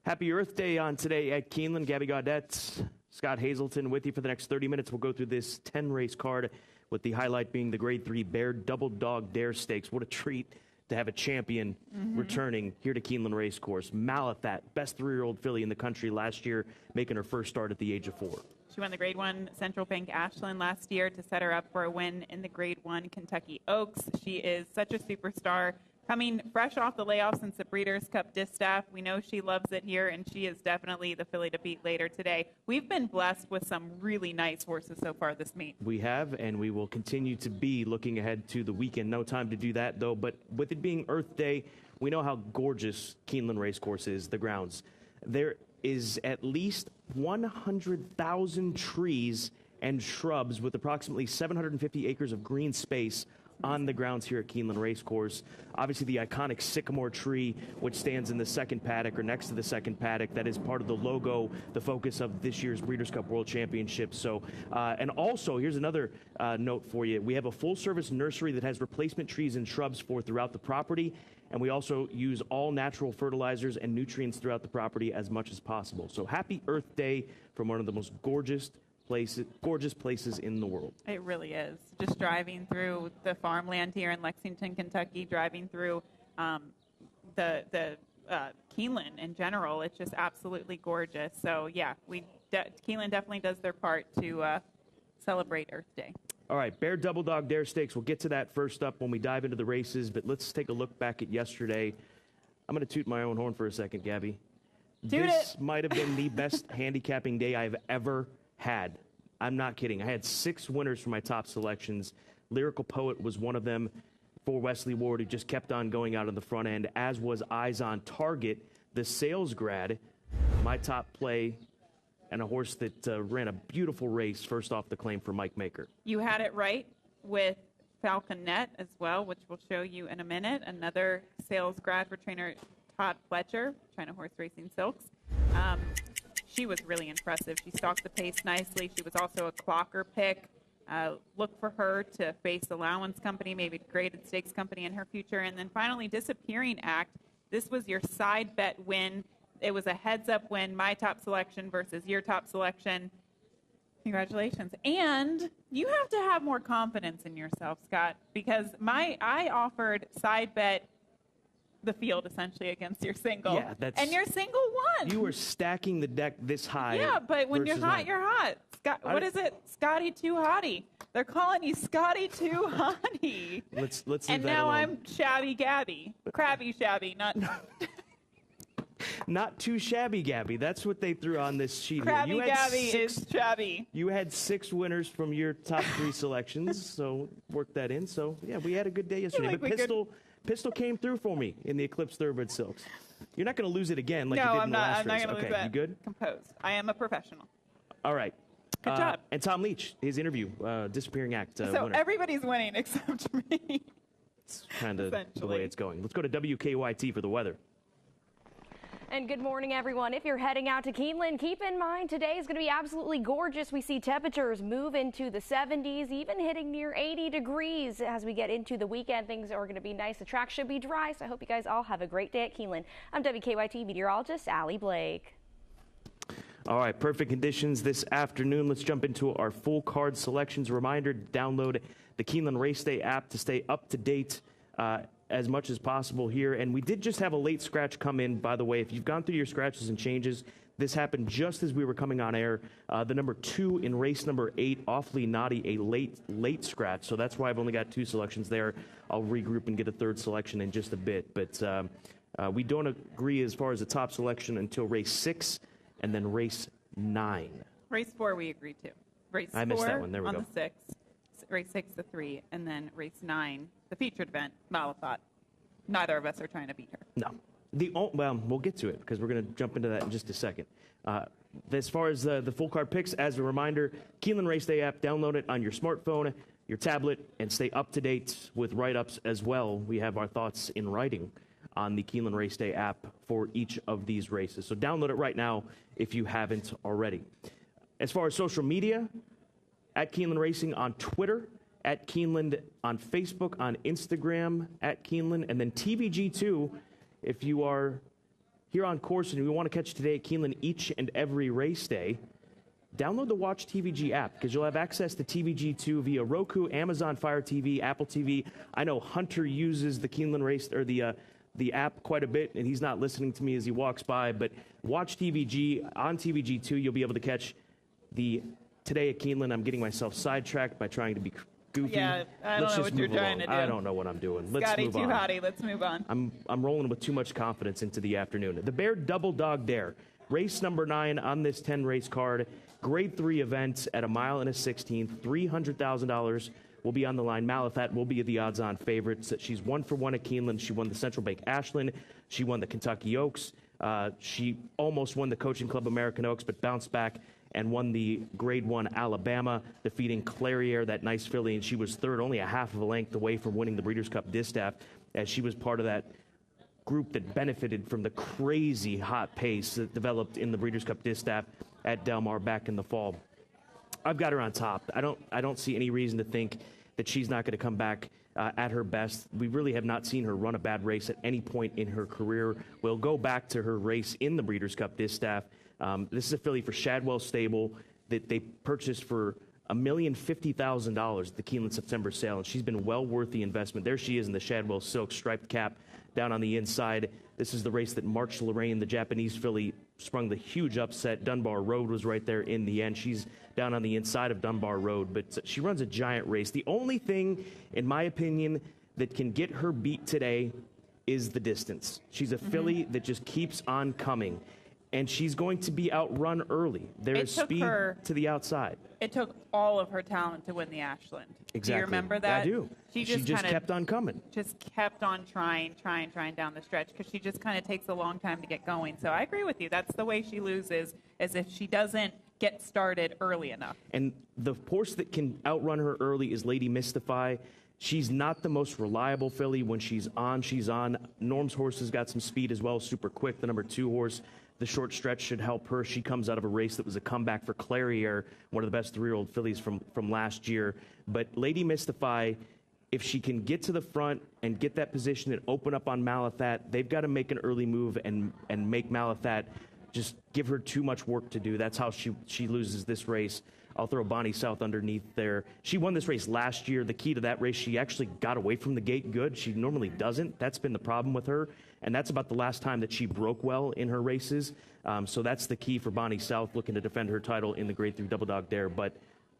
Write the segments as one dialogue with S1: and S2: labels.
S1: Happy Earth Day on today at Keeneland. Gabby Gaudette, Scott Hazelton with you for the next 30 minutes. We'll go through this 10-race card with the highlight being the Grade 3 Bear Double Dog Dare Stakes. What a treat to have a champion returning here to Keeneland Racecourse. Malathat, best 3-year-old filly in the country last year, making her first start at the age of 4.
S2: She won the Grade 1 Central Bank Ashland last year to set her up for a win in the Grade 1 Kentucky Oaks. She is such a superstar. Coming fresh off the layoff since the Breeders' Cup Distaff, we know she loves it here, and she is definitely the filly to beat later today. We've been blessed with some really nice horses so far this meet.
S1: We have, and we will continue to be looking ahead to the weekend. No time to do that, though, but with it being Earth Day, we know how gorgeous Keeneland Racecourse is, the grounds. There is at least 100,000 trees and shrubs with approximately 750 acres of green space on the grounds here at Keeneland Racecourse. Obviously, the iconic sycamore tree, which stands in the second paddock or next to the second paddock, that is part of the logo, the focus of this year's Breeders' Cup World Championship. So, and also, here's another note for you. We have a full-service nursery that has replacement trees and shrubs throughout the property, and we also use all natural fertilizers and nutrients throughout the property as much as possible. So, happy Earth Day from one of the most gorgeous places in the world.
S2: It really is. Just driving through the farmland here in Lexington, Kentucky, driving through the Keeneland in general, it's just absolutely gorgeous. So, yeah, Keeneland definitely does their part to celebrate Earth Day.
S1: All right, Bear Double Dog Dare Stakes. We'll get to that first up when we dive into the races, but let's take a look back at yesterday. I'm going to toot my own horn for a second, Gabby. This might have been the best handicapping day I've ever had. I'm not kidding. I had 6 winners for my top selections. Lyrical Poet was one of them for Wesley Ward, who just kept on going out on the front end, as was Eyes on Target, the sales grad, my top play, and a horse that ran a beautiful race first off the claim for Mike Maker.
S2: You had it right with Falconet as well, which we'll show you in a minute. Another sales grad for trainer Todd Fletcher, China Horse Racing Silks. She was really impressive. She stalked the pace nicely. She was also a clocker pick. Look for her to face Allowance Company, maybe Graded Stakes Company in her future. And then finally, Disappearing Act. This was your side bet win. It was a heads-up win, my top selection versus your top selection. Congratulations. And you have to have more confidence in yourself, Scott, because I offered side bet the field essentially against your single.
S1: Yeah,
S2: and your single won.
S1: You were stacking the deck this high.
S2: Yeah, but when you're hot, you're hot. What is it? Scotty Too Hottie. They're calling you Scotty Too Hottie.
S1: Let's
S2: and
S1: that
S2: now
S1: alone.
S2: I'm Shabby Gabby. Crabby Shabby, not
S1: not too shabby, Gabby. That's what they threw on this sheet.
S2: Crabby Gabby is shabby.
S1: You had 6 winners from your top 3 selections, so work that in. So yeah, we had a good day yesterday. But Pistol came through for me in the Eclipse Thoroughbred Silks. You're not going to lose it again like you did in the last race.
S2: No, I'm not going to lose that.
S1: You good?
S2: Composed. I am a professional.
S1: All right.
S2: Good job.
S1: And Tom Leach, his interview, Disappearing Act
S2: so
S1: winner.
S2: Everybody's winning except me.
S1: It's kind of the way it's going. Let's go to WKYT for the weather.
S3: And good morning, everyone. If you're heading out to Keeneland, keep in mind today is going to be absolutely gorgeous. We see temperatures move into the 70s, even hitting near 80 degrees as we get into the weekend. Things are going to be nice. The track should be dry, so I hope you guys all have a great day at Keeneland. I'm WKYT meteorologist Allie Blake.
S1: All right, perfect conditions this afternoon. Let's jump into our full card selections. Reminder to download the Keeneland Race Day app to stay up to date as much as possible here. And we did just have a late scratch come in, by the way. If you've gone through your scratches and changes, this happened just as we were coming on air. The number 2 in race number 8, Awfully Naughty, a late scratch. So that's why I've only got 2 selections there. I'll regroup and get a 3rd selection in just a bit. But we don't agree as far as the top selection until race 6 and then race 9.
S2: Race 4 we agreed to. Race 4
S1: I missed that one. There we
S2: on
S1: go.
S2: the 6th. Race 6 the 3, and then race 9, the featured event, Malathat. Neither of us are trying to beat her.
S1: No. Well, we'll get to it because we're going to jump into that in just a second. As far as the full card picks, as a reminder, Keeneland Race Day app, download it on your smartphone, your tablet, and stay up to date with write-ups as well. We have our thoughts in writing on the Keeneland Race Day app for each of these races. So download it right now if you haven't already. As far as social media, at Keeneland Racing on Twitter, at Keeneland on Facebook, on Instagram, at Keeneland, and then TVG2 if you are here on course and we want to catch today at Keeneland each and every race day, download the Watch TVG app because you'll have access to TVG2 via Roku, Amazon Fire TV, Apple TV. I know Hunter uses the Keeneland race or the app quite a bit, and he's not listening to me as he walks by. But Watch TVG on TVG2, you'll be able to catch the today at Keeneland. I'm getting myself sidetracked by trying to be goofy.
S2: Yeah, I don't know what you're trying to do.
S1: I don't know what I'm doing. Let's
S2: Scotty,
S1: move
S2: too
S1: on.
S2: hotty. Let's move on.
S1: I'm rolling with too much confidence into the afternoon. The Bear Double Dog Dare, race number 9 on this 10-race card. Grade 3 event at a mile and a 16th. $300,000 will be on the line. Malathat will be the odds-on favorite. She's 1-for-1 at Keeneland. She won the Central Bank Ashland. She won the Kentucky Oaks. She almost won the Coaching Club American Oaks, but bounced back and won the Grade 1 Alabama, defeating Clariere, that nice filly, and she was third, only a half of a length away from winning the Breeders' Cup Distaff, as she was part of that group that benefited from the crazy hot pace that developed in the Breeders' Cup Distaff at Del Mar back in the fall. I've got her on top. I don't see any reason to think that she's not going to come back at her best. We really have not seen her run a bad race at any point in her career. We'll go back to her race in the Breeders' Cup Distaff. This is a filly for Shadwell Stable that they purchased for $1,050,000 at the Keeneland September sale, and she's been well worth the investment. There she is in the Shadwell Silk striped cap down on the inside. This is the race that March Lorraine, the Japanese filly, sprung the huge upset. Dunbar Road was right there in the end. She's down on the inside of Dunbar Road, but she runs a giant race. The only thing, in my opinion, that can get her beat today is the distance. She's a filly that just keeps on coming, and she's going to be outrun early. There is speed to the outside.
S2: It took all of her talent to win the Ashland.
S1: Exactly.
S2: Do you remember that?
S1: I do. She just kept on coming.
S2: Just kept on trying down the stretch because she just kind of takes a long time to get going. So I agree with you. That's the way she loses, as if she doesn't get started early enough.
S1: And the horse that can outrun her early is Lady Mystify. She's not the most reliable filly. When she's on, she's on. Norm's horse has got some speed as well, super quick. The number 2 horse, the short stretch should help her. She comes out of a race that was a comeback for Clariere, one of the best 3-year-old fillies from last year. But Lady Mystify, if she can get to the front and get that position and open up on Malathat, they've got to make an early move and make Malathat just give her too much work to do. That's how she loses this race. I'll throw Bonnie South underneath there. She won this race last year. The key to that race, she actually got away from the gate good. She normally doesn't. That's been the problem with her, and that's about the last time that she broke well in her races. So that's the key for Bonnie South, looking to defend her title in the Grade 3 Double Dog Dare, but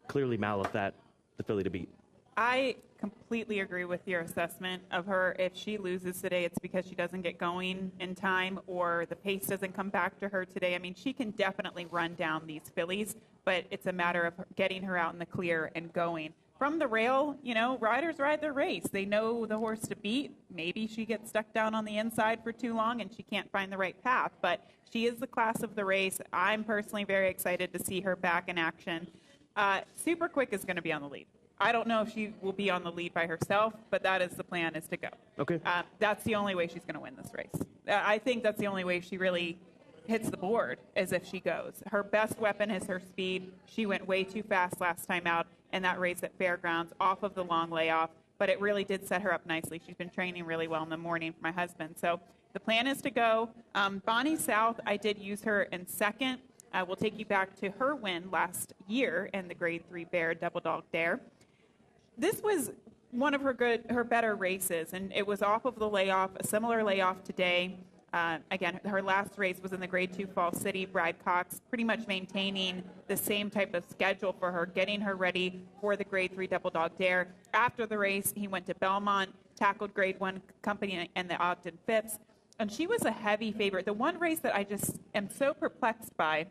S1: clearly Malathat, the filly to beat.
S2: I completely agree with your assessment of her. If she loses today, it's because she doesn't get going in time or the pace doesn't come back to her today. I mean, she can definitely run down these fillies, but it's a matter of getting her out in the clear and going. From the rail, you know, riders ride their race. They know the horse to beat. Maybe she gets stuck down on the inside for too long and she can't find the right path, but she is the class of the race. I'm personally very excited to see her back in action. Super Quick is going to be on the lead. I don't know if she will be on the lead by herself, but that is the plan, is to go.
S1: Okay.
S2: That's the only way she's going to win this race. I think that's the only way she really hits the board, is if she goes. Her best weapon is her speed. She went way too fast last time out in that race at Fairgrounds off of the long layoff, but it really did set her up nicely. She's been training really well in the morning for my husband. So the plan is to go. Bonnie South, I did use her in second. We'll take you back to her win last year in the Grade 3 Bear Double Dog Dare. This was one of her better races, and it was off of the layoff, a similar layoff today. Again, her last race was in the Grade 2 Fall City. Brad Cox pretty much maintaining the same type of schedule for her, getting her ready for the Grade 3 Double Dog Dare. After the race, he went to Belmont, tackled Grade 1 Company and the Ogden Phipps, and she was a heavy favorite. The one race that I just am so perplexed by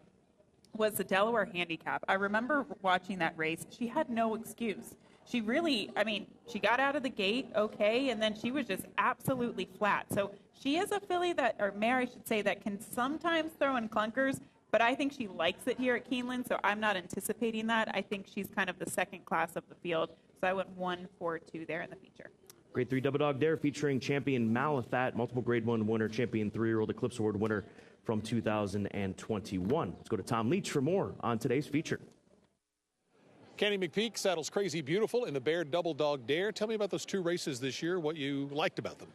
S2: was the Delaware Handicap. I remember watching that race. She had no excuse. She really, I mean, she got out of the gate okay, and then she was just absolutely flat. So she is a filly that, or mare I should say, that can sometimes throw in clunkers, but I think she likes it here at Keeneland, so I'm not anticipating that. I think she's kind of the second class of the field, so I went 1-4-2 there in the feature.
S1: Grade 3 Double Dog Dare featuring champion Malathat, multiple Grade 1 winner, champion 3-year-old Eclipse Award winner from 2021. Let's go to Tom Leach for more on today's feature.
S4: Kenny McPeek saddles Crazy Beautiful in the Bear Double Dog Dare. Tell me about those 2 races this year, what you liked about them.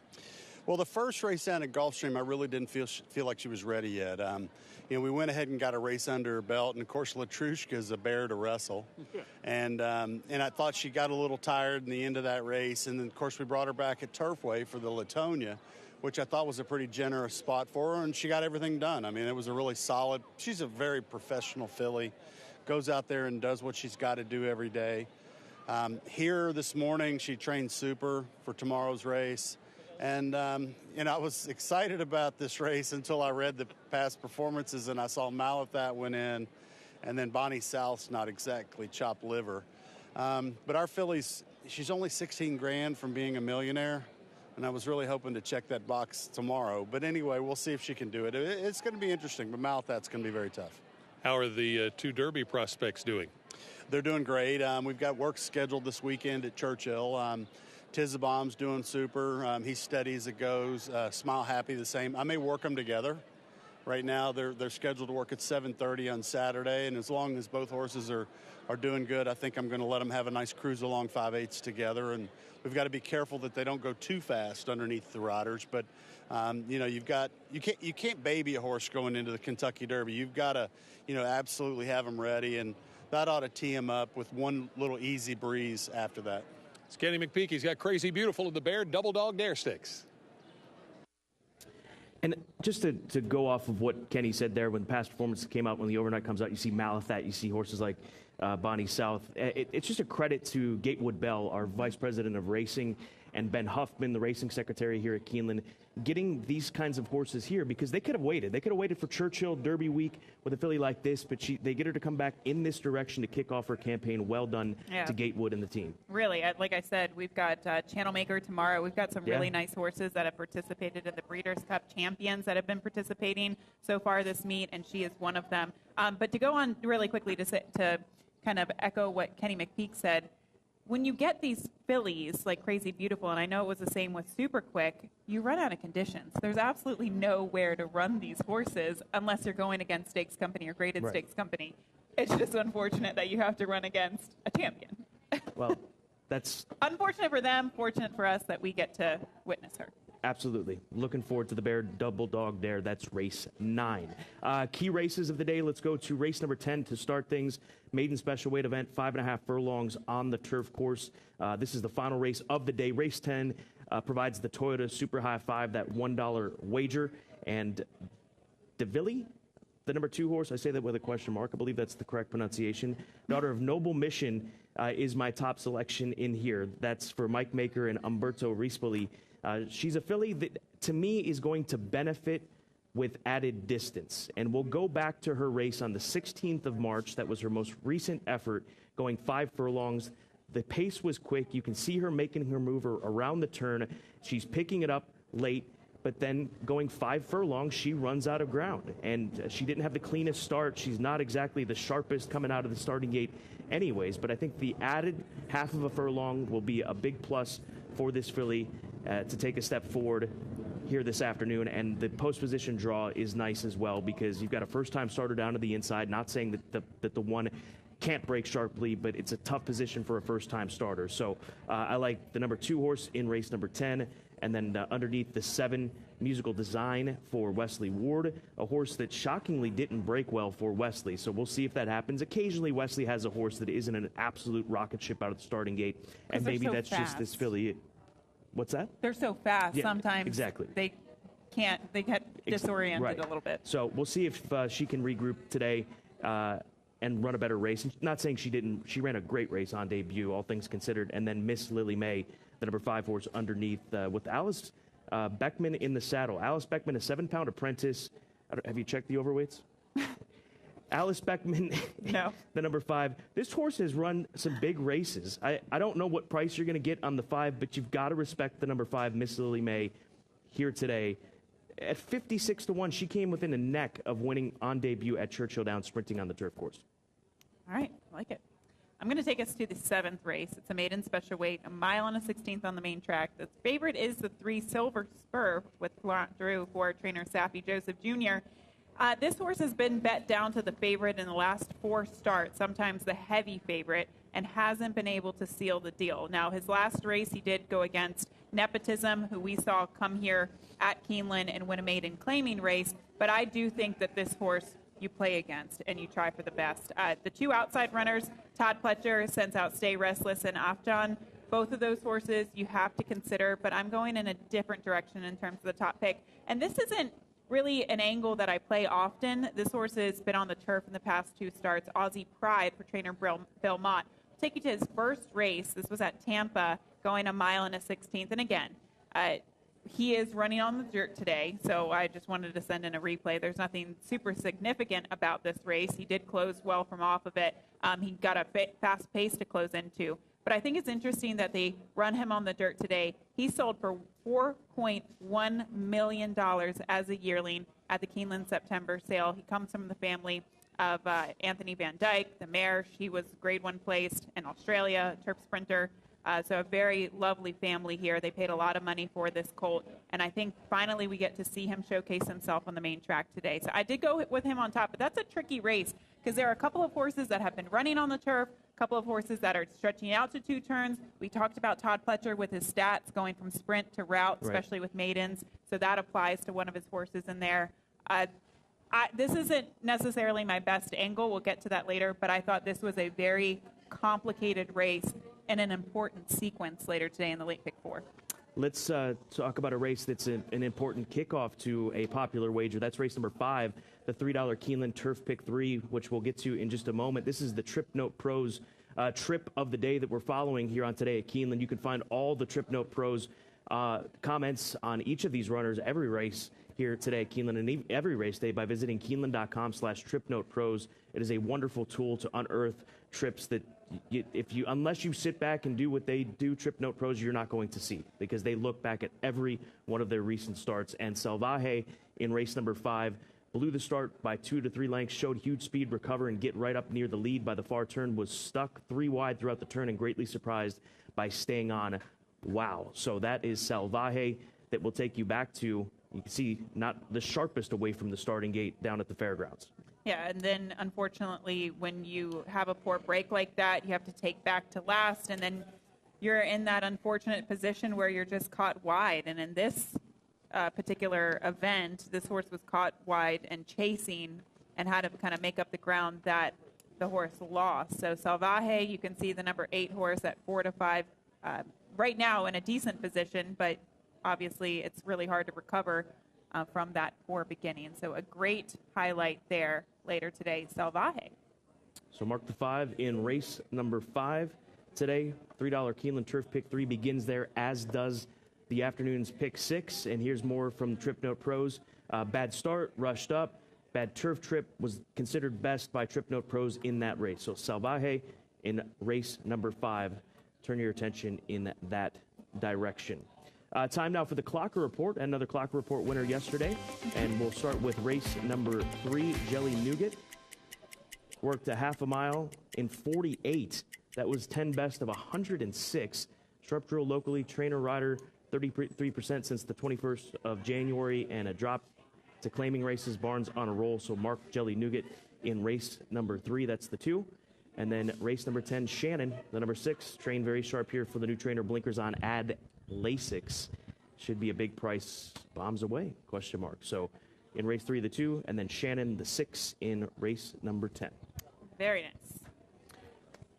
S5: Well, the first race down at Gulfstream, I really didn't feel like she was ready yet. We went ahead and got a race under her belt, and of course, Latrushka's a bear to wrestle, and I thought she got a little tired in the end of that race, and then of course we brought her back at Turfway for the Latonia, which I thought was a pretty generous spot for her, and she got everything done. I mean, it was a really solid. She's a very professional filly, goes out there and does what she's got to do every day. Here this morning, she trained super for tomorrow's race. And, I was excited about this race until I read the past performances and I saw Malathat went in, and then Bonnie South's not exactly chopped liver. But our filly's, she's only 16 grand from being a millionaire, and I was really hoping to check that box tomorrow. But anyway, we'll see if she can do it. It's going to be interesting, but Malathat's going to be very tough.
S4: How are the two Derby prospects doing?
S5: They're doing great. We've got work scheduled this weekend at Churchill. Tizabom's doing super. He's steady as it goes. Smile Happy the same. I may work them together. Right now they're scheduled to work at 7:30 on Saturday, and as long as both horses are doing good, I think I'm going to let them have a nice cruise along 5/8 together. And we've got to be careful that they don't go too fast underneath the riders. But you can't baby a horse going into the Kentucky Derby. You've got to absolutely have them ready, and that ought to tee him up with one little easy breeze after that.
S4: It's Kenny McPeek. He's got Crazy Beautiful in the Bear Double Dog Dare Stakes.
S1: And just to go off of what Kenny said there, when the past performance came out, when the overnight comes out, you see Malathat, you see horses like Bonnie South. It's just a credit to Gatewood Bell, our vice president of racing, and Ben Huffman, the racing secretary here at Keeneland, getting these kinds of horses here, because they could have waited. They could have waited for Churchill Derby week with a filly like this, but they get her to come back in this direction to kick off her campaign. Well done to Gatewood and the team.
S2: Really, like I said, we've got Channel Maker tomorrow. We've got some really nice horses that have participated in the Breeders' Cup, champions that have been participating so far this meet, and she is one of them. But to go on really quickly to kind of echo what Kenny McPeek said, when you get these fillies like Crazy Beautiful, and I know it was the same with Super Quick, you run out of conditions. There's absolutely nowhere to run these horses unless you're going against Stakes Company or Graded Stakes Company. It's just unfortunate that you have to run against a champion.
S1: Well, that's
S2: unfortunate for them, fortunate for us that we get to witness her.
S1: Absolutely. Looking forward to the Bear Double Dog Dare. That's race 9. Key races of the day. Let's go to race number 10 to start things. Maiden special weight event, 5.5 furlongs on the turf course. This is the final race of the day. Race 10 provides the Toyota Super High 5, that $1 wager. And DeVilly, the number 2 horse, I say that with a question mark. I believe that's the correct pronunciation. Daughter of Noble Mission is my top selection in here. That's for Mike Maker and Umberto Rispoli. She's a filly that, to me, is going to benefit with added distance. And we'll go back to her race on the 16th of March. That was her most recent effort, going 5 furlongs. The pace was quick. You can see her making her move around the turn. She's picking it up late, but then going 5 furlongs, she runs out of ground. And she didn't have the cleanest start. She's not exactly the sharpest coming out of the starting gate anyways, but I think the added half of a furlong will be a big plus for this filly to take a step forward here this afternoon. And the post position draw is nice as well, because you've got a first-time starter down to the inside. Not saying that the one can't break sharply, but it's a tough position for a first-time starter. So I like the number 2 horse in race number 10, and then underneath the 7, Musical Design for Wesley Ward, a horse that shockingly didn't break well for Wesley. So we'll see if that happens. Occasionally, Wesley has a horse that isn't an absolute rocket ship out of the starting gate, and maybe so that's fast. Just this filly. What's that?
S2: They're so fast.
S1: Yeah,
S2: sometimes
S1: exactly.
S2: They get disoriented a little bit.
S1: So we'll see if she can regroup today and run a better race. Not saying she didn't. She ran a great race on debut, all things considered. And then Miss Lily May, the number 5 horse underneath, with Alice Beckman in the saddle. Alice Beckman, a 7-pound apprentice. Have you checked the overweights? Alice Beckman,
S2: no.
S1: The number 5. This horse has run some big races. I don't know what price you're going to get on the 5, but you've got to respect the number 5, Miss Lily May, here today. At 56-1, she came within a neck of winning on debut at Churchill Downs, sprinting on the turf course.
S2: All right, I like it. I'm going to take us to the 7th race. It's a maiden special weight, 1 mile and a 16th on the main track. The favorite is the 3 Silver Spur with Florent Drew for trainer Saffie Joseph Jr. This horse has been bet down to the favorite in the last 4 starts, sometimes the heavy favorite, and hasn't been able to seal the deal. Now, his last race, he did go against nepotism, who we saw come here at Keeneland and win a maiden claiming race. But I do think that this horse you play against and you try for the best. The two outside runners, Todd Pletcher sends out Stay Restless and Afjan. Both of those horses you have to consider, but I'm going in a different direction in terms of the top pick. And this isn't really an angle that I play often. This horse has been on the turf in the past 2 starts. Aussie Pride for trainer Bill Mott. I'll take you to his first race. This was at Tampa, going a mile and a 16th. And again, he is running on the dirt today, so I just wanted to send in a replay. There's nothing super significant about this race. He did close well from off of it. He got a fast pace to close into. But I think it's interesting that they run him on the dirt today. He sold for $4.1 million as a yearling at the Keeneland September sale. He comes from the family of Anthony Van Dyke, the mare. She was grade 1 placed in Australia, turf sprinter. So a very lovely family here. They paid a lot of money for this colt, and I think finally we get to see him showcase himself on the main track today. So I did go with him on top, but that's a tricky race because there are a couple of horses that have been running on the turf, a couple of horses that are stretching out to 2 turns. We talked about Todd Pletcher with his stats going from sprint to route, especially with maidens. So that applies to one of his horses in there. This isn't necessarily my best angle. We'll get to that later, but I thought this was a very complicated race and an important sequence later today in the late pick 4.
S1: Let's talk about a race that's an important kickoff to a popular wager. That's race number 5, the $3 Keeneland Turf Pick 3, which we'll get to in just a moment. This is the Trip Note Pros trip of the day that we're following here on Today at Keeneland. You can find all the Trip Note Pros comments on each of these runners every race here today at Keeneland and every race day by visiting Keeneland.com/TripNotePros. It is a wonderful tool to unearth trips that unless you sit back and do what they do, Trip Note Pros, you're not going to see because they look back at every one of their recent starts. And Salvaje in race number 5 blew the start by 2 to 3 lengths, showed huge speed, recover, and get right up near the lead by the far turn, was stuck 3 wide throughout the turn and greatly surprised by staying on. Wow. So that is Salvaje that will take you back to, you can see, not the sharpest away from the starting gate down at the fairgrounds.
S2: Yeah, and then unfortunately, when you have a poor break like that, you have to take back to last, and then you're in that unfortunate position where you're just caught wide. And in this particular event, this horse was caught wide and chasing and had to kind of make up the ground that the horse lost. So Salvaje, you can see the number 8 horse at 4 to 5, right now in a decent position, but obviously it's really hard to recover from that poor beginning. So a great highlight there later today, Salvaje.
S1: So mark the 5 in race number 5 today. $3 Keeneland Turf Pick 3 begins there, as does the afternoon's Pick 6. And here's more from Trip Note Pros. Bad start, rushed up. Bad turf trip was considered best by Trip Note Pros in that race. So Salvaje in race number 5. Turn your attention in that direction. Time now for the Clocker Report. Another Clocker Report winner yesterday. And we'll start with race number 3, Jelly Nougat. Worked a half a mile in 48. That was 10 best of 106. Sharp drill locally, trainer rider, 33% since the 21st of January, and a drop to claiming races. Barnes on a roll. So mark Jelly Nougat in race number 3. That's the 2. And then race number 10, Shannon, the number 6. Trained very sharp here for the new trainer. Blinkers on, add Lasix. Should be a big price. Bombs away, question mark. So in race 3, the 2, and then Shannon, the 6 in race number 10.
S2: Very nice.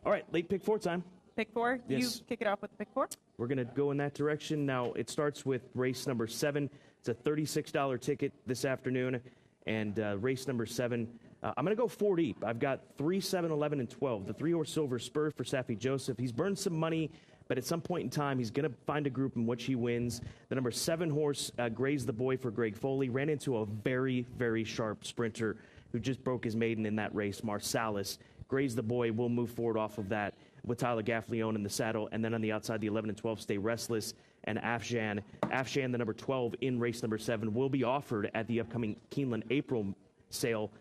S1: All right, late pick 4 time.
S2: Pick 4?
S1: Yes.
S2: You kick it off with pick 4?
S1: We're going to go in that direction. Now, it starts with race number 7. It's a $36 ticket this afternoon. And race number 7, I'm going to go 4 deep. I've got 3, 7, 11, and 12. The 3-horse Silver Spur for Safi Joseph. He's burned some money, but at some point in time, he's going to find a group in which he wins. The number 7 horse, Graze the Boy for Greg Foley, ran into a very, very sharp sprinter who just broke his maiden in that race, Marsalis. Graze the Boy will move forward off of that with Tyler Gaffleone in the saddle. And then on the outside, the 11 and 12, Stay Restless and Afjan. Afjan, the number 12 in race number 7, will be offered at the upcoming Keeneland April sale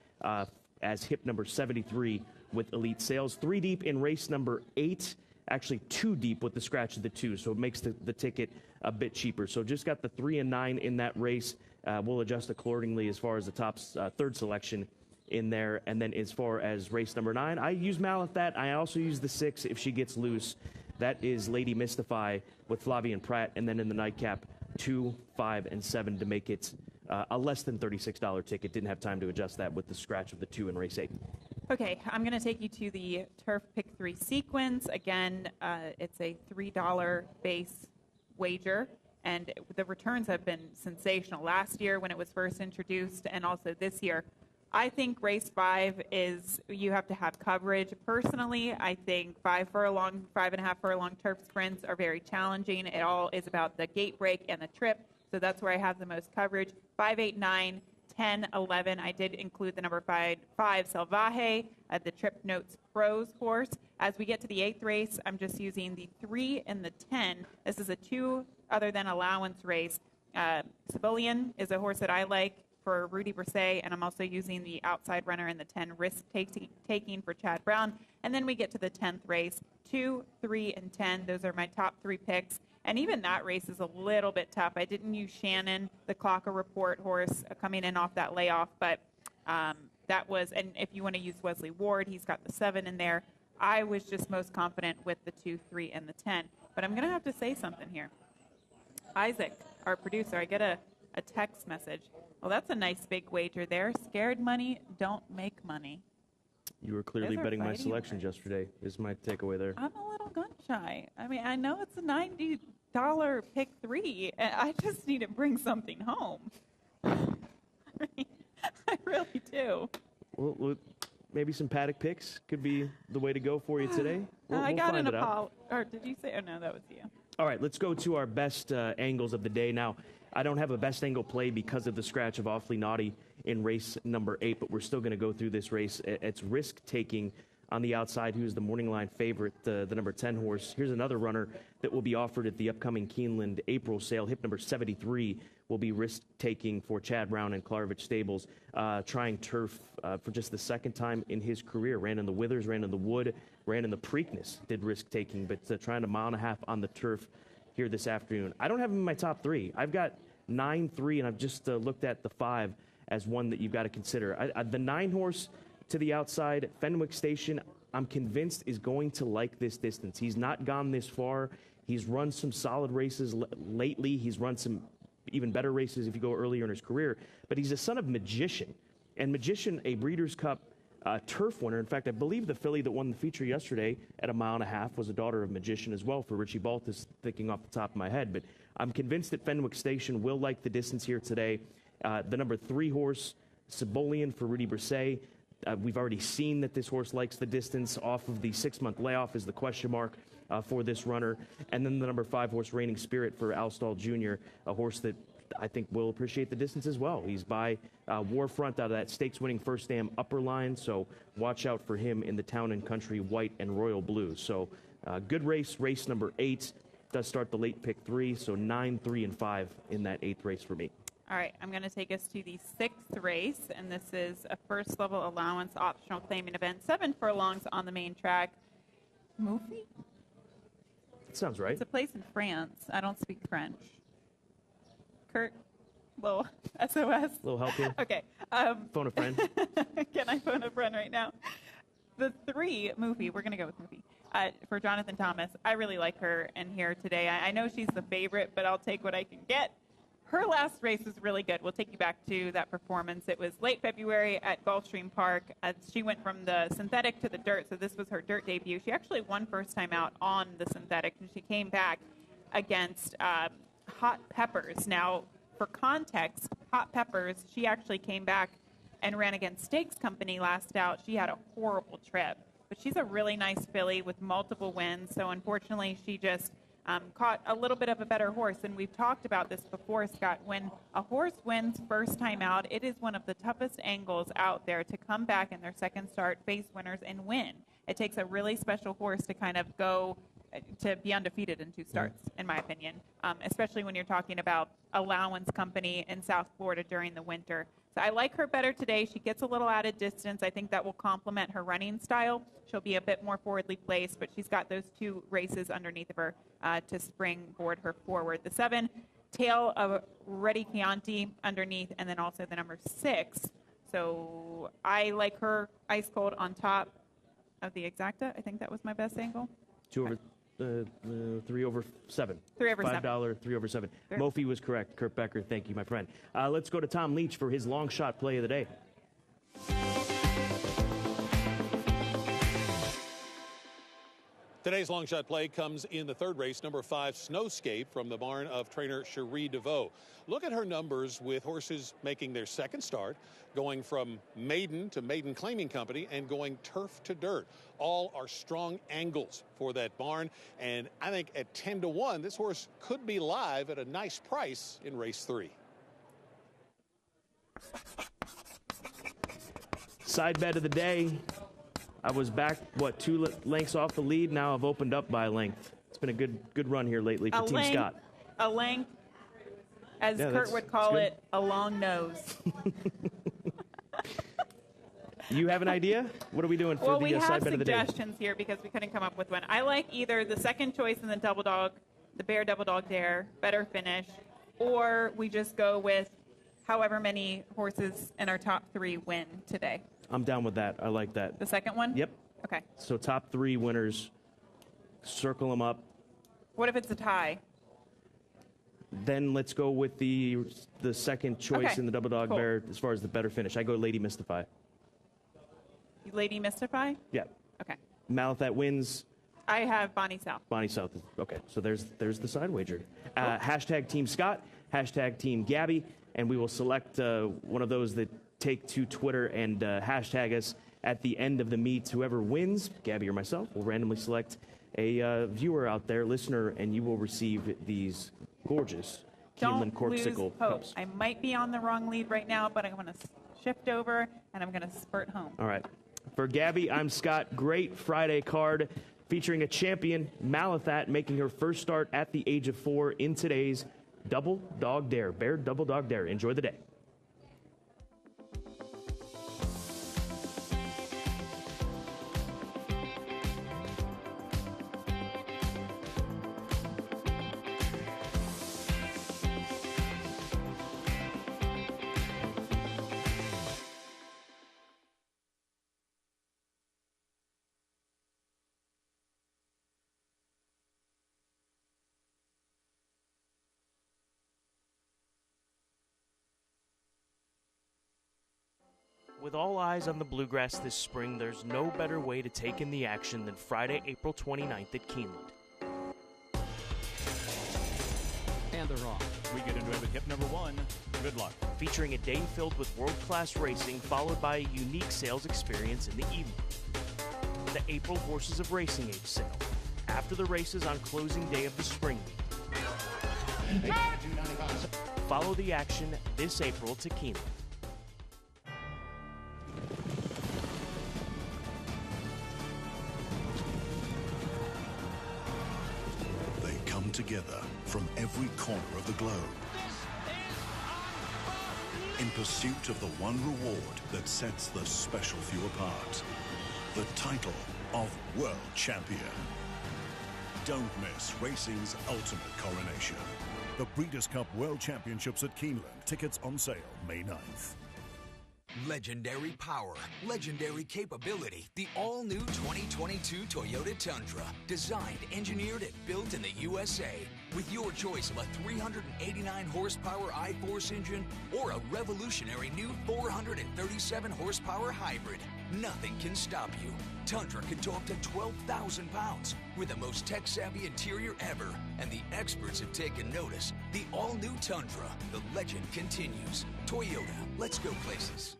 S1: as hip number 73 with Elite Sales. 3 deep in race number 8. Actually 2 deep with the scratch of the 2, so it makes the ticket a bit cheaper. So just got the 3 and 9 in that race. We'll adjust accordingly as far as the top 3rd selection in there. And then as far as race number 9, I use Malathat. I also use the 6 if she gets loose. That is Lady Mystify with Flavian Pratt, and then in the nightcap, 2, 5, and 7 to make it a less than $36 ticket. Didn't have time to adjust that with the scratch of the 2 in race 8.
S2: Okay, I'm going to take you to the Turf Pick 3 sequence. Again, it's a $3 base wager, and the returns have been sensational last year when it was first introduced, and also this year. I think race 5 is, you have to have coverage. Personally, I think 5.5 furlong turf sprints are very challenging. It all is about the gate break and the trip, so that's where I have the most coverage. 5, 8, 9, 10, 11. I did include the number 5 Salvaje, the Trip Notes Pros horse. As we get to the 8th race, I'm just using the 3 and the 10. This is a 2 other than allowance race. Civilian is a horse that I like for Rudy Brisset, and I'm also using the outside runner in the 10 risk taking for Chad Brown. And then we get to the 10th race, 2, 3, and 10. Those are my top 3 picks. And even that race is a little bit tough. I didn't use Shannon, the Clocker Report horse, coming in off that layoff, but that was, and if you want to use Wesley Ward, he's got the 7 in there. I was just most confident with the 2, 3, and the 10. But I'm going to have to say something here. Isaac, our producer, I get a text message. Well, that's a nice big wager there. Scared money don't make money.
S1: You were clearly betting my selections yesterday, is my takeaway there.
S2: I'm a little gun shy. I mean, I know it's a $90 pick 3, and I just need to bring something home. I really do.
S1: Well, maybe some paddock picks could be the way to go for you today.
S2: I got
S1: find
S2: an
S1: it out.
S2: apology. Or did you say? Oh, no, that was you.
S1: All right, let's go to our best angles of the day. Now, I don't have a best angle play because of the scratch of Awfully Naughty in race number 8, but we're still going to go through this race. It's risk-taking on the outside, who's the morning line favorite, the number 10 horse. Here's another runner that will be offered at the upcoming Keeneland April sale. Hip number 73 will be risk-taking for Chad Brown and Klarovich Stables, trying turf for just the second time in his career. Ran in the Withers, ran in the Wood, ran in the Preakness, did risk-taking, but trying a mile and a half on the turf here this afternoon. I don't have him in my top 3. I've got 9, 3, and I've just looked at the 5 as one that you've got to consider. The 9 horse to the outside, Fenwick Station, I'm convinced is going to like this distance. He's not gone this far. He's run some solid races lately. He's run some even better races if you go earlier in his career. But he's a son of Magician. And Magician, a Breeders' Cup turf winner. In fact, I believe the filly that won the feature yesterday at a mile and a half was a daughter of Magician as well, for Richie Baltus, thinking off the top of my head. But I'm convinced that Fenwick Station will like the distance here today. The number 3 horse, Cibolian, for Rudy Brisset. We've already seen that this horse likes the distance. Off of the 6-month layoff is the question mark for this runner. And then the number 5 horse, Reigning Spirit, for Alstall Jr., a horse that I think will appreciate the distance as well. He's by Warfront out of that stakes-winning First Dam upper line, so watch out for him in the Town and Country white and royal blue. So good race number 8. Does start the late pick 3, so 9, 3, and 5 in that 8th race for me.
S2: All right, I'm going to take us to the 6th race, and this is a first-level allowance optional claiming event. 7 furlongs on the main track. Moufy?
S1: That sounds right.
S2: It's a place in France. I don't speak French. Kurt, little SOS.
S1: Little help here.
S2: Okay.
S1: Phone a friend.
S2: Can I phone a friend right now? The 3, Moufy, we're going to go with Moufy. For Jonathan Thomas, I really like her in here today. I know she's the favorite, but I'll take what I can get. Her last race was really good. We'll take you back to that performance. It was late February at Gulfstream Park. She went from the synthetic to the dirt, so this was her dirt debut. She actually won first time out on the synthetic, and she came back against Hot Peppers. Now, for context, Hot Peppers, she actually came back and ran against Stakes Company last out. She had a horrible trip, but she's a really nice filly with multiple wins, so unfortunately she just caught a little bit of a better horse. And we've talked about this before, Scott. When a horse wins first time out, it is one of the toughest angles out there to come back in their second start, face winners, and win. It takes a really special horse to kind of go to be undefeated in 2 starts, in my opinion, especially when you're talking about allowance company in South Florida during the winter. So I like her better today. She gets a little added distance. I think that will complement her running style. She'll be a bit more forwardly placed, but she's got those 2 races underneath of her to springboard her forward. The 7, Tail of Ready Chianti underneath, and then also the number 6. So I like her ice cold on top of the Exacta. I think that was my best angle.
S1: 2 over 3 over 7.
S2: 3 over 7.
S1: $5, 3 over 7.
S2: Sure.
S1: Mophie was correct. Kurt Becker, thank you, my friend. Let's go to Tom Leach for his long shot play of the day.
S4: Today's long shot play comes in the third race, number 5, Snowscape, from the barn of trainer Cherie DeVoe. Look at her numbers with horses making their second start, going from maiden to maiden claiming company, and going turf to dirt. All are strong angles for that barn, and I think at 10-1, this horse could be live at a nice price in race 3.
S1: Side bet of the day. I was back, 2 lengths off the lead. Now I've opened up by a length. It's been a good run here lately for Team Scott.
S2: A length, as Kurt would call it, a long nose.
S1: You have an idea? What are we doing for the side bet of the day?
S2: We have suggestions here because we couldn't come up with one. I like either the second choice in the double dog, the Bear Double Dog Dare, better finish, or we just go with however many horses in our top 3 win today.
S1: I'm down with that. I like that.
S2: The second one?
S1: Yep.
S2: Okay.
S1: So top 3 winners, circle them up.
S2: What if it's a tie?
S1: Then let's go with the second choice in the Double Dog Bear as far as the better finish. I go Lady Mystify.
S2: Lady Mystify?
S1: Yeah.
S2: Okay.
S1: Malathat wins.
S2: I have Bonnie South.
S1: Bonnie South. Okay. So there's the side wager. Hashtag Team Scott, hashtag Team Gabby, and we will select one of those that take to Twitter and hashtag us at the end of the meet. Whoever wins, Gabby or myself, will randomly select a viewer out there, listener, and you will receive these gorgeous Keeneland Corksicle cups.
S2: I might be on the wrong lead right now, but I'm going to shift over and I'm going to spurt home.
S1: All right. For Gabby, I'm Scott. Great Friday card featuring a champion, Malathat, making her first start at the age of 4 in today's Double Dog Dare. Bear Double Dog Dare. Enjoy the day. With all eyes on the Bluegrass this spring, there's no better way to take in the action than Friday, April 29th at Keeneland.
S6: And they're off. We get into it with hip number 1. Good luck.
S1: Featuring a day filled with world-class racing, followed by a unique sales experience in the evening. The April Horses of Racing Age sale. After the races on closing day of the spring meet. Follow the action this April to Keeneland.
S7: Together from every corner of the globe in pursuit of the one reward that sets the special few apart, the title of World Champion. Don't miss racing's ultimate coronation.
S8: The Breeders' Cup World Championships at Keeneland. Tickets on sale May 9th.
S9: Legendary power, legendary capability. The all-new 2022 Toyota Tundra. Designed, engineered, and built in the USA. With your choice of a 389 horsepower I-Force engine or a revolutionary new 437 horsepower hybrid, nothing can stop you. Tundra can tow up to 12,000 pounds with the most tech-savvy interior ever, and the experts have taken notice. The all-new Tundra. The legend continues. Toyota. Let's go places.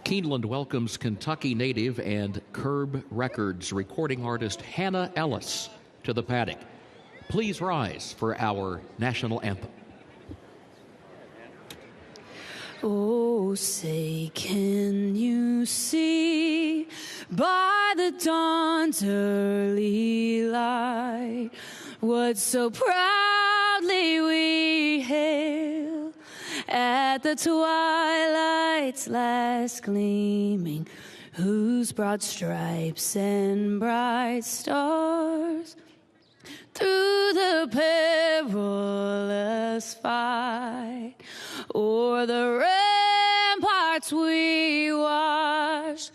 S10: Keeneland welcomes Kentucky native and Curb Records recording artist Hannah Ellis to the paddock. Please rise for our national anthem.
S11: Oh, say, can you see by the dawn's early light what so proudly we hail at the twilight's last gleaming, whose broad stripes and bright stars through the perilous fight o'er the ramparts we watched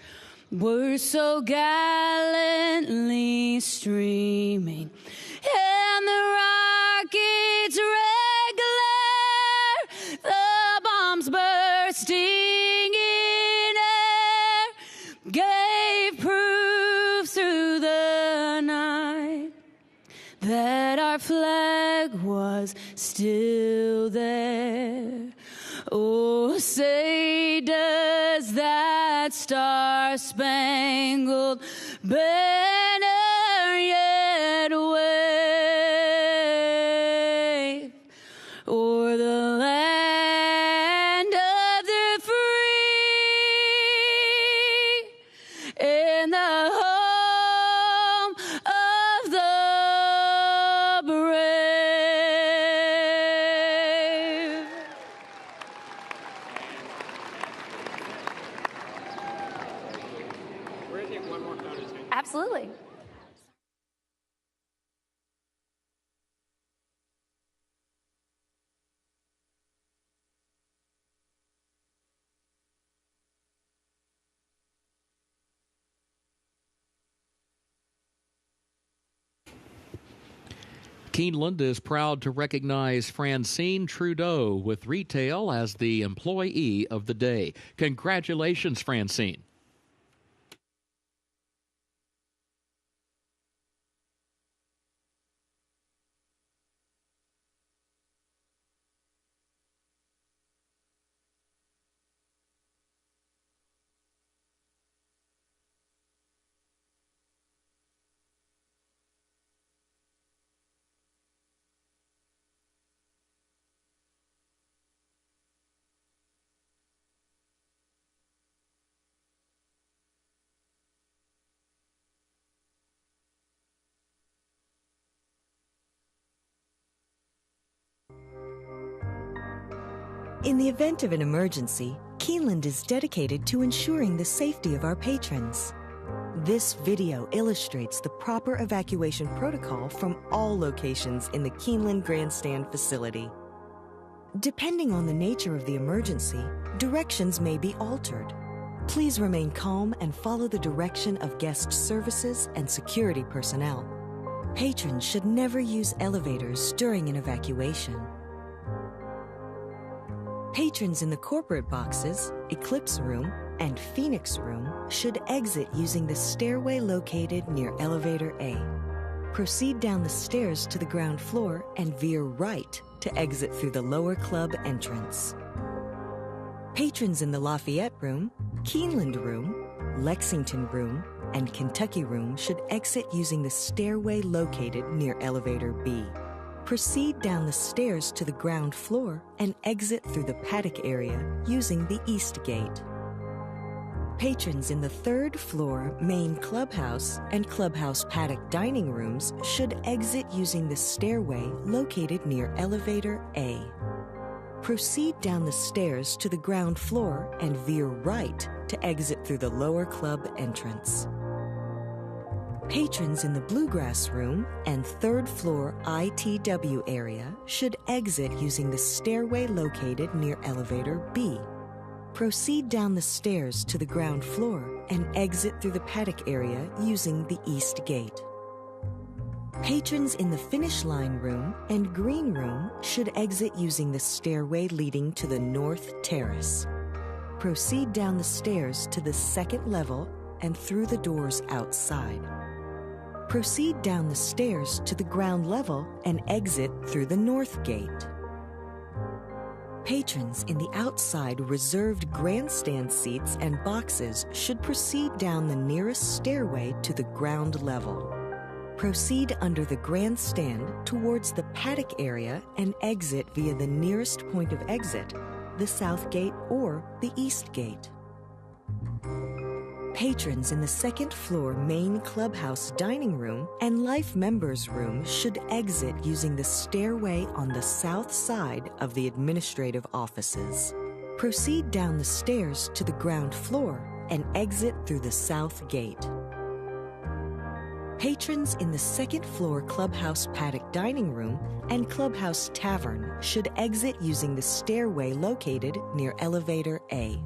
S11: were so gallantly streaming, and the rockets' red glare, the bombs bursting in air, gave proof through the night that our flag was still there. Oh, say, does that star-spangled banner yet wave o'er the land of the free and the home of the brave?
S3: Absolutely.
S10: Keeneland is proud to recognize Francine Trudeau with retail as the Employee of the Day. Congratulations, Francine.
S12: In the event of an emergency, Keeneland is dedicated to ensuring the safety of our patrons. This video illustrates the proper evacuation protocol from all locations in the Keeneland Grandstand facility. Depending on the nature of the emergency, directions may be altered. Please remain calm and follow the direction of guest services and security personnel. Patrons should never use elevators during an evacuation. Patrons in the corporate boxes, Eclipse Room, and Phoenix Room should exit using the stairway located near Elevator A. Proceed down the stairs to the ground floor and veer right to exit through the lower club entrance. Patrons in the Lafayette Room, Keeneland Room, Lexington Room, and Kentucky Room should exit using the stairway located near Elevator B. Proceed down the stairs to the ground floor and exit through the paddock area using the East Gate. Patrons in the third floor main clubhouse and clubhouse paddock dining rooms should exit using the stairway located near Elevator A. Proceed down the stairs to the ground floor and veer right to exit through the lower club entrance. Patrons in the Bluegrass Room and third floor ITW area should exit using the stairway located near Elevator B. Proceed down the stairs to the ground floor and exit through the paddock area using the East Gate. Patrons in the Finish Line Room and Green Room should exit using the stairway leading to the North Terrace. Proceed down the stairs to the second level and through the doors outside. Proceed down the stairs to the ground level and exit through the North Gate. Patrons in the outside reserved grandstand seats and boxes should proceed down the nearest stairway to the ground level. Proceed under the grandstand towards the paddock area and exit via the nearest point of exit, the South Gate, or the East Gate. Patrons in the second floor main clubhouse dining room and Life Members Room should exit using the stairway on the south side of the administrative offices. Proceed down the stairs to the ground floor and exit through the South Gate. Patrons in the second floor clubhouse paddock dining room and clubhouse tavern should exit using the stairway located near elevator A.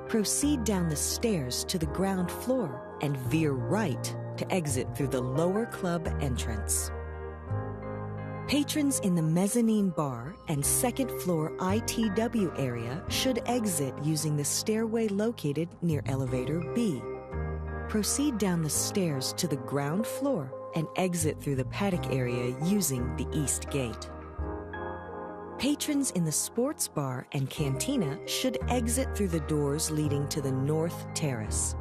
S12: Proceed down the stairs to the ground floor and veer right to exit through the lower club entrance. Patrons in the mezzanine bar and second floor ITW area should exit using the stairway located near elevator B. Proceed down the stairs to the ground floor and exit through the paddock area using the East Gate. Patrons in the sports bar and cantina should exit through the doors leading to the North Terrace.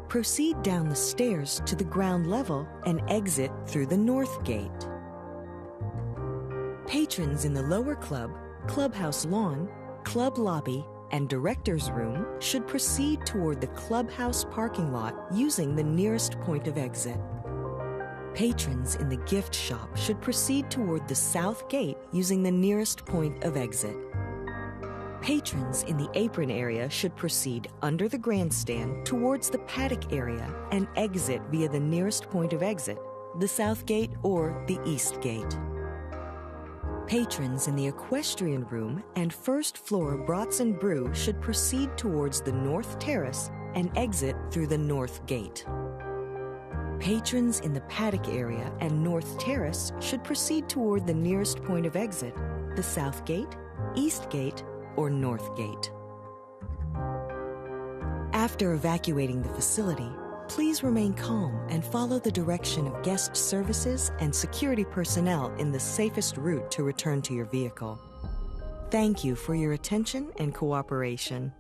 S12: Proceed down the stairs to the ground level and exit through the North Gate. Patrons in the lower club, clubhouse lawn, club lobby, and director's room should proceed toward the clubhouse parking lot using the nearest point of exit. Patrons in the gift shop should proceed toward the South Gate using the nearest point of exit. Patrons in the apron area should proceed under the grandstand towards the paddock area and exit via the nearest point of exit, the South Gate or the East Gate. Patrons in the equestrian room and first floor Brats and Brew should proceed towards the North Terrace and exit through the North Gate. Patrons in the paddock area and North Terrace should proceed toward the nearest point of exit, the South Gate, East Gate, or North Gate. After evacuating the facility, please remain calm and follow the direction of guest services and security personnel in the safest route to return to your vehicle. Thank you for your attention and cooperation.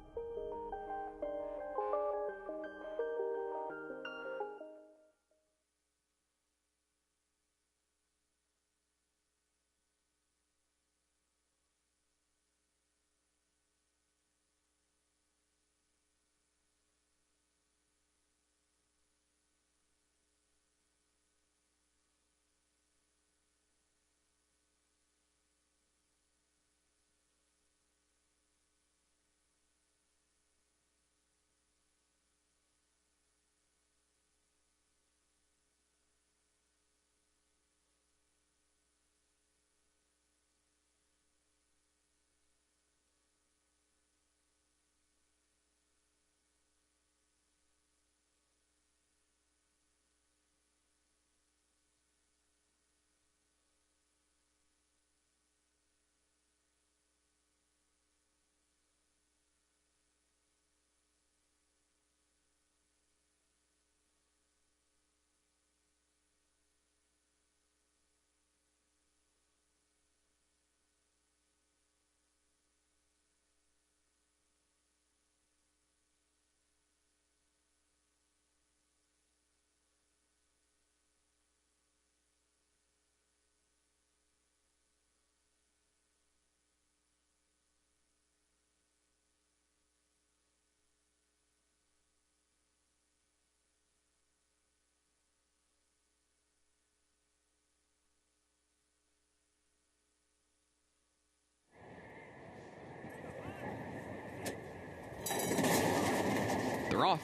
S10: They're off.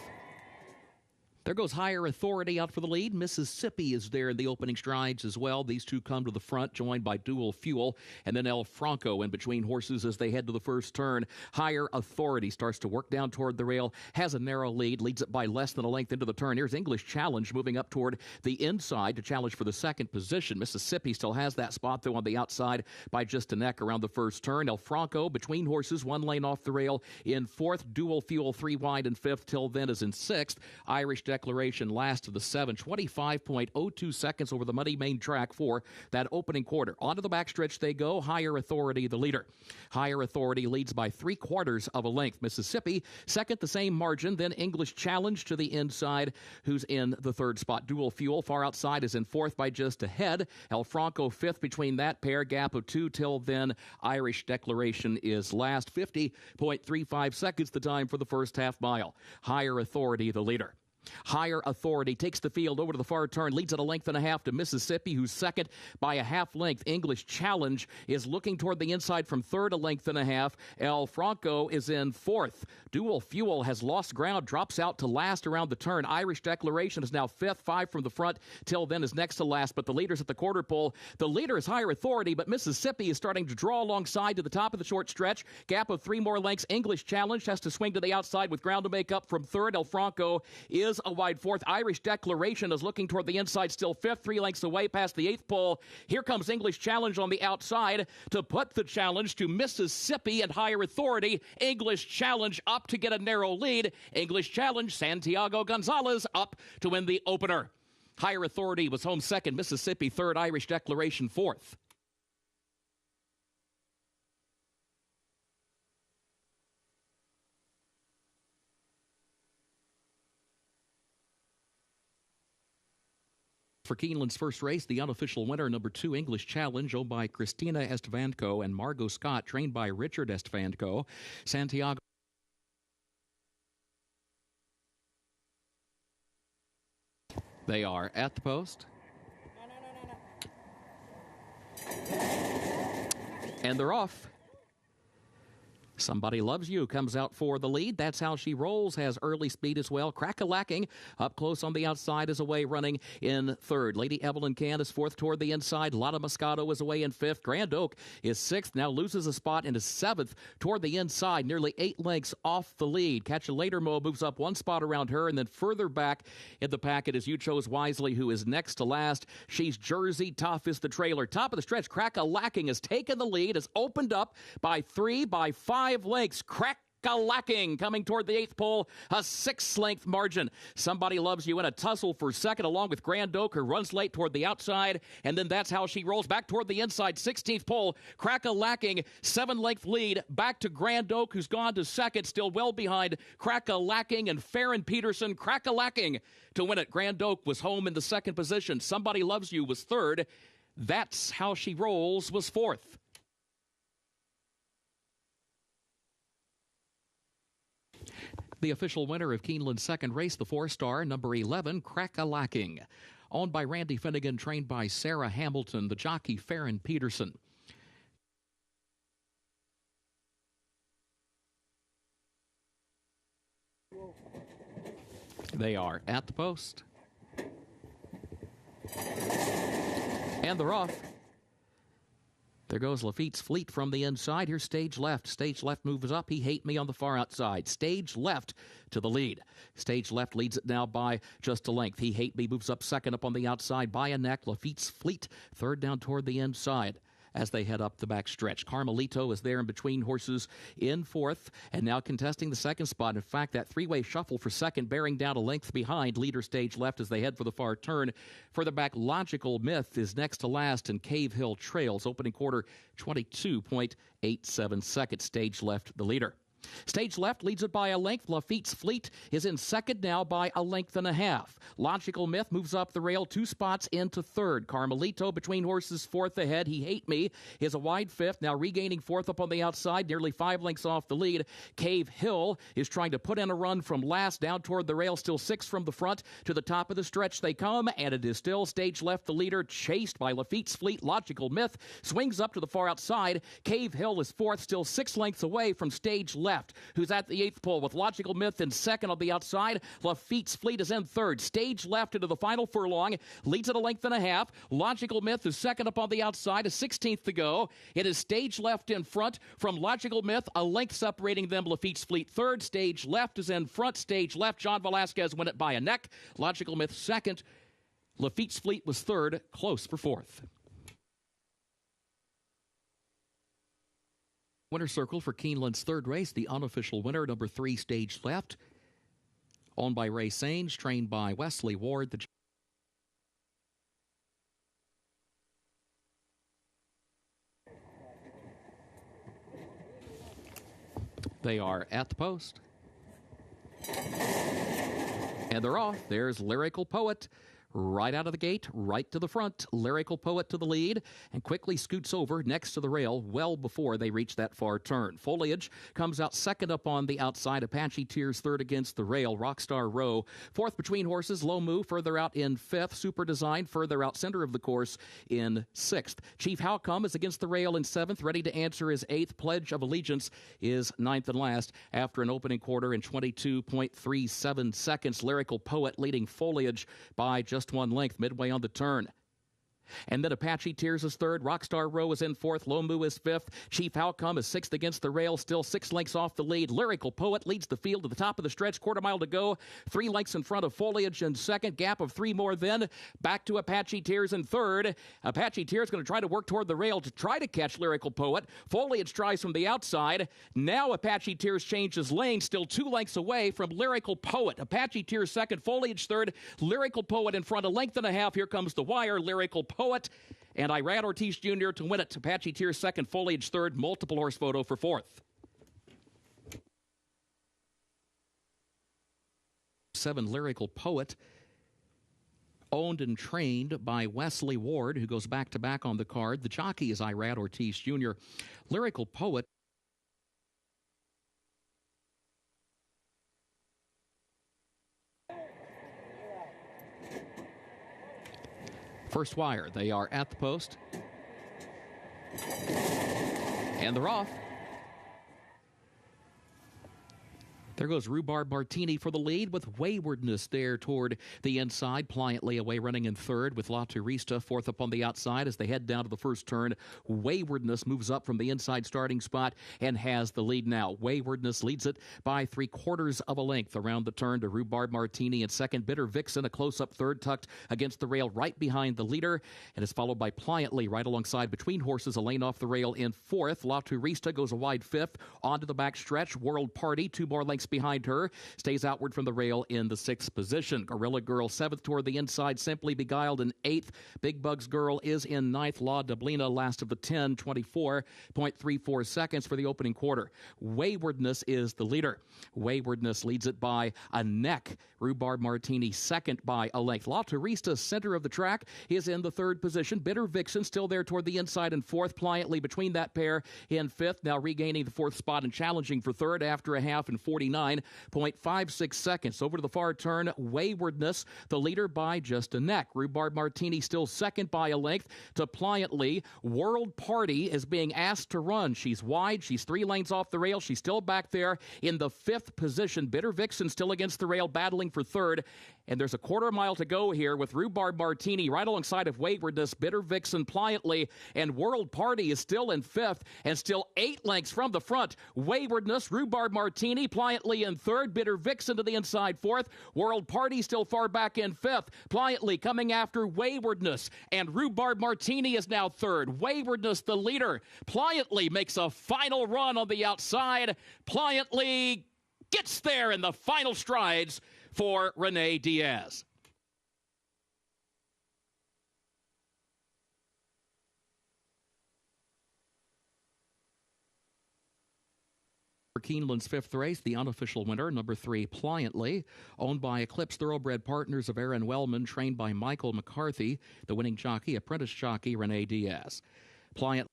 S10: There goes Higher Authority out for the lead. Mississippi is there in the opening strides as well. These two come to the front, joined by Dual Fuel, and then El Franco in between horses as they head to the first turn. Higher Authority starts to work down toward the rail, has a narrow lead, leads it by less than a length into the turn. Here's English Challenge moving up toward the inside to challenge for the second position. Mississippi still has that spot, though, on the outside by just a neck around the first turn. El Franco between horses, one lane off the rail in fourth. Dual Fuel 3 wide in fifth. Till then is in sixth. Irish Declaration last of the 7, 25.02 seconds over the muddy main track for that opening quarter. Onto the backstretch they go. Higher Authority, the leader. Higher Authority leads by 3/4 of a length. Mississippi, second, the same margin. Then English Challenge to the inside, who's in the third spot. Dual Fuel, far outside, is in fourth by just a head. El Franco, fifth between that pair. Gap of 2 till then. Irish Declaration is last. 50.35 seconds the time for the first half mile. Higher Authority, the leader. Higher Authority takes the field over to the far turn, leads at a length and a half to Mississippi, who's second by a half length. English Challenge is looking toward the inside from third, a length and a half. El Franco is in fourth. Dual Fuel has lost ground, drops out to last around the turn. Irish Declaration is now fifth, 5 from the front. Till then is next to last, but the leader's at the quarter pole. The leader is Higher Authority, but Mississippi is starting to draw alongside to the top of the short stretch. Gap of 3 more lengths. English Challenge has to swing to the outside with ground to make up from third. El Franco is a wide fourth. Irish Declaration is looking toward the inside, still fifth, 3 lengths away past the 8th pole. Here comes English Challenge on the outside to put the challenge to Mississippi and Higher Authority. English Challenge up to get a narrow lead. English Challenge, Santiago Gonzalez up to win the opener. Higher Authority was home second, Mississippi third, Irish Declaration fourth. For Keeneland's first race, the unofficial winner, number 2, English Challenge, owned by Christina Estevanco and Margot Scott, trained by Richard Estevanco. Santiago. They are at the post. And they're off. Somebody Loves You comes out for the lead. That's How She Rolls has early speed as well. Crack-a-lacking up close on the outside is away running in third. Lady Evelyn Can is fourth toward the inside. Lotta Moscato is away in fifth. Grand Oak is sixth. Now loses a spot into seventh toward the inside. Nearly 8 lengths off the lead. Catch a Later Mo moves up 1 spot around her, and then further back in the packet is You Chose Wisely, who is next to last. She's Jersey Tough is the trailer. Top of the stretch, Crack-a-lacking has taken the lead. Has opened up by 3, by 5 lengths. Crack-a-lacking coming toward the 8th pole, a 6-length margin. Somebody Loves You in a tussle for second, along with Grand Oak, who runs late toward the outside, and then That's How She Rolls back toward the inside. 16th pole, Crack-a-lacking, 7-length lead back to Grand Oak, who's gone to second, still well behind Crack-a-lacking and Farron Peterson. Crack-a-lacking to win it. Grand Oak was home in the second position. Somebody Loves You was third. That's How She Rolls was fourth. The official winner of Keeneland's second race, the 4-star, number 11, Crack-a-lacking. Owned by Randy Finnegan, trained by Sarah Hamilton, the jockey Farron Peterson. They are at the post. And they're off. There goes Lafitte's Fleet from the inside. Here's Stage Left. Stage Left moves up. He Hate Me on the far outside. Stage Left to the lead. Stage Left leads it now by just a length. He Hate Me moves up second up on the outside by a neck. Lafitte's Fleet third down toward the inside as they head up the back stretch. Carmelito is there in between horses in fourth and now contesting the second spot. In fact, that 3-way shuffle for second, bearing down a length behind leader Stage Left as they head for the far turn. Further back, Logical Myth is next to last, and Cave Hill trails. Opening quarter, 22.87 seconds. Stage Left the leader. Stage Left leads it by a length. Lafitte's Fleet is in second now by a length and a half. Logical Myth moves up the rail 2 spots into third. Carmelito between horses fourth ahead. He Hate Me is a wide fifth, now regaining fourth up on the outside, nearly 5 lengths off the lead. Cave Hill is trying to put in a run from last down toward the rail, still 6 from the front. To the top of the stretch they come, and it is still Stage Left the leader, chased by Lafitte's Fleet. Logical Myth swings up to the far outside. Cave Hill is fourth, still 6 lengths away from Stage Left, who's at the 8th pole with Logical Myth in second on the outside. Lafitte's Fleet is in third. Stage Left into the final furlong, leads at a length and a half. Logical Myth is second up on the outside, a 16th to go. It is Stage Left in front from Logical Myth, a length separating them. Lafitte's Fleet third. Stage Left is in front. Stage Left, John Velasquez win it by a neck. Logical Myth second. Lafitte's Fleet was third, close for fourth. Winner's circle for Keeneland's third race, the unofficial winner, number 3, Stage Left. owned by Ray Saines, trained by Wesley Ward. They are at the post. And they're off. There's Lyrical Poet. Right out of the gate, right to the front. Lyrical Poet to the lead and quickly scoots over next to the rail well before they reach that far turn. Foliage comes out second up on the outside. Apache Tears third against the rail. Rockstar Row fourth between horses. Low Moo further out in fifth. Super Design further out center of the course in sixth. Chief Howcome is against the rail in seventh. Ready to Answer is eighth. Pledge of Allegiance is ninth and last after an opening quarter in 22.37 seconds. Lyrical Poet leading Foliage by just one length midway on the turn. And then Apache Tears is third. Rockstar Row is in fourth. Low Moo is fifth. Chief Outcome is sixth against the rail, still 6 lengths off the lead. Lyrical Poet leads the field to the top of the stretch, quarter mile to go. 3 lengths in front of Foliage in second. Gap of 3 more then. Back to Apache Tears in third. Apache Tears going to try to work toward the rail to try to catch Lyrical Poet. Foliage tries from the outside. Now Apache Tears changes lane, still 2 lengths away from Lyrical Poet. Apache Tears second. Foliage third. Lyrical Poet in front, a length and a half. Here comes the wire. Lyrical Poet and Irad Ortiz Jr. to win it. Apache Tears second, Foliage third, multiple horse photo for fourth. 7 Lyrical Poet, owned and trained by Wesley Ward, who goes back-to-back on the card. The jockey is Irad Ortiz Jr. Lyrical Poet first wire. They are at the post. And they're off. There goes Rhubarb Martini for the lead with Waywardness there toward the inside. Pliantly away running in third with La Turista fourth up on the outside as they head down to the first turn. Waywardness moves up from the inside starting spot and has the lead now. Waywardness leads it by 3/4 of a length around the turn to Rhubarb Martini in second. Bitter Vixen a close-up third, tucked against the rail right behind the leader, and is followed by Pliantly right alongside between horses, a lane off the rail in fourth. La Turista goes a wide fifth. Onto the back stretch. World Party 2 more lengths behind her, stays outward from the rail in the 6th position. Gorilla Girl 7th toward the inside, Simply Beguiled in 8th. Big Bugs Girl is in 9th. La Dublina last of the 10, 24.34 seconds for the opening quarter. Waywardness is the leader. Waywardness leads it by a neck. Rhubarb Martini second by a length. La Turista, center of the track, is in the 3rd position. Bitter Vixen still there toward the inside in 4th. Pliantly between that pair in 5th, now regaining the 4th spot and challenging for 3rd after a half in 49.56 seconds. Over to the far turn, Waywardness, the leader by just a neck. Rhubarb Martini still second by a length to Pliantly. World Party is being asked to run. She's wide. She's 3 lanes off the rail. She's still back there in the 5th position. Bitter Vixen still against the rail, battling for 3rd. And there's a quarter mile to go here with Rhubarb Martini right alongside of Waywardness, Bitter Vixen, Pliantly, and World Party is still in 5th and still 8 lengths from the front. Waywardness, Rhubarb Martini, Pliantly in 3rd, Bitter Vixen to the inside 4th. World Party still far back in 5th. Pliantly coming after Waywardness, and Rhubarb Martini is now 3rd. Waywardness the leader. Pliantly makes a final run on the outside. Pliantly gets there in the final strides for Renee Diaz. For Keeneland's 5th race, the unofficial winner, number 3, Pliantly, owned by Eclipse Thoroughbred Partners of Aaron Wellman, trained by Michael McCarthy, the winning jockey, apprentice jockey, Renee Diaz. Pliantly.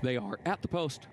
S10: They are at the post.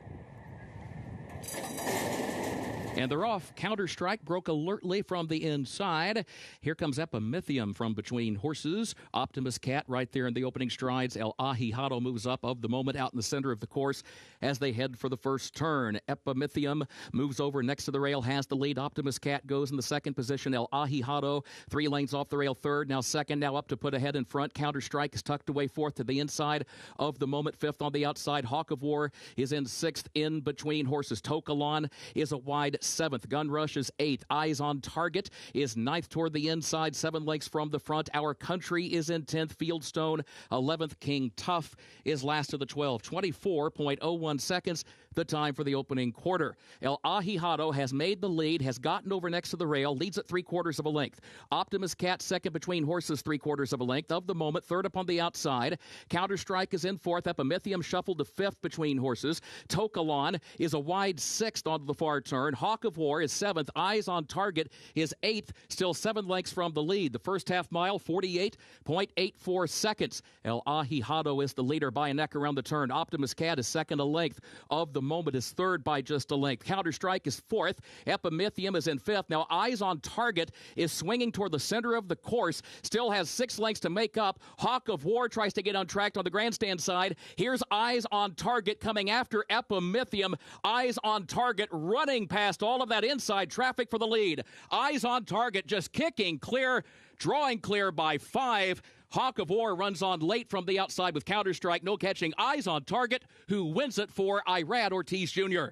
S10: And they're off. Counter-Strike broke alertly from the inside. Here comes Epimithium from between horses. Optimus Cat right there in the opening strides. El Ahijado moves up of the moment out in the center of the course as they head for the first turn. Epimithium moves over next to the rail, has the lead. Optimus Cat goes in the 2nd position. El Ahijado 3 lanes off the rail, 3rd, now 2nd, now up to put ahead in front. Counter-Strike is tucked away 4th to the inside of the moment, 5th on the outside. Hawk of War is in 6th in between horses. Tokalon is a wide 7th. Gun Rush is 8th. Eyes on Target is 9th toward the inside, 7 lengths from the front. Our Country is in 10th. Fieldstone 11th. King Tough is last of the 12. 24.01 seconds, the time for the opening quarter. El Ahijado has made the lead, has gotten over next to the rail, leads at 3/4 of a length. Optimus Cat second between horses, 3/4 of a length. Of the moment, third up on the outside. Counterstrike is in 4th. Epimethium shuffled to 5th between horses. Tokalon is a wide 6th onto the far turn. Hawk of War is 7th. Eyes on Target is 8th, still 7 lengths from the lead. The first half mile, 48.84 seconds. El Ahijado is the leader by a neck around the turn. Optimus Cat is second a length. Of the moment is third by just a length. Counterstrike is 4th. Epimethium is in 5th. Now Eyes on Target is swinging toward the center of the course. Still has 6 lengths to make up. Hawk of War tries to get untracked on the grandstand side. Here's Eyes on Target coming after Epimethium. Eyes on Target running past all of that inside traffic for the lead. Eyes on Target just kicking clear, drawing clear by 5. Hawk of War runs on late from the outside with Counterstrike. No catching Eyes on Target, who wins it for Irad Ortiz Jr.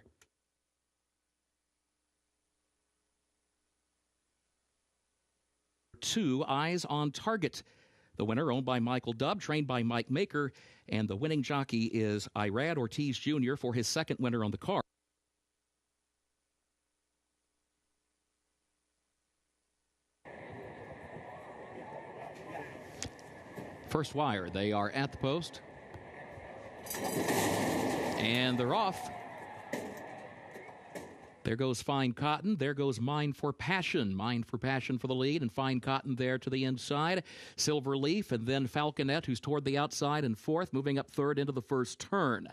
S10: Two Eyes on Target. The winner, owned by Michael Dubb, trained by Mike Maker, and the winning jockey is Irad Ortiz Jr. for his second winner on the card. First wire, they are at the post. And they're off. There goes Fine Cotton. There goes Mine for Passion. Mine for Passion for the lead, and Fine Cotton there to the inside. Silver Leaf, and then Falconet, who's toward the outside and 4th, moving up 3rd into the first turn.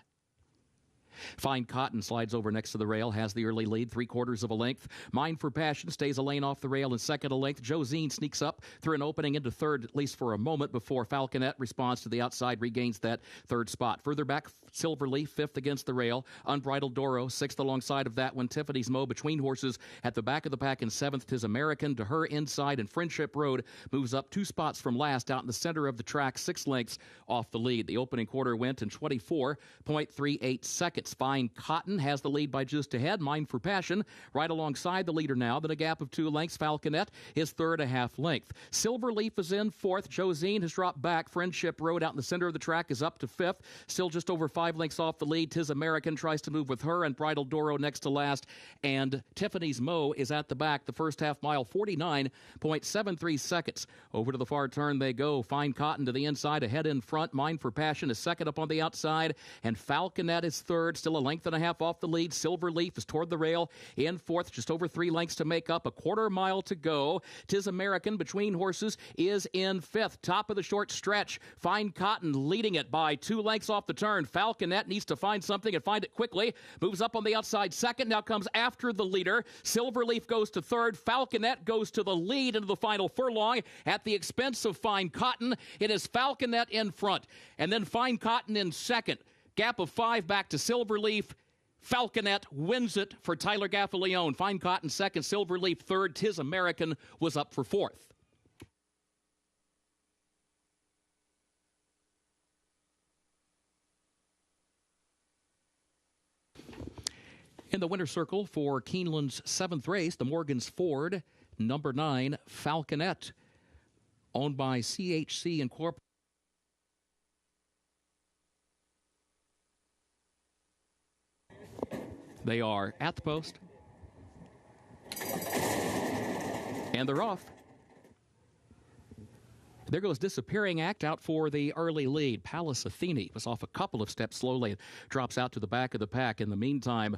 S10: Fine Cotton slides over next to the rail, has the early lead, 3/4 of a length. Mine for Passion stays a lane off the rail in second a length. Josine sneaks up through an opening into 3rd, at least for a moment, before Falconet responds to the outside, regains that 3rd spot. Further back, Silverleaf, 5th against the rail. Unbridled Doro, 6th alongside of that one. Tiffany's Mo between horses at the back of the pack in 7th. 'Tis American to her inside, and Friendship Road moves up 2 spots from last out in the center of the track, 6 lengths off the lead. The opening quarter went in 24.38 seconds. Fine Cotton has the lead by just ahead. Mine for Passion right alongside the leader now. Then a gap of 2 lengths. Falconet is 3rd a half length. Silverleaf is in 4th. Josine has dropped back. Friendship Road out in the center of the track is up to 5th. Still just over 5 lengths off the lead. 'Tis American tries to move with her, and Bridal Doro next to last. And Tiffany's Mo is at the back. The first half mile, 49.73 seconds. Over to the far turn they go. Fine Cotton to the inside, ahead in front. Mine for Passion is second up on the outside, and Falconet is 3rd. Still a length and a half off the lead. Silverleaf is toward the rail in 4th, just over 3 lengths to make up. A 1/4 mile to go. 'Tis American between horses is in 5th. Top of the short stretch. Fine Cotton leading it by 2 lengths off the turn. Falconet needs to find something and find it quickly. Moves up on the outside second. Now comes after the leader. Silverleaf goes to 3rd. Falconet goes to the lead into the final furlong at the expense of Fine Cotton. It is Falconet in front, and then Fine Cotton in second. Gap of 5 back to Silverleaf. Falconet wins it for Tyler Gaffalione. Fine Cotton second, Silverleaf 3rd. 'Tis American was up for 4th. In the winner's circle for Keeneland's 7th race, the Morgan's Ford, number 9, Falconet, owned by CHC Incorporated. They are at the post. And they're off. There goes Disappearing Act out for the early lead. Palace Athene was off a couple of steps slowly, drops out to the back of the pack. In the meantime,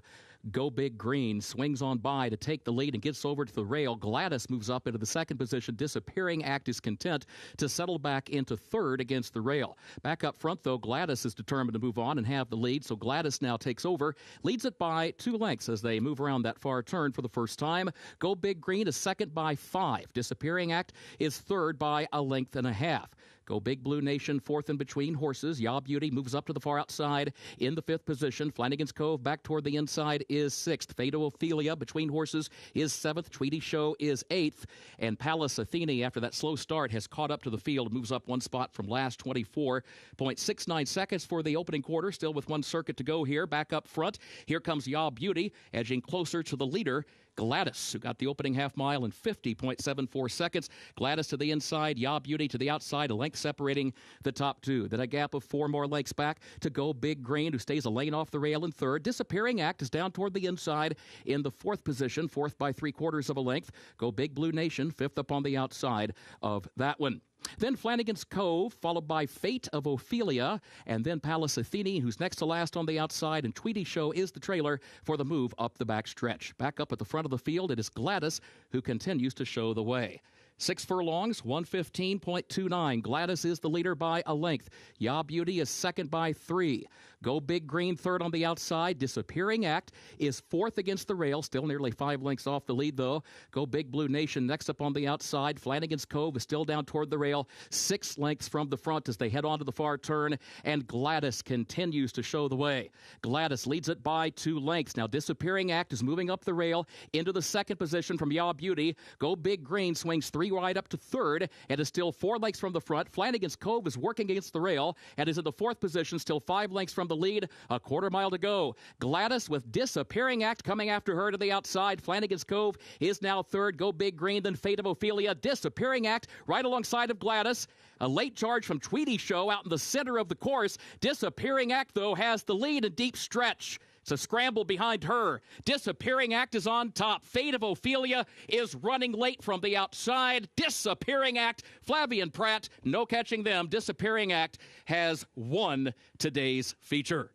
S10: Go Big Green swings on by to take the lead and gets over to the rail. Gladys moves up into the second position. Disappearing Act is content to settle back into 3rd against the rail. Back up front, though, Gladys is determined to move on and have the lead, so Gladys now takes over, leads it by 2 lengths as they move around that far turn for the first time. Go Big Green is second by 5. Disappearing Act is 3rd by a length and a half. Go Big Blue Nation 4th in between horses. Ya Beauty moves up to the far outside in the 5th position. Flanagan's Cove back toward the inside is 6th. Fado Ophelia between horses is 7th. Tweety Show is 8th. And Palace Athene, after that slow start, has caught up to the field, moves up 1 spot from last. 24.69 seconds for the opening quarter, still with 1 circuit to go here. Back up front, here comes Ya Beauty, edging closer to the leader. Gladys, who got the opening half mile in 50.74 seconds. Gladys to the inside, Ya Beauty to the outside, a length separating the top two. Then a gap of 4 more lengths back to Go Big Green, who stays a lane off the rail in third. Disappearing Act is down toward the inside in the fourth position, fourth by 3/4 of a length. Go Big Blue Nation, fifth up on the outside of that one. Then Flanagan's Cove, followed by Fate of Ophelia, and then Palace Athene, who's next to last on the outside, and Tweety Show is the trailer for the move up the back stretch. Back up at the front of the field, it is Gladys who continues to show the way. 6 furlongs, 115.29. Gladys is the leader by a length. Ya Beauty is second by 3. Go Big Green third on the outside. Disappearing Act is fourth against the rail, still nearly 5 lengths off the lead, though. Go Big Blue Nation next up on the outside. Flanagan's Cove is still down toward the rail, 6 lengths from the front as they head on to the far turn, and Gladys continues to show the way. Gladys leads it by 2 lengths. Now, Disappearing Act is moving up the rail into the second position from Ya Beauty. Go Big Green swings 3 wide up to third and is still 4 lengths from the front. Flanagan's Cove is working against the rail and is in the fourth position, still 5 lengths from the lead. A quarter mile to go. Gladys with Disappearing Act coming after her to the outside. Flanagan's Cove is now third. Go Big Green, then Fate of Ophelia. Disappearing Act right alongside of Gladys. A late charge from Tweety Show out in the center of the course. Disappearing Act, though, has the lead in deep stretch. It's a scramble behind her. Disappearing Act is on top. Fate of Ophelia is running late from the outside. Disappearing Act, Flavian Pratt, no catching them. Disappearing Act has won today's feature.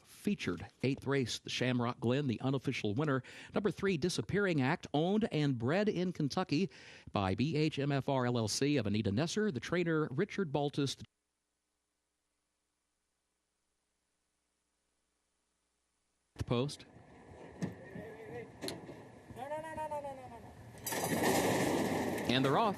S10: Featured 8th race, the Shamrock Glen, the unofficial winner. Number 3, Disappearing Act, owned and bred in Kentucky by BHMFR LLC of Anita Nesser, the trainer Richard Baltus. The post. And they're off.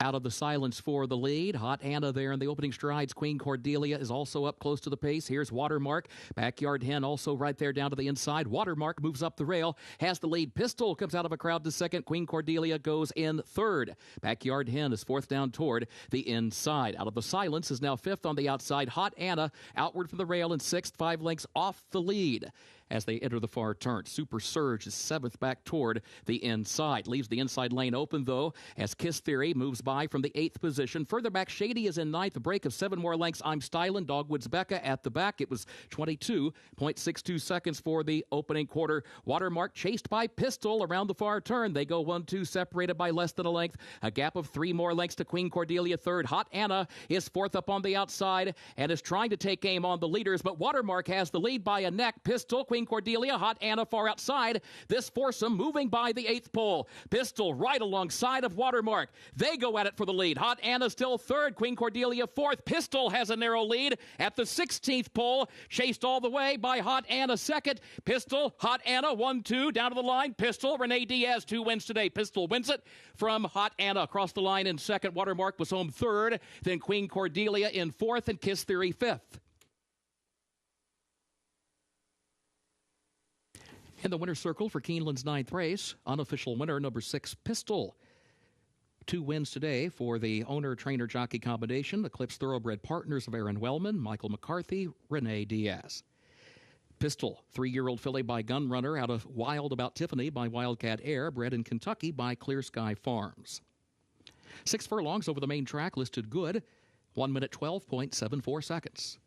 S10: Out of the silence for the lead. Hot Anna there in the opening strides. Queen Cordelia is also up close to the pace. Here's Watermark. Backyard Hen also right there down to the inside. Watermark moves up the rail. Has the lead. Pistol comes out of a crowd to second. Queen Cordelia goes in third. Backyard Hen is fourth down toward the inside. Out of the silence is now fifth on the outside. Hot Anna outward from the rail in sixth. 5 lengths off the lead. As they enter the far turn, Super Surge is seventh back toward the inside. Leaves the inside lane open, though, as Kiss Theory moves by from the 8th position. Further back, Shady is in ninth. A break of 7 more lengths. I'm Stylin'. Dogwoods Becca at the back. It was 22.62 seconds for the opening quarter. Watermark chased by Pistol around the far turn. They go 1-2, separated by less than a length. A gap of 3 more lengths to Queen Cordelia third. Hot Anna is fourth up on the outside and is trying to take aim on the leaders, but Watermark has the lead by a neck. Pistol, Queen Cordelia, Hot Anna far outside. This foursome moving by the 8th pole. Pistol right alongside of Watermark. They go at it for the lead. Hot Anna still third. Queen Cordelia fourth. Pistol has a narrow lead at the 16th pole. Chased all the way by Hot Anna second. Pistol, Hot Anna 1-2 down to the line. Pistol, Renee Diaz 2 wins today. Pistol wins it from Hot Anna across the line in second. Watermark was home third. Then Queen Cordelia in fourth and Kiss Theory fifth. In the winner's circle for Keeneland's 9th race, unofficial winner number 6, Pistol. 2 wins today for the owner-trainer-jockey combination. Eclipse Thoroughbred partners of Aaron Wellman, Michael McCarthy, Renee Diaz. Pistol, 3-year-old filly by Gunrunner out of Wild About Tiffany by Wildcat Air, bred in Kentucky by Clear Sky Farms. 6 furlongs over the main track, listed good, 1 minute 12.74 seconds.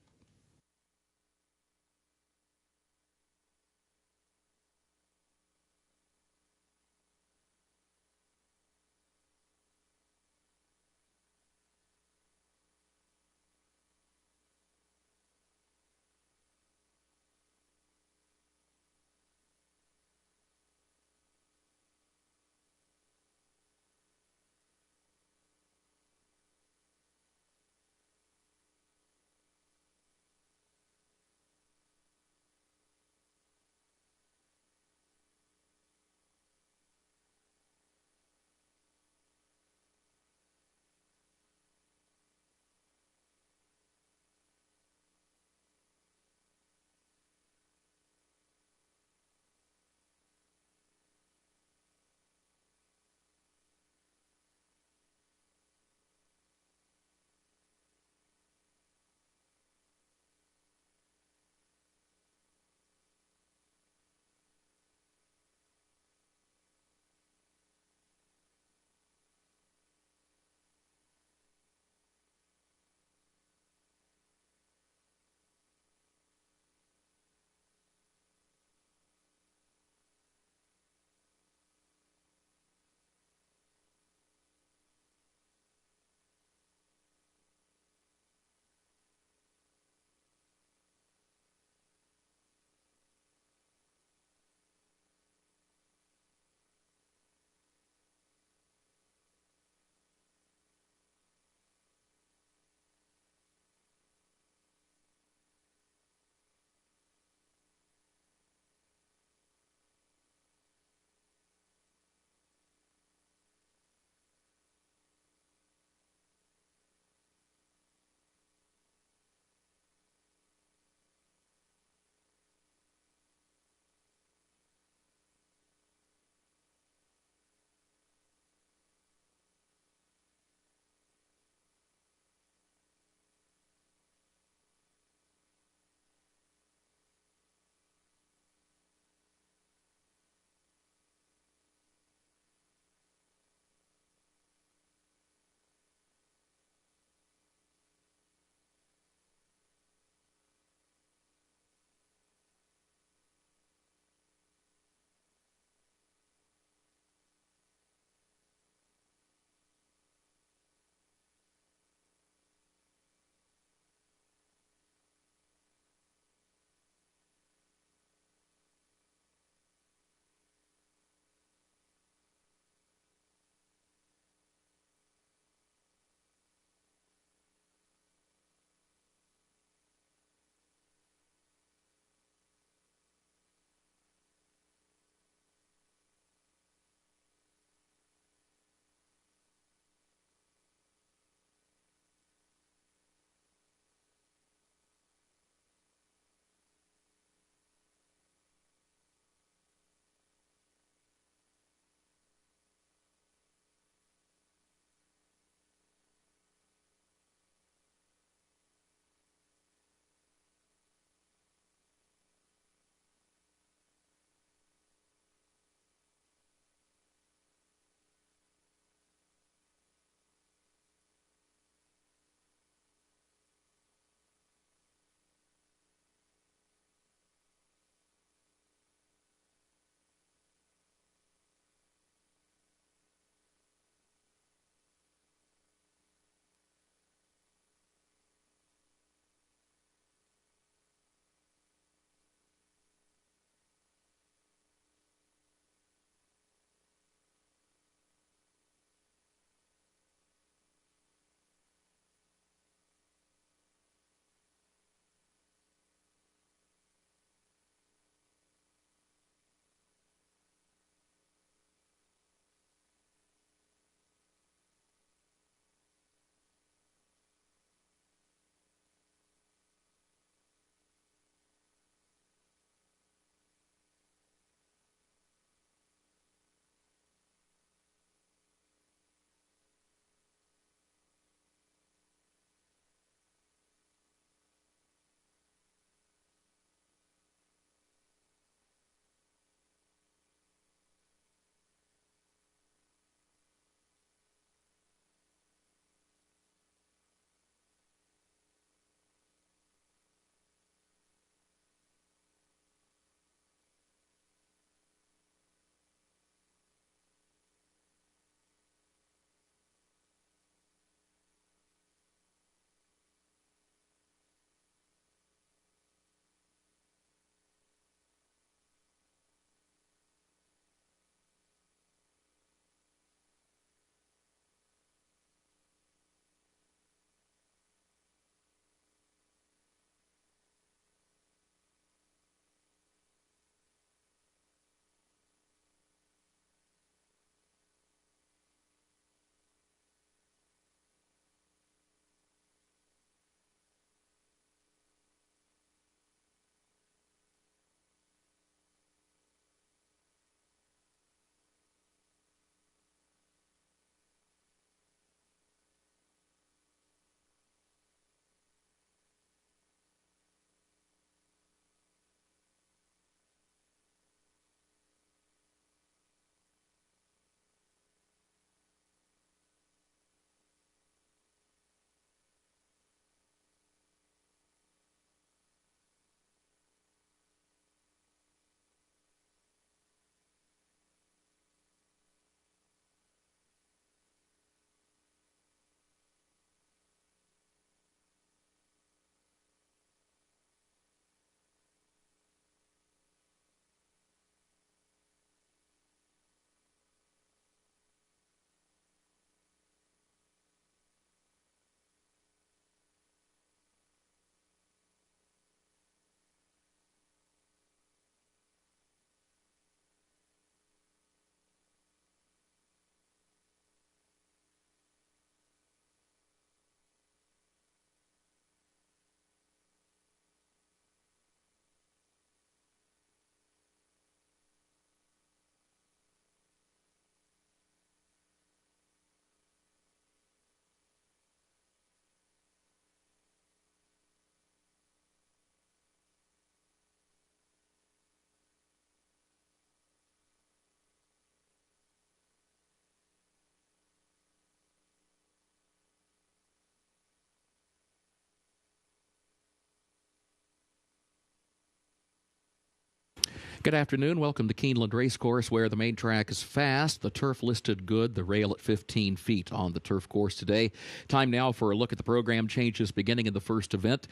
S10: Good afternoon. Welcome to Keeneland Racecourse, where the main track is fast. The turf listed good. The rail at 15 feet on the turf course today. Time now for a look at the program changes beginning in the first event,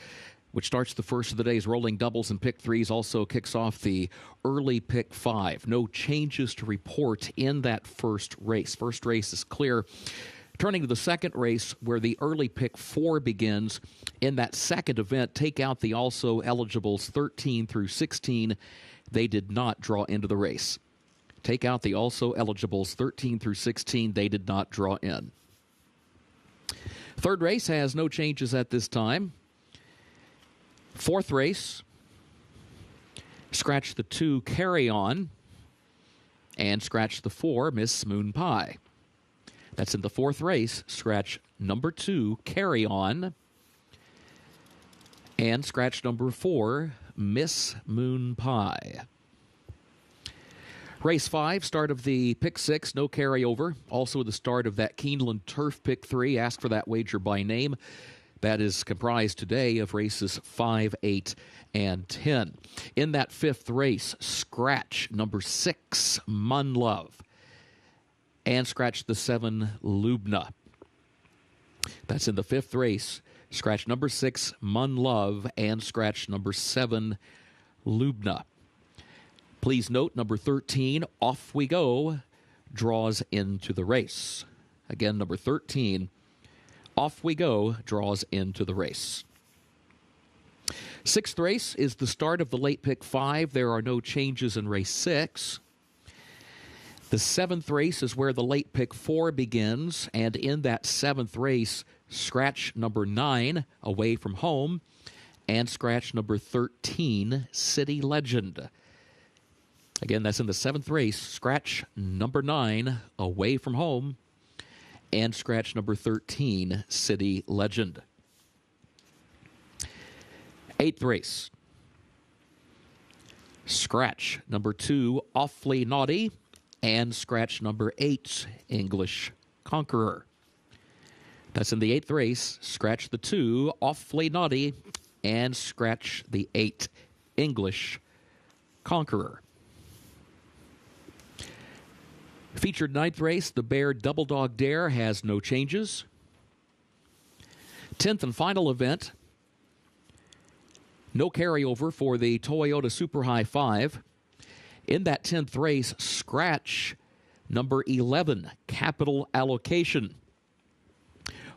S10: which starts the first of the day's rolling doubles and pick threes. Also kicks off the early pick 5. No changes to report in that first race. First race is clear. Turning to the second race, where the early pick 4 begins. In that second event, take out the also eligibles 13 through 16. They did not draw into the race. Take out the also eligibles 13 through 16. They did not draw in. Third race has no changes at this time. Fourth race, scratch the 2, Carry On, and scratch the 4, Miss Moon Pie. That's in the fourth race. Scratch number 2, Carry On, and scratch number 4, Miss Moon Pie. Race 5, start of the pick 6, no carryover. Also the start of that Keeneland Turf pick 3. Ask for that wager by name. That is comprised today of races 5, 8, and 10. In that fifth race, scratch number 6, Mun Love, and scratch the 7, Lubna. That's in the fifth race. Scratch number 6, Mun Love, and scratch number 7, Lubna. Please note number 13, Off We Go, draws into the race. Again, number 13, Off We Go, draws into the race. Sixth race is the start of the late pick 5. There are no changes in race 6. The seventh race is where the late pick 4 begins, and in that seventh race, scratch number 9, Away From Home, and scratch number 13, City Legend. Again, that's in the seventh race. Scratch number 9, Away From Home, and scratch number 13, City Legend. Eighth race. Scratch number 2, Awfully Naughty, and scratch number 8, English Conqueror. That's in the eighth race. Scratch the 2, Awfully Naughty, and scratch the 8, English Conqueror. Featured ninth race, the Bear Double Dog Dare has no changes. 10th and final event, no carryover for the Toyota Super High 5. In that 10th race, scratch number 11, Capital Allocation.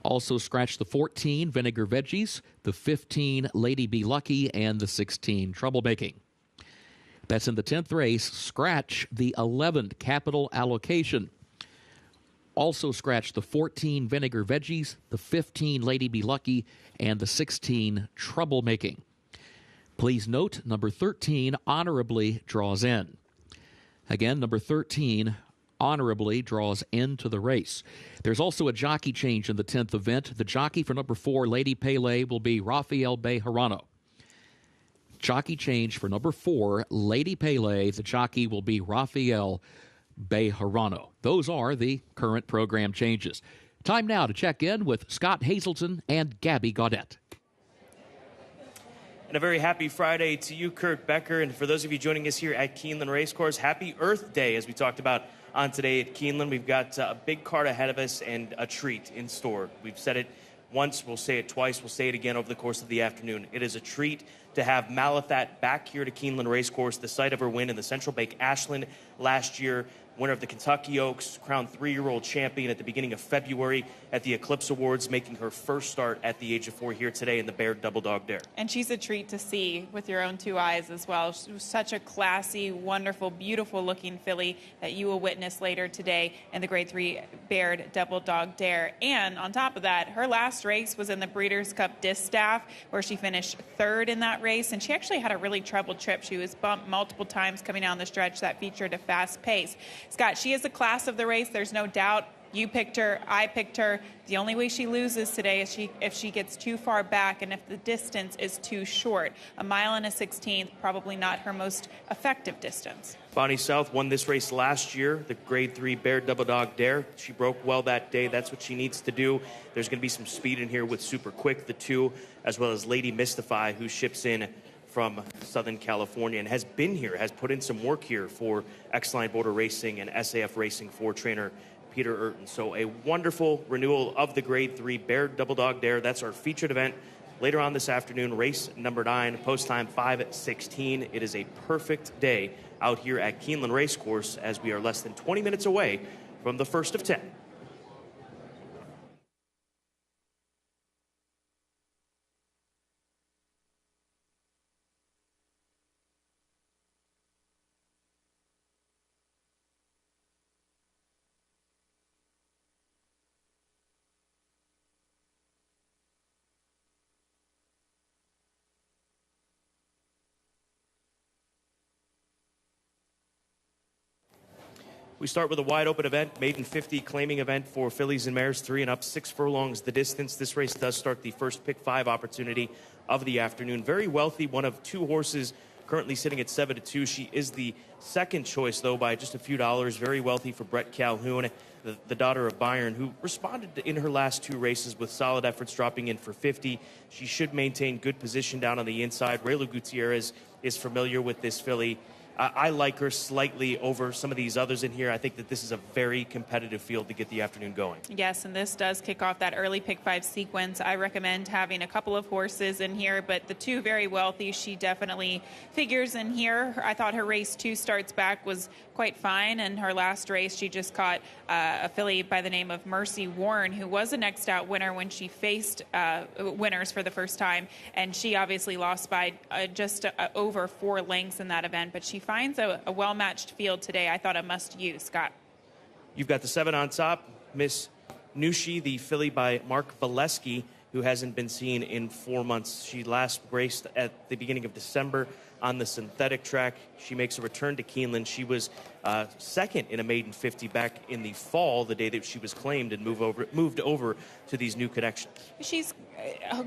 S10: Also scratch the 14, Vinegar Veggies, the 15, Lady Be Lucky, and the 16, Troublemaking. That's in the 10th race. Scratch the 11, Capital Allocation. Also scratch the 14, Vinegar Veggies, the 15, Lady Be Lucky, and the 16, Troublemaking. Please note, number 13 honorably draws in. Again, number 13 honorably draws into the race. There's also a jockey change in the 10th event. The jockey for number 4, Lady Pele, will be Rafael Bejarano. Jockey change for number 4, Lady Pele. The jockey will be Rafael Bejarano. Those are the current program changes. Time now to check in with Scott Hazelton and Gabby Gaudette.
S1: And a very happy Friday to you, Kurt Becker. And for those of you joining us here at Keeneland Racecourse, happy Earth Day, as we talked about on today at Keeneland. We've got a big card ahead of us and a treat in store. We've said it once, we'll say it twice, we'll say it again over the course of the afternoon. It is a treat to have Malathat back here to Keeneland Racecourse, the site of her win in the Central Bank Ashland last year. Winner of the Kentucky Oaks, crowned 3-year-old champion at the beginning of February at the Eclipse Awards, making her first start at the age of 4 here today in the Bear Double Dog Dare. And she's a treat to see with your own 2 eyes as well. She was such a classy, wonderful, beautiful-looking filly that you will witness later today in the Grade 3 Bear Double Dog Dare. And on top of that, her last race was in the Breeders' Cup Distaff, where she finished 3rd in that race, and she actually had a really troubled trip. She was bumped multiple times coming down the stretch that featured a fast pace. Scott, she is the class of the race. There's no doubt. You picked her. I picked her. The only way she loses today is if she gets too far back and if the distance is too short. 1 mile and a 16th, probably not her most effective distance.
S13: Bonnie South won this race last year, the Grade 3 Bear Double Dog Dare. She broke well that day. That's what she needs to do. There's going to be some speed in here with Super Quick, the 2, as well as Lady Mystify, who ships in from Southern California and has been here, has put in some work here for X-Line Border Racing and SAF Racing for trainer Peter Urton. So a wonderful renewal of the Grade 3 Bear Double Dog Dare. That's our featured event. Later on this afternoon, race number 9, post time 5:16. It is a perfect day out here at Keeneland Racecourse as we are less than 20 minutes away from the first of 10. We start with a wide open event, maiden 50 claiming event for fillies and mares, 3 and up, 6 furlongs the distance. This race does start the first pick 5 opportunity of the afternoon. Very wealthy, one of 2 horses currently sitting at 7-2. She is the second choice, though, by just a few dollars. Very wealthy for Brett Calhoun, the daughter of Byron, who responded in her last 2 races with solid efforts, dropping in for 50. She should maintain good position down on the inside. Rayla Gutierrez is familiar with this filly. I like her slightly over some of these others in here. I think that this is a very competitive field to get the afternoon going.
S2: Yes, and this does kick off that early pick 5 sequence. I recommend having a couple of horses in here, but the 2 very wealthy, she definitely figures in here. I thought her race 2 starts back was quite fine, and her last race she just caught a filly by the name of Mercy Warren, who was a next out winner when she faced winners for the first time, and she obviously lost by just over 4 lengths in that event, but she finds a well-matched field today. I thought a must-use, Scott.
S13: You've got the 7 on top, Miss Nushi, the filly by Mark Valesky, who hasn't been seen in 4 months. She last raced at the beginning of December on the synthetic track. She makes a return to Keeneland. She was second in a maiden 50 back in the fall, the day that she was claimed, and moved over to these new connections. She's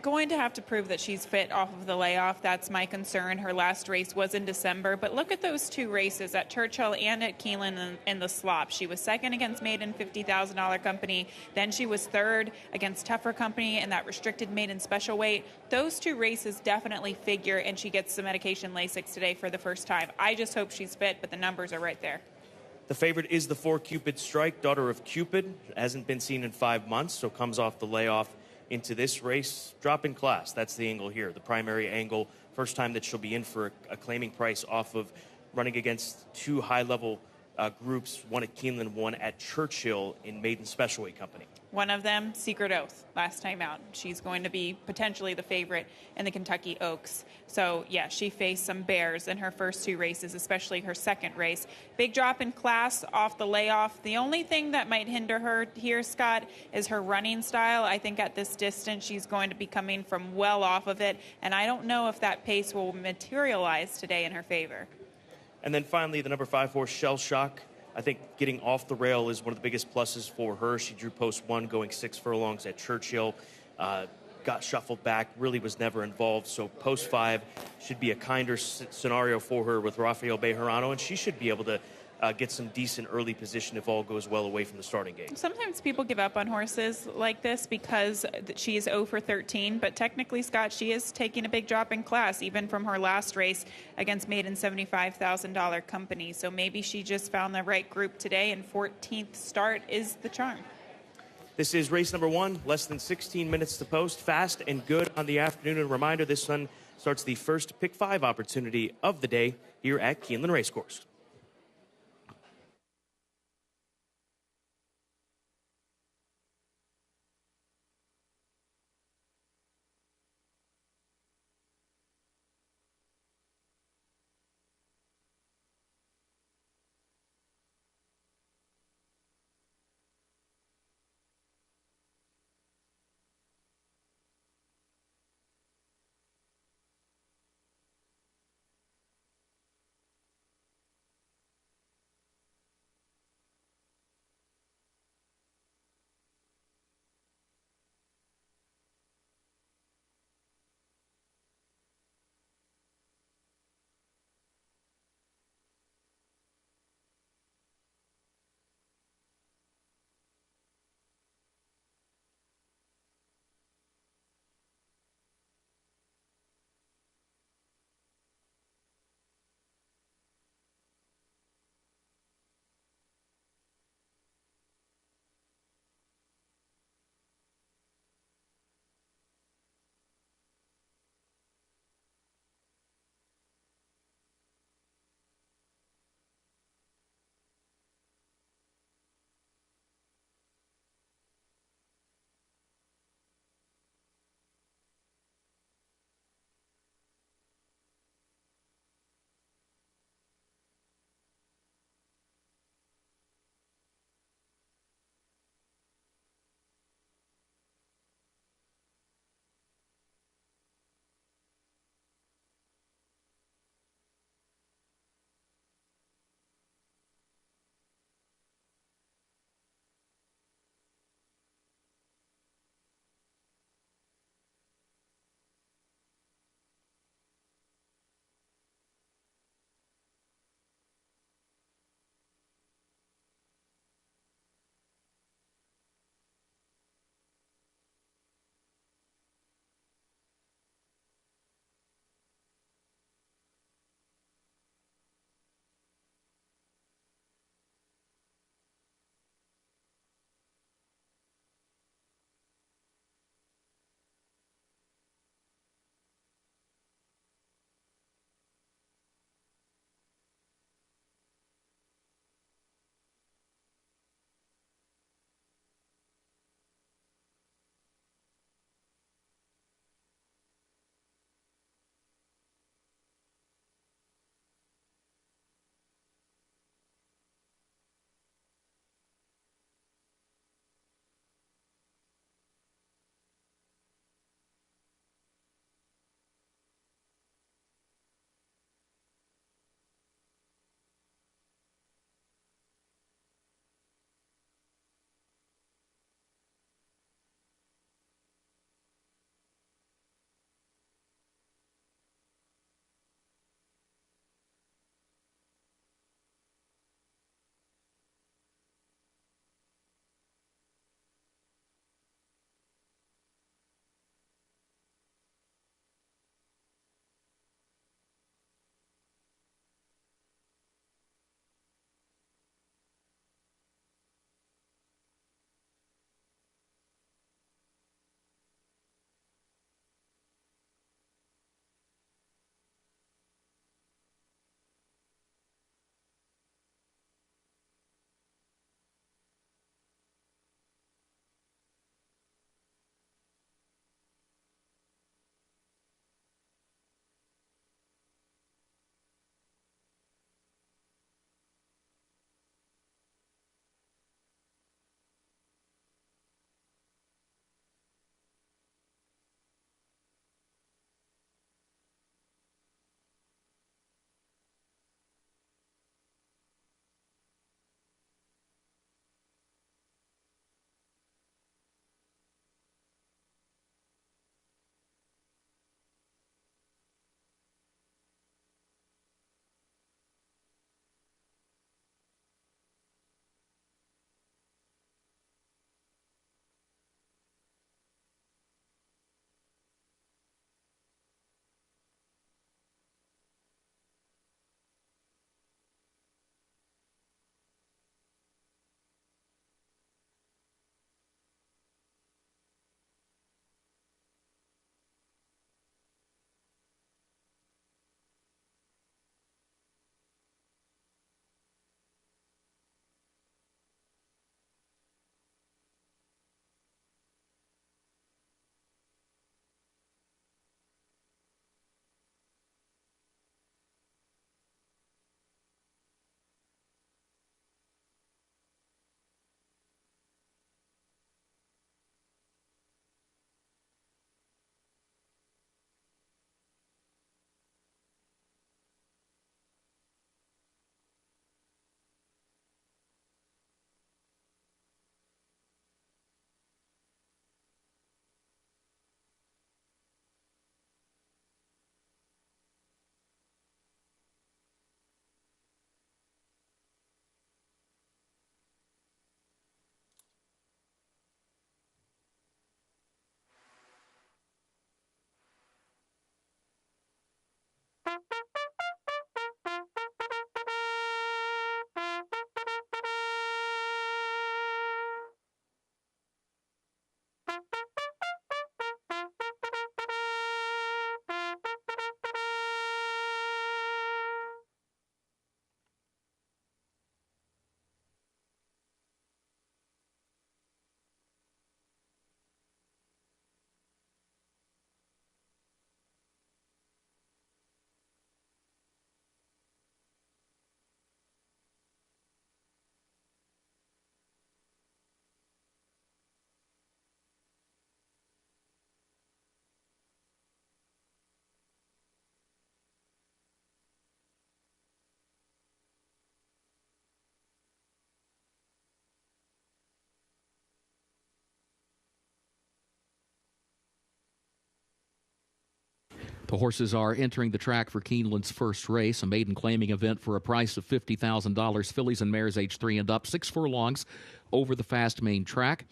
S2: going to have to prove that she's fit off of the layoff. That's my concern. Her last race was in December, but look at those 2 races at Churchill and at Keeneland in the slop. She was second against maiden $50,000 company. Then she was third against tougher company in that restricted maiden special weight. Those 2 races definitely figure, and she gets the medication Lasix today for the first time. I just hope she's fit, but the numbers are right there.
S13: The favorite is the 4 Cupid Strike, daughter of Cupid. Hasn't been seen in 5 months, so comes off the layoff into this race. Drop in class, that's the angle here, the primary angle. First time that she'll be in for a claiming price off of running against 2 high-level groups, one at Keeneland, one at Churchill in maiden special weight company.
S2: One of them, Secret Oath, last time out. She's going to be potentially the favorite in the Kentucky Oaks. So, yeah, she faced some bears in her first 2 races, especially her second race. Big drop in class off the layoff. The only thing that might hinder her here, Scott, is her running style. I think at this distance she's going to be coming from well off of it, and I don't know if that pace will materialize today in her favor.
S13: And then finally, the number 5 horse, Shell Shock. I think getting off the rail is one of the biggest pluses for her. She drew post 1 going 6 furlongs at Churchill. Got shuffled back, really was never involved. So post 5 should be a kinder scenario for her with Rafael Bejarano, and she should be able to get some decent early position if all goes well away from the starting gate.
S2: Sometimes people give up on horses like this because she is 0 for 13, but technically, Scott, she is taking a big drop in class, even from her last race against maiden $75,000 company. So maybe she just found the right group today, and 14th start is the charm.
S13: This is race number 1, less than 16 minutes to post, fast and good on the afternoon. And a reminder, this one starts the first pick 5 opportunity of the day here at Keeneland Racecourse.
S10: The horses are entering the track for Keeneland's first race, a maiden claiming event for a price of $50,000. Fillies and mares age 3 and up, 6 furlongs over the fast main track.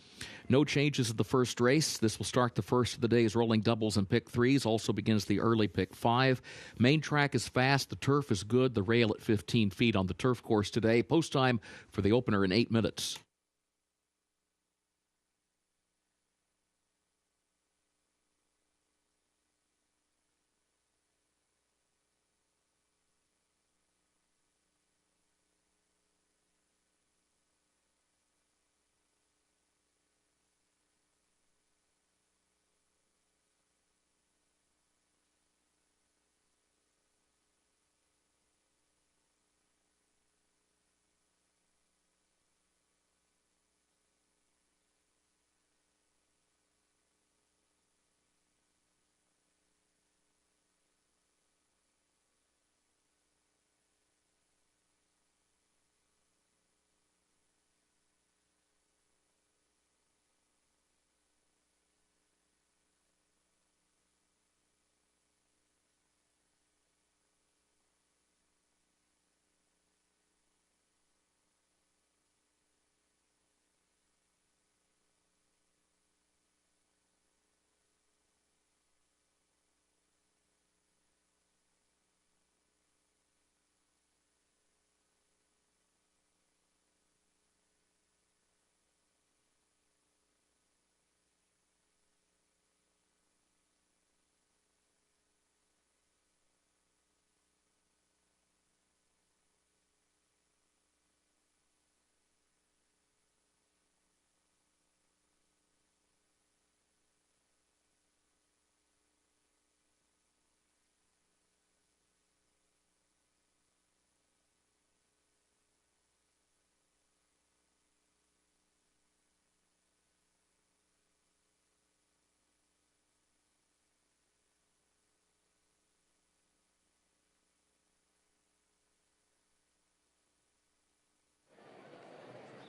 S10: No changes in the first race. This will start the first of the day's rolling doubles and pick threes. Also begins the early pick 5. Main track is fast. The turf is good. The rail at 15 feet on the turf course today. Post time for the opener in 8 minutes.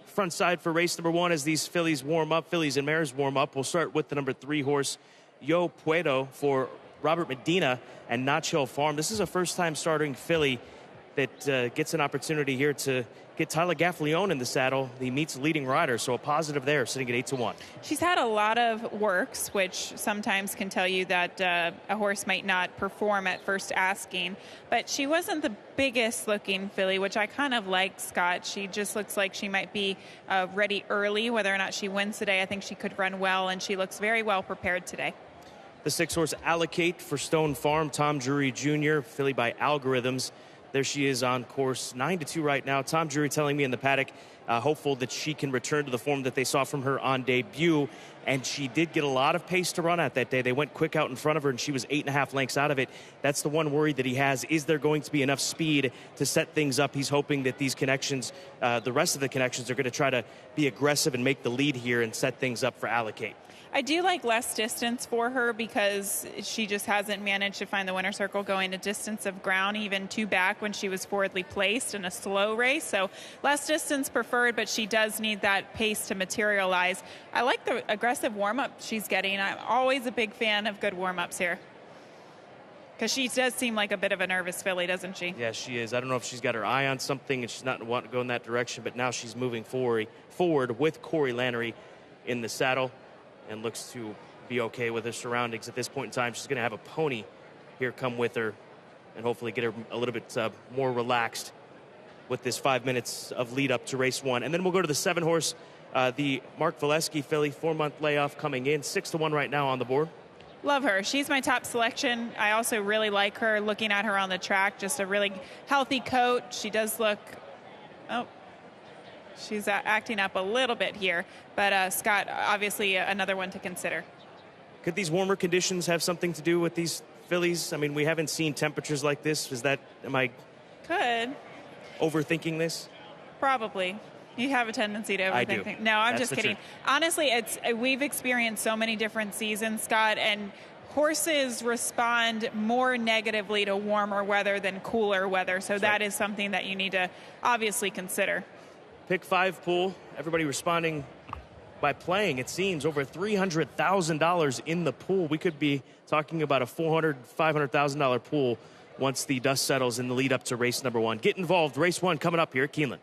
S13: Front side for race number 1 as these fillies warm up, fillies and mares warm up. We'll start with the number 3 horse, Yo Puedo, for Robert Medina and Nacho Farm. This is a first-time starting filly that gets an opportunity here to get Tyler Gaffalione in the saddle. He meets a leading rider, so a positive there, sitting at 8-1.
S2: She's had a lot of works, which sometimes can tell you that a horse might not perform at first asking. But she wasn't the biggest looking filly, which I kind of like, Scott. She just looks like she might be ready early. Whether or not she wins today, I think she could run well, and she looks very well prepared today.
S13: The 6 horse Allocate for Stone Farm, Tom Drury Jr., filly by Algorithms. There she is on course 9-2 right now. Tom Drury telling me in the paddock, hopeful that she can return to the form that they saw from her on debut. And she did get a lot of pace to run at that day. They went quick out in front of her, and she was 8.5 lengths out of it. That's the one worry that he has. Is there going to be enough speed to set things up? He's hoping that these connections, the rest of the connections, are going to try to be aggressive and make the lead here and set things up for Allocate.
S2: I do like less distance for her because she just hasn't managed to find the winner's circle going a distance of ground, even 2 back when she was forwardly placed in a slow race. So less distance preferred, but she does need that pace to materialize. I like the aggressive warm-up she's getting. I'm always a big fan of good warm-ups here, because she does seem like a bit of a nervous filly, doesn't she?
S13: Yeah, she is. I don't know if she's got her eye on something and she's not wanting to go in that direction, but now she's moving forward with Corey Lannery in the saddle, and looks to be okay with her surroundings at this point in time. She's going to have a pony here come with her and hopefully get her a little bit more relaxed with this 5 minutes of lead up to race 1. And then we'll go to the 7 horse, the Mark Valesky filly, 4-month layoff coming in, 6-1 right now on the board.
S2: Love her. She's my top selection. I also really like her, looking at her on the track, just a really healthy coat. She does look, she's acting up a little bit here. But, Scott, obviously another one to consider.
S13: Could these warmer conditions have something to do with these fillies? I mean, we haven't seen temperatures like this. Am I overthinking this?
S2: Probably. You have a tendency to overthink
S13: I do.
S2: things. No, I'm
S13: That's
S2: just kidding. Honestly, we've experienced so many different seasons, Scott, and horses respond more negatively to warmer weather than cooler weather. So that is something that you need to obviously consider.
S13: Pick 5 pool. Everybody responding by playing, it seems, over $300,000 in the pool. We could be talking about a $500,000 pool once the dust settles in the lead up to race number 1. Get involved. Race 1 coming up here at Keeneland.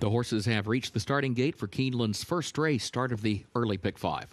S10: The horses have reached the starting gate for Keeneland's first race, start of the early pick 5.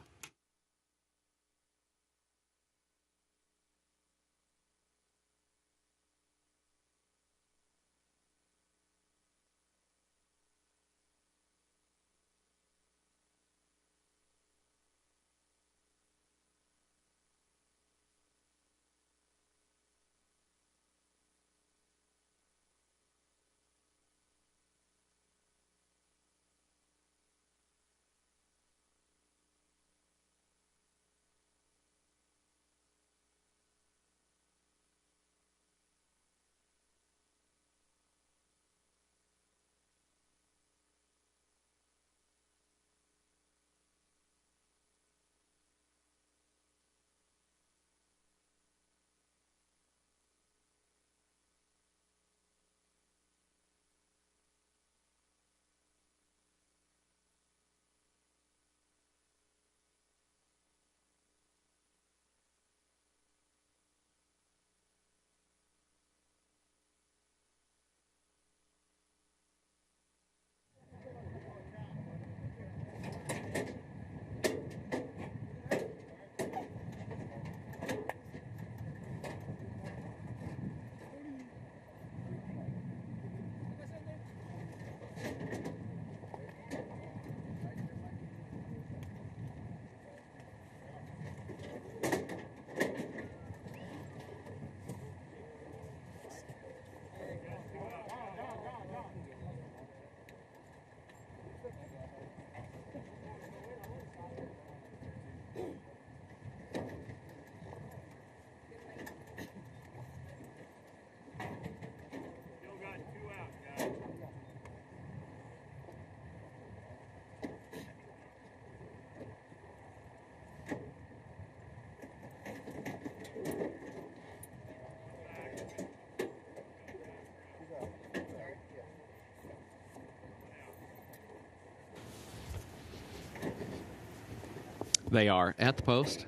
S10: They are at the post.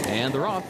S10: And they're off.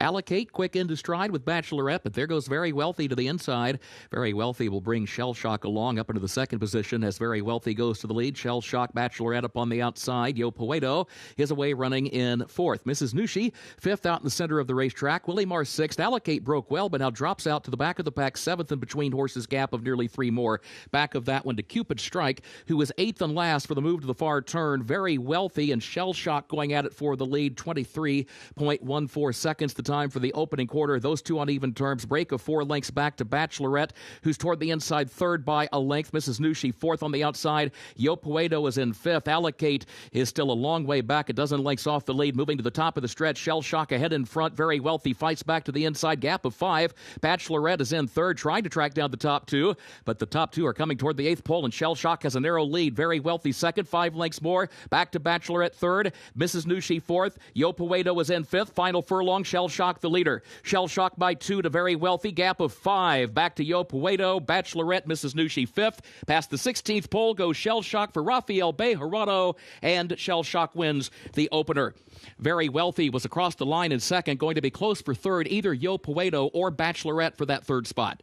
S10: Allocate, quick into stride with Bachelorette, but there goes Very Wealthy to the inside. Very Wealthy will bring Shell Shock along up into the second position as Very Wealthy goes to the lead. Shell Shock, Bachelorette up on the outside. Yo Poeto is away running in fourth. Mrs. Nushi, fifth out in the center of the racetrack. Willie Marr sixth. Allocate broke well, but now drops out to the back of the pack, seventh in between horses, gap of nearly 3 more. Back of that one to Cupid Strike, who was eighth and last for the move to the far turn. Very Wealthy and Shell Shock going at it for the lead, 23.14 seconds. The time for the opening quarter. Those two on even terms. Break of 4 lengths back to Bachelorette, who's toward the inside third by a length. Mrs. Nushi fourth on the outside. Yo Poeto is in fifth. Allocate is still a long way back, a dozen lengths off the lead. Moving to the top of the stretch. Shell Shock ahead in front. Very Wealthy fights back to the inside. Gap of 5. Bachelorette is in third, trying to track down the top two, but the top two are coming toward the 8th pole, and Shell Shock has a narrow lead. Very Wealthy second, 5 lengths more. Back to Bachelorette third. Mrs. Nushi fourth. Yo Poeto is in fifth. Final furlong. Shell Shock the leader. Shell Shock by 2 to Very Wealthy. Gap of 5. Back to Yo Poeto. Bachelorette, Mrs. Nushi 5th. Past the 16th pole goes Shell Shock for Rafael Bejarano, and Shell Shock wins the opener. Very Wealthy was across the line in second, going to be close for third, either Yo Poeto or Bachelorette for that third spot.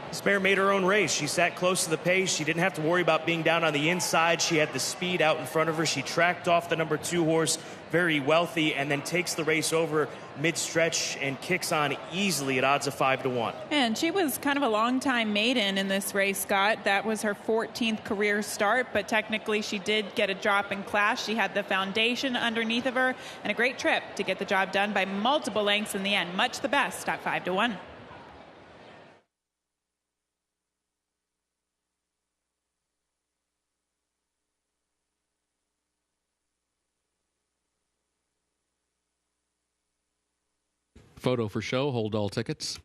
S13: This mare made her own race. She sat close to the pace. She didn't have to worry about being down on the inside. She had the speed out in front of her. She tracked off the number 2 horse, Very Wealthy, and then takes the race over mid-stretch and kicks on easily at odds of 5-1.
S2: And she was kind of a long-time maiden in this race, Scott. That was her 14th career start, but technically she did get a drop in class. She had the foundation underneath of her and a great trip to get the job done by multiple lengths in the end. Much the best at 5-1.
S10: Photo for show. Hold all tickets.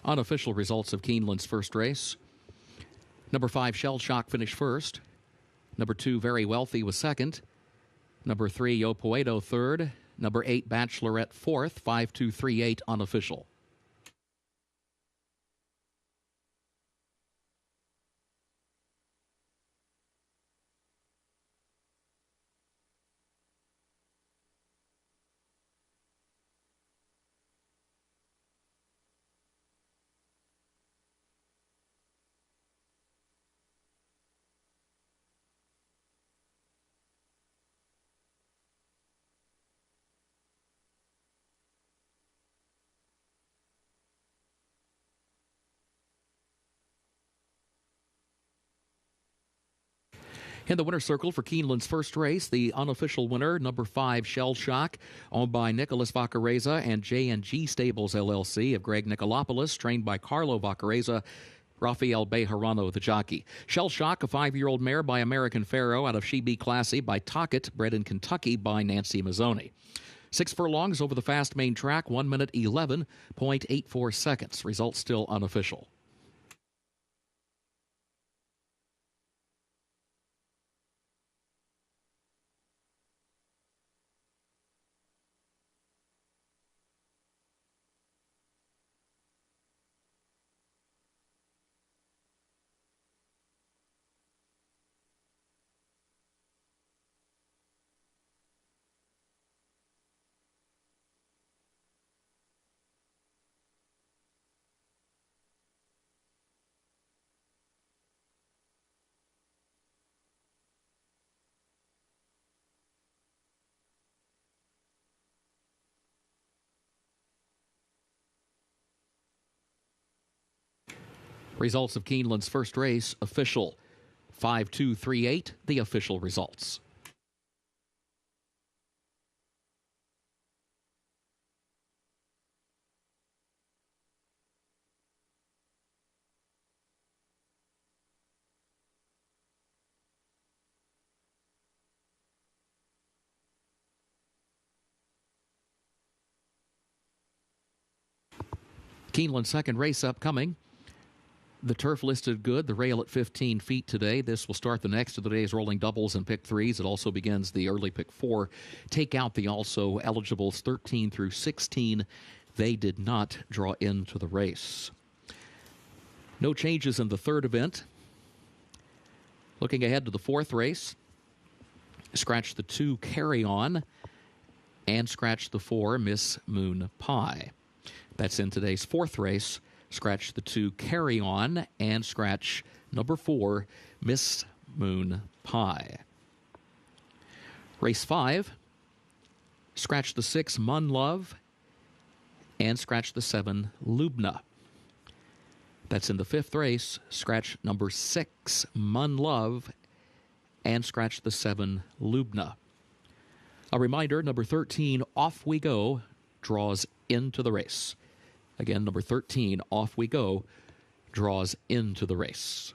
S10: Unofficial results of Keeneland's first race. Number 5, Shell Shock finished first. Number 2, Very Wealthy was second. Number 3, Yo Poeto third. Number 8, Bachelorette fourth. 5238 unofficial. In the winner's circle for Keeneland's first race, the unofficial winner, number 5, Shell Shock, owned by Nicholas Vacareza and J&G Stables, LLC, of Greg Nicolopoulos, trained by Carlo Vacareza, Rafael Bejarano, the jockey. Shell Shock, a 5-year-old mare by American Pharaoh out of She Be Classy by Tockett, bred in Kentucky by Nancy Mazzoni. 6 furlongs over the fast main track, 1 minute 11.84 seconds. Results still unofficial. Results of Keeneland's first race official. 5-2-3-8, the official results. Keeneland's second race upcoming. The turf listed good, the rail at 15 feet today. This will start the next of the day's rolling doubles and pick threes. It also begins the early pick four. Take out the also eligibles 13 through 16. They did not draw into the race. No changes in the third event. Looking ahead to the fourth race, scratch the 2 Carry On and scratch the 4 Miss Moon Pie. That's in today's fourth race. Scratch the 2 Carry On and scratch number 4 Miss Moon Pie. Race 5. Scratch the 6 Mun Love and scratch the 7 Lubna. That's in the fifth race. Scratch number 6 Mun Love and scratch the 7 Lubna. A reminder, number 13 Off We Go draws into the race. Again, number 13, Off We Go, draws into the race.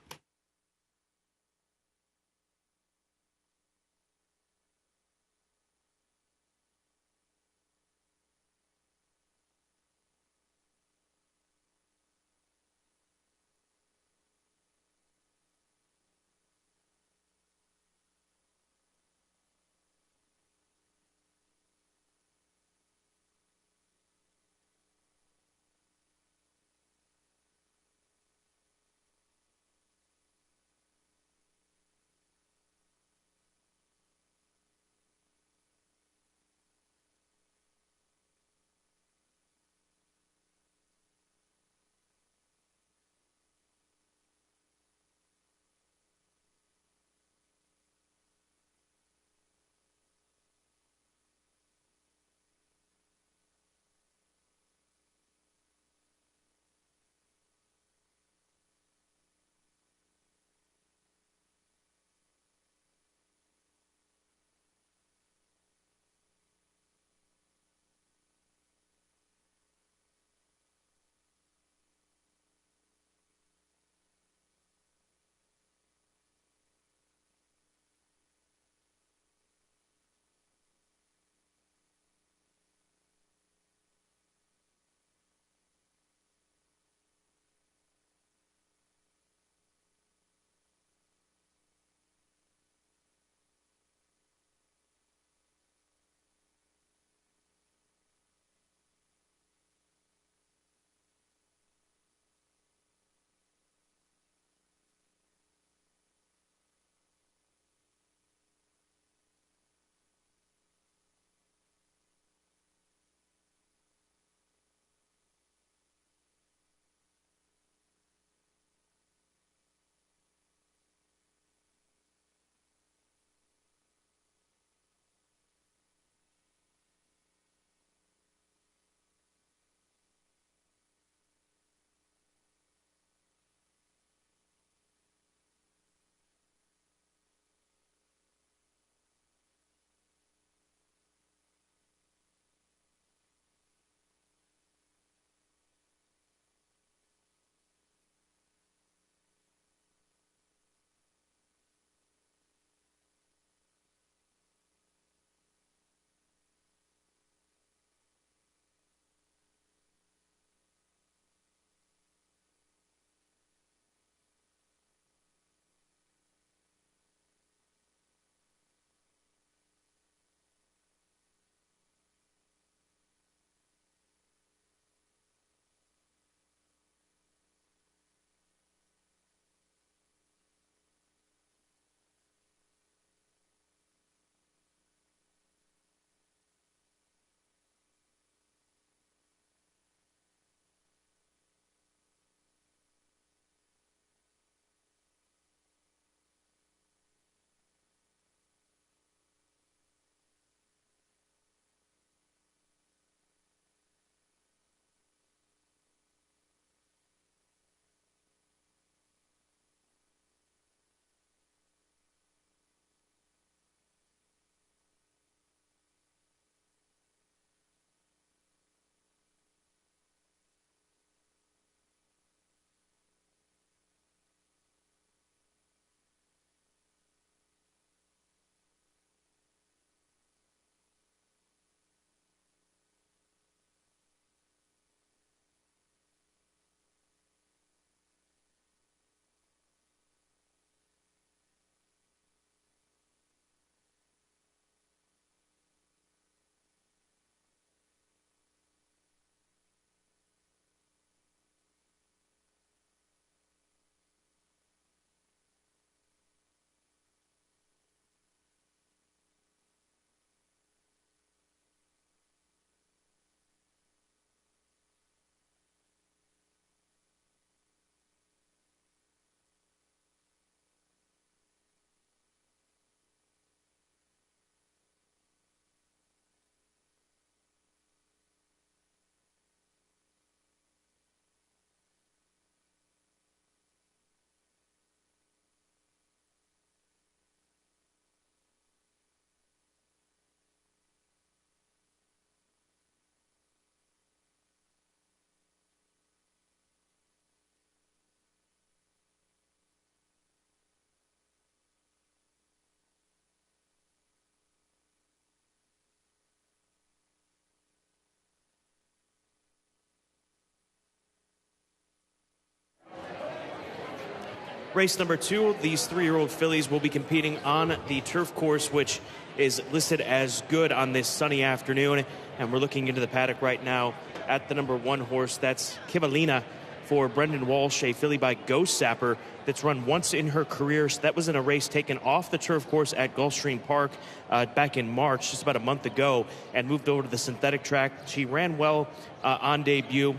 S13: Race number 2, these 3-year-old fillies will be competing on the turf course, which is listed as good on this sunny afternoon. And we're looking into the paddock right now at the number 1 horse. That's Kivalina for Brendan Walsh, a filly by Ghost Sapper that's run once in her career. So that was in a race taken off the turf course at Gulfstream Park back in March, just about a month ago, and moved over to the synthetic track. She ran well on debut,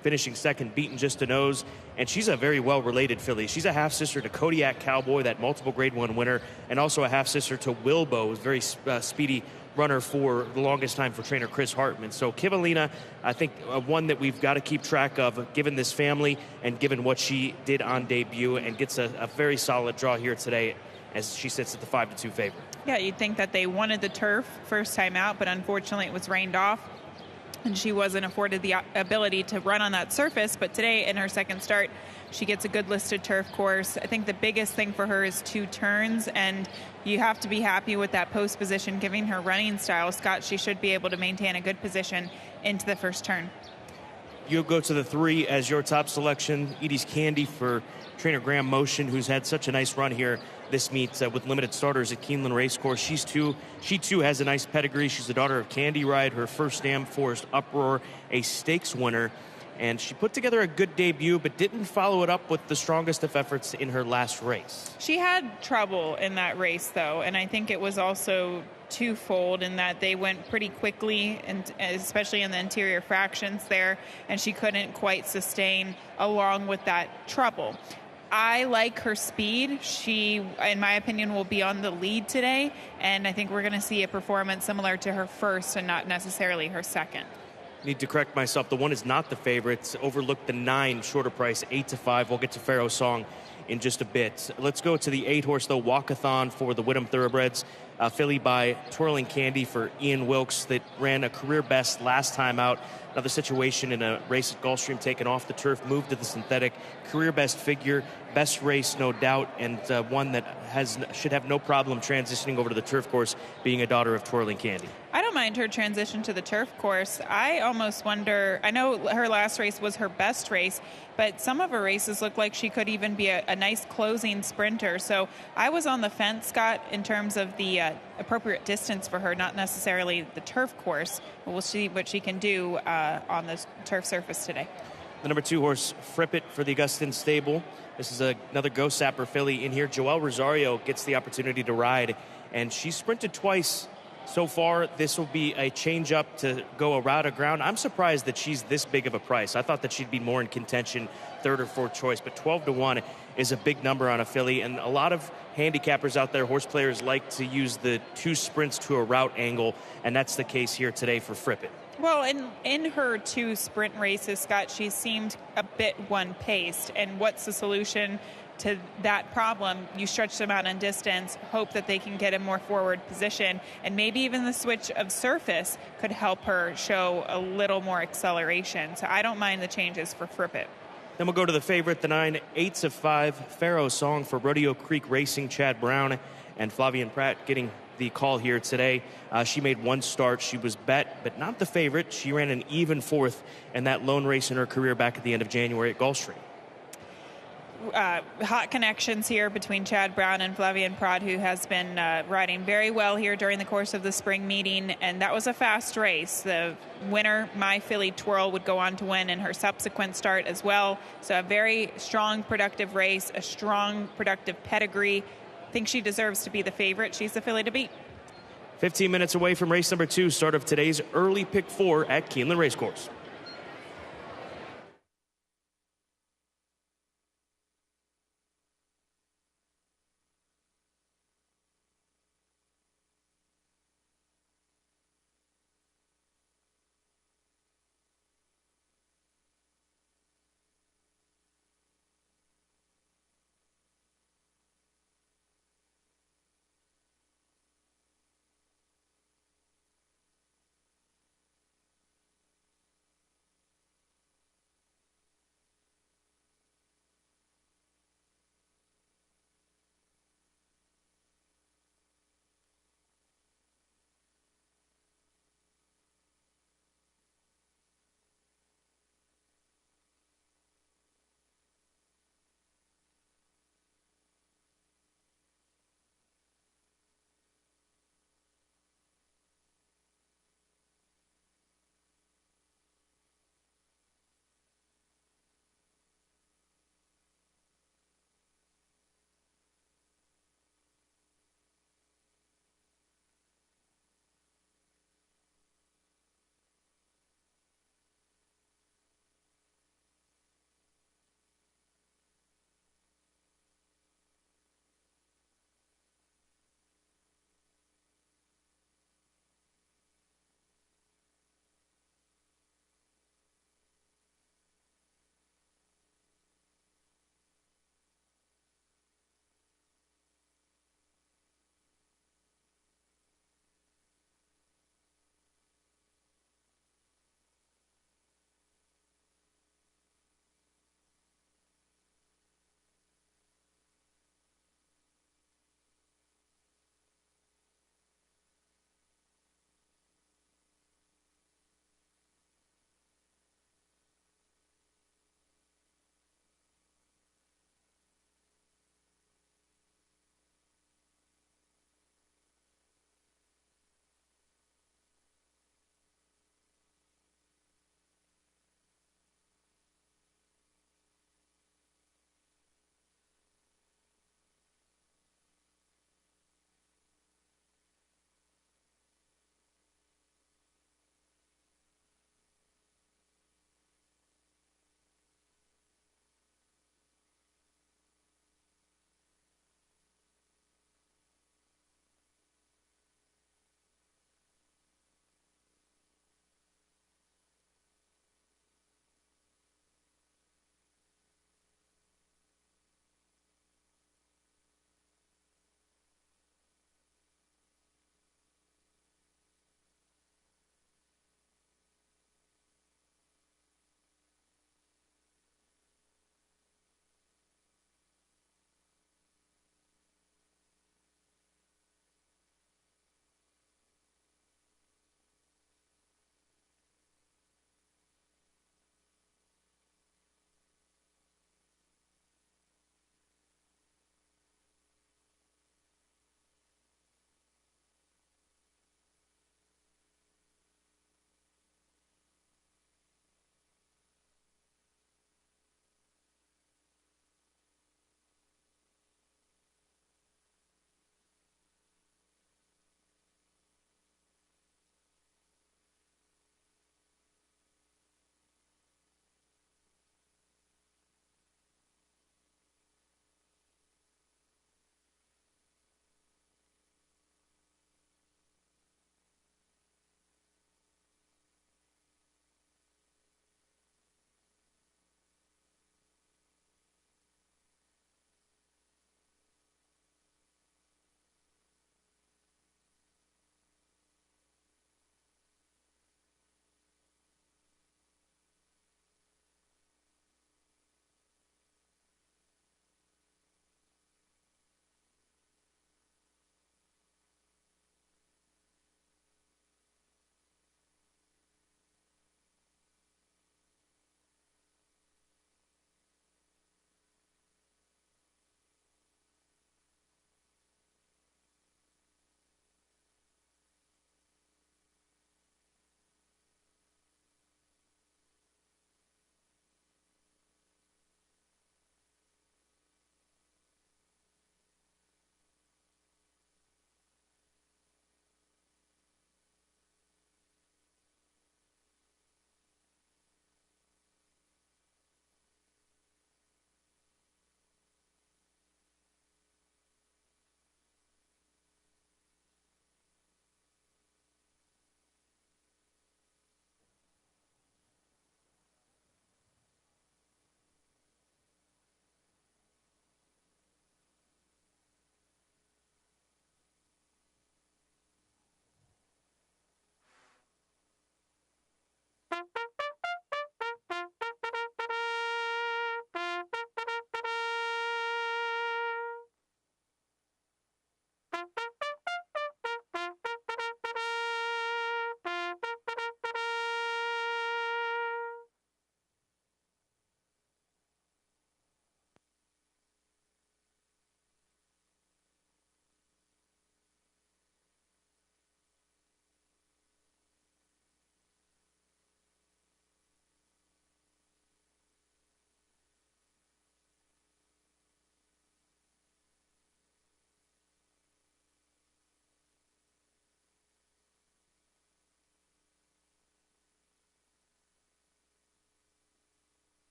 S13: finishing second, beaten just a nose. And she's a very well-related filly. She's a half-sister to Kodiak Cowboy, that multiple Grade 1 winner, and also a half-sister to Wilbo, who's a very speedy runner for the longest time for trainer Chris Hartman. So Kivalina, I think one that we've got to keep track of, given this family and given what she did on debut, and gets a very solid draw here today as she sits at the 5-2 favorite.
S2: Yeah, you'd think that they wanted the turf first time out, but unfortunately it was rained off, and she wasn't afforded the ability to run on that surface. But today, in her second start, she gets a good listed turf course. I think the biggest thing for her is 2 turns, and you have to be happy with that post position, giving her running style. Scott, she should be able to maintain a good position into the first turn.
S13: You go to the 3 as your top selection. Edie's Candy for trainer Graham Motion, who's had such a nice run here this meet with limited starters at Keeneland Racecourse. She too has a nice pedigree. She's the daughter of Candy Ride, her first dam, Forest Uproar, a stakes winner. And she put together a good debut, but didn't follow it up with the strongest of efforts in her last race.
S2: She had trouble in that race, though, and I think it was also twofold in that they went pretty quickly, and especially in the interior fractions there, and she couldn't quite sustain along with that trouble. I like her speed. She, in my opinion, will be on the lead today, and I think we're going to see a performance similar to her first and not necessarily her second.
S13: Need to correct myself. The 1 is not the favorite. Overlooked the 9, shorter price, 8-5. We'll get to Pharaoh Song in just a bit. Let's go to the 8 horse, though, Walkathon for the Whittam Thoroughbreds. Filly by Twirling Candy for Ian Wilkes that ran a career best last time out. Another situation in a race at Gulfstream taken off the turf, moved to the synthetic. Career best figure, best race, no doubt, and one that should have no problem transitioning over to the turf course, being a daughter of Twirling Candy.
S2: I don't mind her transition to the turf course. I almost wonder, I know her last race was her best race, but some of her races look like she could even be a nice closing sprinter. So I was on the fence, Scott, in terms of the appropriate distance for her, not necessarily the turf course. But we'll see what she can do on the turf surface today.
S13: The number 2 horse, Frippet for the Augustin Stable. This is another Ghost Sapper filly in here. Joelle Rosario gets the opportunity to ride, and she sprinted twice so far. This will be a change-up to go a route of ground. I'm surprised that she's this big of a price. I thought that she'd be more in contention, 3rd or 4th choice, but 12-1 is a big number on a filly, and a lot of handicappers out there, horse players, like to use the 2 sprints to a route angle, and that's the case here today for Frippet.
S2: Well, in her 2 sprint races, Scott, she seemed a bit one-paced. And what's the solution to that problem? You stretch them out in distance, hope that they can get a more forward position, and maybe even the switch of surface could help her show a little more acceleration. So I don't mind the changes for Frippet.
S13: Then we'll go to the favorite, the 9, 8-5, Pharaoh Song for Rodeo Creek Racing, Chad Brown and Flavian Pratt getting the call here today. She made 1 start. She was bet, but not the favorite. She ran an even 4th in that lone race in her career back at the end of January at Gulfstream.
S2: Hot connections here between Chad Brown and Flavian Pratt, who has been riding very well here during the course of the spring meeting, and that was a fast race. The winner, My Filly Twirl, would go on to win in her subsequent start as well. So a very strong, productive race, a strong, productive pedigree. I think she deserves to be the favorite. She's the filly to beat.
S13: 15 minutes away from race number 2, start of today's early pick 4 at Keeneland Racecourse.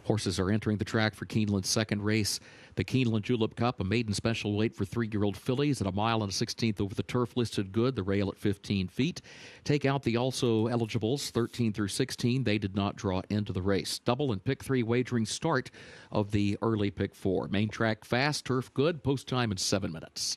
S10: Horses are entering the track for Keeneland's second race. The Keeneland Julep Cup, a maiden special weight for 3-year-old fillies at 1 mile and a 16th over the turf, listed good. The rail at 15 feet. Take out the also eligibles, 13 through 16. They did not draw into the race. Double and pick 3 wagering start of the early pick 4. Main track fast, turf good, post time in 7 minutes.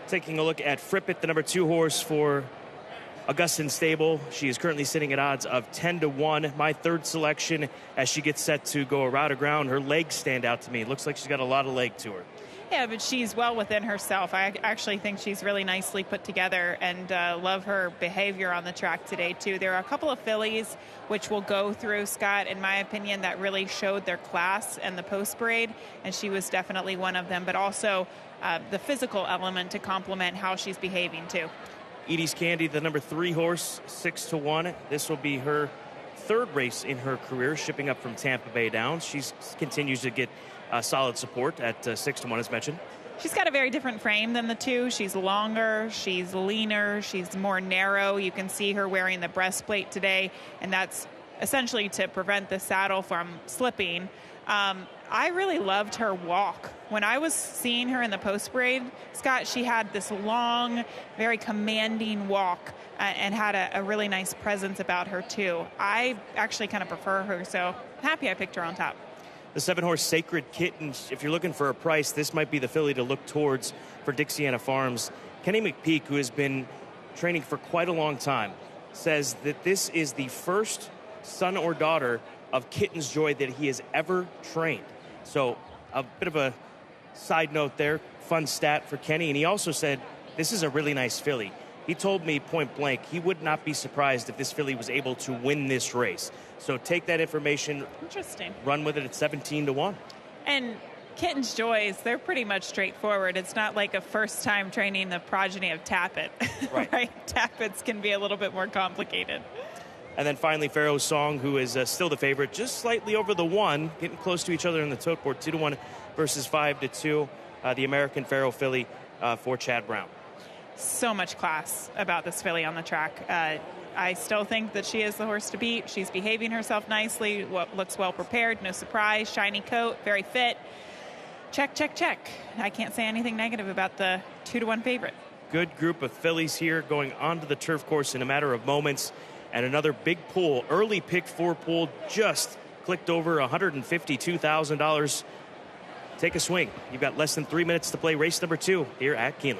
S13: Taking a look at Frippet, the number 2 horse for Augustin Stable. She is currently sitting at odds of 10-1. My third selection as she gets set to go around the ground. Her legs stand out to me. It looks like she's got a lot of leg to her.
S2: Yeah, but she's well within herself. I actually think she's really nicely put together and love her behavior on the track today, too. There are a couple of fillies which will go through, Scott, in my opinion, that really showed their class in the post parade, and she was definitely one of them, but also the physical element to complement how she's behaving, too.
S13: Edie's Candy, the number 3 horse, 6-1. This will be her third race in her career, shipping up from Tampa Bay Downs. She continues to get solid support at 6-1, as mentioned.
S2: She's got a very different frame than the 2. She's longer, she's leaner, she's more narrow. You can see her wearing the breastplate today, and that's essentially to prevent the saddle from slipping. I really loved her walk. When I was seeing her in the post parade, Scott, she had this long, very commanding walk and had a really nice presence about her, too. I actually kind of prefer her, so happy I picked her on top.
S13: The 7-horse Sacred Kitten, if you're looking for a price, this might be the filly to look towards for Dixiana Farms. Kenny McPeek, who has been training for quite a long time, says that this is the first son or daughter of Kitten's Joy that he has ever trained. So a bit of a side note there, fun stat for Kenny. And he also said, this is a really nice filly. He told me point blank he would not be surprised if this filly was able to win this race. So take that information.
S2: Interesting.
S13: Run with it at 17-1.
S2: And Kitten's Joys, they're pretty much straightforward. It's not like a first time training the progeny of Tappet. Right? Tappets can be a little bit more complicated.
S13: And then finally, Pharaoh's Song, who is still the favorite, just slightly over the 1, getting close to each other in the tote board, 2-1 versus 5-2. The American Pharaoh filly for Chad Brown.
S2: So much class about this filly on the track. I still think that she is the horse to beat. She's behaving herself nicely, looks well prepared, no surprise, shiny coat, very fit. Check, check, check. I can't say anything negative about the 2-1 favorite.
S13: good group of fillies here going onto the turf course in a matter of moments. And another big pool, early pick 4 pool, just clicked over $152,000. Take a swing. You've got less than 3 minutes to play race number 2 here at Keeneland.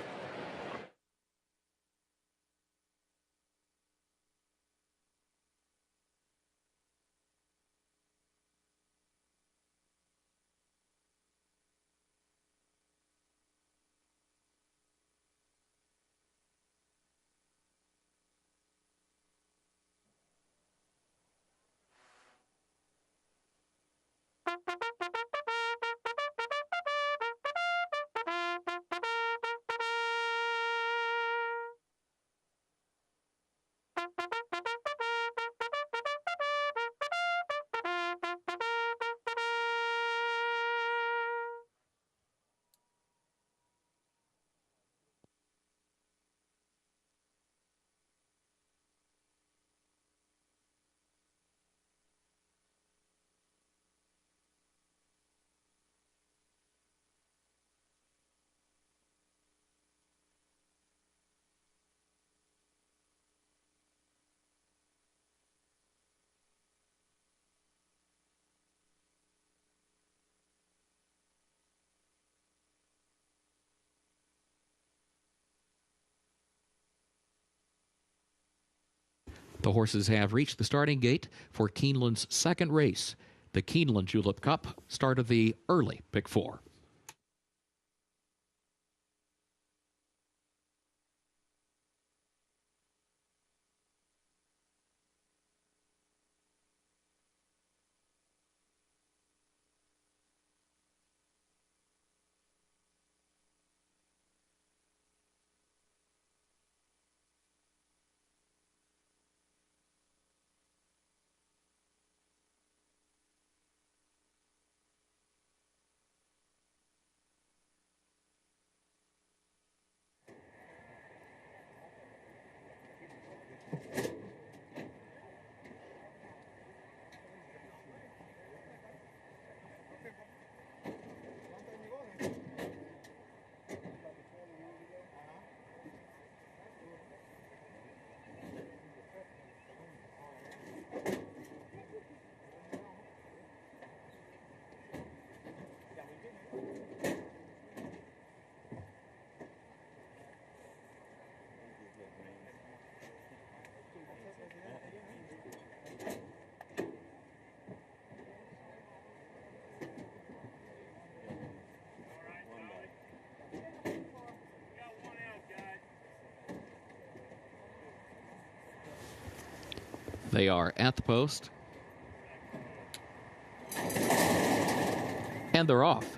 S10: The horses have reached the starting gate for Keeneland's second race, the Keeneland Julep Cup, start of the early pick 4. They are at the post. And they're off.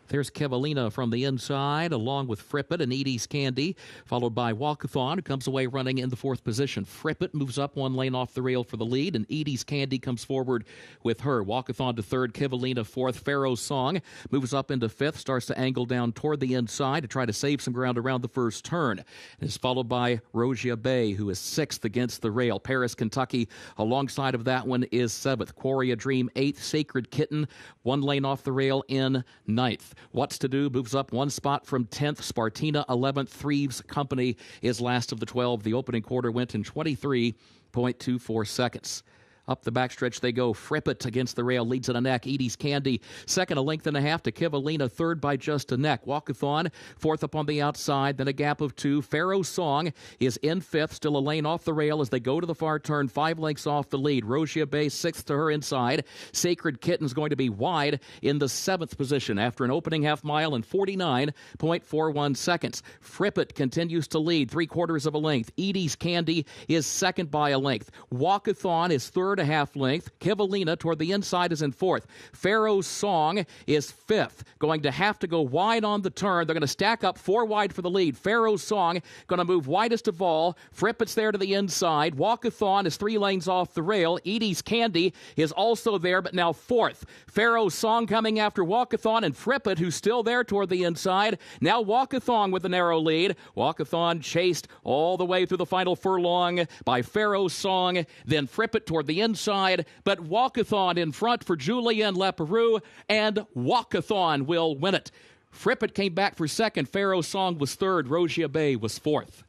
S10: There's Kevalina from the inside, along with Frippet and Edie's Candy, followed by Walkathon, who comes away running in the 4th position. Frippet moves up 1 lane off the rail for the lead, and Edie's Candy comes forward with her. Walkathon to 3rd, Kevalina 4th. Pharaoh's Song moves up into 5th, starts to angle down toward the inside to try to save some ground around the first turn. It is followed by Rosia Bay, who is 6th against the rail. Paris, Kentucky, alongside of that one is 7th. Quarria Dream 8th. Sacred Kitten, 1 lane off the rail in 9th. What's to Do moves up 1 spot from 10th. Spartina 11th. Threeves Company is last of the 12. The opening quarter went in 23.24 seconds. Up the backstretch they go. Frippet against the rail leads in a neck. Edie's Candy second, a length and a half to Kevalina. 3rd by just a neck. Walkathon 4th up on the outside, then a gap of 2. Pharaoh's Song is in 5th, still a lane off the rail as they go to the far turn. 5 lengths off the lead. Rosia Bay 6th to her inside. Sacred Kitten's going to be wide in the 7th position after an opening half mile in 49.41 seconds. Frippet continues to lead 3/4 of a length. Edie's Candy is 2nd by a length. Walkathon is 3rd, a half length. Kevalina toward the inside is in 4th. Pharaoh's Song is 5th. Going to have to go wide on the turn. They're going to stack up 4 wide for the lead. Pharaoh's Song going to move widest of all. Frippet's there to the inside. Walkathon is 3 lanes off the rail. Edie's Candy is also there, but now 4th. Pharaoh's Song coming after Walkathon, and Frippet, who's still there toward the inside. Now Walkathon with a narrow lead. Walkathon chased all the way through the final furlong by Pharaoh's Song. Then Frippet toward the inside, but Walkathon in front for Julien Leperoux, and Walkathon will win it. Frippet came back for second. Pharaoh's Song was third. Rogia Bay was fourth.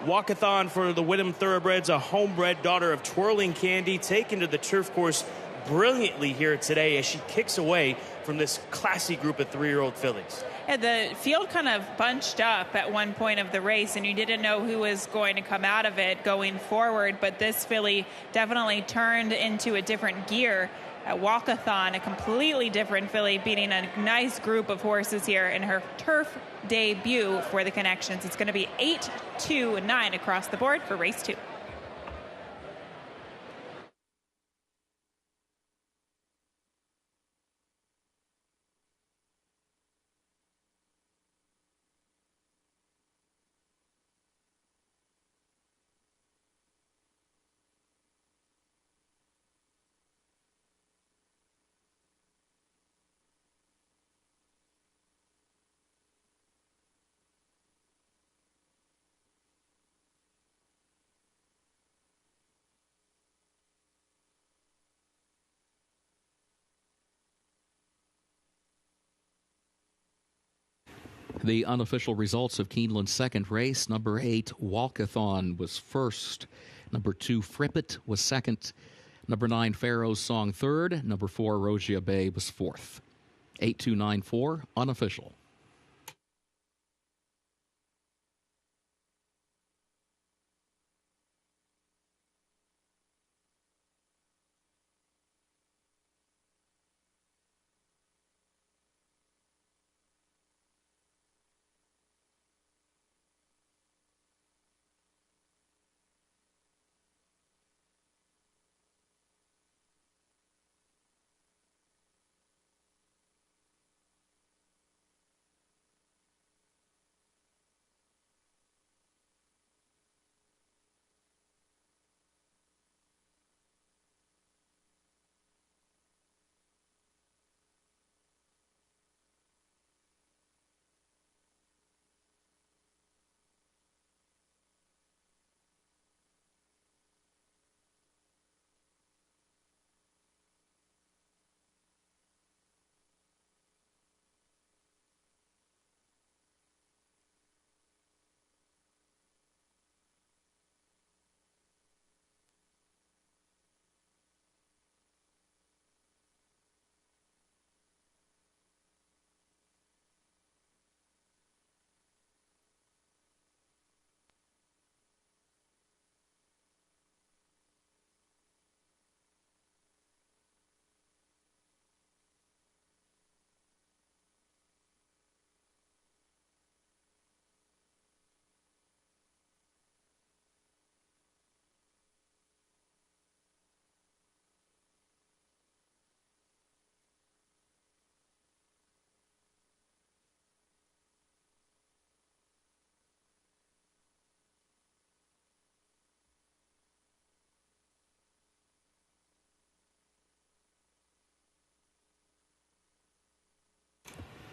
S13: Walkathon for the Whittam Thoroughbreds, a homebred daughter of Twirling Candy, taken to the turf course brilliantly here today as she kicks away from this classy group of 3-year-old fillies.
S2: Yeah, the field kind of bunched up at one point of the race, and you didn't know who was going to come out of it going forward, but this filly definitely turned into a different gear at Walkathon, a completely different filly, beating a nice group of horses here in her turf debut for the Connections. It's going to be 8-2-9 across the board for race 2.
S10: The unofficial results of Keeneland's second race: number 8, Walkathon, was first. Number 2, Frippet, was second. Number 9, Pharaoh's Song, third. Number 4, Rogia Bay, was fourth. 8-2-9-4, unofficial.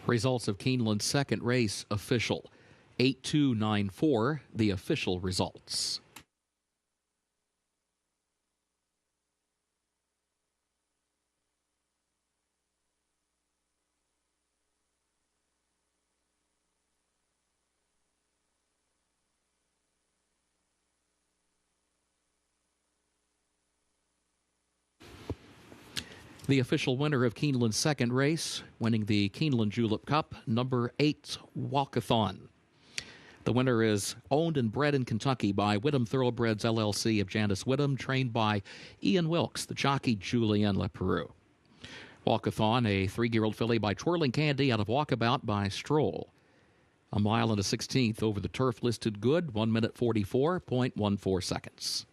S10: Results of Keeneland's second race official. 8-2-9-4, the official results. The official winner of Keeneland's second race, winning the Keeneland Julep Cup, number 8, Walkathon. The winner is owned and bred in Kentucky by Whittam Thoroughbreds LLC of Janice Whittam, trained by Ian Wilkes, the jockey Julien Leperoux. Walkathon, a 3-year-old filly by Twirling Candy out of Walkabout by Stroll. A mile and a 16th over the turf, listed good, 1 minute 44.14 seconds.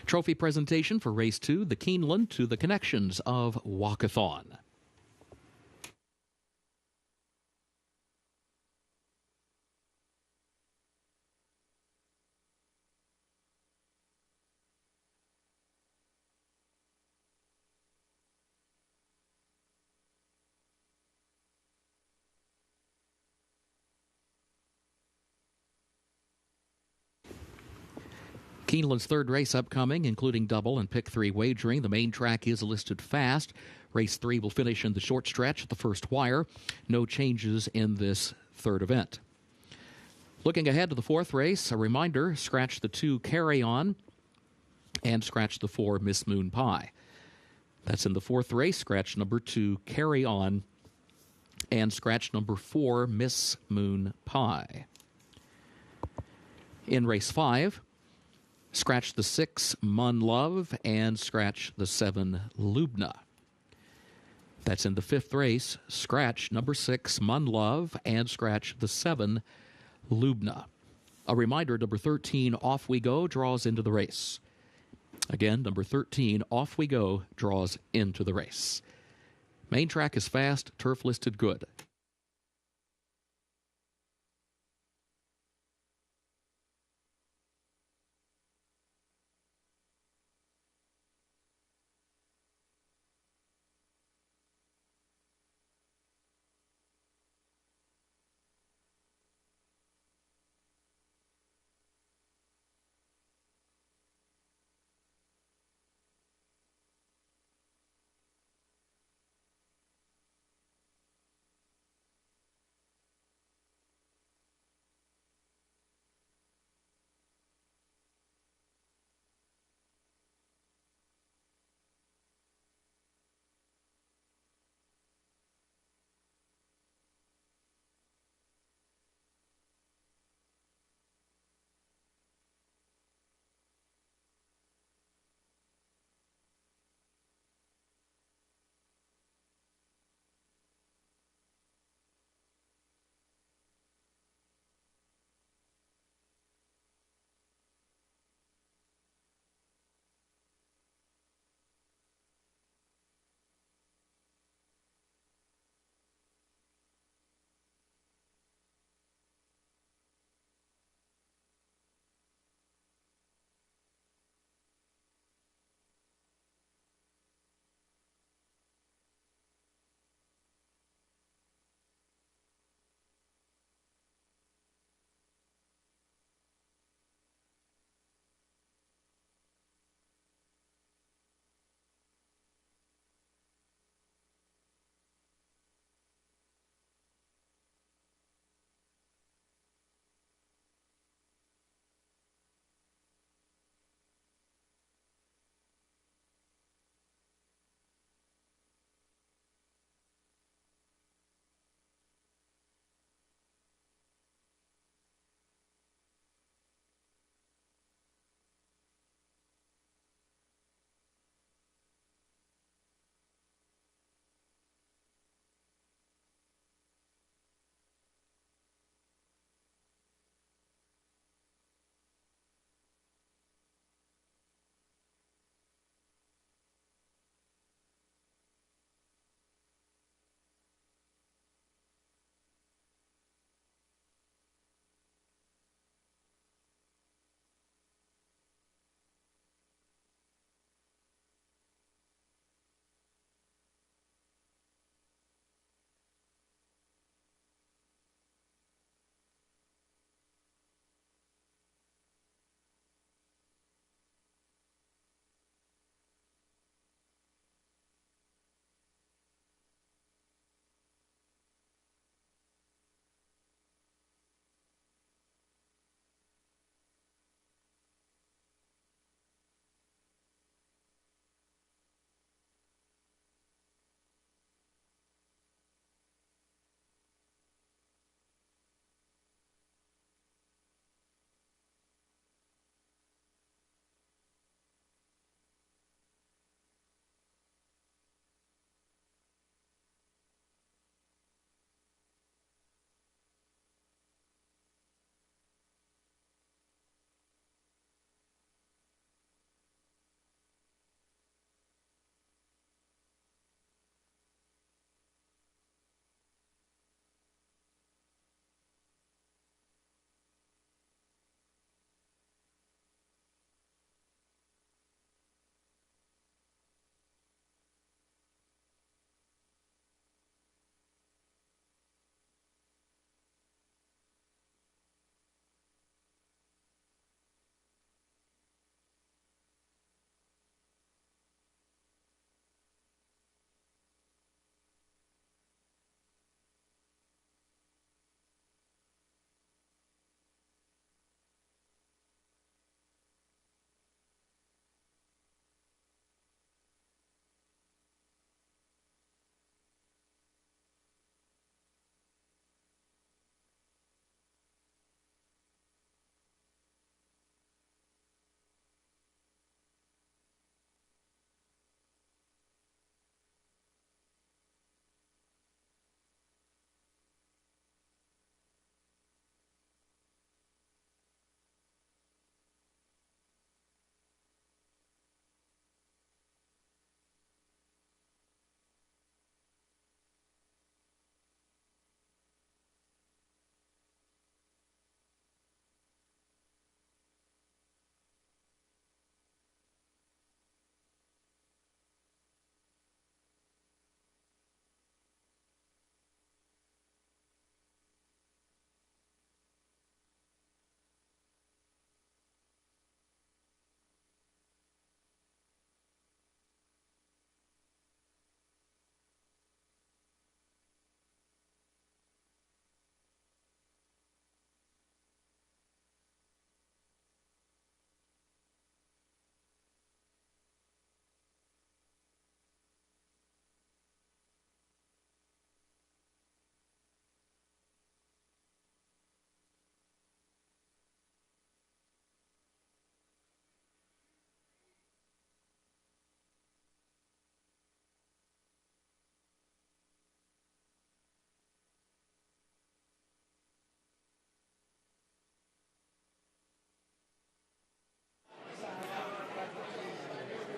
S10: Trophy presentation for Race 2, the Keeneland to the Connections of Walkathon. Keeneland's third race upcoming, including double and pick 3 wagering. The main track is listed fast. Race 3 will finish in the short stretch at the first wire. No changes in this third event. Looking ahead to the fourth race, a reminder, scratch the 2 Carry On and scratch the 4 Miss Moon Pie. That's in the fourth race. Scratch number 2 Carry On and scratch number 4 Miss Moon Pie. In race 5, scratch the 6 Mun Love and scratch the 7 Lubna. That's in the fifth race. Scratch number 6 Mun Love and scratch the 7 Lubna. A reminder, number 13 Off We Go draws into the race. Again, number 13 Off We Go draws into the race. Main track is fast, turf listed good.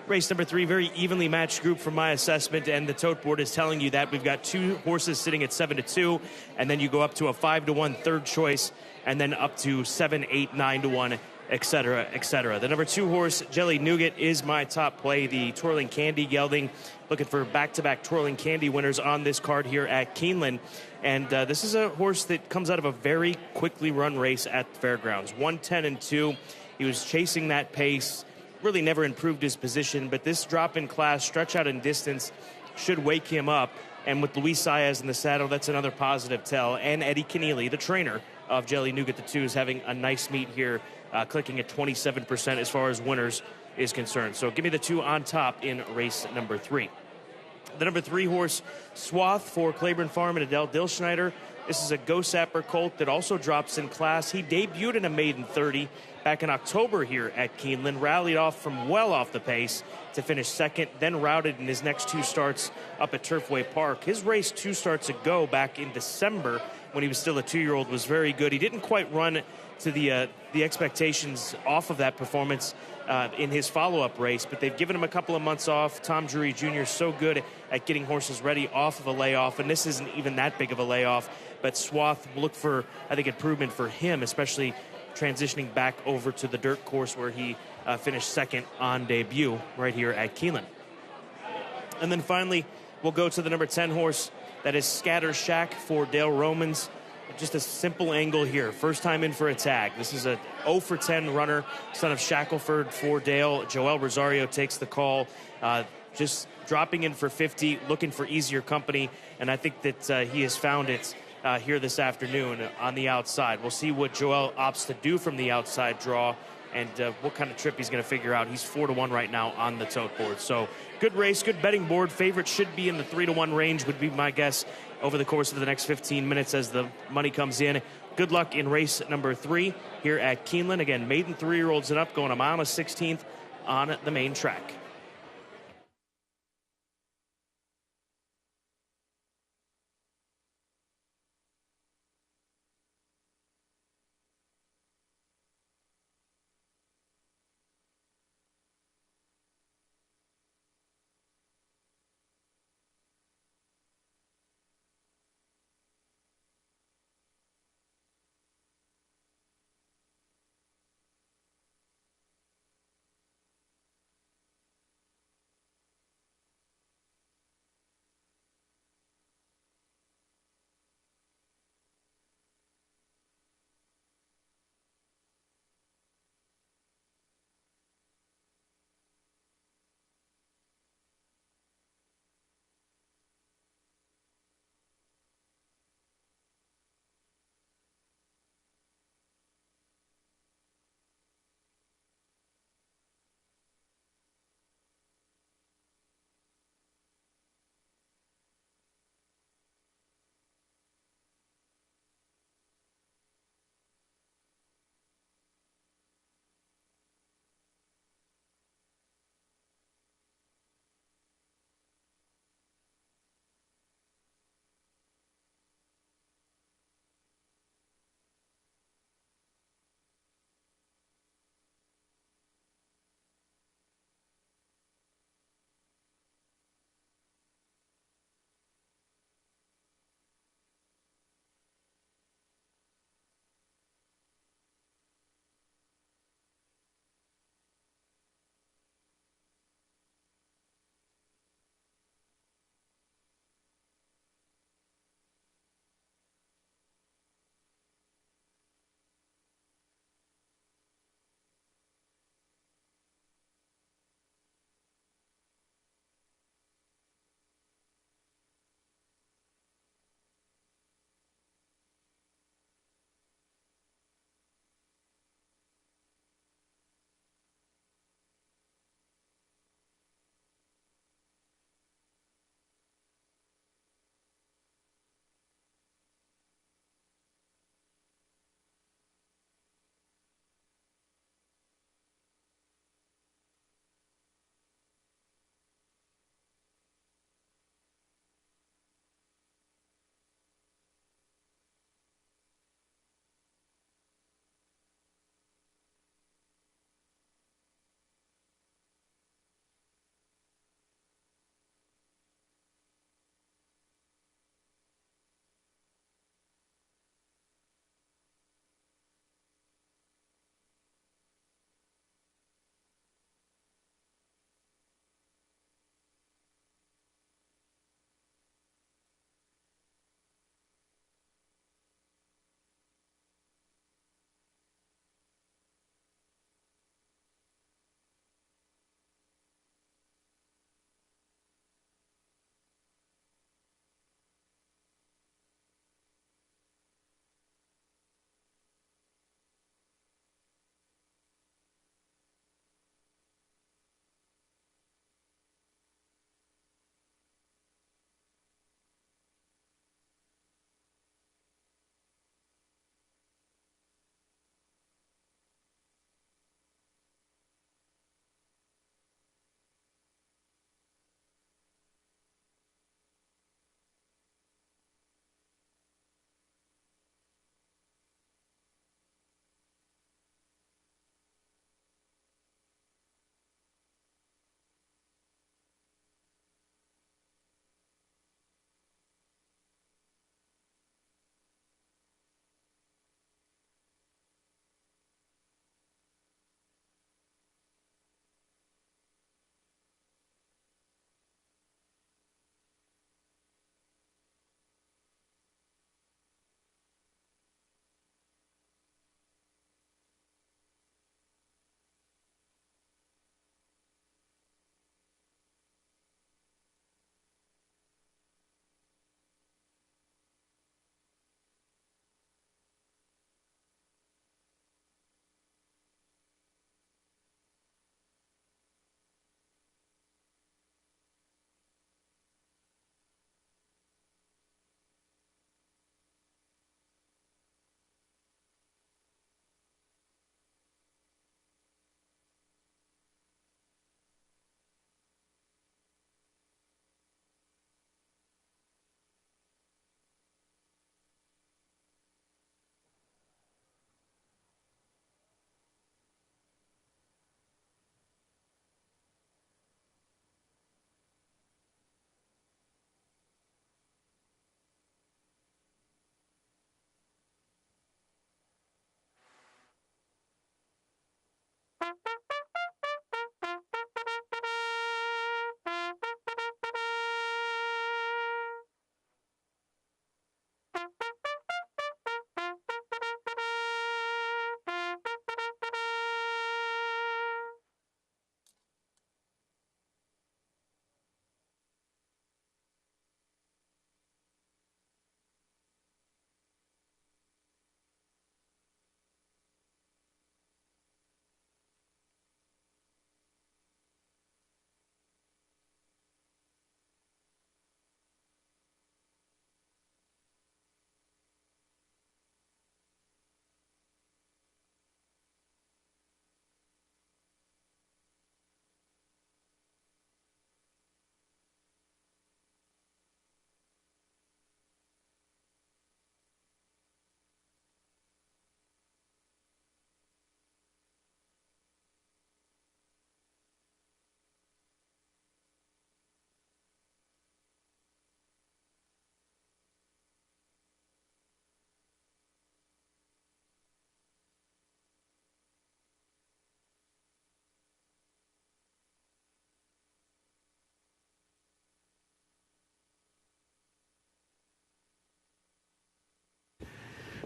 S13: Race number 3, very evenly matched group from my assessment, and the tote board is telling you that we've got 2 horses sitting at 7-2, and then you go up to a 5-1 third choice, and then up to 7, 8, 9-1, etc., etc. The number 2 horse, Jelly Nougat, is my top play. The Twirling Candy gelding, looking for back-to-back Twirling Candy winners on this card here at Keeneland. And this is a horse that comes out of a very quickly run race at the fairgrounds. 1:10-2. He was chasing that pace, really never improved his position, but this drop in class, stretch out in distance, should wake him up. And with Luis Saez in the saddle, that's another positive tell. And Eddie Keneally, the trainer of Jelly Nougat the 2, is having a nice meet here, clicking at 27% as far as winners is concerned. So give me the 2 on top in race number 3. The number 3 horse, Swath, for Claiborne Farm and Adele Dilschneider. This is a Go Sapper colt that also drops in class. He debuted in a maiden 30 back in October here at Keeneland, rallied off from well off the pace to finish second, then routed in his next 2 starts up at Turfway Park. His race 2 starts ago back in December when he was still a 2-year-old was very good. He didn't quite run to the expectations off of that performance in his follow-up race, but they've given him a couple of months off. Tom Drury Jr. is so good at getting horses ready off of a layoff, and this isn't even that big of a layoff, but Swath will look for, I think, improvement for him, especially transitioning back over to the dirt course where he finished second on debut right here at Keeneland. And then finally, we'll go to the number 10 horse, that is Scatter Shack for Dale Romans. Just a simple angle here. First time in for a tag. This is a 0 for 10 runner, son of Shackelford for Dale. Joel Rosario takes the call. Just dropping in for 50, looking for easier company, and I think that he has found it here this afternoon on the outside. We'll see what Joel opts to do from the outside draw and what kind of trip he's going to figure out. He's 4-1 right now on the tote board. So good race, good betting board. Favorite should be in the 3-1 range would be my guess over the course of the next 15 minutes as the money comes in. Good luck in race number 3 here at Keeneland. Again, maiden 3-year-olds and up, going a mile and a 16th on the main track.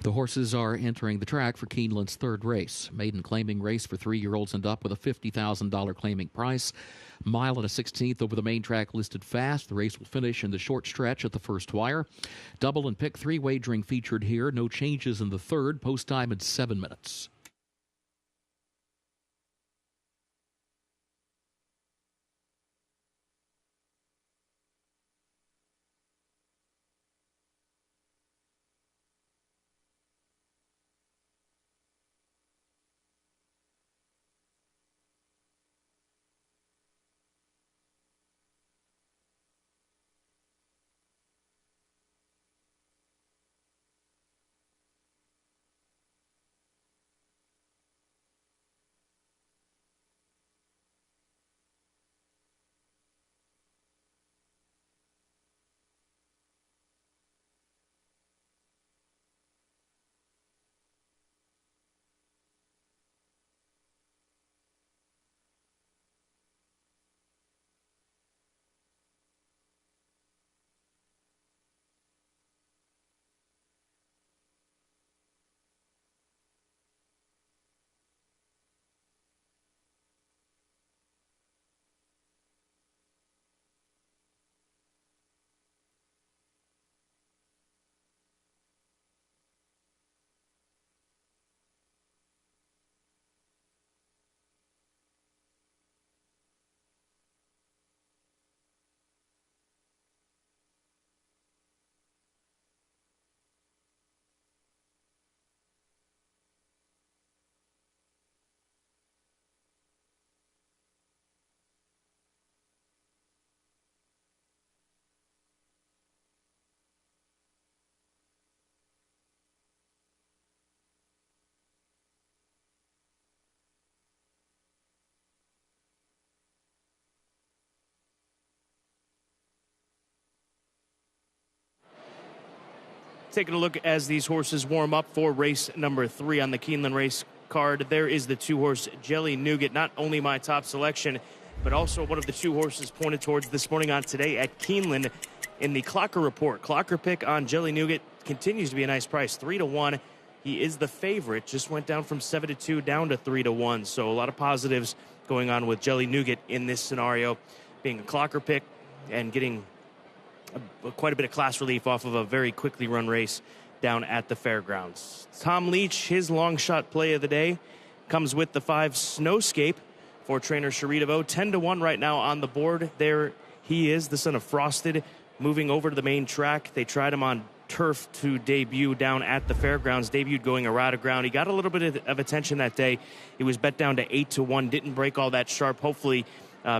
S10: The horses are entering the track for Keeneland's third race. Maiden claiming race for 3-year-olds and up with a $50,000 claiming price. Mile and a 16th over the main track listed fast. The race will finish in the short stretch at the first wire. Double and pick 3 wagering featured here. No changes in the third. Post time in 7 minutes.
S13: Taking a look as these horses warm up for race number 3 on the Keeneland race card. There is the 2-horse Jelly Nougat, not only my top selection, but also one of the 2 horses pointed towards this morning on Today at Keeneland in the Clocker report. Clocker pick on Jelly Nougat continues to be a nice price, 3-1. He is the favorite, just went down from 7-2 down to 3-1. So a lot of positives going on with Jelly Nougat in this scenario, being a Clocker pick and getting quite a bit of class relief off of a very quickly run race down at the fairgrounds. Tom Leach, his long shot play of the day comes with the 5 Snowscape for trainer Cherie DeVoe. 10-1 right now on the board. There he is, the son of Frosted, moving over to the main track. They tried him on turf to debut down at the fairgrounds. Debuted going around ground. He got a little bit of attention that day. He was bet down to 8-1. Didn't break all that sharp. Hopefully,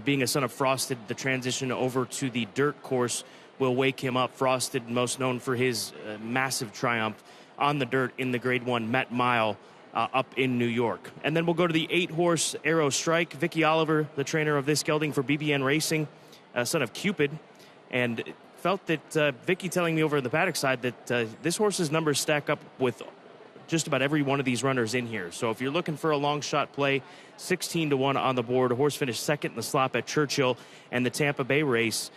S13: being a son of Frosted, the transition over to the dirt course will wake him up. Frosted, most known for his massive triumph on the dirt in the Grade 1 Met Mile up in New York. And then we'll go to the 8-horse Arrow Strike. Vicky Oliver, the trainer of this gelding for BBN Racing, son of Cupid, and felt that Vicky telling me over the paddock side that this horse's numbers stack up with just about every one of these runners in here. So if you're looking for a long shot play, 16-1 on the board. A horse finished second in the slop at Churchill, and the Tampa Bay race,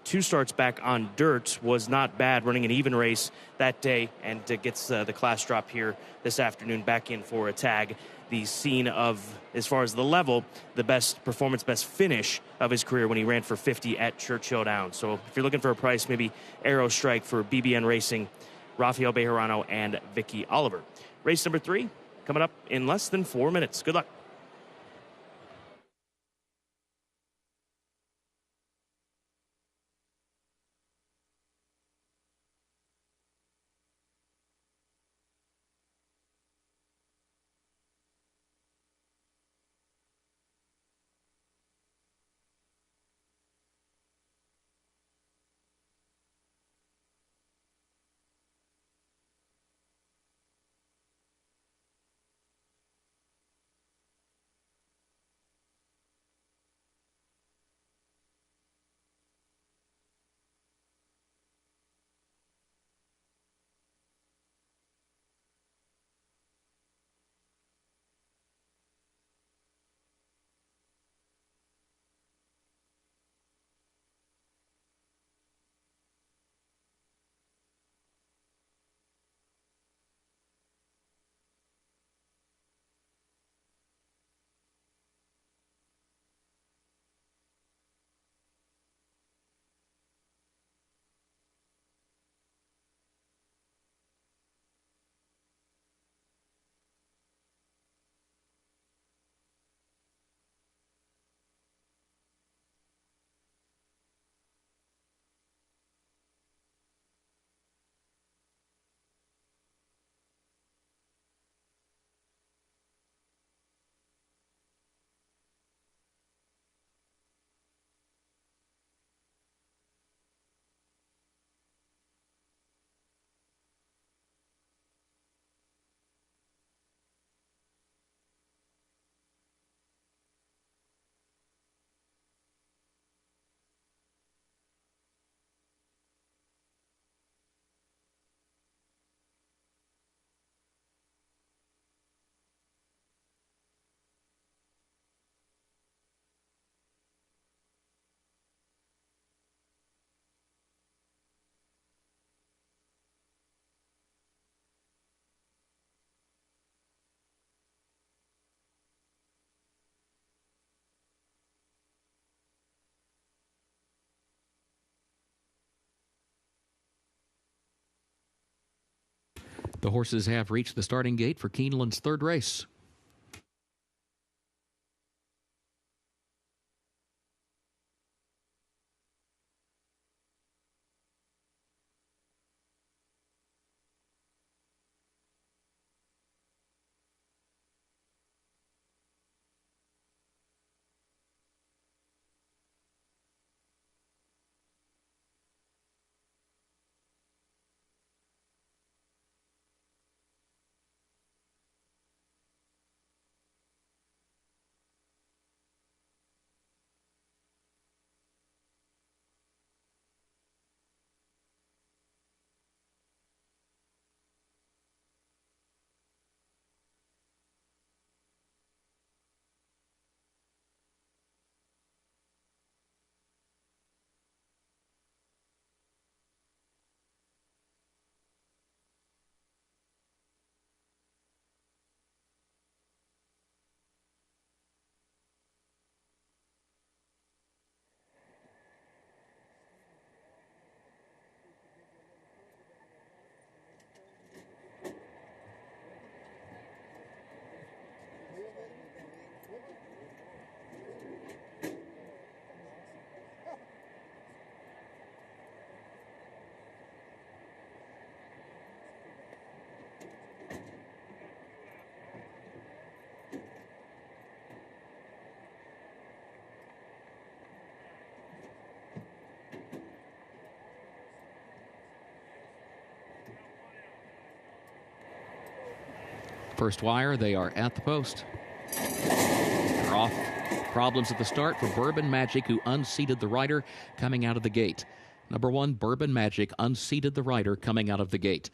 S13: 2 starts back on dirt, was not bad, running an even race that day, and gets the class drop here this afternoon back in for a tag. The scene of, as far as the level, the best performance, best finish of his career when he ran for 50 at Churchill Downs. So if you're looking for a price, maybe Arrow Strike for BBN Racing, Rafael Bejarano, and Vicky Oliver. Race number 3 coming up in less than 4 minutes. Good luck.
S10: The horses have reached the starting gate for Keeneland's third race. First wire, they are at the post. They're off. Problems at the start for Bourbon Magic, who unseated the rider coming out of the gate. Number 1, Bourbon Magic unseated the rider coming out of the gate.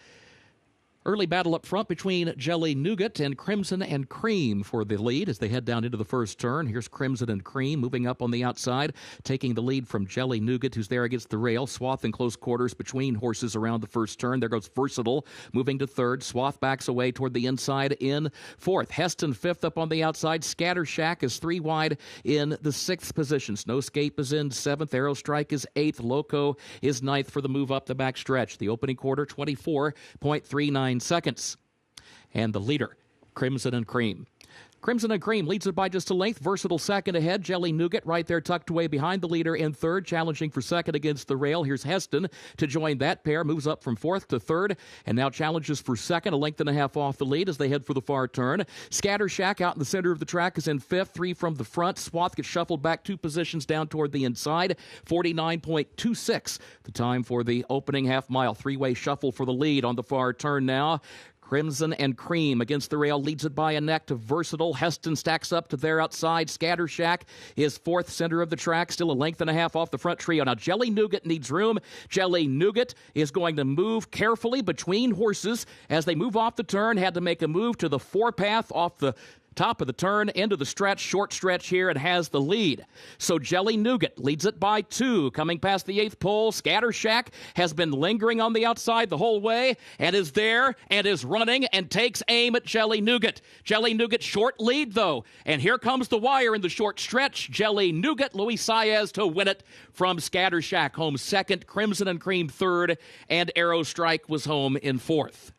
S10: Early battle up front between Jelly Nougat and Crimson and Cream for the lead as they head down into the first turn. Here's Crimson and Cream moving up on the outside, taking the lead from Jelly Nougat, who's there against the rail. Swath in close quarters between horses around the first turn. There goes Versatile moving to third. Swath backs away toward the inside in fourth. Heston fifth up on the outside. Scatter Shack is 3 wide in the sixth position. Snowscape is in seventh. Arrow Strike is eighth. Loco is ninth for the move up the back stretch. The opening quarter, 24.39 seconds. And the leader, Crimson and Cream. Crimson and Cream leads it by just a length. Versatile second ahead. Jelly Nougat right there tucked away behind the leader in third, challenging for second against the rail. Here's Heston to join that pair. Moves up from fourth to third and now challenges for second, a length and a half off the lead as they head for the far turn. Scatter Shack out in the center of the track is in fifth, 3 from the front. Swath gets shuffled back 2 positions down toward the inside. 49.26 the time for the opening half mile. 3-way shuffle for the lead on the far turn now. Crimson and Cream against the rail leads it by a neck to Versatile. Heston stacks up to their outside. Scatter Shack is fourth, center of the track, still a length and a half off the front trio. Now Jelly Nougat needs room. Jelly Nougat is going to move carefully between horses as they move off the turn. Had to make a move to the four-path off the top of the turn, into the stretch, short stretch here, and has the lead. So Jelly Nougat leads it by 2. Coming past the 8th pole, Scatter Shack has been lingering on the outside the whole way and is there and is running and takes aim at Jelly Nougat. Jelly Nougat short lead, though. And here comes the wire in the short stretch. Jelly Nougat, Luis Saez to win it from Scatter Shack. Home second, Crimson and Cream third, and Arrow Strike was home in fourth.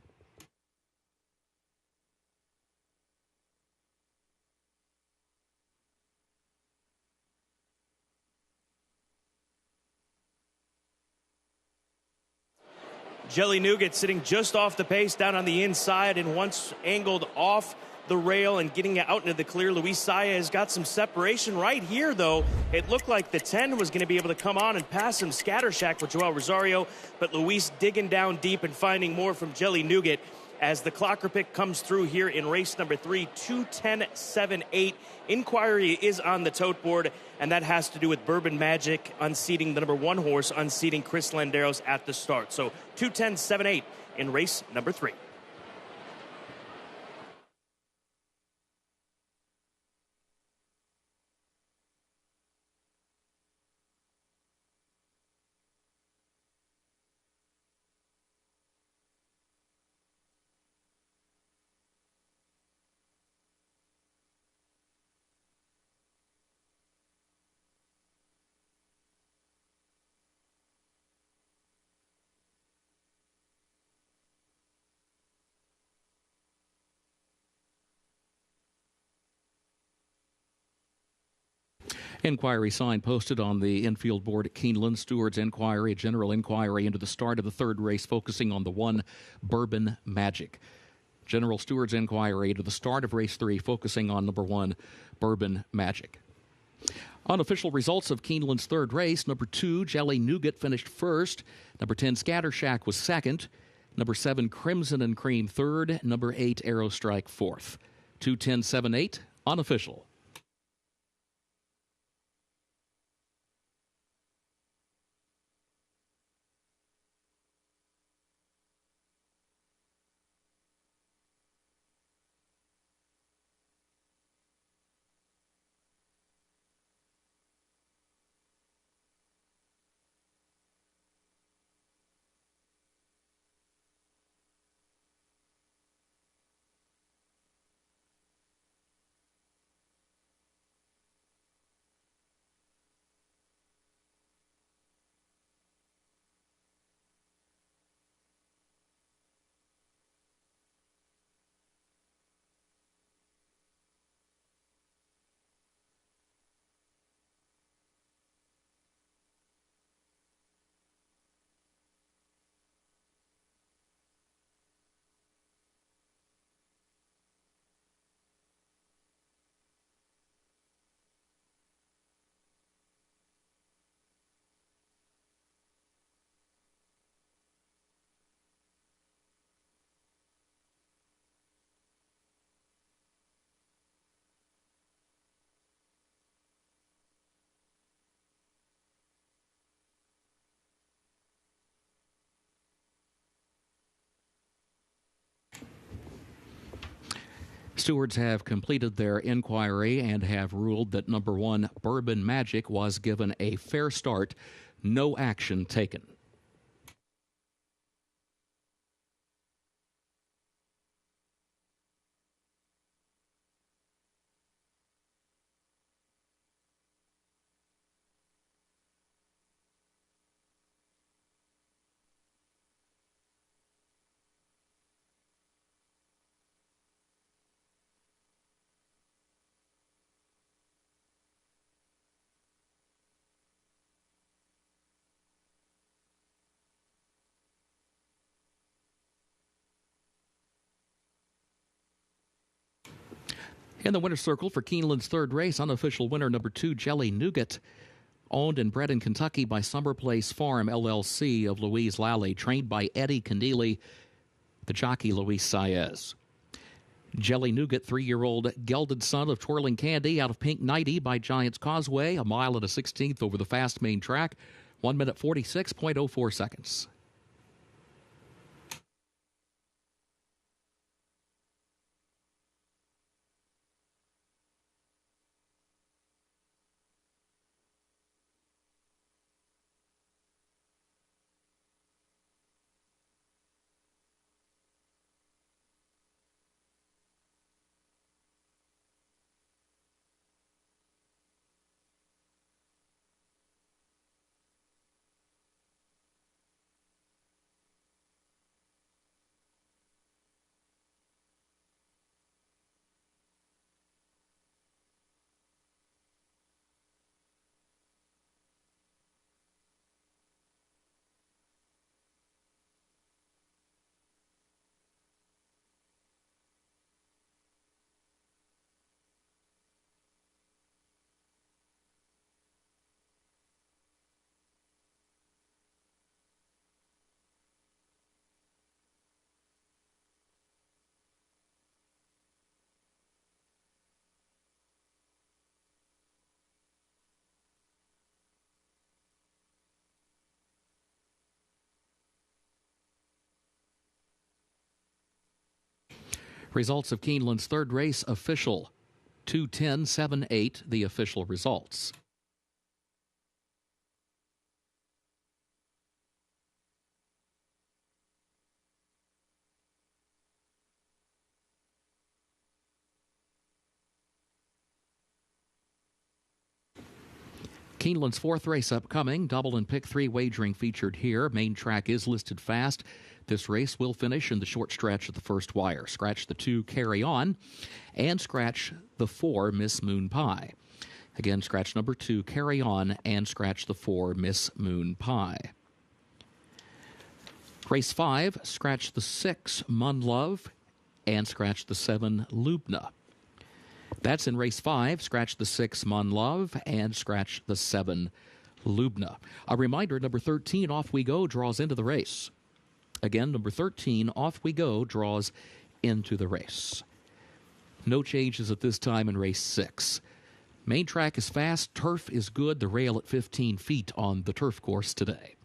S13: Jelly Nougat sitting just off the pace down on the inside, and once angled off the rail and getting out into the clear. Luis Saez got some separation right here, though. It looked like the 10 was going to be able to come on and pass him Scatter Shack for Joel Rosario, but Luis digging down deep and finding more from Jelly Nougat as the clocker pick comes through here in race number 3, 2:10.78. Inquiry is on the tote board, and that has to do with Bourbon Magic unseating the number 1 horse, unseating Chris Landeros at the start. So 2:10.78 in race number 3.
S10: Inquiry sign posted on the infield board at Keeneland. Steward's inquiry, a general inquiry into the start of the third race, focusing on the 1 Bourbon Magic. General Steward's inquiry into the start of race 3, focusing on number 1 Bourbon Magic. Unofficial results of Keeneland's third race: number 2 Jelly Nougat finished first. Number 10 Scatter Shack was second. Number 7 Crimson and Cream third. Number 8 Arrow Strike fourth. 2:10.78 unofficial. Stewards have completed their inquiry and have ruled that number 1, Bourbon Magic, was given a fair start, no action taken. In the winner's circle for Keeneland's third race, unofficial winner number 2, Jelly Nougat, owned and bred in Kentucky by Summer Place Farm, LLC, of Louise Lally, trained by Eddie Condeely, the jockey Luis Saez. Jelly Nougat, 3-year-old gelded son of Twirling Candy out of Pink 90 by Giants Causeway, a mile and a 16th over the fast main track, 1 minute 46.04 seconds. Results of Keeneland's third race official. 2:10.78, the official results. Keeneland's fourth race upcoming. Double and pick 3 wagering featured here. Main track is listed fast. This race will finish in the short stretch of the first wire. Scratch the 2, Carry On, and scratch the 4, Miss Moon Pie. Again, scratch number 2, Carry On, and scratch the 4, Miss Moon Pie. Race 5, scratch the 6, Mun Love, and scratch the 7, Lubna. That's in race 5. Scratch the 6, Mun Love, and scratch the 7, Lubna. A reminder, number 13, Off We Go, draws into the race. Again, number 13, Off We Go, draws into the race. No changes at this time in race 6. Main track is fast. Turf is good. The rail at 15 feet on the turf course today.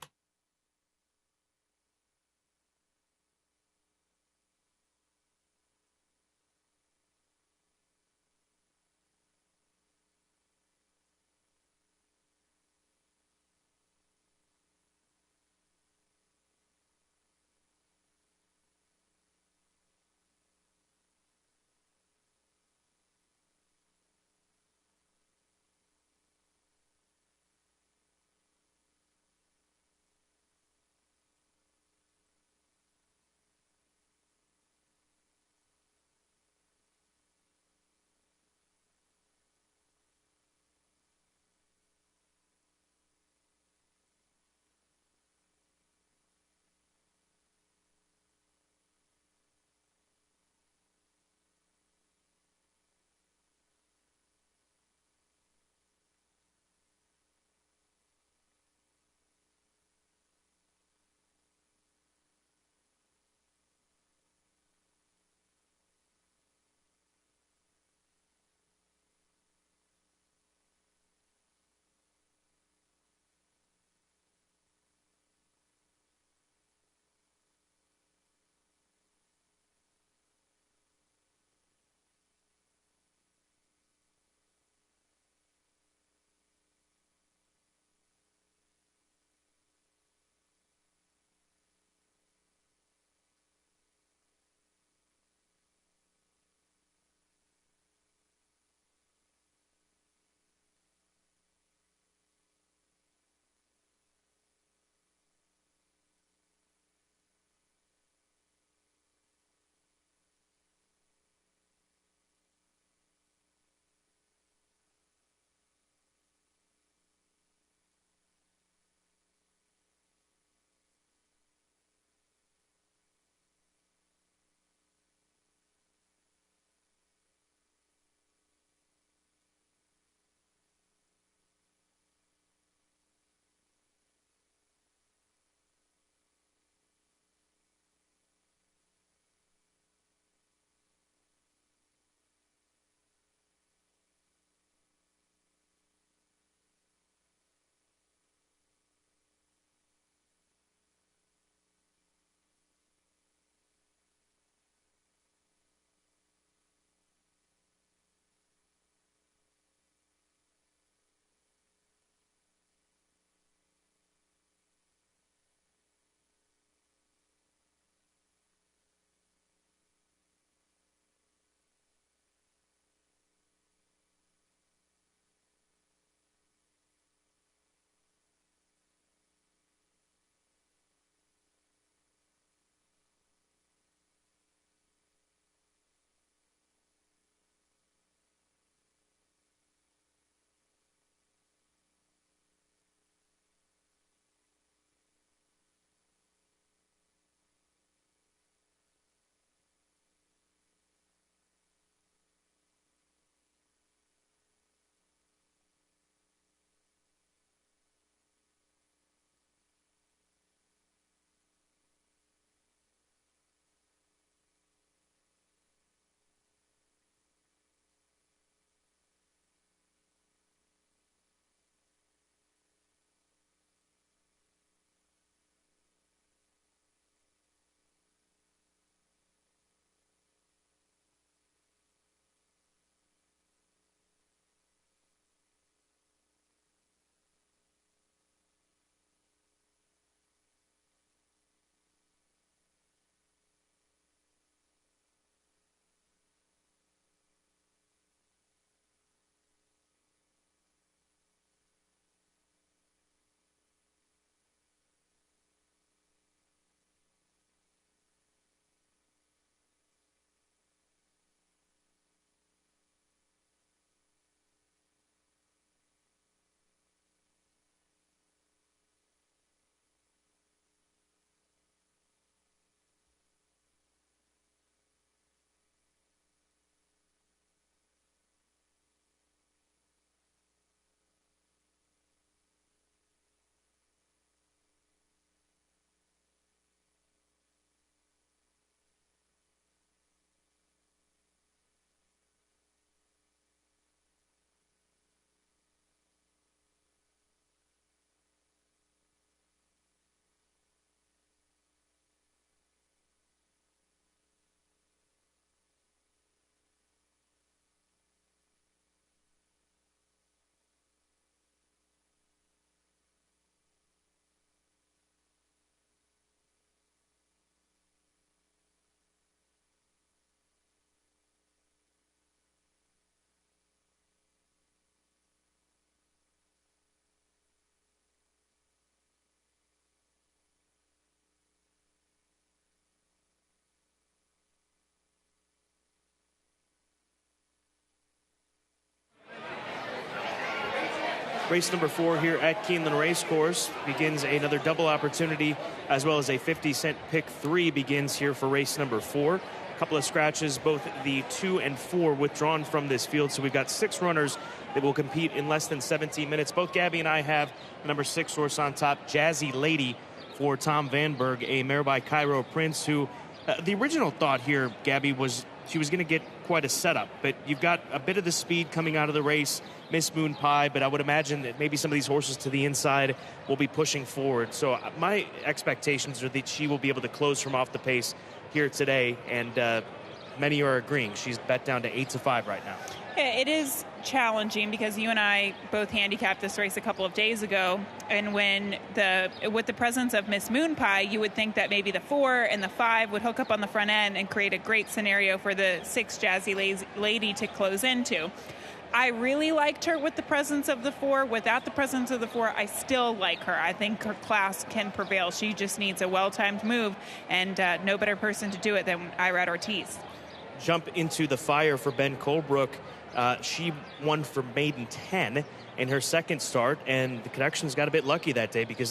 S13: Race number 4 here at Keeneland Racecourse begins another double opportunity, as well as a 50-cent pick 3 begins here for race number 4. A couple of scratches, both the 2 and 4 withdrawn from this field, so we've got 6 runners that will compete in less than 17 minutes. Both Gabby and I have the number 6 horse on top, Jazzy Lady, for Tom Vanberg, a mare by Cairo Prince, who the original thought here, Gabby, was she was going to get quite a setup, but you've got a bit of the speed coming out of the race, Miss Moon Pie, but I would imagine that maybe some of these horses to the inside will be pushing forward. So my expectations are that she will be able to close from off the pace here today, and many are agreeing. She's bet down to 8-5 right now.
S2: It is challenging because you and I both handicapped this race a couple of days ago, and with the presence of Miss Moon Pie, you would think that maybe the 4 and the 5 would hook up on the front end and create a great scenario for the 6 Jazzy Lady to close into. I really liked her with the presence of the 4. Without the presence of the 4, I still like her. I think her class can prevail. She just needs a well-timed move, and no better person to do it than Irad Ortiz.
S13: Jump into the fire for Ben Colebrook. She won for maiden 10 in her second start, and the Connections got a bit lucky that day because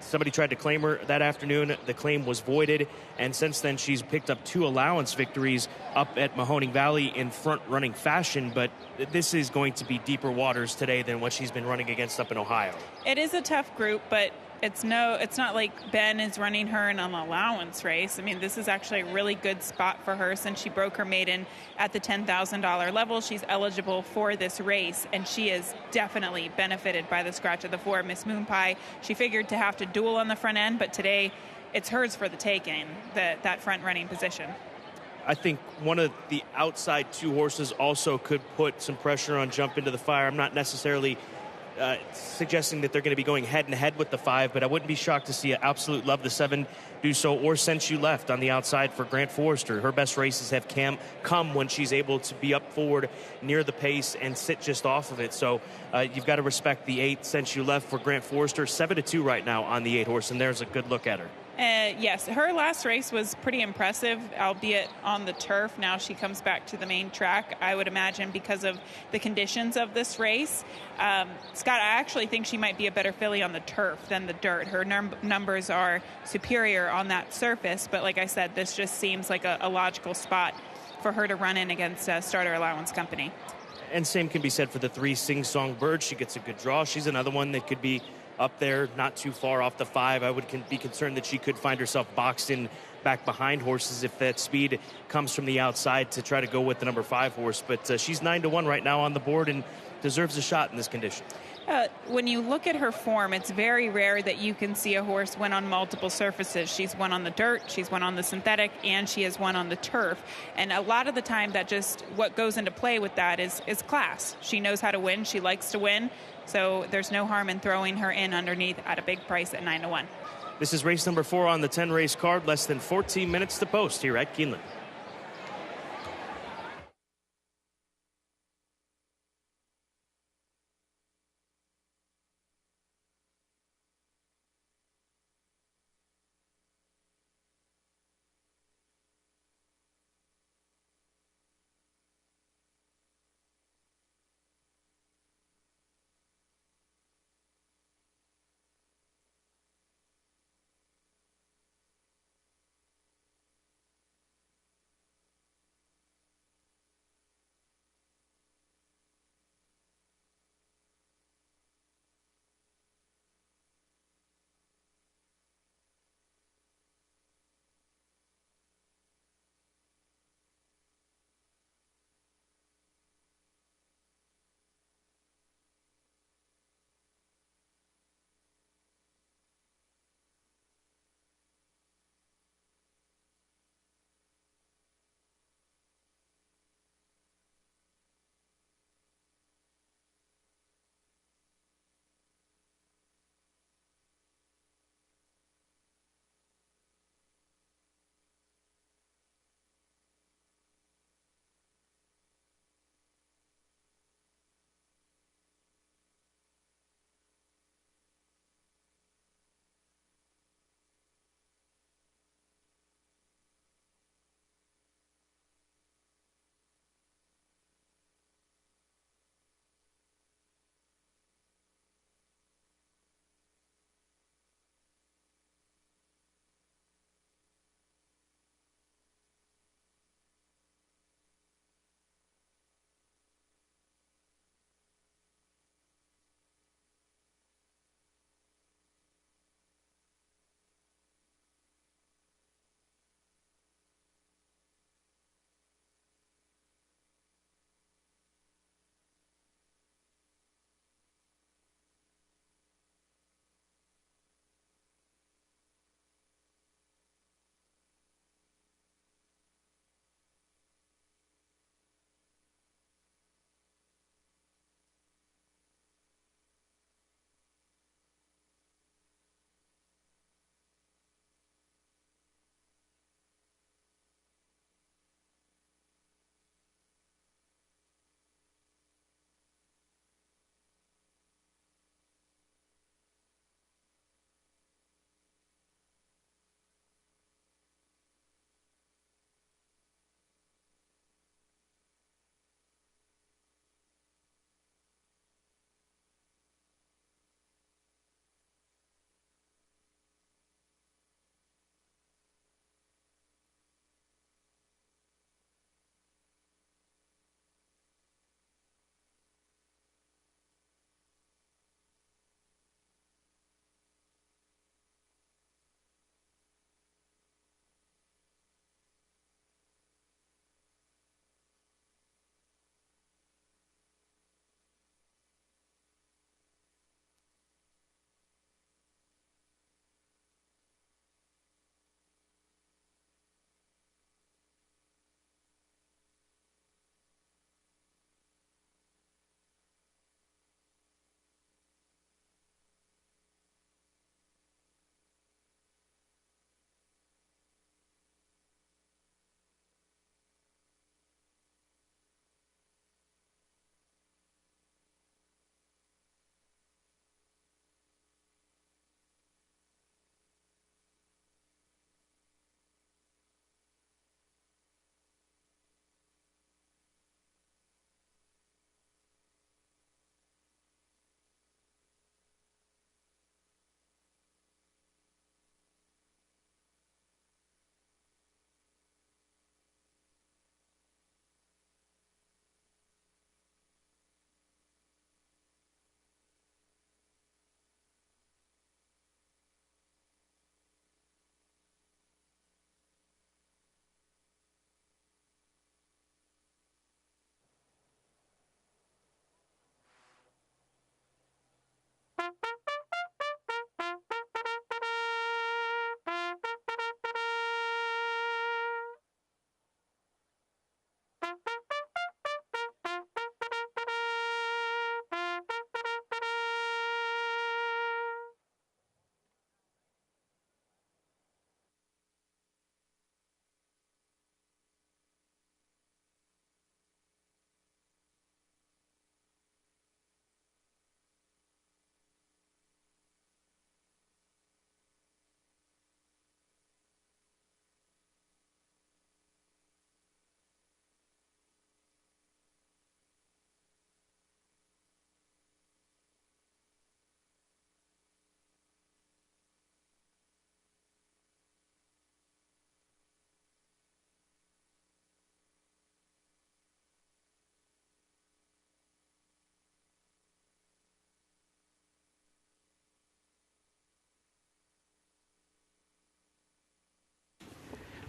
S13: somebody tried to claim her that afternoon. The claim was voided, and since then she's picked up 2 allowance victories up at Mahoning Valley in front-running fashion, but this is going to be deeper waters today than what she's been running against up in Ohio.
S2: It is a tough group, but it's not like Ben is running her in an allowance race. I mean, this is actually a really good spot for her since she broke her maiden at the $10,000 level. She's eligible for this race, and she is definitely benefited by the scratch of the 4, Miss Moon Pie. She figured to have to duel on the front end, but today it's hers for the taking, that front-running position.
S13: I think one of the outside 2 horses also could put some pressure on Jump into the Fire. I'm not necessarily suggesting that they're going to be going head-and-head with the 5, but I wouldn't be shocked to see Absolute Love, the 7, do so, or Since You Left on the outside for Grant Forrester. Her best races have come when she's able to be up forward near the pace and sit just off of it. So you've got to respect the 8, Since You Left for Grant Forrester. 7-2 right now on the 8 horse, and there's a good look at her.
S2: Yes, her last race was pretty impressive, albeit on the turf. Now she comes back to the main track, I would imagine, because of the conditions of this race. Scott, I actually think she might be a better filly on the turf than the dirt. Her numbers are superior on that surface, but like I said, this just seems like a logical spot for her to run in against Starter Allowance Company.
S13: And same can be said for the 3, Sing Song Bird. She gets a good draw. She's another one that could be up there, not too far off the 5. I would be concerned that she could find herself boxed in back behind horses if that speed comes from the outside to try to go with the number 5 horse. But she's 9-1 right now on the board and deserves a shot in this condition.
S2: When you look at her form, it's very rare that you can see a horse win on multiple surfaces. She's won on the dirt, she's won on the synthetic, and she has won on the turf. And a lot of the time, what goes into play with that is class. She knows how to win. She likes to win. So there's no harm in throwing her in underneath at a big price at 9-1.
S13: This is race number 4 on the 10-race card. Less than 14 minutes to post here at Keeneland.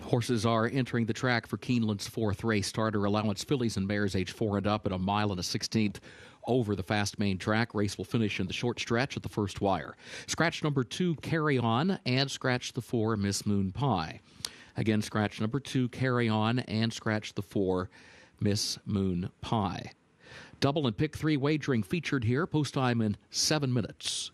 S10: Horses are entering the track for Keeneland's fourth race. Starter allowance fillies and mares age 4 and up at 1 mile and a 16th over the fast main track. Race will finish in the short stretch at the first wire. Scratch number 2, Carry On, and scratch the 4, Miss Moon Pie. Again, scratch number 2, Carry On, and scratch the 4, Miss Moon Pie. Double and pick 3 wagering featured here. Post time in 7 minutes.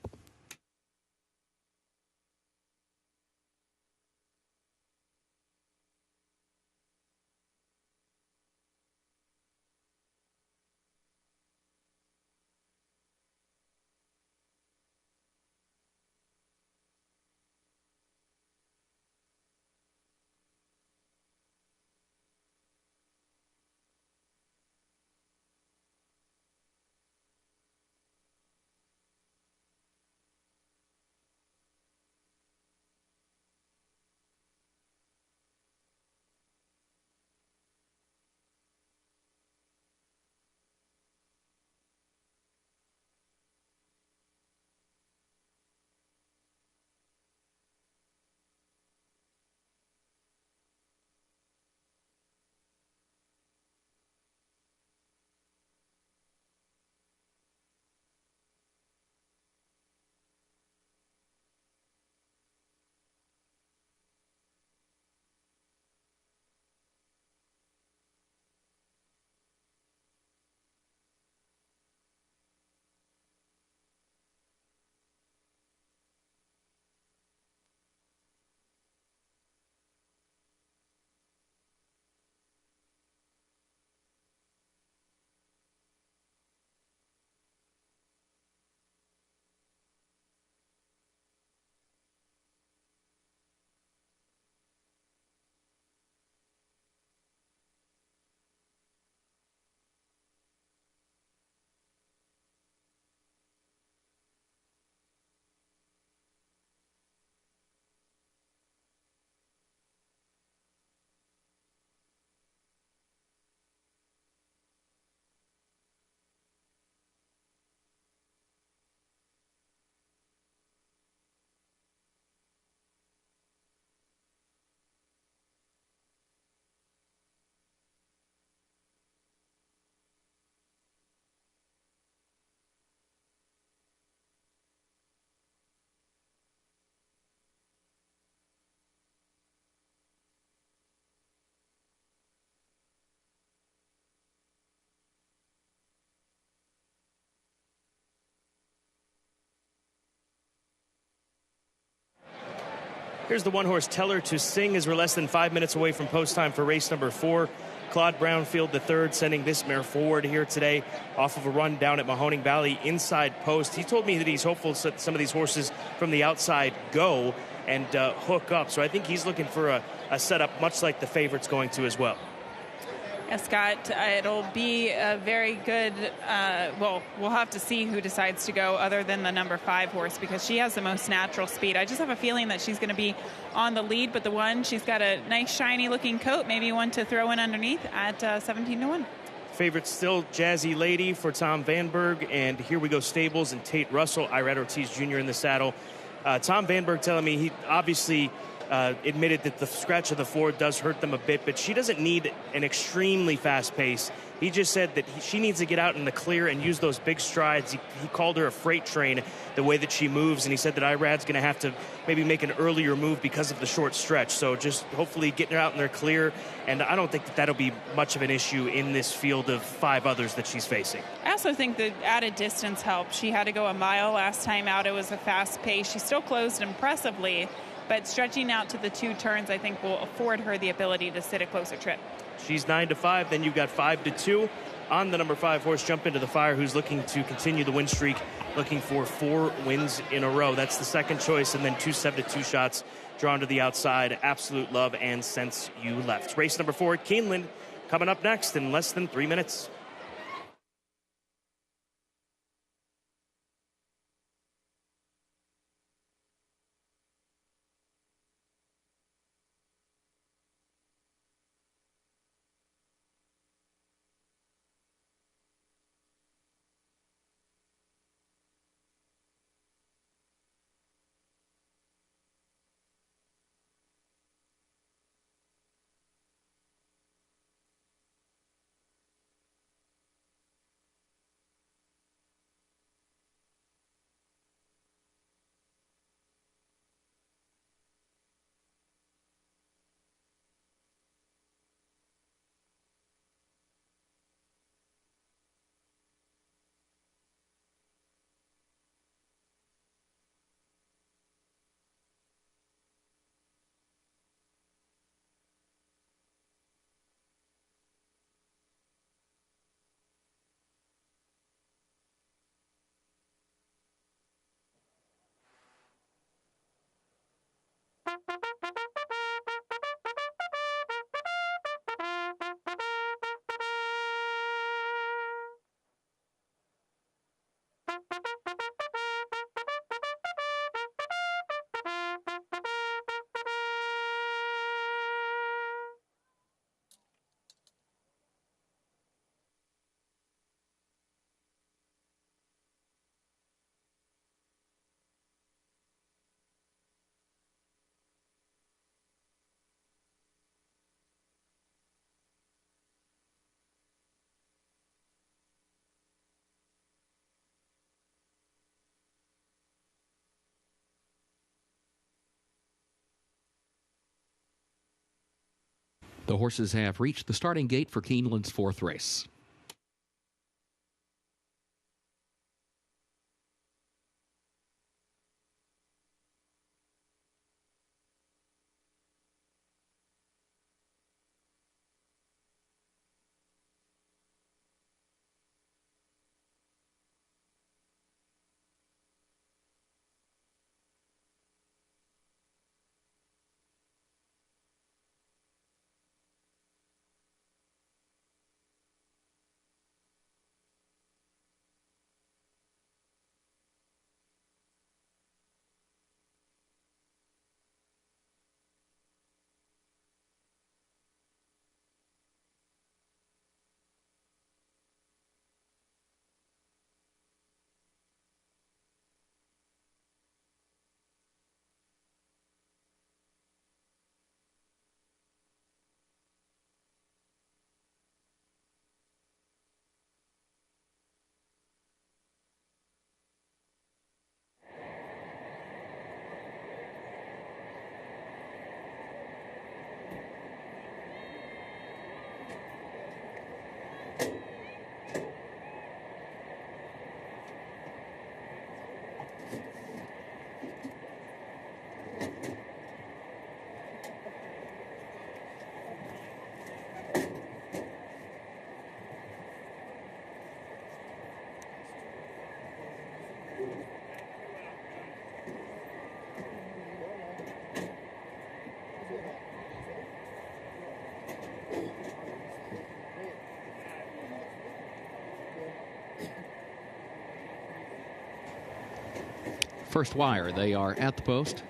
S13: Here's the one-horse Tell Her to Sing as we're less than 5 minutes away from post time for race number 4. Claude Brownfield III sending this mare forward here today off of a run down at Mahoning Valley inside post. He told me that he's hopeful that some of these horses from the outside go and hook up. So I think he's looking for a setup much like the favorite's going to as well.
S2: Yeah, Scott, it'll be a very good, well, we'll have to see who decides to go other than the number 5 horse because she has the most natural speed. I just have a feeling that she's going to be on the lead, but the one, she's got a nice shiny looking coat, maybe one to throw in underneath at 17-1.
S13: Favorite still Jazzy Lady for Tom Vanberg, and Here We Go Stables and Tate Russell. Irad Ortiz Jr. in the saddle. Tom Vanberg telling me he obviously admitted that the scratch of the floor does hurt them a bit, but she doesn't need an extremely fast pace. He just said that she needs to get out in the clear and use those big strides. He called her a freight train, the way that she moves, and he said that Irad's going to have to maybe make an earlier move because of the short stretch. So just hopefully getting her out in there clear, and I don't think that that'll be much of an issue in this field of 5 others that she's facing.
S2: I also think the added distance helped. She had to go a mile last time out. It was a fast pace. She still closed impressively, but stretching out to the 2 turns, I think, will afford her the ability to sit a closer trip.
S13: She's 9-5. Then you've got 5-2 on the number 5 horse, Jump Into the Fire, who's looking to continue the win streak, looking for 4 wins in a row. That's the second choice, and then 2 7-2 shots drawn to the outside. Absolute Love and Since You Left. Race number 4 at Keeneland coming up next in less than 3 minutes.
S10: The horses have reached the starting gate for Keeneland's 4th race. First wire, they are at the post.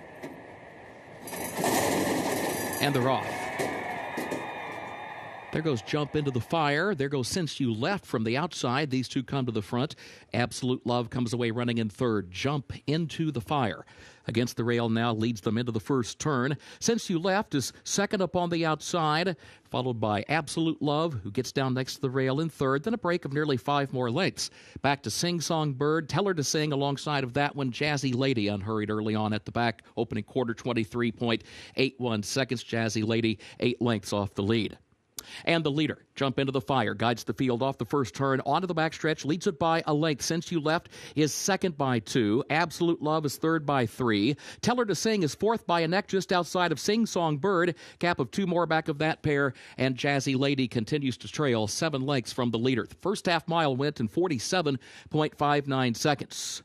S10: And they're off. There goes Jump Into the Fire. There goes Since You Left from the outside. These two come to the front. Absolute Love comes away running in third. Jump Into the Fire. Against the rail now, leads them into the first turn. Since You Left is second up on the outside, followed by Absolute Love, who gets down next to the rail in third. Then a break of nearly 5 more lengths. Back to Sing Song Bird. Tell Her to Sing alongside of that one. Jazzy Lady unhurried early on at the back. Opening quarter, 23.81 seconds. Jazzy Lady 8 lengths off the lead. And the leader, Jump Into the Fire, guides the field off the first turn, onto the backstretch, leads it by a length. Since You Left is second by 2. Absolute Love is third by 3. Tell Her to Sing is fourth by a neck just outside of Sing Song Bird. Gap of 2 more back of that pair, and Jazzy Lady continues to trail 7 lengths from the leader. The first half mile went in 47.59 seconds.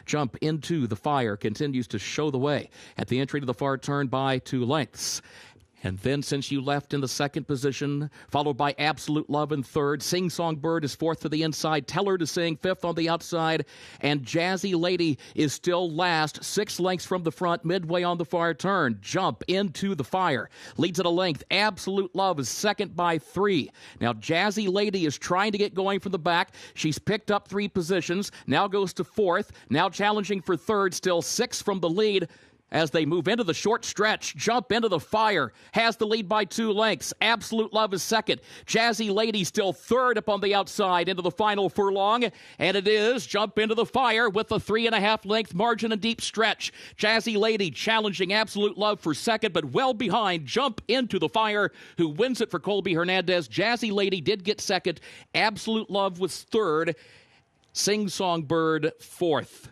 S10: Jump Into the Fire continues to show the way at the entry to the far turn by 2 lengths. And then Since You Left in the second position, followed by Absolute Love in third. Sing Song Bird is fourth to the inside. Tell Her to Sing fifth on the outside. And Jazzy Lady is still last, 6 lengths from the front, midway on the far turn. Jump Into the Fire leads at a length. Absolute Love is second by 3. Now Jazzy Lady is trying to get going from the back. She's picked up 3 positions, now goes to fourth, now challenging for third, still 6 from the lead. As they move into the short stretch, Jump Into the Fire has the lead by 2 lengths. Absolute Love is second. Jazzy Lady still third up on the outside into the final furlong. And it is Jump Into the Fire with a 3.5 length margin and deep stretch. Jazzy Lady challenging Absolute Love for second, but well behind Jump Into the Fire, who wins it for Colby Hernandez. Jazzy Lady did get second. Absolute Love was third. Sing Song Bird fourth.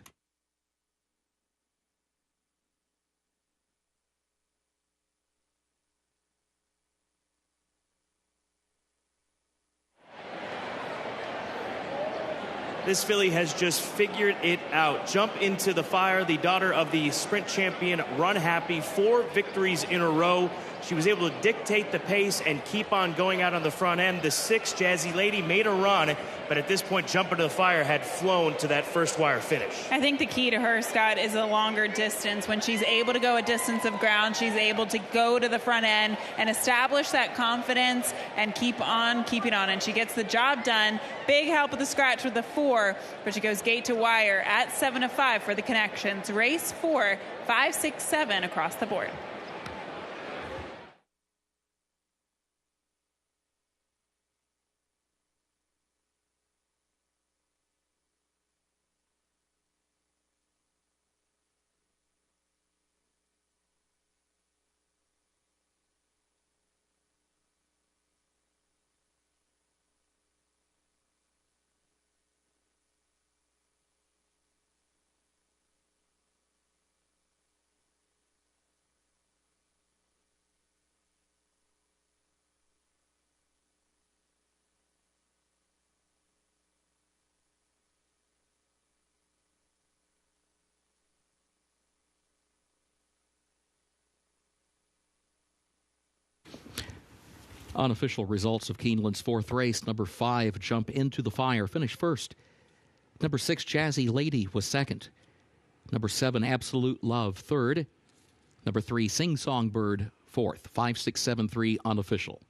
S13: This filly has just figured it out. Jump Into the Fire, the daughter of the sprint champion Run Happy, 4 victories in a row. She was able to dictate the pace and keep on going out on the front end. The 6th, Jazzy Lady, made a run, but at this point, Jump Into the Fire had flown to that first wire finish.
S2: I think the key to her, Scott, is a longer distance. When she's able to go a distance of ground, she's able to go to the front end and establish that confidence and keep on keeping on. And she gets the job done. Big help with the scratch with the 4, but she goes gate to wire at 7-5 for the connections. Race 4, 5, 6, 7 across the board.
S10: Unofficial results of Keeneland's 4th race. Number 5, Jump Into the Fire, finished first. Number 6, Jazzy Lady, was second. Number 7, Absolute Love, third. Number 3, Sing Song Bird, fourth. 5, 6, 7, 3, unofficial.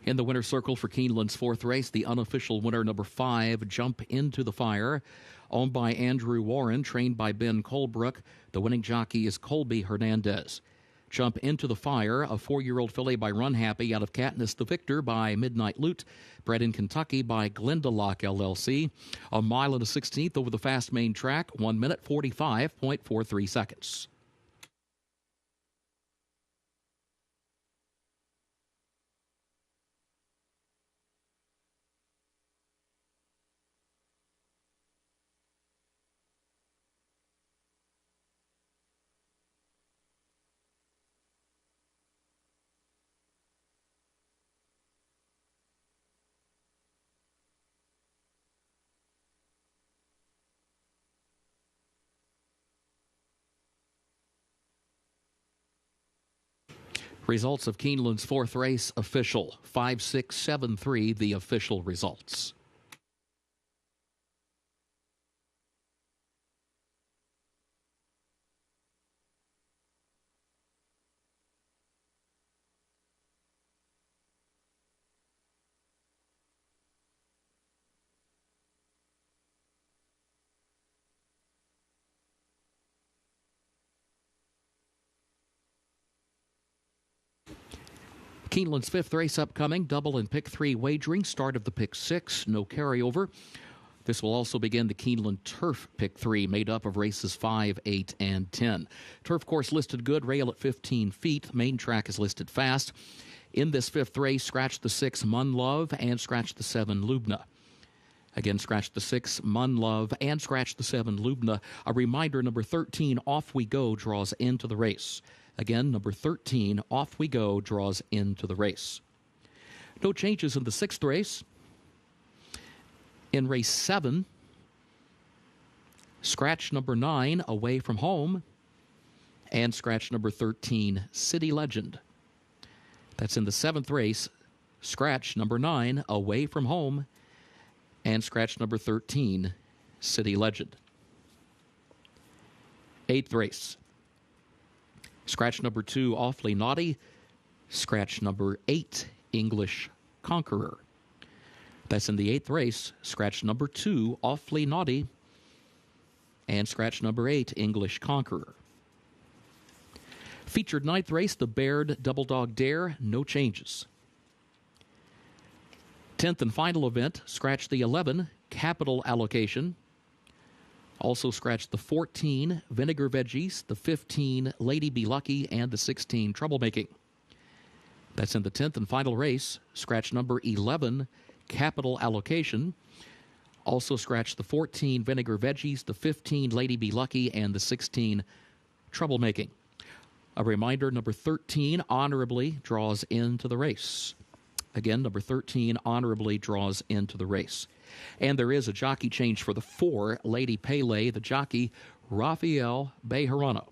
S10: In the winner's circle for Keeneland's 4th race, the unofficial winner, number 5, Jump Into the Fire, owned by Andrew Warren, trained by Ben Colebrook. The winning jockey is Colby Hernandez. Jump Into the Fire, a 4-year-old filly by Run Happy out of Katniss the Victor by Midnight Loot, bred in Kentucky by Glenda Lock LLC. A mile and a 16th over the fast main track, 1 minute 45.43 seconds. Results of Keeneland's 4th race official. 5-6-7-3, the official results. Keeneland's 5th race upcoming, double and pick 3 wagering, start of the pick 6, no carryover. This will also begin the Keeneland Turf Pick 3, made up of races 5, 8, and 10. Turf course listed good, rail at 15 feet. Main track is listed fast. In this 5th race, scratch the 6, Mun Love, and scratch the 7, Lubna. Again, scratch the 6, Mun Love, and scratch the 7, Lubna. A reminder, number 13, Off We Go, draws into the race. Again, number 13, Off We Go, draws into the race. No changes in the 6th race. In race 7, scratch number 9, Away From Home, and scratch number 13, City Legend. That's in the 7th race. Scratch number 9, Away From Home, and scratch number 13, City Legend. 8th race. Scratch number 2, Awfully Naughty. Scratch number 8, English Conqueror. That's in the 8th race. Scratch number 2, Awfully Naughty. And scratch number 8, English Conqueror. Featured 9th race, the Baird Double Dog Dare. No changes. 10th and final event, scratch the 11, Capital Allocation. Also scratch the 14, Vinegar Veggies, the 15, Lady Be Lucky, and the 16, Troublemaking. That's in the 10th and final race. Scratch number 11, Capital Allocation. Also scratch the 14, Vinegar Veggies, the 15, Lady Be Lucky, and the 16, Troublemaking. A reminder, number 13 honorably draws into the race. Again, number 13 honorably draws into the race. And there is a jockey change for the 4, Lady Pele, the jockey, Rafael Bejarano.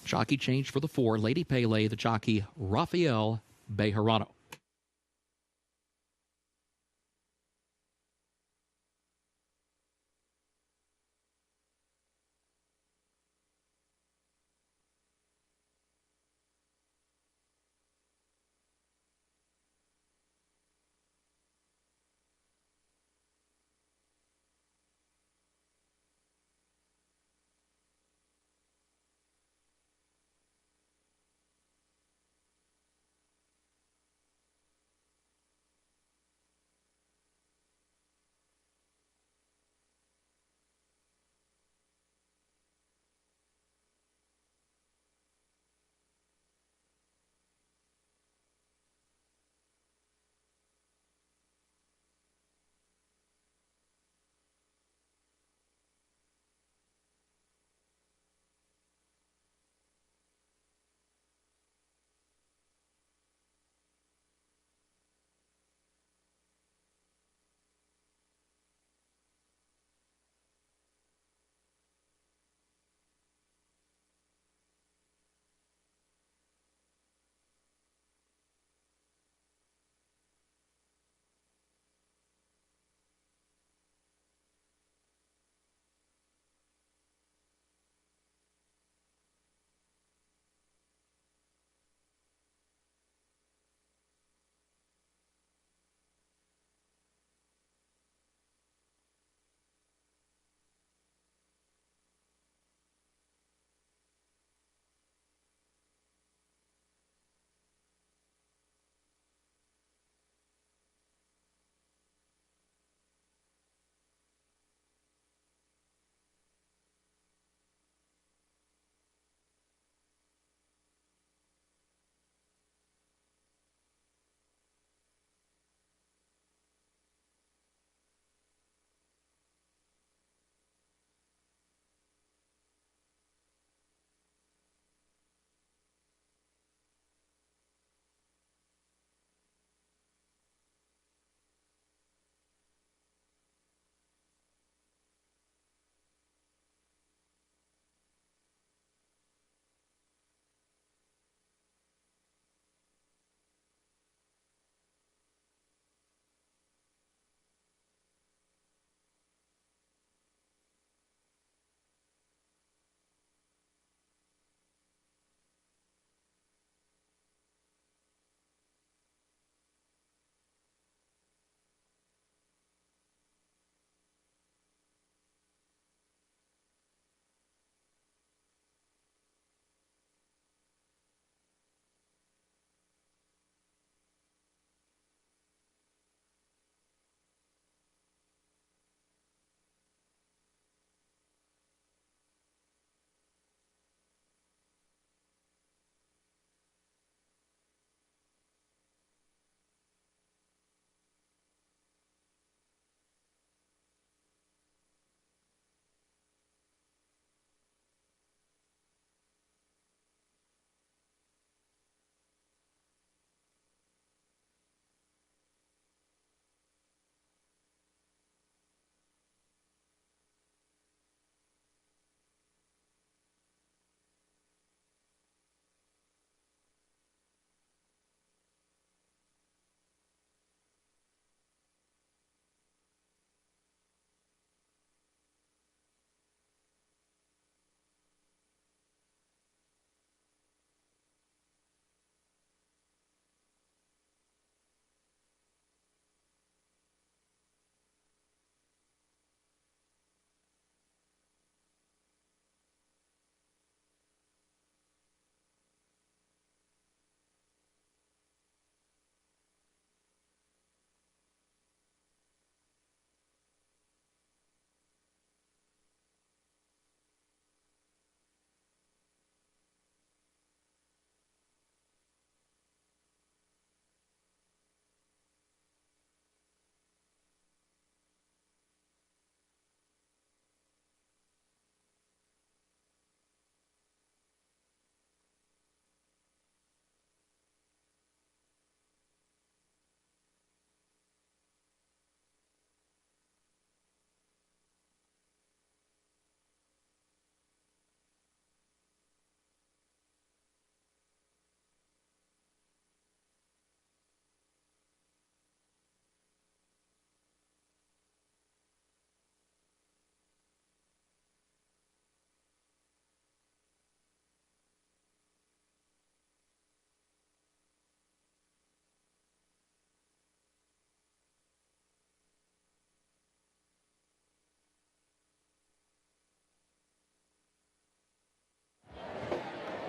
S10: Jockey change for the 4, Lady Pele, the jockey, Rafael Bejarano.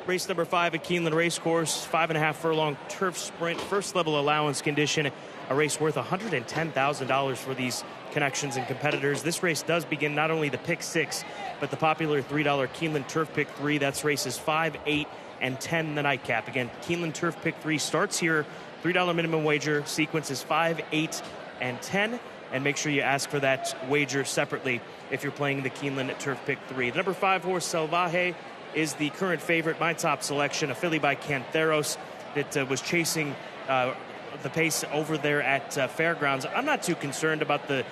S13: Race number 5 at Keeneland Racecourse, 5.5 furlong turf sprint, first level allowance condition, a race worth $110,000 for these connections and competitors. This race does begin not only the pick 6, but the popular $3 Keeneland Turf Pick 3. That's races 5, 8, and 10, the nightcap. Again, Keeneland Turf Pick 3 starts here, $3 minimum wager, sequence is 5, 8, and 10. And make sure you ask for that wager separately if you're playing the Keeneland Turf Pick 3. The number 5 horse, Salvaje, is the current favorite, my top selection, a filly by Canteros that was chasing the pace over there at Fairgrounds. I'm not too concerned about the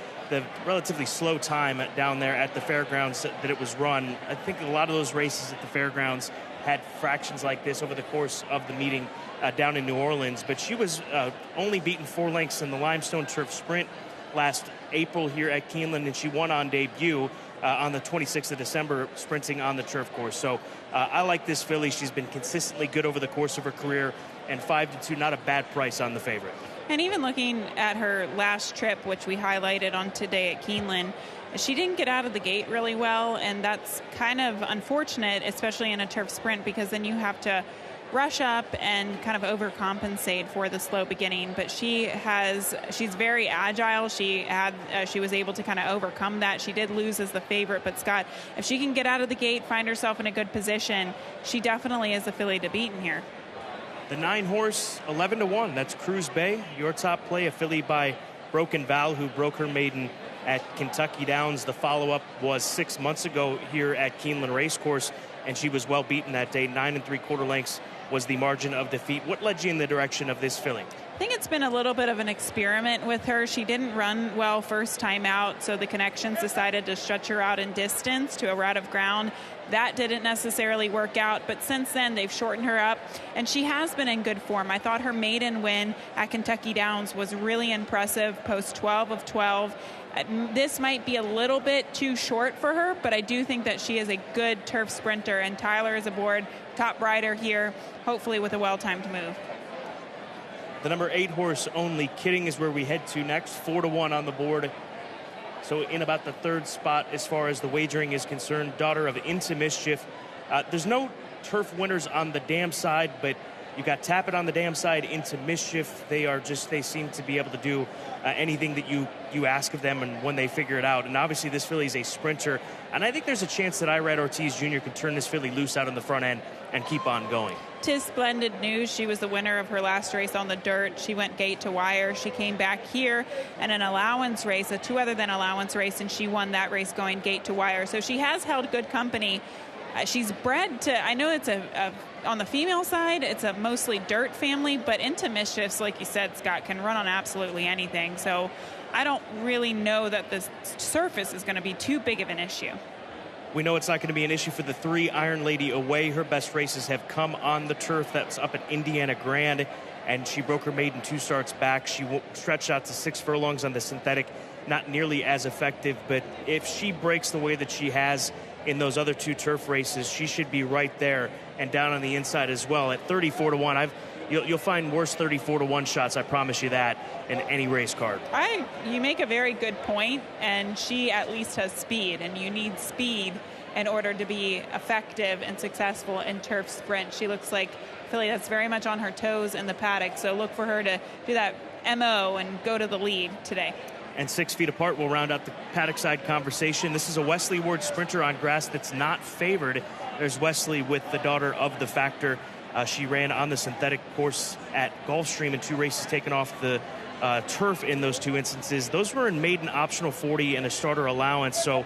S13: relatively slow time down there at the Fairgrounds that it was run. I think a lot of those races at the Fairgrounds had fractions like this over the course of the meeting down in New Orleans, but she was only beaten 4 lengths in the Limestone Turf Sprint last April here at Keeneland, and she won on debut on the 26th of December, sprinting on the turf course. So I like this filly. She's been consistently good over the course of her career, and 5-2, not a bad price on the favorite.
S2: And even looking at her last trip, which we highlighted on today at Keeneland, she didn't get out of the gate really well, and that's kind of unfortunate, especially in a turf sprint, because then you have to rush up and kind of overcompensate for the slow beginning. But she's very agile. She was able to kind of overcome that. She did lose as the favorite, but Scott, if she can get out of the gate, find herself in a good position, she definitely is the filly to beat in here.
S13: The 9 horse, 11-1. That's Cruz Bay, your top play, a filly by Broken Val, who broke her maiden at Kentucky Downs. The follow-up was 6 months ago here at Keeneland Racecourse, and she was well beaten that day. 9 3/4 lengths was the margin of defeat. What led you in the direction of this filly?
S2: I think it's been a little bit of an experiment with her. She didn't run well first time out, so the connections decided to stretch her out in distance to a route of ground. That didn't necessarily work out, but since then they've shortened her up, and she has been in good form. I thought her maiden win at Kentucky Downs was really impressive, post 12 of 12. This might be a little bit too short for her, but I do think that she is a good turf sprinter, and Tyler is aboard, top rider here, hopefully with a well-timed move.
S13: The number 8 horse, Only Kidding, is where we head to next. 4-1 on the board. So in about the 3rd spot as far as the wagering is concerned. Daughter of Into Mischief. There's no turf winners on the dam side, but you got Tap It on the dam side, Into Mischief. They seem to be able to do anything that you ask of them, and when they figure it out. And obviously this filly is a sprinter, and I think there's a chance that Irad Ortiz Jr. could turn this filly loose out on the front end and keep on going.
S2: 'Tis splendid news. She was the winner of her last race on the dirt. She went gate to wire. She came back here in an allowance race, a 2 other than allowance race, and she won that race going gate to wire. So she has held good company. She's bred to, I know it's on the female side, it's a mostly dirt family, but Into Mischiefs, like you said, Scott, can run on absolutely anything. So I don't really know that the surface is going to be too big of an issue.
S13: We know it's not going to be an issue for the 3 Iron Lady Away. Her best races have come on the turf. That's up at Indiana Grand, and she broke her maiden 2 starts back. She stretched out to 6 furlongs on the synthetic, not nearly as effective, but if she breaks the way that she has in those other 2 turf races, she should be right there and down on the inside as well. At 34-1, you'll find worse 34-1 shots, I promise you that, in any race card.
S2: You make a very good point, and she at least has speed, and you need speed in order to be effective and successful in turf sprint. She looks like a filly that's very much on her toes in the paddock, so look for her to do that MO and go to the lead today.
S13: And 6 feet apart, we'll round out the paddock side conversation. This is a Wesley Ward sprinter on grass that's not favored. There's Wesley with the daughter of the Factor. She ran on the synthetic course at Gulfstream in 2 races, taken off the turf in those 2 instances. Those were in maiden optional 40 and a starter allowance. So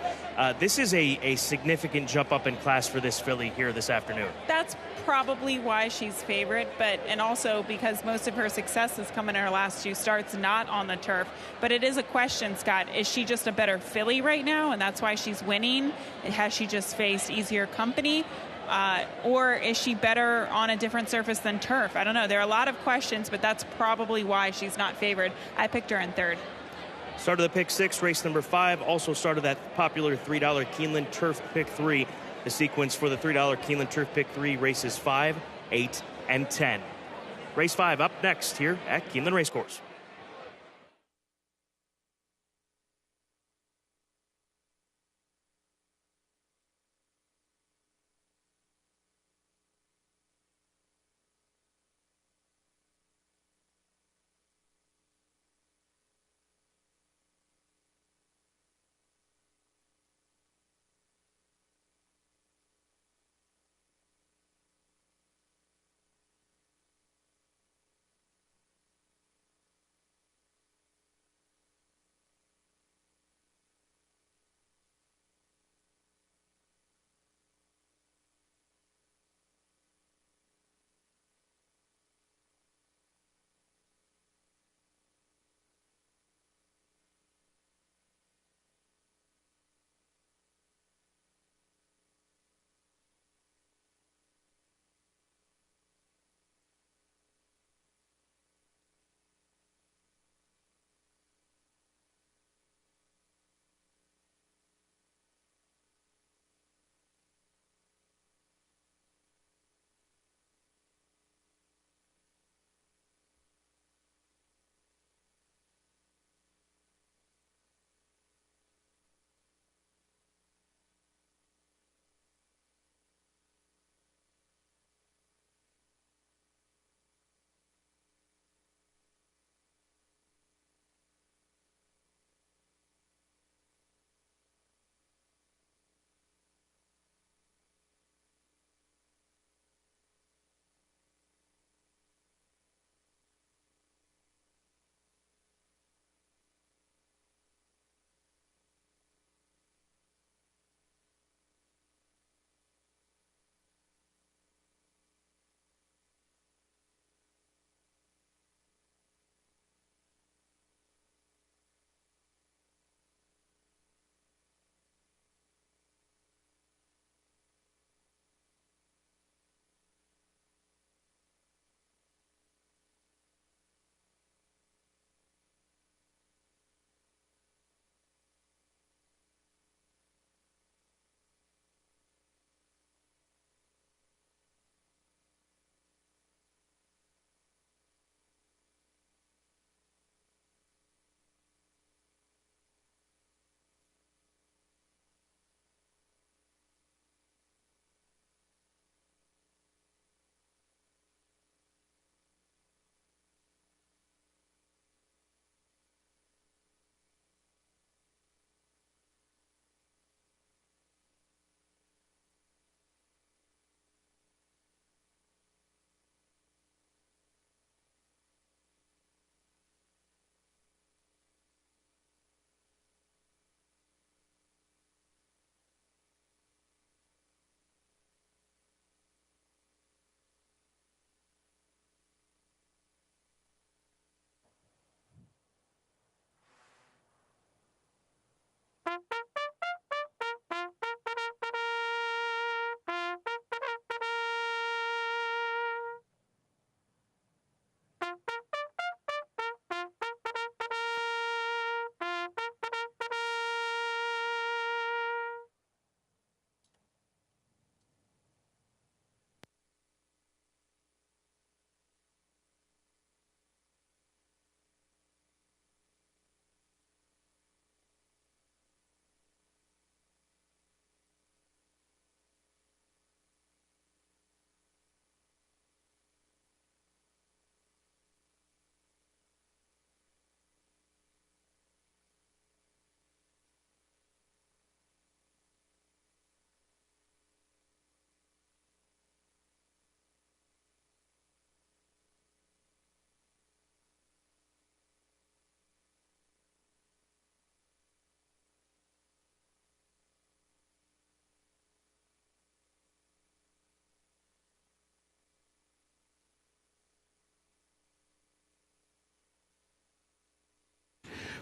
S13: this is a significant jump up in class for this filly here this afternoon.
S2: That's probably why she's favorite, and also because most of her success has come in her last 2 starts, not on the turf. But it is a question, Scott. Is she just a better filly right now, and that's why she's winning? Has she just faced easier company? Or is she better on a different surface than turf? I don't know. There are a lot of questions, but that's probably why she's not favored. I picked her in 3rd.
S13: Started the pick 6, race number 5. Also started that popular $3 Keeneland Turf Pick 3. The sequence for the $3 Keeneland Turf Pick 3 races 5, 8, and 10. Race 5 up next here at Keeneland Racecourse.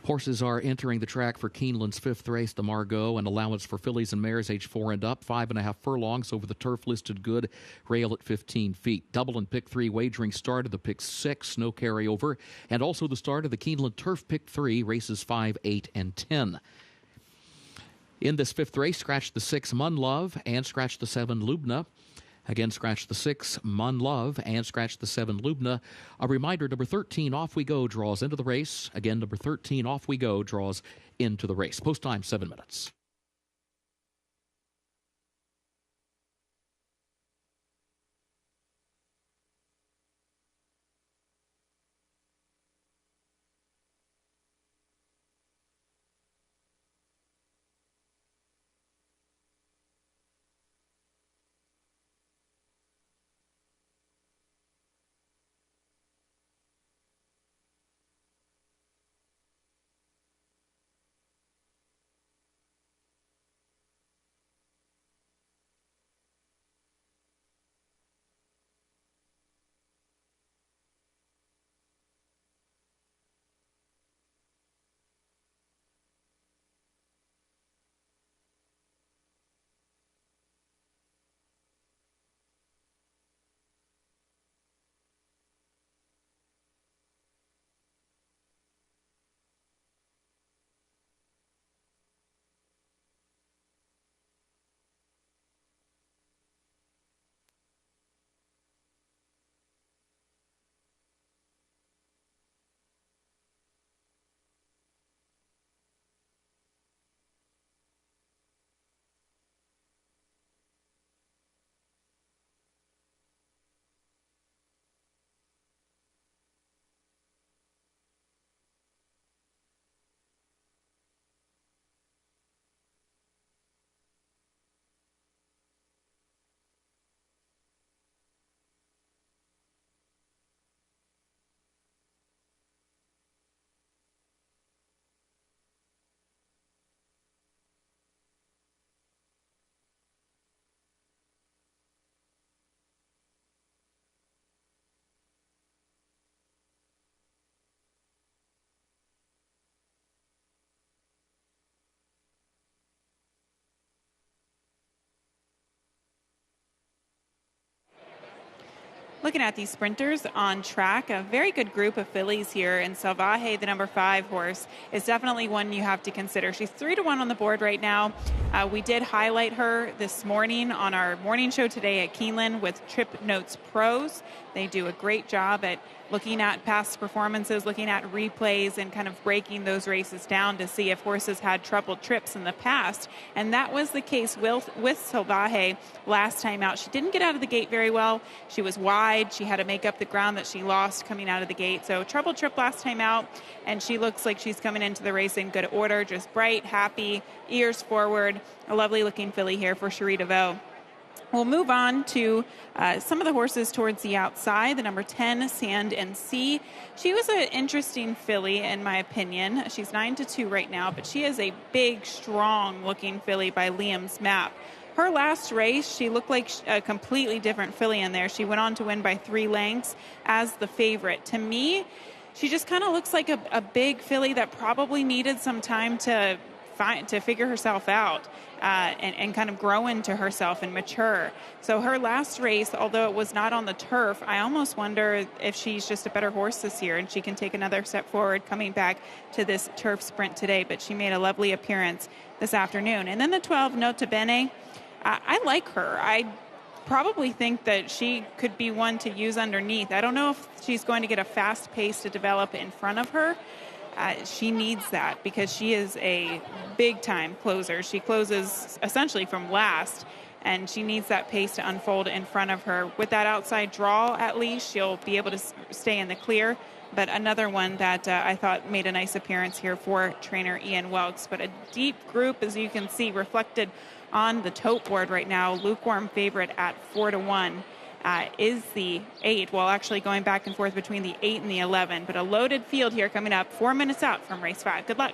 S10: Horses are entering the track for Keeneland's 5th race, the Margot, and allowance for fillies and mares age 4 and up, 5.5 furlongs over the turf listed good, rail at 15 feet. Double and pick 3 wagering start of the pick 6, no carryover, and also the start of the Keeneland Turf pick 3, races 5, 8, and 10. In this 5th race, scratch the 6, Mun Love, and scratch the 7, Lubna. Again, scratch the 6, Mun Love, and scratch the 7, Lubna. A reminder, number 13, Off We Go, draws into the race. Again, number 13, Off We Go, draws into the race. Post time, 7 minutes.
S2: Looking at these sprinters on track, a very good group of fillies here, and Salvaje, the number 5 horse, is definitely one you have to consider. She's 3-1 on the board right now. We did highlight her this morning on our morning show today at Keeneland with Trip Notes Pros. They do a great job at looking at past performances, looking at replays, and kind of breaking those races down to see if horses had troubled trips in the past. And that was the case with Salvaje last time out. She didn't get out of the gate very well. She was wide. She had to make up the ground that she lost coming out of the gate. So troubled trip last time out, and she looks like she's coming into the race in good order, just bright, happy, ears forward. A lovely looking filly here for Cherie DeVoe. We'll move on to some of the horses towards the outside. The number 10, Sand and Sea. She was an interesting filly, in my opinion. She's 9-2 right now, but she is a big, strong-looking filly by Liam's Map. Her last race, she looked like a completely different filly in there. She went on to win by 3 lengths as the favorite. To me, she just kind of looks like a big filly that probably needed some time to figure herself out and kind of grow into herself and mature. So her last race, although it was not on the turf, I almost wonder if she's just a better horse this year and she can take another step forward coming back to this turf sprint today. But she made a lovely appearance this afternoon. And then the 12, Nota Bene, I like her. I probably think that she could be one to use underneath. I don't know if she's going to get a fast pace to develop in front of her. She needs that because she is a big-time closer. She closes essentially from last, and she needs that pace to unfold in front of her. With that outside draw, at least, she'll be able to stay in the clear. But another one that I thought made a nice appearance here for trainer Ian Welks. But a deep group, as you can see, reflected on the tote board right now. Lukewarm favorite at 4-1. Is the 8, well, actually going back and forth between the 8 and the 11. But a loaded field here coming up 4 minutes out from race 5. Good luck.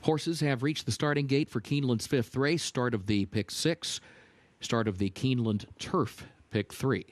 S10: Horses have reached the starting gate for Keeneland's 5th race, start of the Pick 6, start of the Keeneland Turf Pick 3.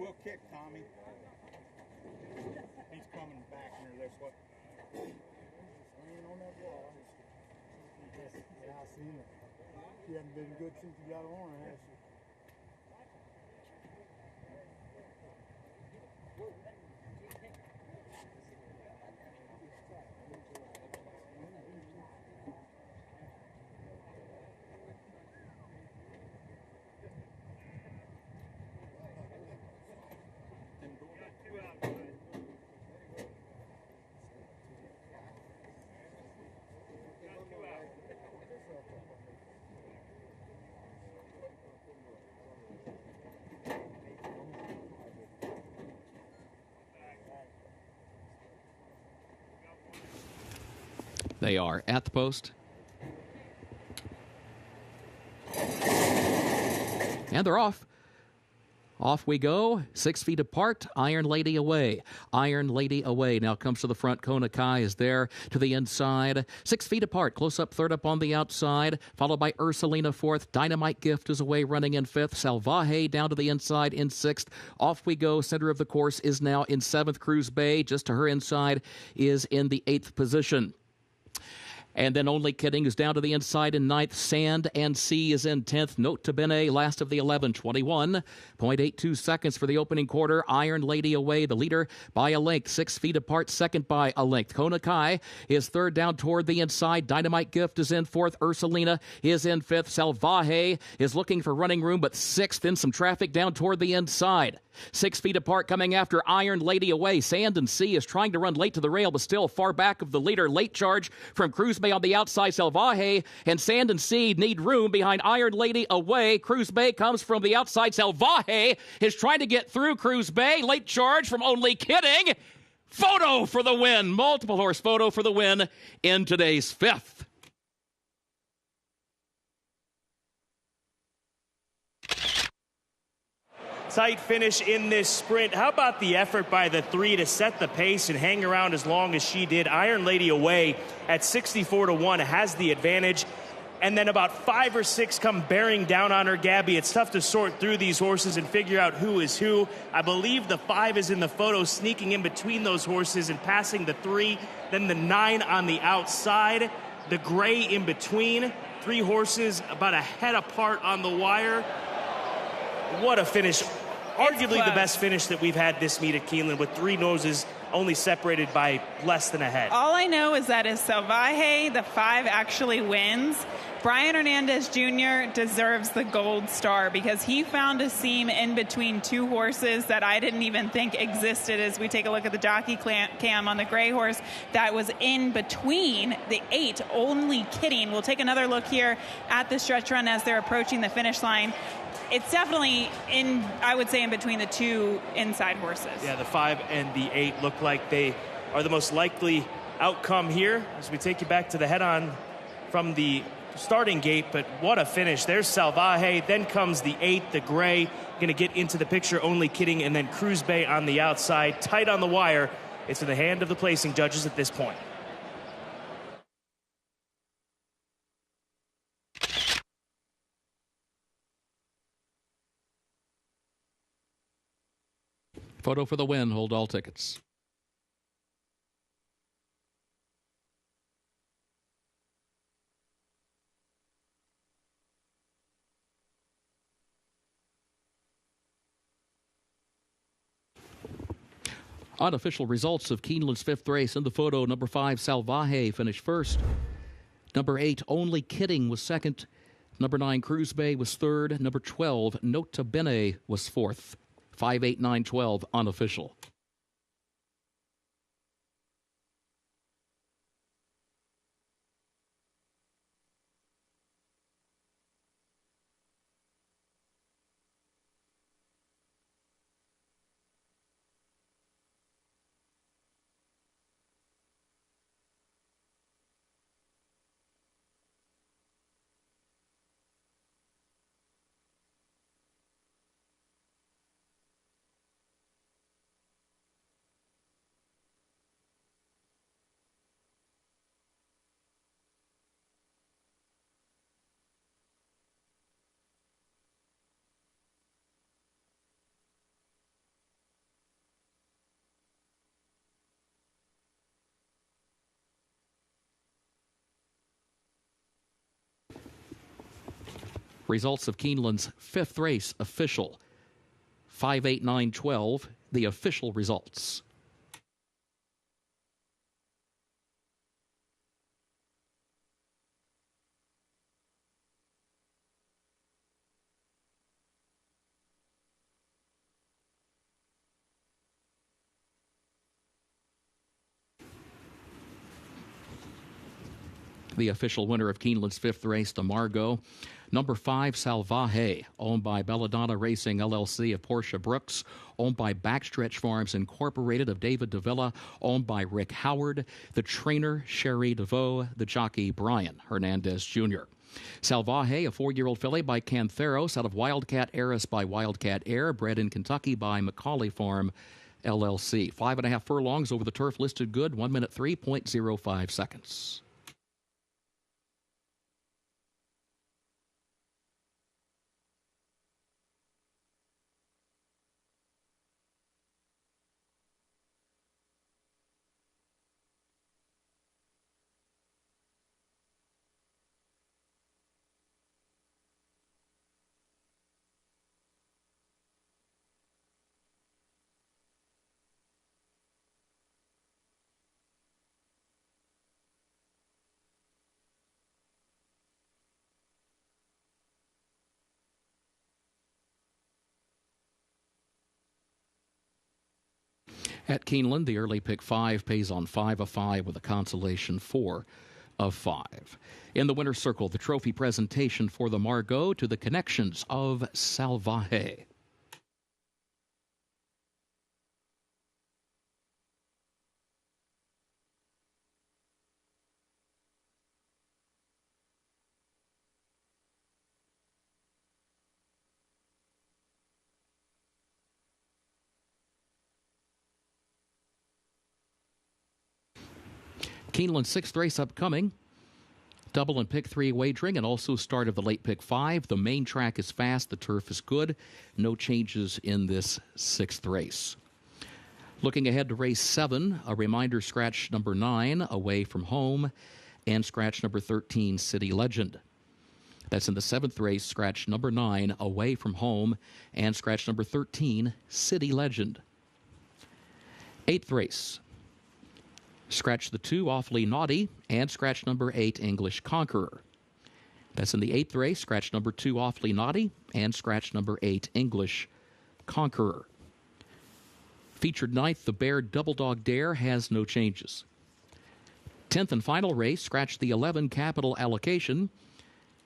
S14: We'll kick, Tommy. He's coming back near this way. Laying on that wall. Yeah, I seen it. She hasn't been good since you got on, has she?
S10: They are at the post. And they're off. Off we go, 6 feet apart, Iron Lady away. Iron Lady away, now comes to the front. Kona Kai is there to the inside. 6 feet apart, close up third up on the outside, followed by Ursulina fourth. Dynamite Gift is away running in fifth. Salvaje down to the inside in sixth. Off we go, center of the course is now in seventh. Cruz Bay, just to her inside, is in the eighth position. And then Only Kidding is down to the inside in ninth. Sand and Sea is in 10th. Note to Bene, last of the 11, 21.82 seconds for the opening quarter. Iron Lady away, the leader by a length, 6 feet apart, second by a length. Kona Kai is third down toward the inside. Dynamite Gift is in fourth. Ursulina is in fifth. Salvaje is looking for running room, but sixth in some traffic down toward the inside. 6 feet apart coming after Iron Lady away. Sand and Sea is trying to run late to the rail, but still far back of the leader. Late charge from Cruz Bay on the outside. Salvaje and Sand and Sea need room behind Iron Lady away. Cruz Bay comes from the outside. Salvaje is trying to get through Cruz Bay. Late charge from Only Kidding. Photo for the win. Multiple horse photo for the win in today's fifth.
S13: Tight finish in this sprint. How about the effort by the three to set the pace and hang around as long as she did? Iron Lady away at 64-1 has the advantage. And then about 5 or 6 come bearing down on her. Gabby, it's tough to sort through these horses and figure out who is who. I believe the 5 is in the photo, sneaking in between those horses and passing the 3. Then the 9 on the outside. The gray in between. 3 horses about a head apart on the wire. What a finish. Arguably the best finish that we've had this meet at Keeneland, with 3 noses only separated by less than a head.
S2: All I know is that if Salvaje, the 5, actually wins, Brian Hernandez Jr. deserves the gold star, because he found a seam in between 2 horses that I didn't even think existed. As we take a look at the jockey cam on the gray horse that was in between the 8, Only Kidding. We'll take another look here at the stretch run as they're approaching the finish line. It's definitely in, I would say, in between the 2 inside horses.
S13: Yeah, the 5 and the 8 look like they are the most likely outcome here as we take you back to the head-on from the starting gate. But what a finish. There's Salvaje, then comes the 8, the gray, going to get into the picture, Only Kidding, and then Cruz Bay on the outside, tight on the wire. It's in the hand of the placing judges at this point.
S10: Photo for the win. Hold all tickets. Unofficial results of Keeneland's 5th race. In the photo, number 5, Salvaje finished first. Number 8, Only Kidding was second. Number 9, Cruz Bay was third. Number 12, Nota Bene was fourth. 5, 8, 9, 12, unofficial. Results of Keeneland's 5th race official. 5:8:9:12, the official results. The official winner of Keeneland's 5th race, the Margot. Number 5, Salvaje, owned by Belladonna Racing LLC of Portia Brooks, owned by Backstretch Farms Incorporated of David Davila, owned by Rick Howard, the trainer Sherry DeVoe, the jockey Brian Hernandez Jr. Salvaje, a 4-year-old filly by Cantheros out of Wildcat Heiress by Wildcat Air, bred in Kentucky by Macaulay Farm LLC. 5.5 furlongs over the turf, listed good, 1 minute 3.05 seconds. At Keeneland, the early pick 5 pays on 5 of 5 with a consolation 4 of 5. In the winner's circle, the trophy presentation for the Margot to the connections of Salvaje. Keeneland's 6th race upcoming. Double and pick 3 wagering and also start of the late pick 5. The main track is fast. The turf is good. No changes in this 6th race. Looking ahead to race 7, a reminder, scratch number 9, Away From Home, and scratch number 13, City Legend. That's in the 7th race, scratch number 9, Away From Home, and scratch number 13, City Legend. 8th race. Scratch the 2, Awfully Naughty, and scratch number 8, English Conqueror. That's in the 8th race, scratch number 2, Awfully Naughty, and scratch number 8, English Conqueror. Featured 9th, the Bear Double Dog Dare has no changes. 10th and final race, scratch the 11, Capital Allocation.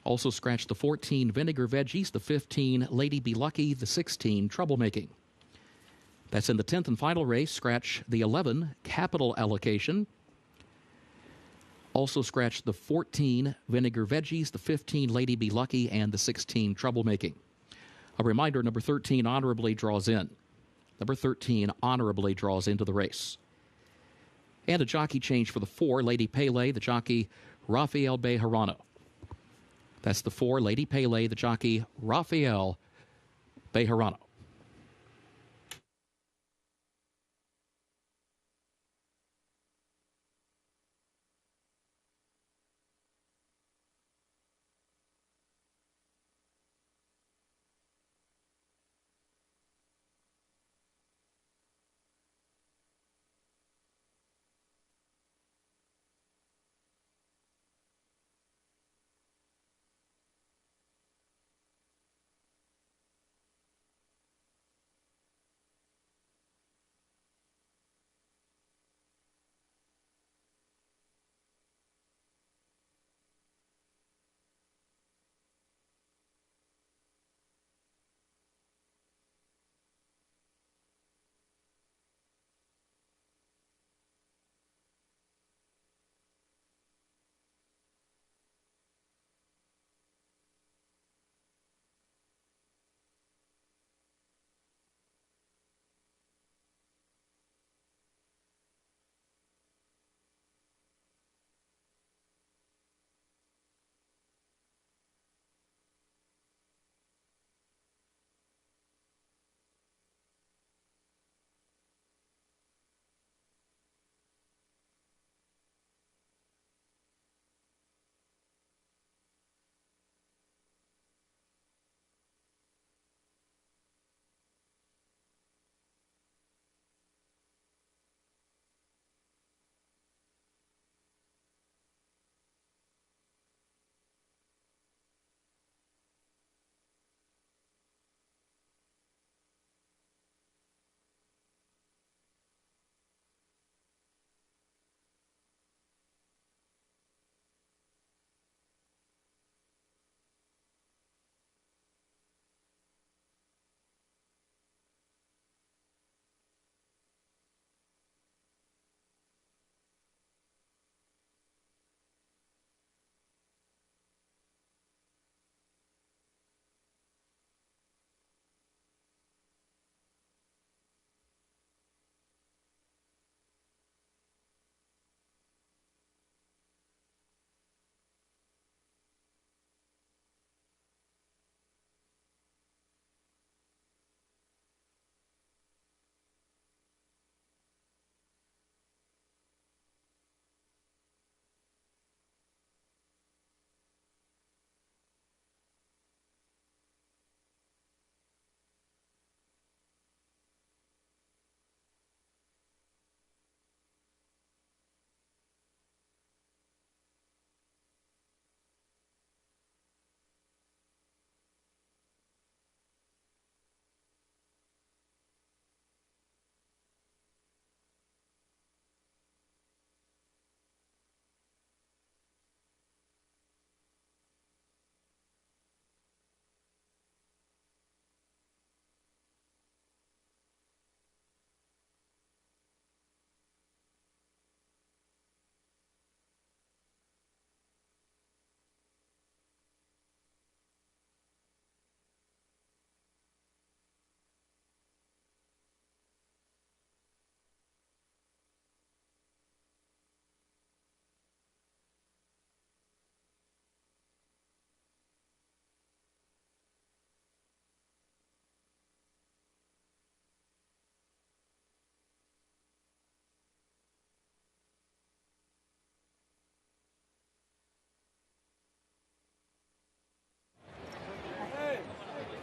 S10: Also scratch the 14, Vinegar Veggies, the 15, Lady Be Lucky, the 16, Troublemaking. That's in the 10th and final race. Scratch the 11, Capital Allocation. Also scratch the 14, Vinegar Veggies, the 15, Lady Be Lucky, and the 16, Troublemaking. A reminder, number 13 honorably draws in. Number 13 honorably draws into the race. And a jockey change for the 4, Lady Pele, the jockey Rafael Bejarano. That's the 4, Lady Pele, the jockey Rafael Bejarano.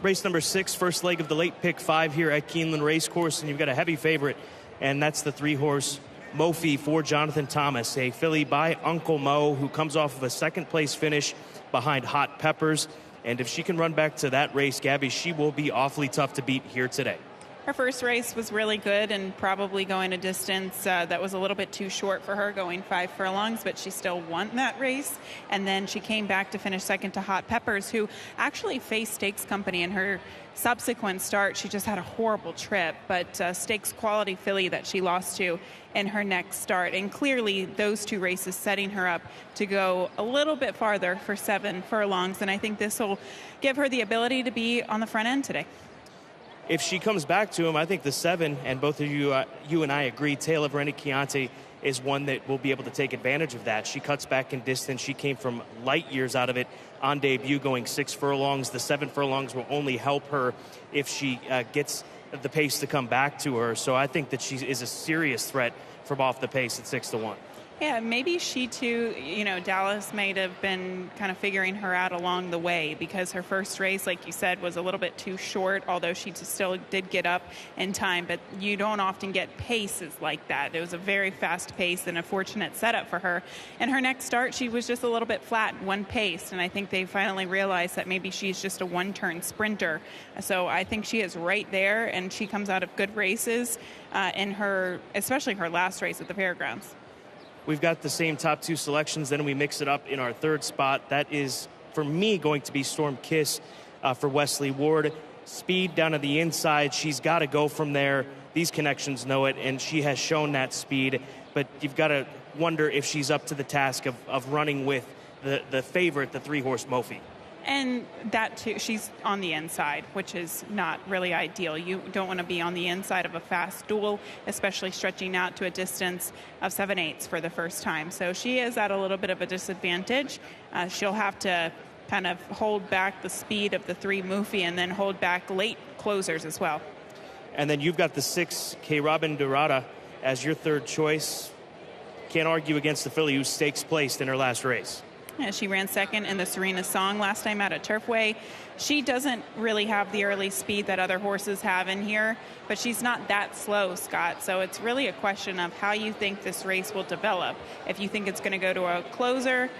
S13: Race number 6, first leg of the late pick 5 here at Keeneland Racecourse, and you've got a heavy favorite, and that's the 3-horse Mophie for Jonathan Thomas, a filly by Uncle Mo, who comes off of a second-place finish behind Hot Peppers. And if she can run back to that race, Gabby, she will be awfully tough to beat here today.
S2: Her first race was really good and probably going a distance that was a little bit too short for her, going 5 furlongs, but she still won that race. And then she came back to finish second to Hot Peppers, who actually faced Stakes Company in her subsequent start. She just had a horrible trip, but Stakes Quality filly that she lost to in her next start. And clearly those 2 races setting her up to go a little bit farther for 7 furlongs. And I think this will give her the ability to be on the front end today.
S13: If she comes back to him, I think the 7, and both of you and I agree, Tail of Rennie Chianti is one that will be able to take advantage of that. She cuts back in distance. She came from light years out of it on debut, going 6 furlongs. The 7 furlongs will only help her if she gets the pace to come back to her. So I think that she is a serious threat from off the pace at 6-1.
S2: Yeah, maybe she too, Dallas might have been kind of figuring her out along the way, because her first race, like you said, was a little bit too short, although she still did get up in time. But you don't often get paces like that. It was a very fast pace and a fortunate setup for her. And her next start, she was just a little bit flat, one pace. And I think they finally realized that maybe she's just a one-turn sprinter. So I think she is right there, and she comes out of good races in her, especially her last race at the Fairgrounds.
S13: We've got the same top 2 selections. Then we mix it up in our third spot. That is, for me, going to be Storm Kiss for Wesley Ward. Speed down to the inside. She's got to go from there. These connections know it, and she has shown that speed. But you've got to wonder if she's up to the task of running with the favorite, the 3-horse Mophie.
S2: And that too, she's on the inside, which is not really ideal. You don't want to be on the inside of a fast duel, especially stretching out to a distance of 7/8 for the first time. So she is at a little bit of a disadvantage. She'll have to kind of hold back the speed of the 3 Mophie and then hold back late closers as well.
S13: And then you've got the 6 K. Robin Dorada as your third choice. Can't argue against the filly who stakes placed in her last race.
S2: Yeah, she ran second in the Serena Song last time out at Turfway. She doesn't really have the early speed that other horses have in here, but she's not that slow, Scott. So it's really a question of how you think this race will develop. If you think it's going to go to a closer,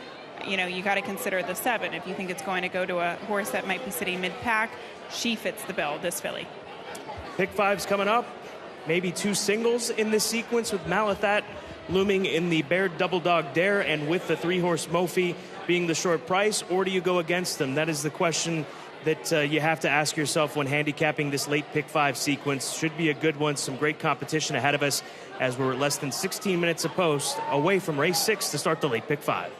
S2: you got to consider the 7. If you think it's going to go to a horse that might be sitting mid-pack, she fits the bill, this filly.
S13: Pick 5's coming up. Maybe 2 singles in this sequence, with Malathat looming in the Baird Double Dog Dare, and with the 3-horse Mophie being the short price, or do you go against them? That is the question that you have to ask yourself when handicapping this late pick 5 sequence. Should be a good one. Some great competition ahead of us as we're less than 16 minutes away from race 6 to start the late pick 5.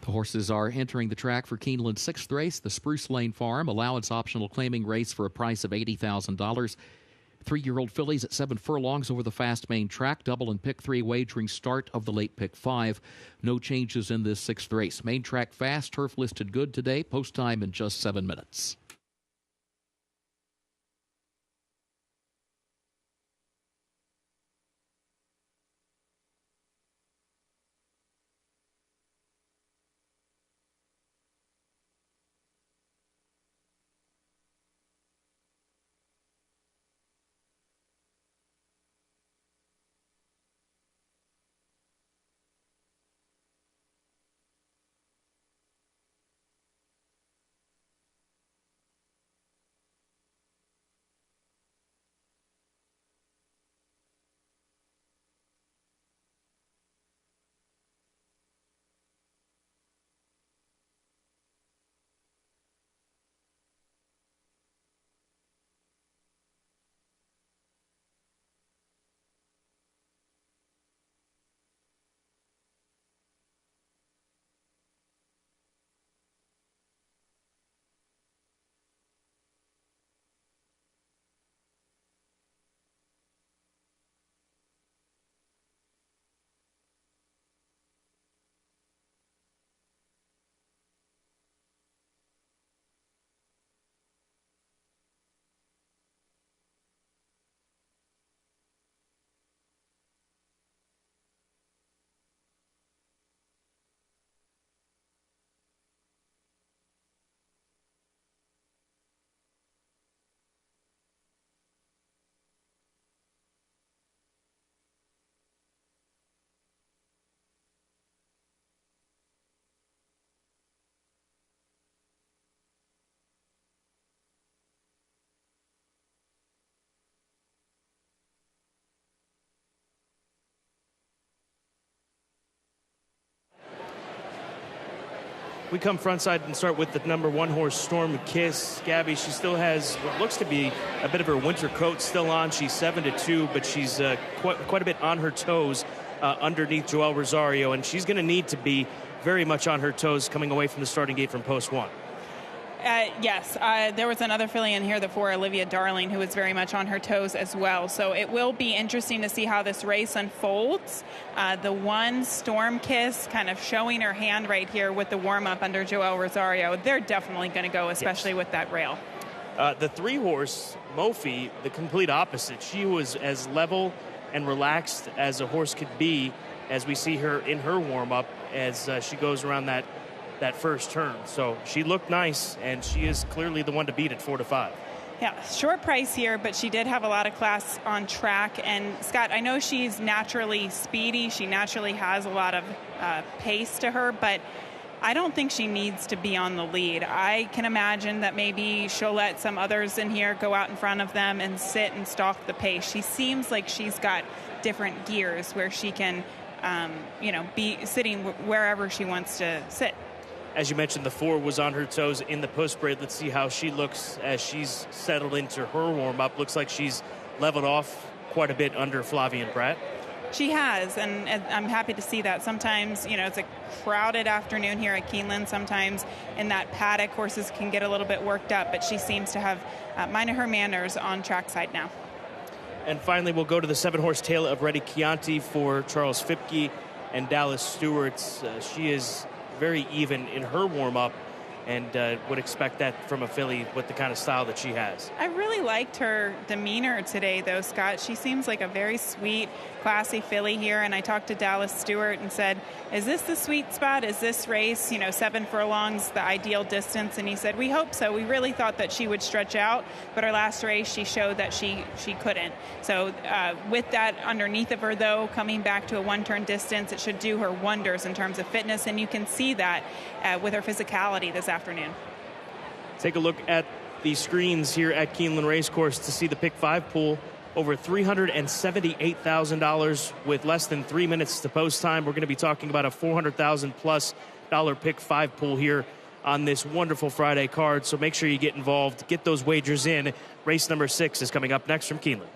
S10: The horses are entering the track for Keeneland's 6th race, the Spruce Lane Farm allowance optional claiming race for a price of $80,000. 3-year-old fillies at 7 furlongs over the fast main track. Double and pick 3 wagering start of the late pick 5. No changes in this 6th race. Main track fast, turf listed good today. Post time in just 7 minutes.
S13: We come front side and start with the number 1 horse, Storm Kiss. Gabby, she still has what looks to be a bit of her winter coat still on. She's 7-2, but she's quite a bit on her toes underneath Joelle Rosario, and she's going to need to be very much on her toes coming away from the starting gate from post 1.
S2: Yes, there was another filly in here, the 4 Olivia Darling, who was very much on her toes as well. So it will be interesting to see how this race unfolds. The 1 Storm Kiss kind of showing her hand right here with the warm-up under Joelle Rosario. They're definitely going to go, especially with that rail.
S13: The 3 horse, Mophie, the complete opposite. She was as level and relaxed as a horse could be as we see her in her warm-up as she goes around that first turn. So she looked nice, and she is clearly the one to beat at 4-5.
S2: Yeah, short price here, but she did have a lot of class on track. And Scott, I know she's naturally speedy. She naturally has a lot of pace to her, but I don't think she needs to be on the lead. I can imagine that maybe she'll let some others in here go out in front of them and sit and stalk the pace. She seems like she's got different gears where she can, be sitting wherever she wants to sit.
S13: As you mentioned, the 4 was on her toes in the post parade. Let's see how she looks as she's settled into her warm-up. Looks like she's leveled off quite a bit under Flavian Pratt.
S2: She has, and I'm happy to see that. Sometimes, it's a crowded afternoon here at Keeneland. Sometimes in that paddock, horses can get a little bit worked up, but she seems to have minded her manners on trackside now.
S13: And finally, we'll go to the 7-horse Tale of Reddy Chianti for Charles Fipke and Dallas Stewart. She is very even in her warm-up, and would expect that from a filly with the kind of style that she has.
S2: I really liked her demeanor today, though, Scott. She seems like a very sweet, classy filly here, and I talked to Dallas Stewart and said, is this the sweet spot? Is this race, 7 furlongs, the ideal distance? And he said, we hope so. We really thought that she would stretch out, but her last race, she showed that she couldn't. So with that underneath of her, though, coming back to a 1-turn distance, it should do her wonders in terms of fitness, and you can see that with her physicality this afternoon.
S13: Take a look at the screens here at Keeneland Racecourse to see the pick 5 pool. Over $378,000 with less than 3 minutes to post time. We're going to be talking about a $400,000+ pick 5 pool here on this wonderful Friday card. So make sure you get involved, get those wagers in. Race number 6 is coming up next from Keeneland.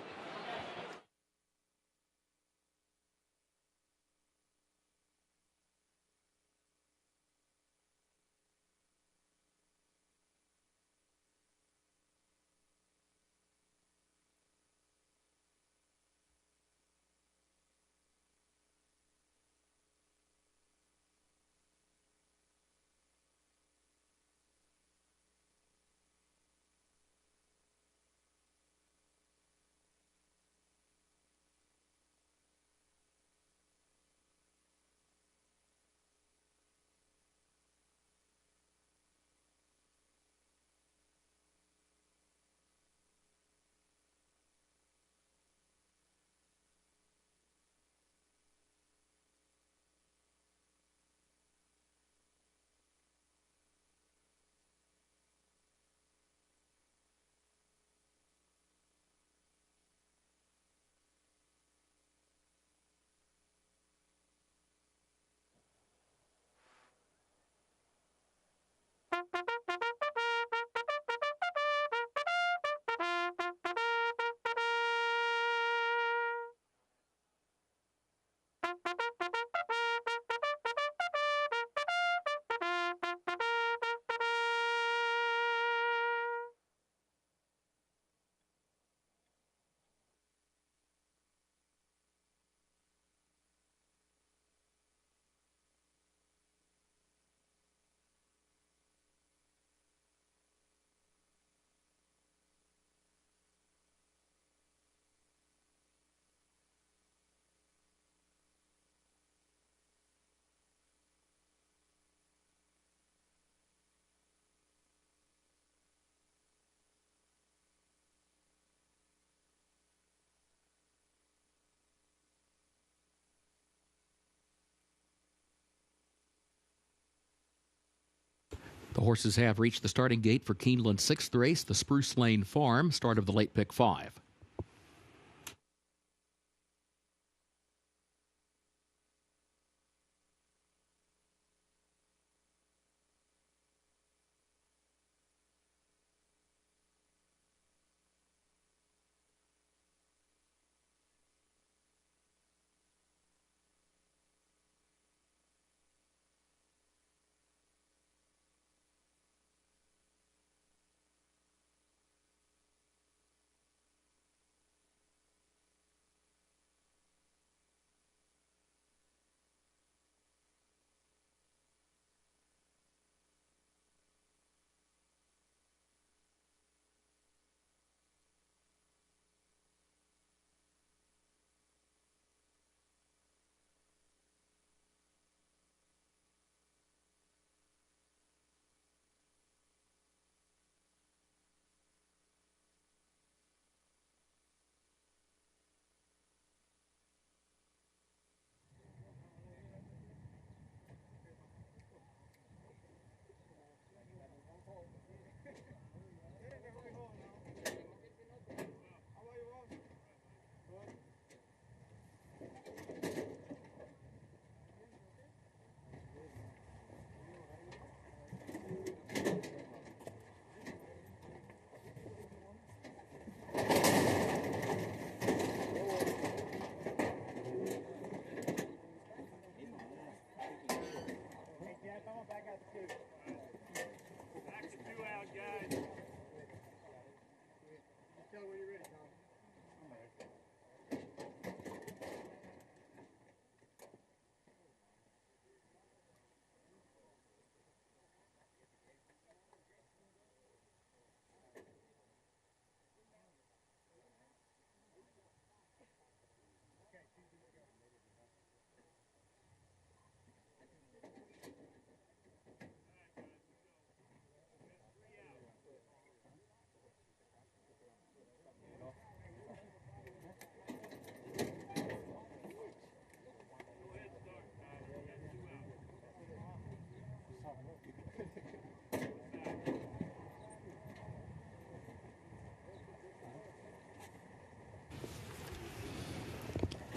S10: The horses have reached the starting gate for Keeneland's 6th race, the Spruce Lane Farm, start of the late pick 5.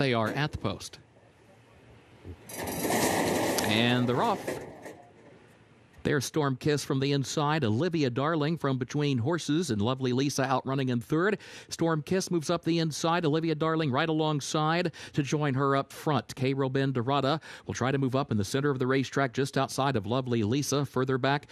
S10: They are at the post. And they're off. There's Storm Kiss from the inside. Olivia Darling from between horses, and Lovely Lisa outrunning in third. Storm Kiss moves up the inside. Olivia Darling right alongside to join her up front. K. Robin Dorada will try to move up in the center of the racetrack just outside of Lovely Lisa. Further back,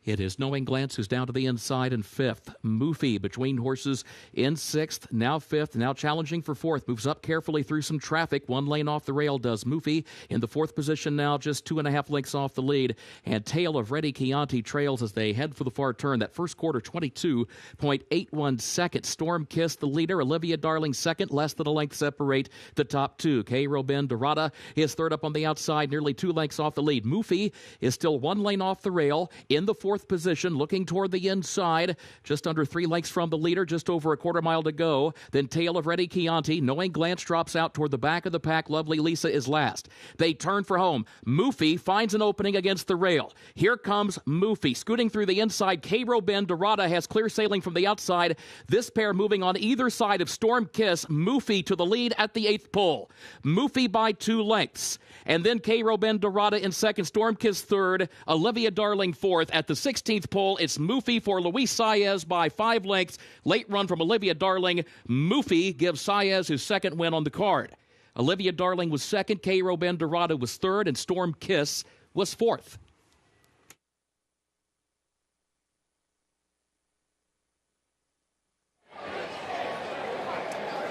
S10: it is Knowing Glance who's down to the inside in fifth. Moofy between horses in sixth, now fifth, now challenging for fourth. Moves up carefully through some traffic. One lane off the rail does Moofy. In the fourth position now, just 2.5 lengths off the lead. And Tale of Reddy Chianti trails as they head for the far turn. That first quarter, 22.81 seconds. Storm Kiss, the leader. Olivia Darling second. Less than a length separate the top two. K. Robin Dorada is third up on the outside, nearly 2 lengths off the lead. Moofy is still 1 lane off the rail. In the fourth position, looking toward the inside, just under 3 lengths from the leader, just over a quarter mile to go. Then Tale of Reddy Chianti. Knowing Glance drops out toward the back of the pack. Lovely Lisa is last. They turn for home. Moofy finds an opening against the rail. Here comes Moofy scooting through the inside. K. Robin Dorada has clear sailing from the outside. This pair moving on either side of Storm Kiss. Moofy to the lead at the 8th pole. Moofy by 2 lengths. And then K. Robin Dorada in second. Storm Kiss third. Olivia Darling fourth at the 16th pole. It's Mufi for Luis Saez by 5 lengths. Late run from Olivia Darling. Mufi gives Saez his second win on the card. Olivia Darling was second, Cairo Ben Dorado was third, and Storm Kiss was fourth.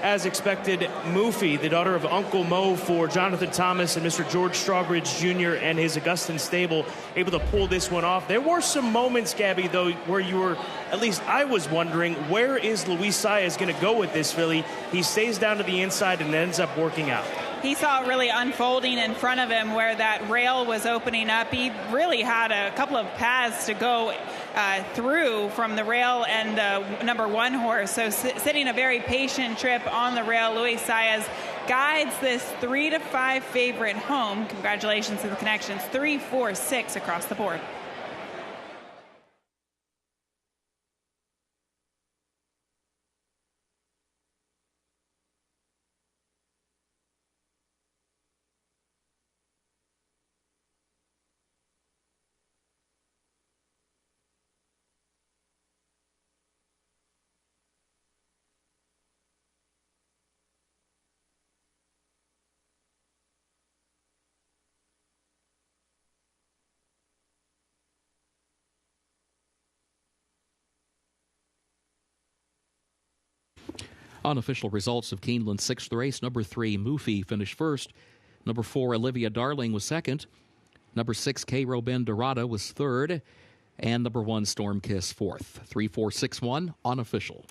S13: As expected, Mufi, the daughter of Uncle Mo for Jonathan Thomas and Mr. George Strawbridge Jr. and his Augustin stable, able to pull this one off. There were some moments, Gabby, though, where you were, at least I was wondering, where is Luis Saez going to go with this filly? He stays down to the inside and ends up working out.
S2: He saw it really unfolding in front of him where that rail was opening up. He really had a couple of paths to go through from the rail and the number 1 horse. So sitting a very patient trip on the rail, Luis Saez guides this 3 to 5 favorite home. Congratulations to the connections. 3, 4, 6 across the board.
S10: Unofficial results of Keeneland's 6th race. Number 3, Mufi, finished first. Number 4, Olivia Darling, was second. Number 6, Cairo Ben Dorado, was third. And number 1, Storm Kiss, fourth. 3, 4, 6, 1, unofficial.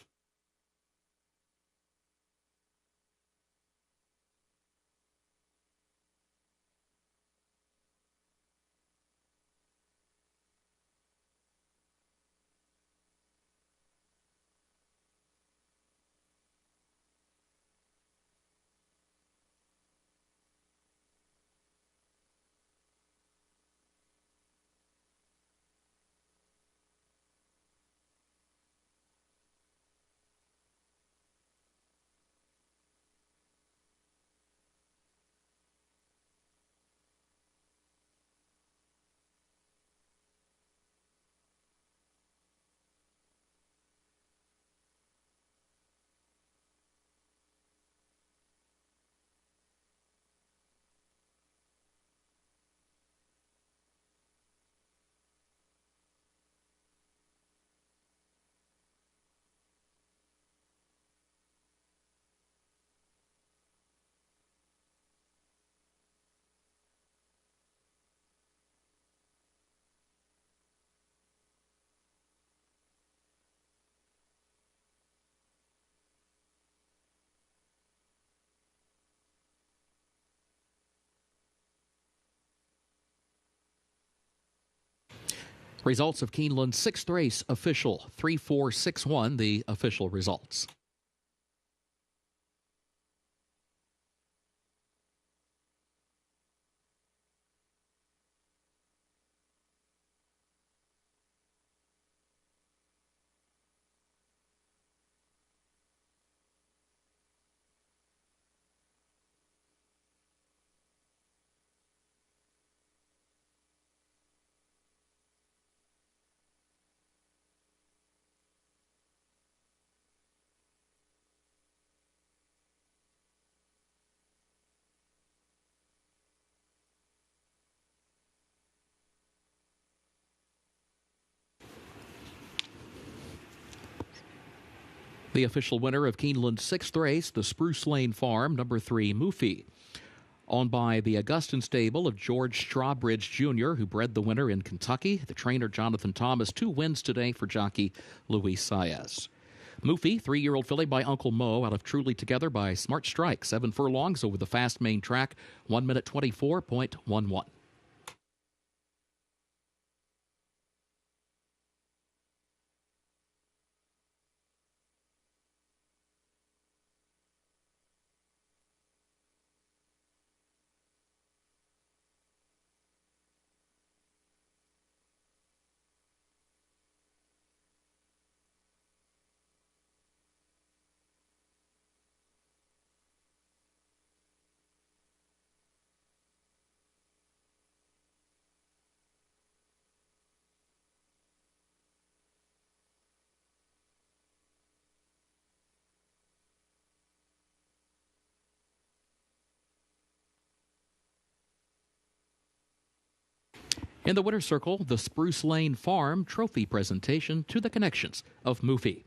S10: Results of Keeneland's 6th race official. 3, 4, 6, 1, the official results. The official winner of Keeneland's 6th race, the Spruce Lane Farm, number 3, Mufi. Owned by the Augustin stable of George Strawbridge Jr., who bred the winner in Kentucky. The trainer, Jonathan Thomas, 2 wins today for jockey Luis Saez. Mufi, 3-year-old filly by Uncle Mo, out of Truly Together by Smart Strike. 7 furlongs over the fast main track, 1 minute 24.11. In the winner's circle, the Spruce Lane Farm trophy presentation to the connections of Moofy.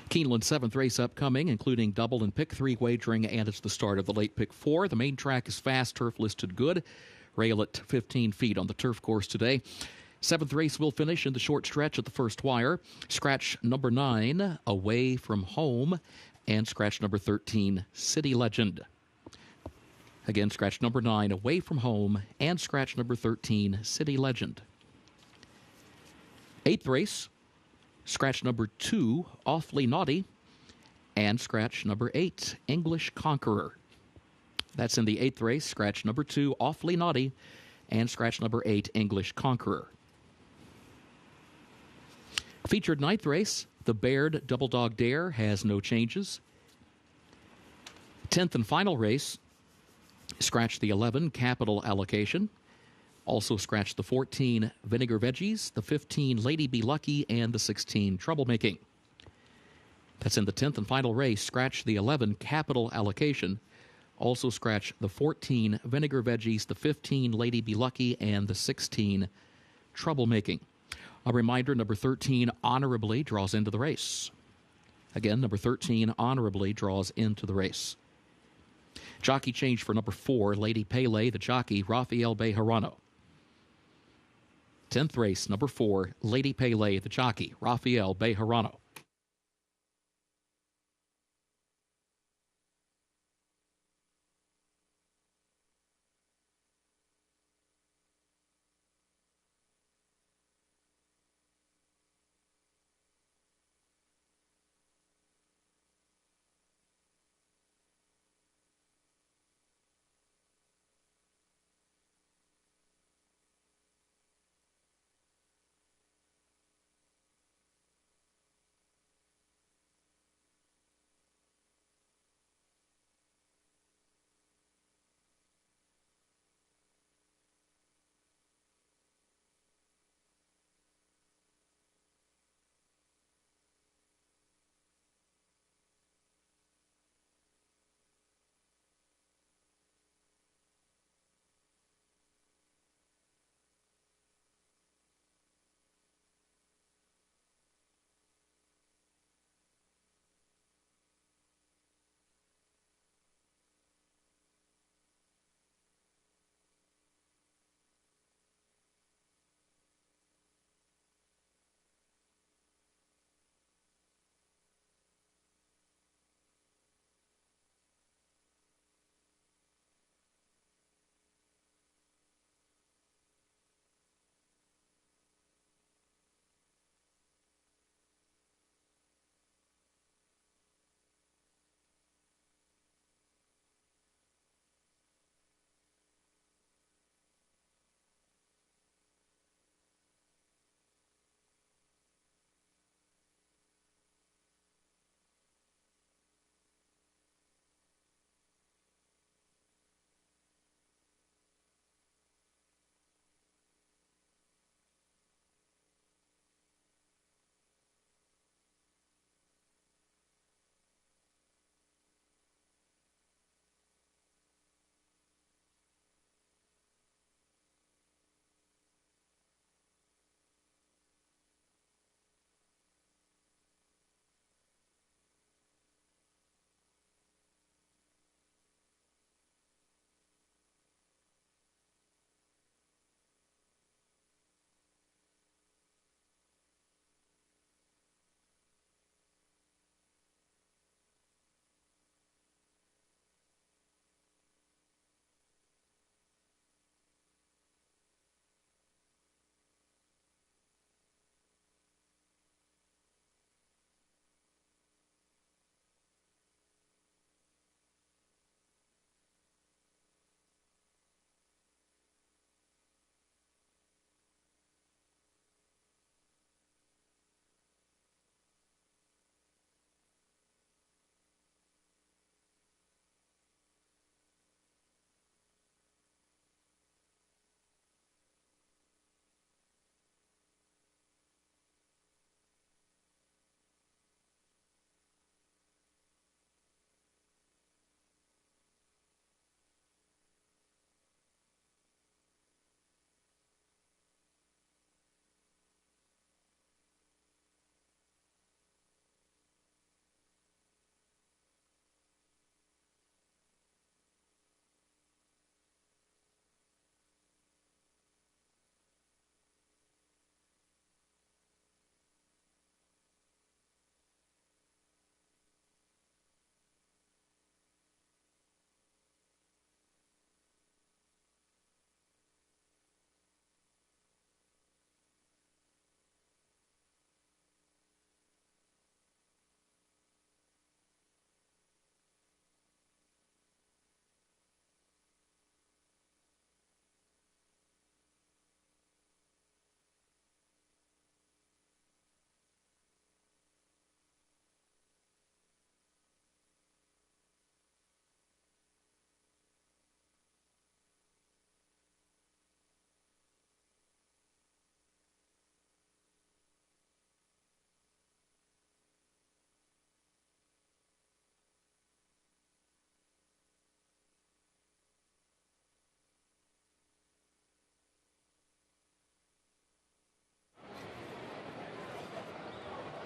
S10: Keeneland 7th race upcoming, including double and pick 3 wagering, and it's the start of the late pick 4. The main track is fast, turf listed good. Rail at 15 feet on the turf course today. 7th race will finish in the short stretch at the first wire. Scratch number 9, Away From Home, and scratch number 13, City Legend. Again, scratch number 9, Away From Home, and scratch number 13, City Legend. 8th race, scratch number 2, Awfully Naughty, and scratch number 8, English Conqueror. That's in the 8th race, scratch number 2, Awfully Naughty, and scratch number 8, English Conqueror. Featured 9th race, the Baird Double Dog Dare has no changes. 10th and final race, scratch the 11, Capital Allocation. Also scratch the 14, Vinegar Veggies, the 15, Lady Be Lucky, and the 16, Troublemaking. That's in the 10th and final race. Scratch the 11, Capital Allocation. Also scratch the 14, Vinegar Veggies, the 15, Lady Be Lucky, and the 16, Troublemaking. A reminder, number 13, Honorably, draws into the race. Again, number 13, Honorably, draws into the race. Jockey change for number 4, Lady Pele, the jockey, Rafael Bejarano. 10th race, number 4, Lady Pele, the jockey, Rafael Bejarano.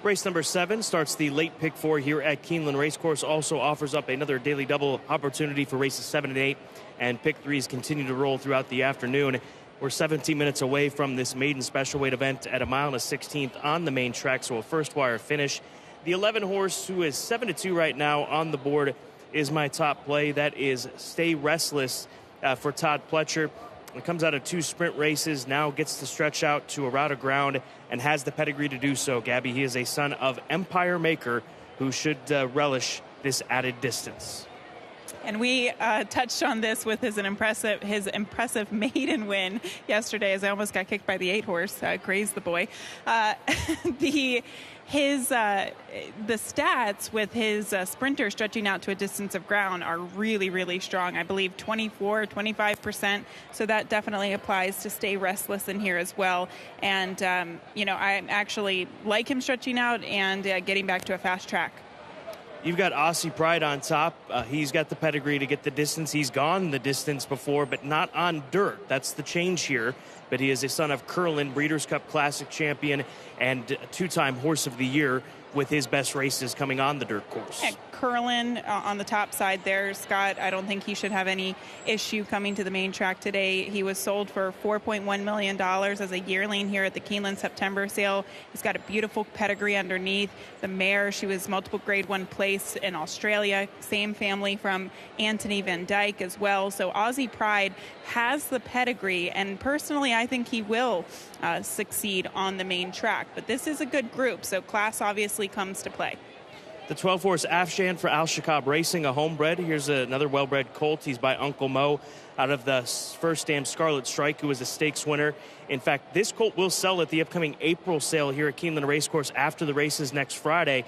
S13: Race number 7 starts the late pick 4 here at Keeneland Racecourse. Also offers up another daily double opportunity for races 7 and 8. And pick 3s continue to roll throughout the afternoon. We're 17 minutes away from this maiden special weight event at 1 1/16 on the main track, so a first wire finish. The 11 horse, who is 7-2 right now on the board, is my top play. That is Stay Restless for Todd Pletcher. It comes out of 2 sprint races, now gets to stretch out to a route of ground and has the pedigree to do so, Gabby. He is a son of Empire Maker, who should relish this added distance.
S2: And we touched on this with his impressive maiden win yesterday, as I almost got kicked by the 8 horse, grazed the boy. The stats with his sprinter stretching out to a distance of ground are really, really strong. I believe 25%. So that definitely applies to Stay Restless in here as well. And, I actually like him stretching out and getting back to a fast track.
S13: You've got Aussie Pride on top. He's got the pedigree to get the distance. He's gone the distance before, but not on dirt. That's the change here. But he is a son of Curlin, Breeders' Cup Classic champion, and 2-time Horse of the Year, with his best races coming on the dirt course.
S2: Yeah, Curlin on the top side there, Scott. I don't think he should have any issue coming to the main track today. He was sold for $4.1 million as a yearling here at the Keeneland September sale. He's got a beautiful pedigree underneath. The mare, she was multiple grade 1 place in Australia. Same family from Anthony Van Dyke as well. So Aussie Pride has the pedigree, and personally I think he will succeed on the main track. But this is a good group, so class obviously comes to play.
S13: The 12-horse Afshan for Al Shakab Racing, a homebred. Here's another well-bred colt. He's by Uncle Mo out of the First Dam Scarlet Strike, who was a stakes winner. In fact, this colt will sell at the upcoming April sale here at Keeneland Racecourse after the races next Friday.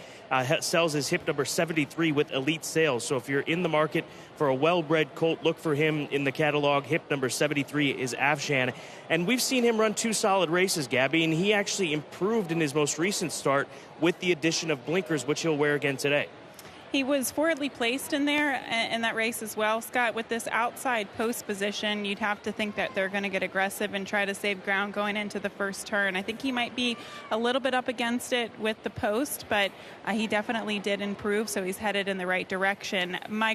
S13: Sells his hip number 73 with elite sales. So if you're in the market for a well-bred colt, look for him in the catalog. Hip number 73 is Afshan. And we've seen him run 2 solid races, Gabby, and he actually improved in his most recent start with the addition of blinkers, which he'll wear again today.
S2: He was forwardly placed in there in that race as well, Scott. With this outside post position, you'd have to think that they're going to get aggressive and try to save ground going into the first turn. I think he might be a little bit up against it with the post, but he definitely did improve, so he's headed in the right direction. My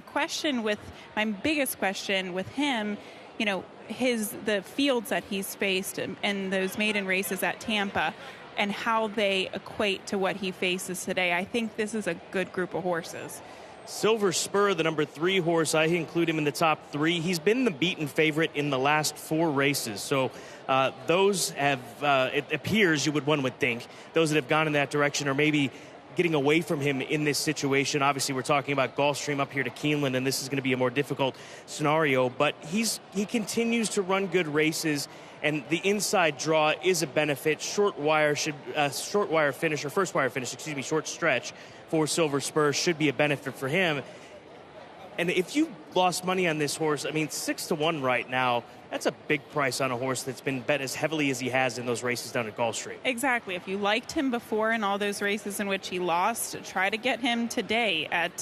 S2: biggest question with him, the fields that he's faced in those maiden races at Tampa, and how they equate to what he faces today. I think this is a good group of horses.
S13: Silver Spur, the number 3 horse, I include him in the top 3. He's been the beaten favorite in the last 4 races. So those have, it appears, one would think, those that have gone in that direction are maybe getting away from him in this situation. Obviously, we're talking about Gulfstream up here to Keeneland, and this is going to be a more difficult scenario. But he continues to run good races, and the inside draw is a benefit. Short stretch for Silver Spur should be a benefit for him. And if you lost money on this horse, 6-1 right now, that's a big price on a horse that's been bet as heavily as he has in those races down at Gulfstream.
S2: Exactly. If you liked him before in all those races in which he lost, try to get him today at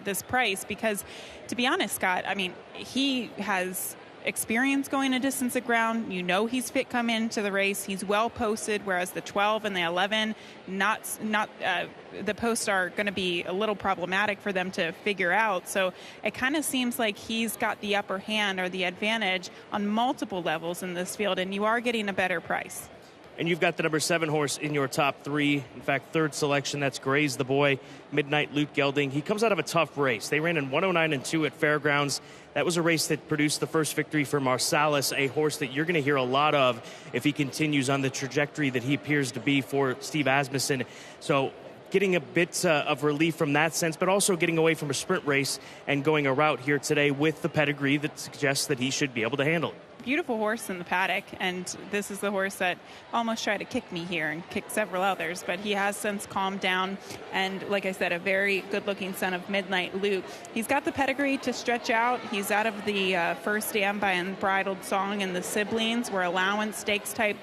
S2: this price, because to be honest, Scott, he has experience going a distance of ground. He's fit come into the race. He's well posted, whereas the 12 and the 11, the posts are going to be a little problematic for them to figure out. So it kind of seems like he's got the upper hand or the advantage on multiple levels in this field, and you are getting a better price.
S13: And you've got the number 7 horse in your top 3. In fact, third selection, that's Graze the Boy, Midnight Luke Gelding. He comes out of a tough race. They ran in 109-2 at Fairgrounds. That was a race that produced the first victory for Marsalis, a horse that you're going to hear a lot of if he continues on the trajectory that he appears to be for Steve Asmussen. So getting a bit of relief from that sense, but also getting away from a sprint race and going a route here today with the pedigree that suggests that he should be able to handle it.
S2: Beautiful horse in the paddock, and this is the horse that almost tried to kick me here and kick several others, but he has since calmed down, and like I said, a very good-looking son of Midnight Luke. He's got the pedigree to stretch out. He's out of the First Dam by Unbridled Song, and the siblings were allowance stakes-type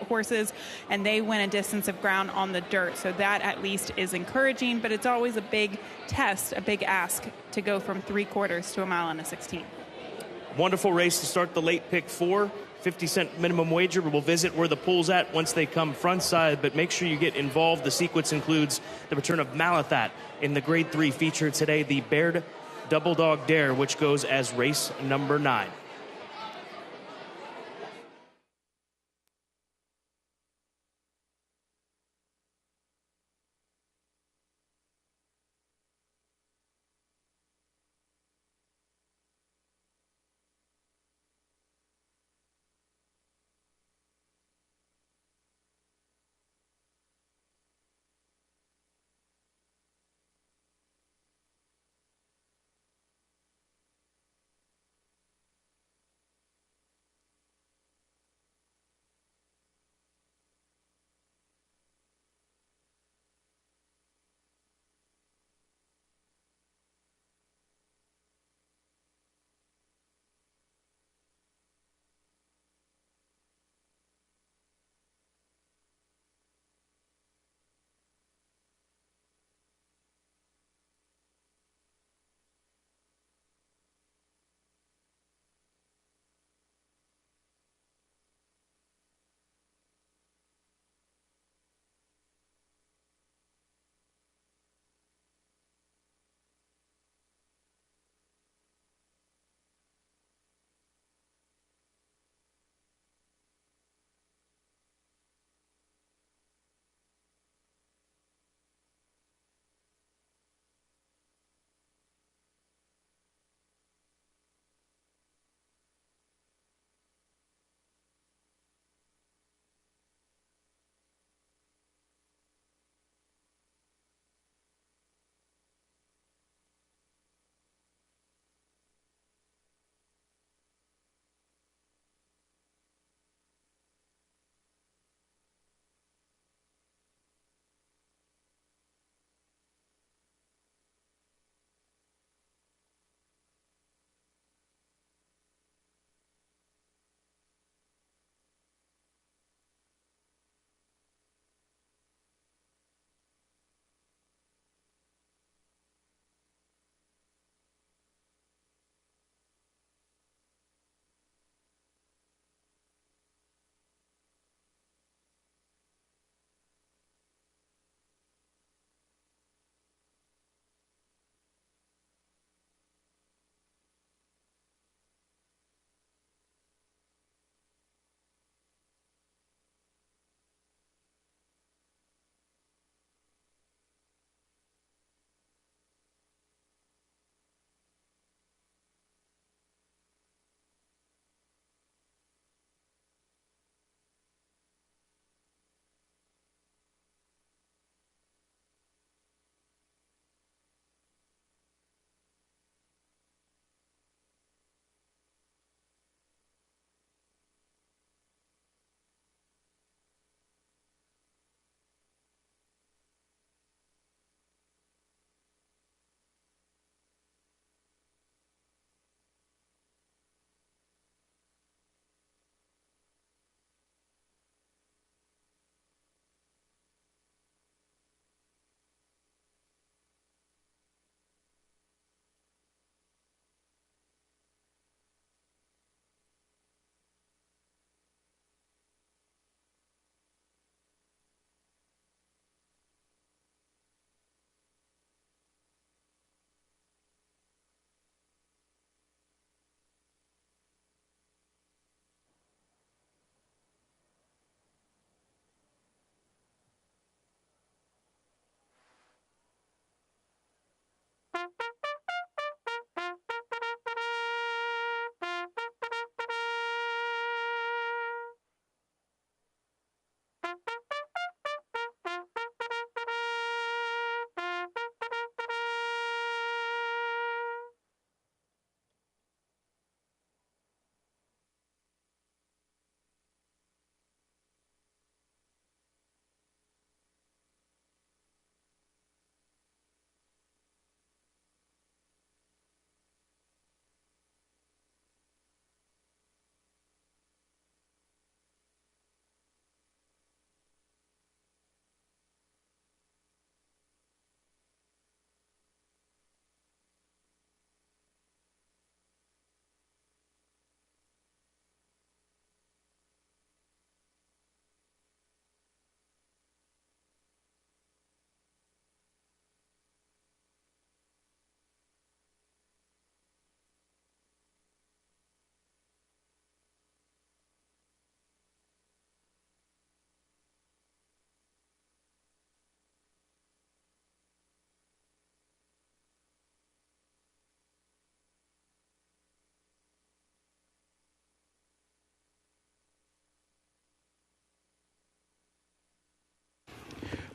S2: horses, and they win a distance of ground on the dirt, so that at least is encouraging, but it's always a big test, a big ask to go from 3/4 to 1 1/16.
S13: Wonderful race to start the late pick 4 50-cent minimum wager. We'll visit where the pool's at once they come front side, but make sure you get involved. The sequence includes the return of Malathat in the Grade 3 feature today, the Baird Double Dog Dare, which goes as race number 9.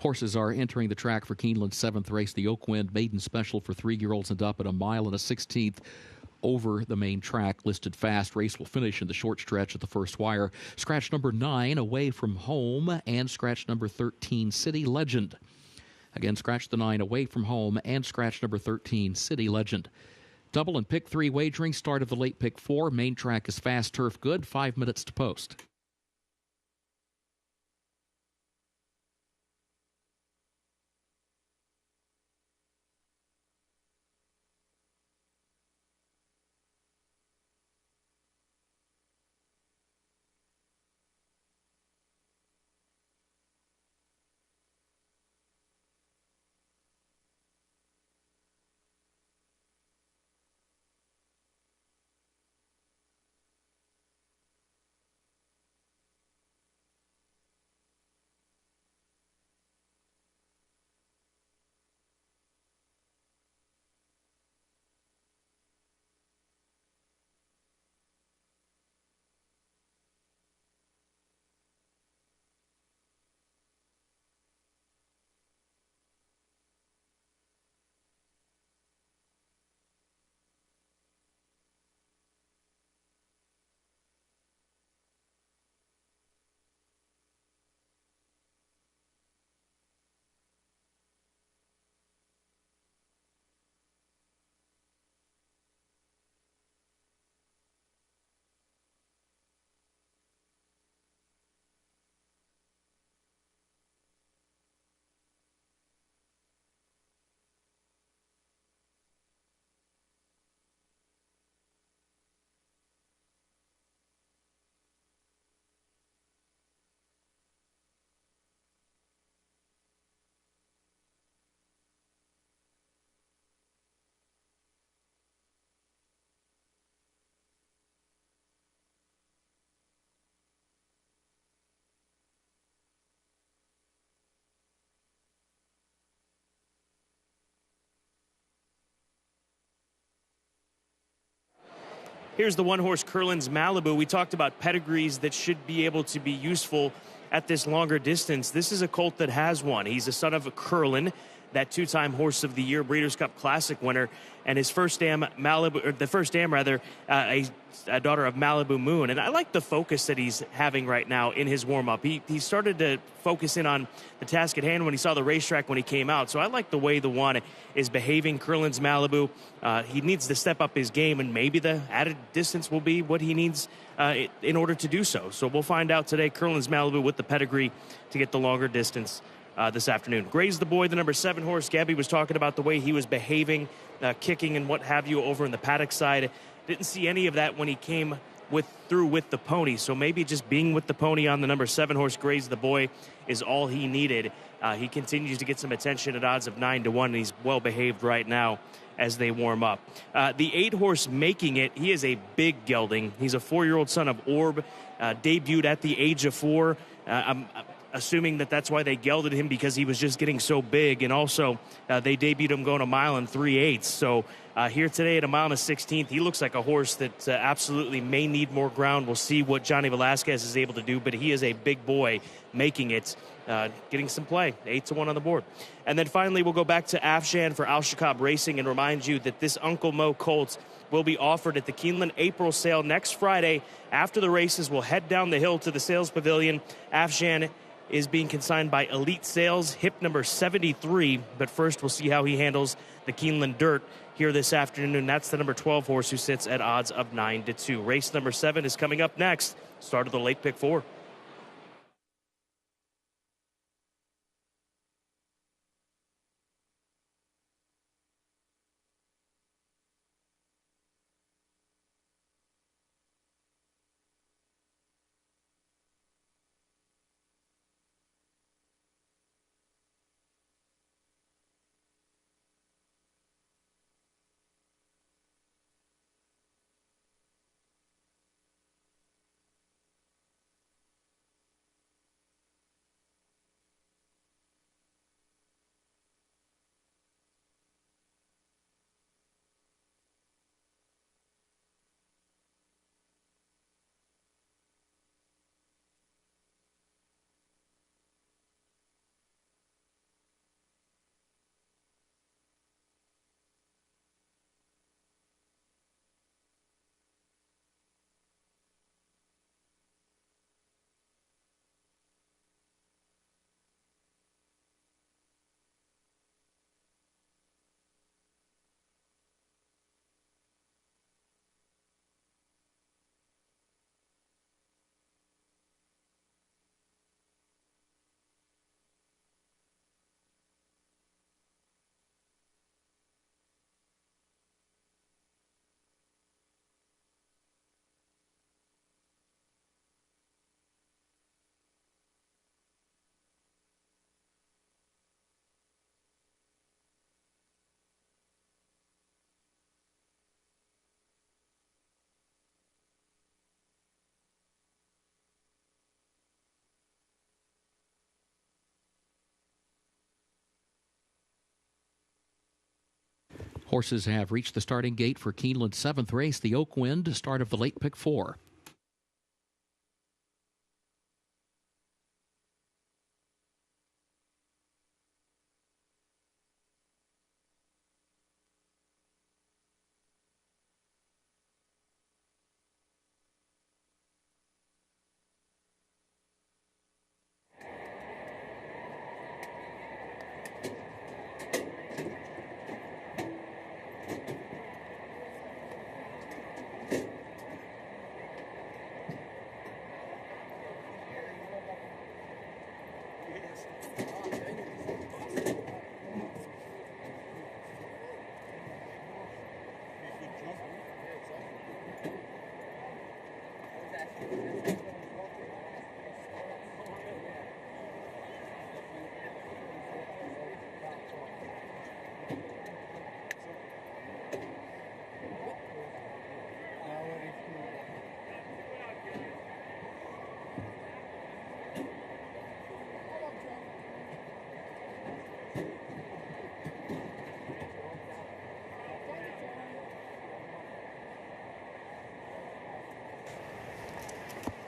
S10: Horses are entering the track for Keeneland's 7th race, the Oak Wind Maiden Special for 3-year-olds and up at 1 mile and a 16th over the main track, listed fast. Race will finish in the short stretch at the first wire. Scratch number 9, Away From Home, and scratch number 13, City Legend. Again, scratch the 9, Away From Home, and scratch number 13, City Legend. Double and pick 3 wagering, start of the late pick 4. Main track is fast, turf good, 5 minutes to post.
S13: Here's the one-horse Curlin's Malibu. We talked about pedigrees that should be able to be useful at this longer distance. This is a colt that has one. He's a son of a Curlin, that 2-time Horse of the Year Breeders' Cup Classic winner, and his first dam, Malibu, or the first dam rather, a daughter of Malibu Moon. And I like the focus that he's having right now in his warm-up. He started to focus in on the task at hand when he saw the racetrack when he came out. So I like the way the one is behaving. Curlin's Malibu, he needs to step up his game, and maybe the added distance will be what he needs in order to do so. So we'll find out today. Curlin's Malibu with the pedigree to get the longer distance this afternoon. Gray's the Boy, the number 7 horse. Gabby was talking about the way he was behaving, kicking and what have you over in the paddock side. Didn't see any of that when he came through with the pony. So maybe just being with the pony on the number 7 horse, Gray's the Boy, is all he needed. He continues to get some attention at odds of 9-1, and he's well behaved right now as they warm up. The 8 horse Making It, he is a big gelding. He's a 4-year-old son of Orb, debuted at the age of 4. I'm assuming that's why they gelded him, because he was just getting so big. And also, they debuted him going 1 mile and 3/8. So here today at 1 mile and a 16th, he looks like a horse that absolutely may need more ground. We'll see what Johnny Velasquez is able to do, but he is a big boy Making It, getting some play, 8-1 on the board. And then finally, we'll go back to Afshan for Al Shakab Racing and remind you that this Uncle Mo colt will be offered at the Keeneland April sale next Friday. After the races, we'll head down the hill to the sales pavilion. Afshan is being consigned by Elite Sales, hip number 73. But first, we'll see how he handles the Keeneland Dirt here this afternoon. That's the number 12 horse who sits at odds of 9-2. Race number 7 is coming up next. Start of the late pick 4.
S10: Horses have reached the starting gate for Keeneland's 7th race, the Oak Wind, start of the late pick 4.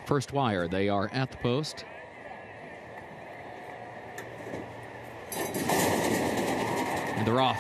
S10: First wire, they are at the post. And they're off.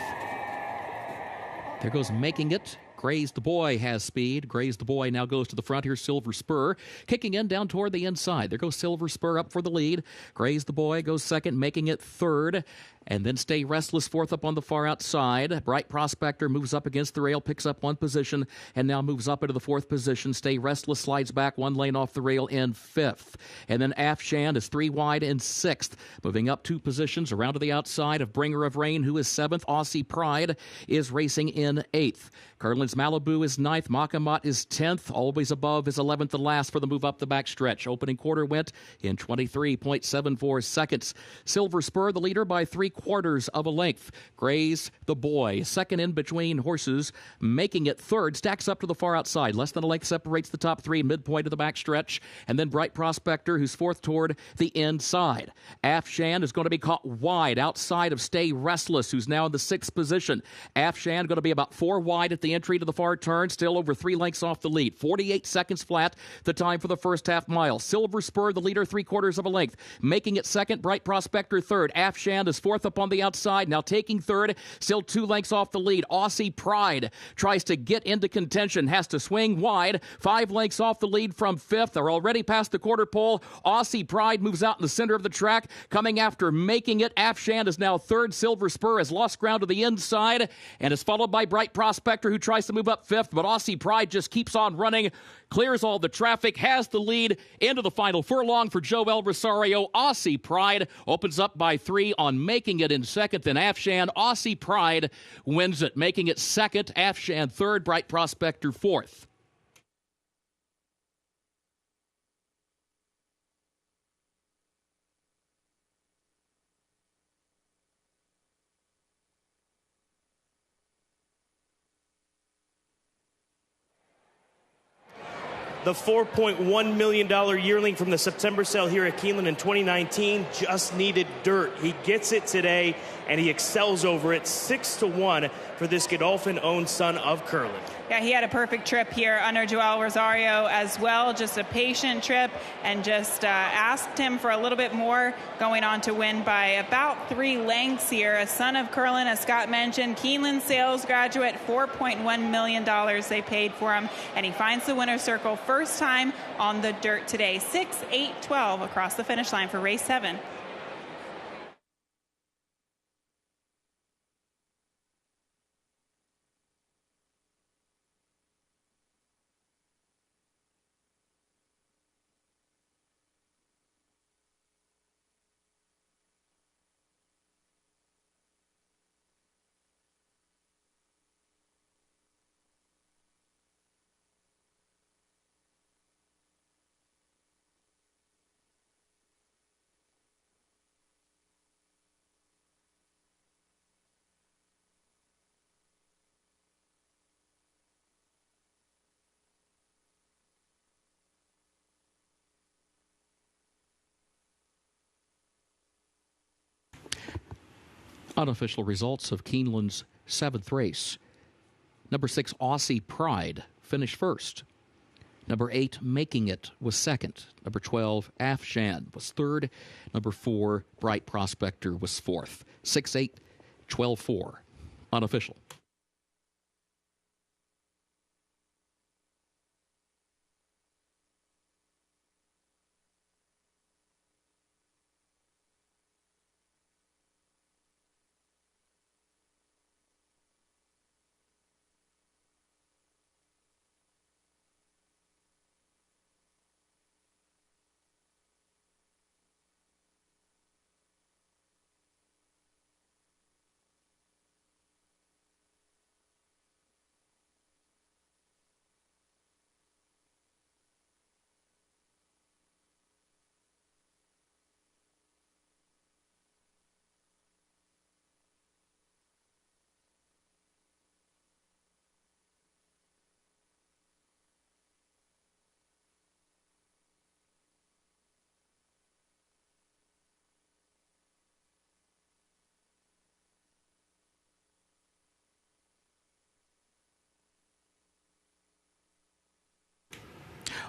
S10: There goes Making It. Graze the Boy has speed. Graze the Boy now goes to the front. Here's Silver Spur. Kicking in down toward the inside. There goes Silver Spur up for the lead. Graze the Boy goes second, Making It third. And then Stay Restless fourth up on the far outside. Bright Prospector moves up against the rail, picks up one position, and now moves up into the fourth position. Stay Restless slides back one lane off the rail in fifth. And then Afshan is 3 wide in sixth. Moving up 2 positions around to the outside of Bringer of Rain, who is seventh. Aussie Pride is racing in eighth. Curlin's Malibu is ninth. Makamat is 10th. Always Above is 11th and last for the move up the back stretch. Opening quarter went in 23.74 seconds. Silver Spur, the leader, by 3/4 of a length. Graze the Boy, second in between horses, Making It third, stacks up to the far outside. Less than a length separates the top 3, midpoint of the back stretch. And then Bright Prospector, who's fourth toward the inside. Afshan is going to be caught wide outside of Stay Restless, who's now in the 6th position. Afshan going to be about 4 wide at the entry to the far turn, still over 3 lengths off the lead. 48 seconds flat, the time for the first half mile. Silver Spur, the leader, 3/4 of a length. Making It second, Bright Prospector third. Afshan is fourth up on the outside, now taking third, still 2 lengths off the lead. Aussie Pride tries to get into contention, has to swing wide, 5 lengths off the lead from fifth. They're already past the quarter pole. Aussie Pride moves out in the center of the track, coming after Making It. Afshan is now third. Silver Spur has lost ground to the inside and is followed by Bright Prospector, who tries to move up fifth, but Aussie Pride just keeps on running, clears all the traffic, has the lead into the final furlong for Joel Rosario. Aussie Pride opens up by 3 on Making It in second, then Afshan. Aussie Pride wins it. Making It second, Afshan third, Bright Prospector fourth.
S13: The $4.1 million yearling from the September sale here at Keeneland in 2019 just needed dirt. He gets it today, and he excels over it. 6-1 for this Godolphin-owned son of Curlin.
S2: Yeah, he had a perfect trip here under Joel Rosario as well. Just a patient trip, and just asked him for a little bit more, going on to win by about 3 lengths here. A son of Curlin, as Scott mentioned, Keeneland sales graduate, $4.1 million they paid for him, and he finds the winner's circle first time on the dirt today. 6-8-12 across the finish line for race 7.
S10: Unofficial results of Keeneland's 7th race. Number 6, Aussie Pride, finished first. Number 8, Making It, was second. Number 12, Afshan, was third. Number 4, Bright Prospector, was fourth. 6-8, 12-4, unofficial.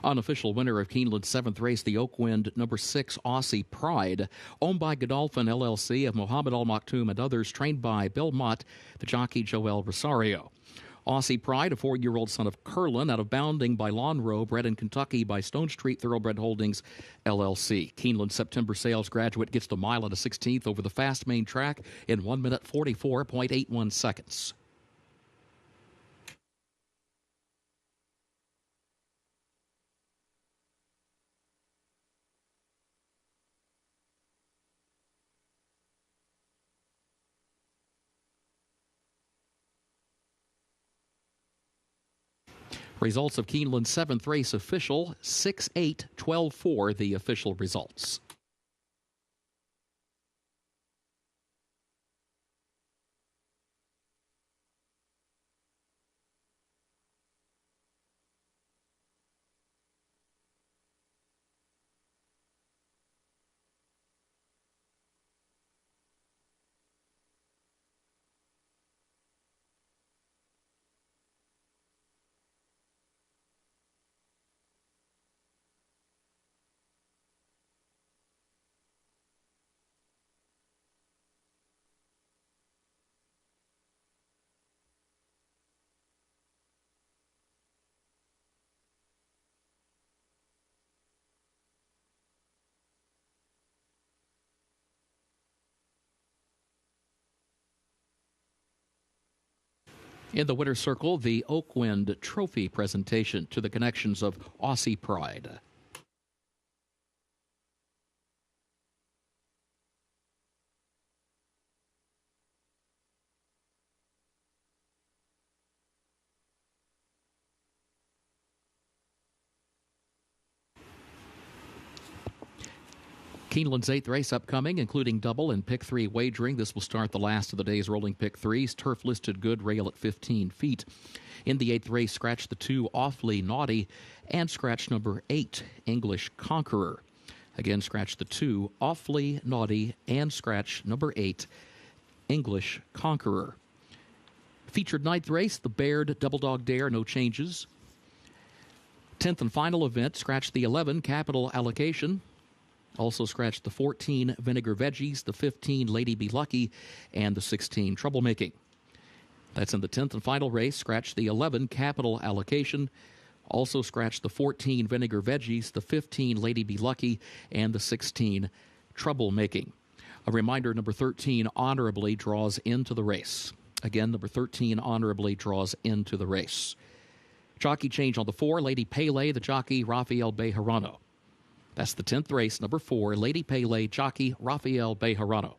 S10: Unofficial winner of Keeneland's 7th race, the Oakwind number 6 Aussie Pride, owned by Godolphin LLC of Mohammed Al Maktoum and others, trained by Bill Mott, the jockey Joel Rosario. Aussie Pride, a 4-year-old son of Curlin, out of Bounding by Lonhro, bred in Kentucky by Stone Street Thoroughbred Holdings, LLC. Keeneland September sales graduate gets the mile at a 16th over the fast main track in 1 minute 44.81 seconds. Results of Keeneland's 7th race official, 6-8, 12-4, the official results. In the winner's circle, the Oakwind Trophy presentation to the connections of Aussie Pride. Keeneland's 8th race upcoming, including double and pick 3 wagering. This will start the last of the day's rolling pick 3s. Turf listed good, rail at 15 feet. In the 8th race, scratch the 2, Awfully Naughty, and scratch number 8, English Conqueror. Again, scratch the 2, Awfully Naughty, and scratch number 8, English Conqueror. Featured 9th race, the Baird Double Dog Dare, no changes. 10th and final event, scratch the 11, Capital Allocation. Also scratched the 14, Vinegar Veggies, the 15, Lady Be Lucky, and the 16, Troublemaking. That's in the 10th and final race. Scratch the 11, Capital Allocation. Also scratched the 14, Vinegar Veggies, the 15, Lady Be Lucky, and the 16, Troublemaking. A reminder, number 13 honorably draws into the race. Again, number 13 honorably draws into the race. Jockey change on the 4, Lady Pele, the jockey Rafael Bejarano. That's the 10th race, number 4, Lady Pele, jockey Rafael Bejarano.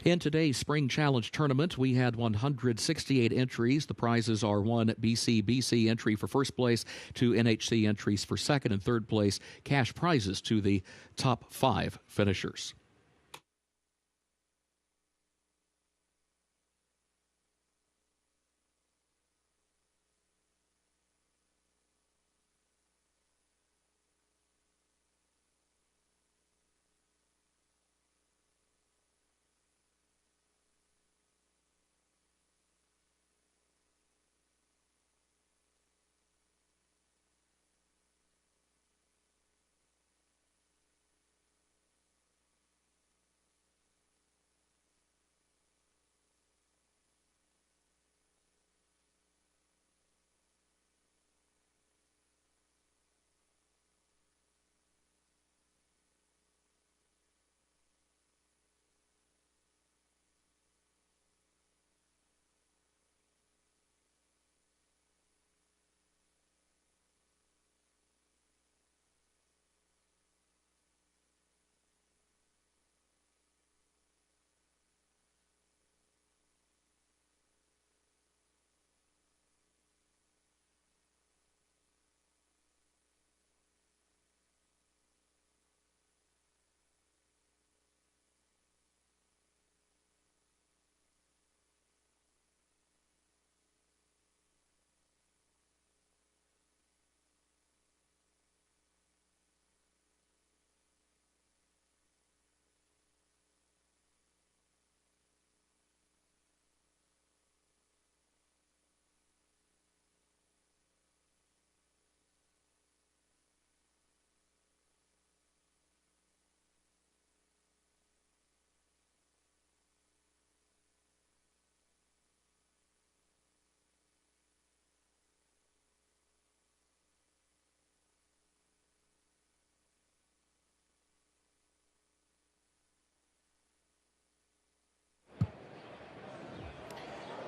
S10: In today's Spring Challenge tournament, we had 168 entries. The prizes are one BC entry for first place, two NHC entries for second and third place, cash prizes to the top 5 finishers.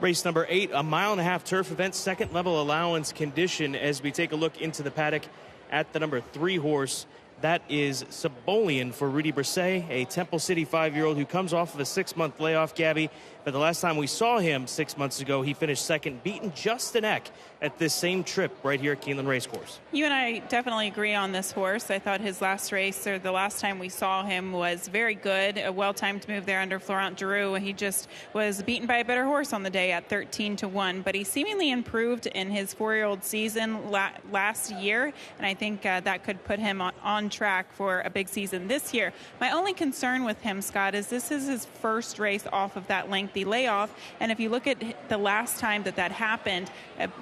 S13: Race number 8, a mile-and-a-half turf event, second level allowance condition, as we take a look into the paddock at the number 3 horse. That is Sabolian for Rudy Brisset, a Temple City 5-year-old who comes off of a 6-month layoff, Gabby. But the last time we saw him 6 months ago, he finished second, beaten just a neck at this same trip right here at Keeneland Racecourse.
S2: You and I definitely agree on this horse. I thought his last race, or the last time we saw him, was very good. A well-timed move there under Florent Giroux. He just was beaten by a better horse on the day at 13-1. But he seemingly improved in his 4-year-old season last year, and I think that could put him on track for a big season this year. My only concern with him, Scott, is this is his first race off of that lengthy layoff, and if you look at the last time that happened,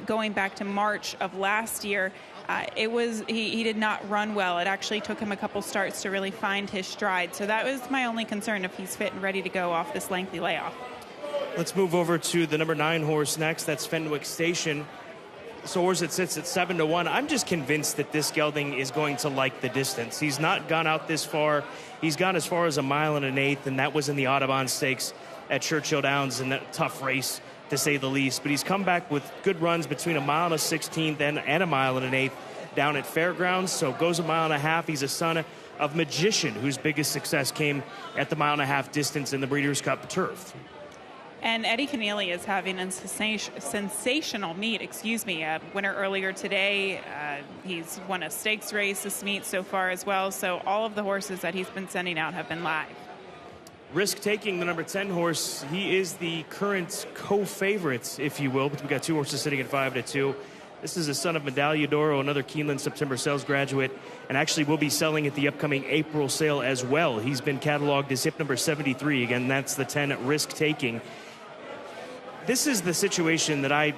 S2: going back to March of last year, he did not run well. It actually took him a couple starts to really find his stride. So that was my only concern, if he's fit and ready to go off this lengthy layoff.
S13: Let's move over to the number 9 horse next. That's Fenwick Station. It's a horse that sits at 7-1. I'm just convinced that this gelding is going to like the distance. He's not gone out this far. He's gone as far as 1 1/8, and that was in the Audubon Stakes at Churchill Downs in a tough race, to say the least. But he's come back with good runs between 1 1/16 and 1 1/8 down at Fairgrounds. So goes 1.5 miles. He's a son of Magician, whose biggest success came at the 1.5 mile distance in the Breeders' Cup turf.
S2: And Eddie Keneally is having a sensational meet, winner earlier today. He's won a stakes race this meet so far as well. So all of the horses that he's been sending out have been live.
S13: Risk Taking, the number 10 horse, he is the current co-favorite, if you will. But we've got 2 horses sitting at 5-2. This is a son of Medaglia d'Oro, another Keeneland September sales graduate, and actually will be selling at the upcoming April sale as well. He's been cataloged as hip number 73. Again, that's the 10 Risk Taking. This is the situation that I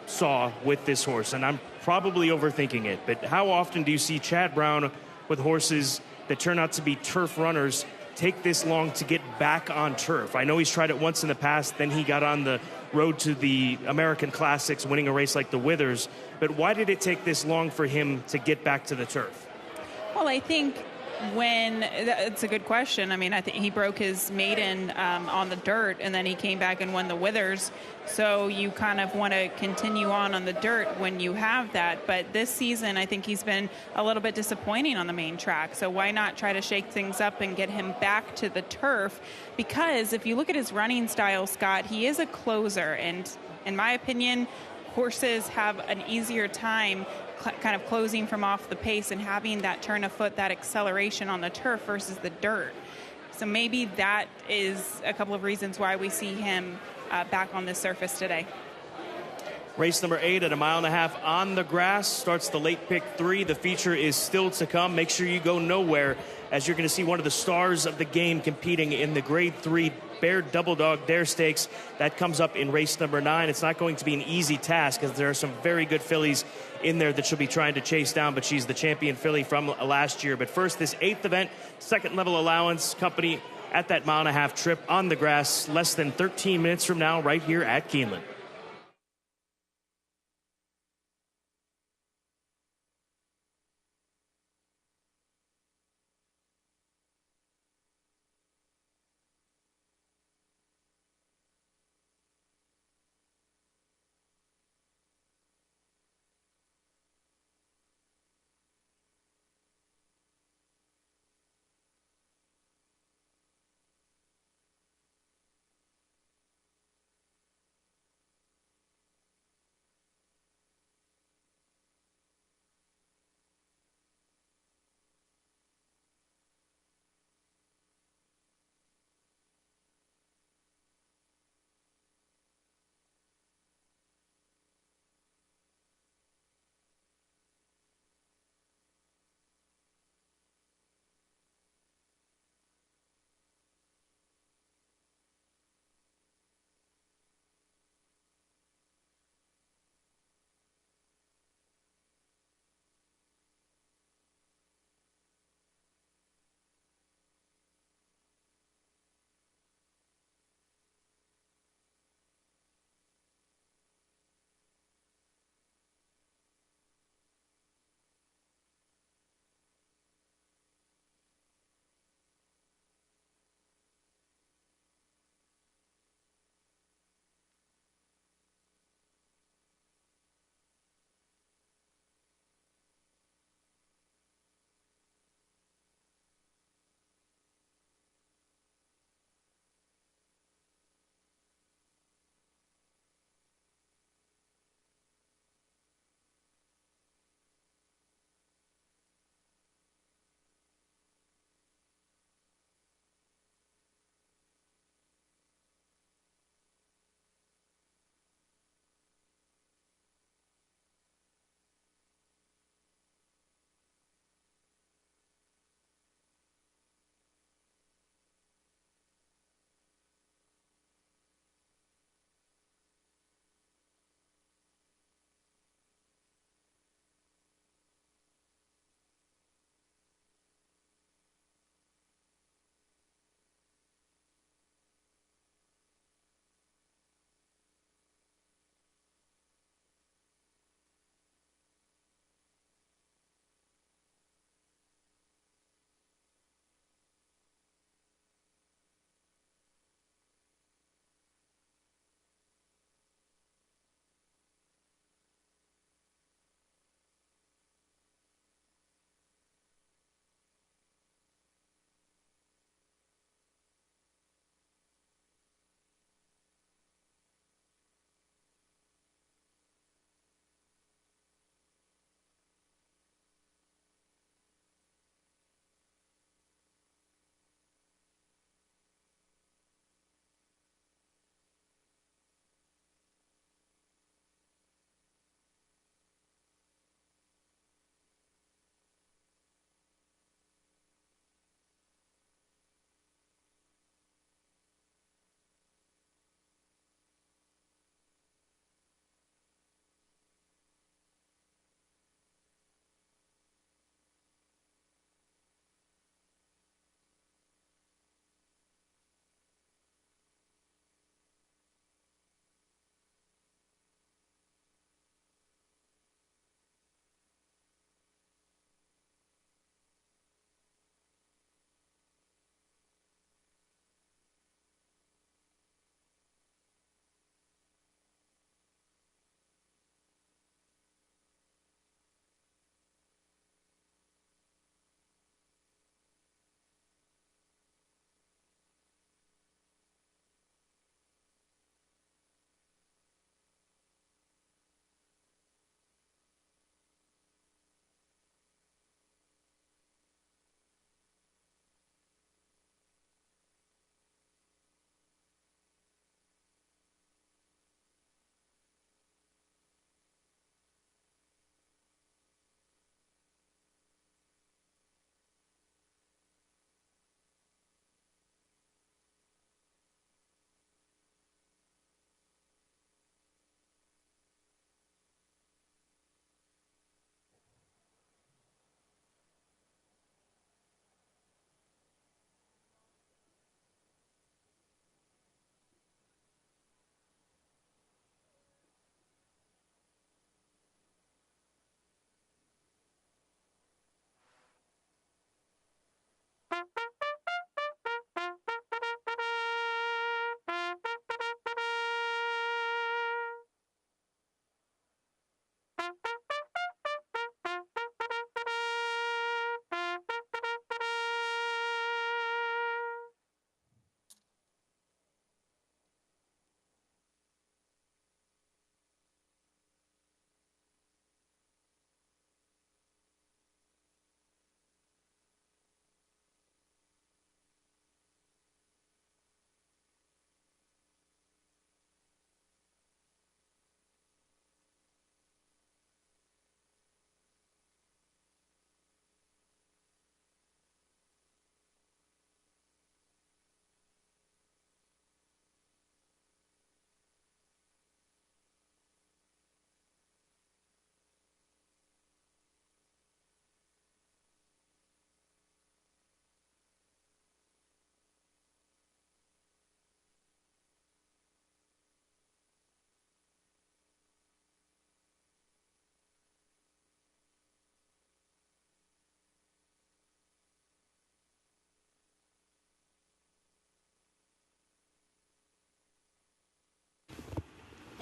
S13: saw with this horse, and I'm probably overthinking it, but how often do you see Chad Brown with horses that turn out to be turf runners take this long to get back on turf? I know he's tried it once in the past, then he got on the road to the American Classics, winning a race like the Withers, but why did it take this long for him to get back to the turf?
S2: Well, I think It's a good question. I mean, I think he broke his maiden on the dirt, and then he came back and won the Withers. So you kind of want to continue on the dirt when you have that. But this season, I think he's been a little bit disappointing on the main track. So why not try to shake things up and get him back to the turf? Because if you look at his running style, Scott, he is a closer. And in my opinion, horses have an easier time kind of closing from off the pace and having that turn of foot, that acceleration on the turf versus the dirt. So maybe that is a couple of reasons why we see him back on the surface today.
S13: Race number 8 at 1.5 miles on the grass starts the late pick 3. The feature is still to come. Make sure you go nowhere, as you're going to see one of the stars of the game competing in the Grade 3 Bear Double Dog Dare Stakes. That comes up in race number 9. It's not going to be an easy task, because there are some very good fillies in there that she'll be trying to chase down, but she's the champion filly from last year. But first, this 8th event, second level allowance company at that 1.5 mile trip on the grass, less than 13 minutes from now, right here at Keeneland.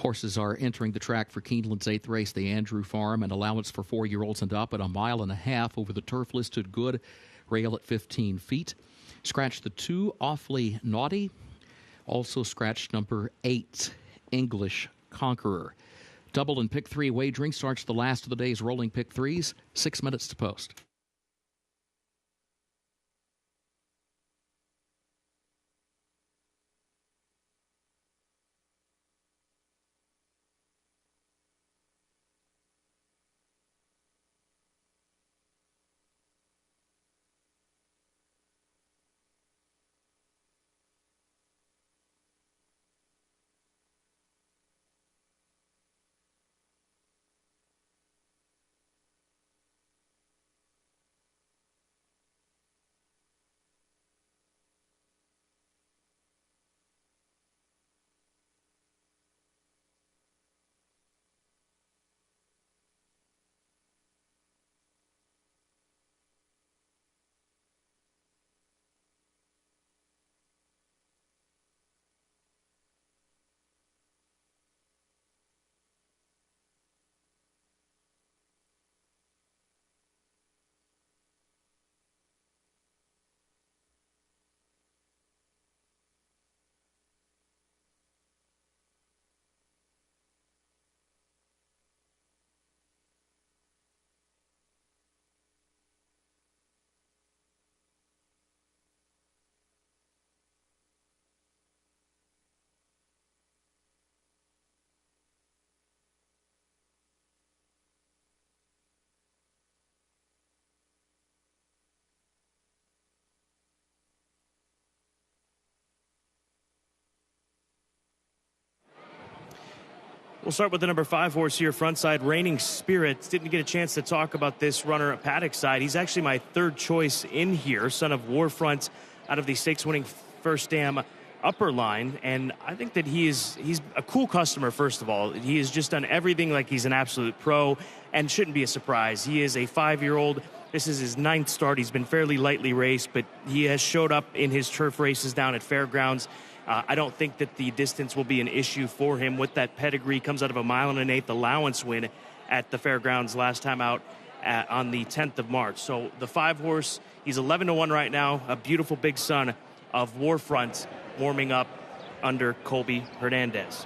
S10: Horses are entering the track for Keeneland's 8th race, the Andrew Farm, and allowance for 4-year-olds and up at 1.5 miles over the turf listed good, rail at 15 feet. Scratch the 2, Awfully Naughty. Also scratched number 8, English Conqueror. Double and pick 3 wagering starts the last of the day's rolling pick 3s, 6 minutes to post.
S13: We'll start with the number 5 horse here, frontside, Reigning Spirits. Didn't get a chance to talk about this runner at paddock side. He's actually my 3rd choice in here, son of Warfront out of the stakes-winning First Dam upper line. And I think that he's a cool customer, first of all. He has just done everything like he's an absolute pro and shouldn't be a surprise. He is a 5-year-old. This is his 9th start. He's been fairly lightly raced, but he has showed up in his turf races down at Fairgrounds. I don't think that the distance will be an issue for him with that pedigree. Comes out of a 1 1/8 allowance win at the Fairgrounds last time out on the 10th of March. So the 5 horse, he's 11-1 right now. A beautiful big son of Warfront warming up under Colby Hernandez.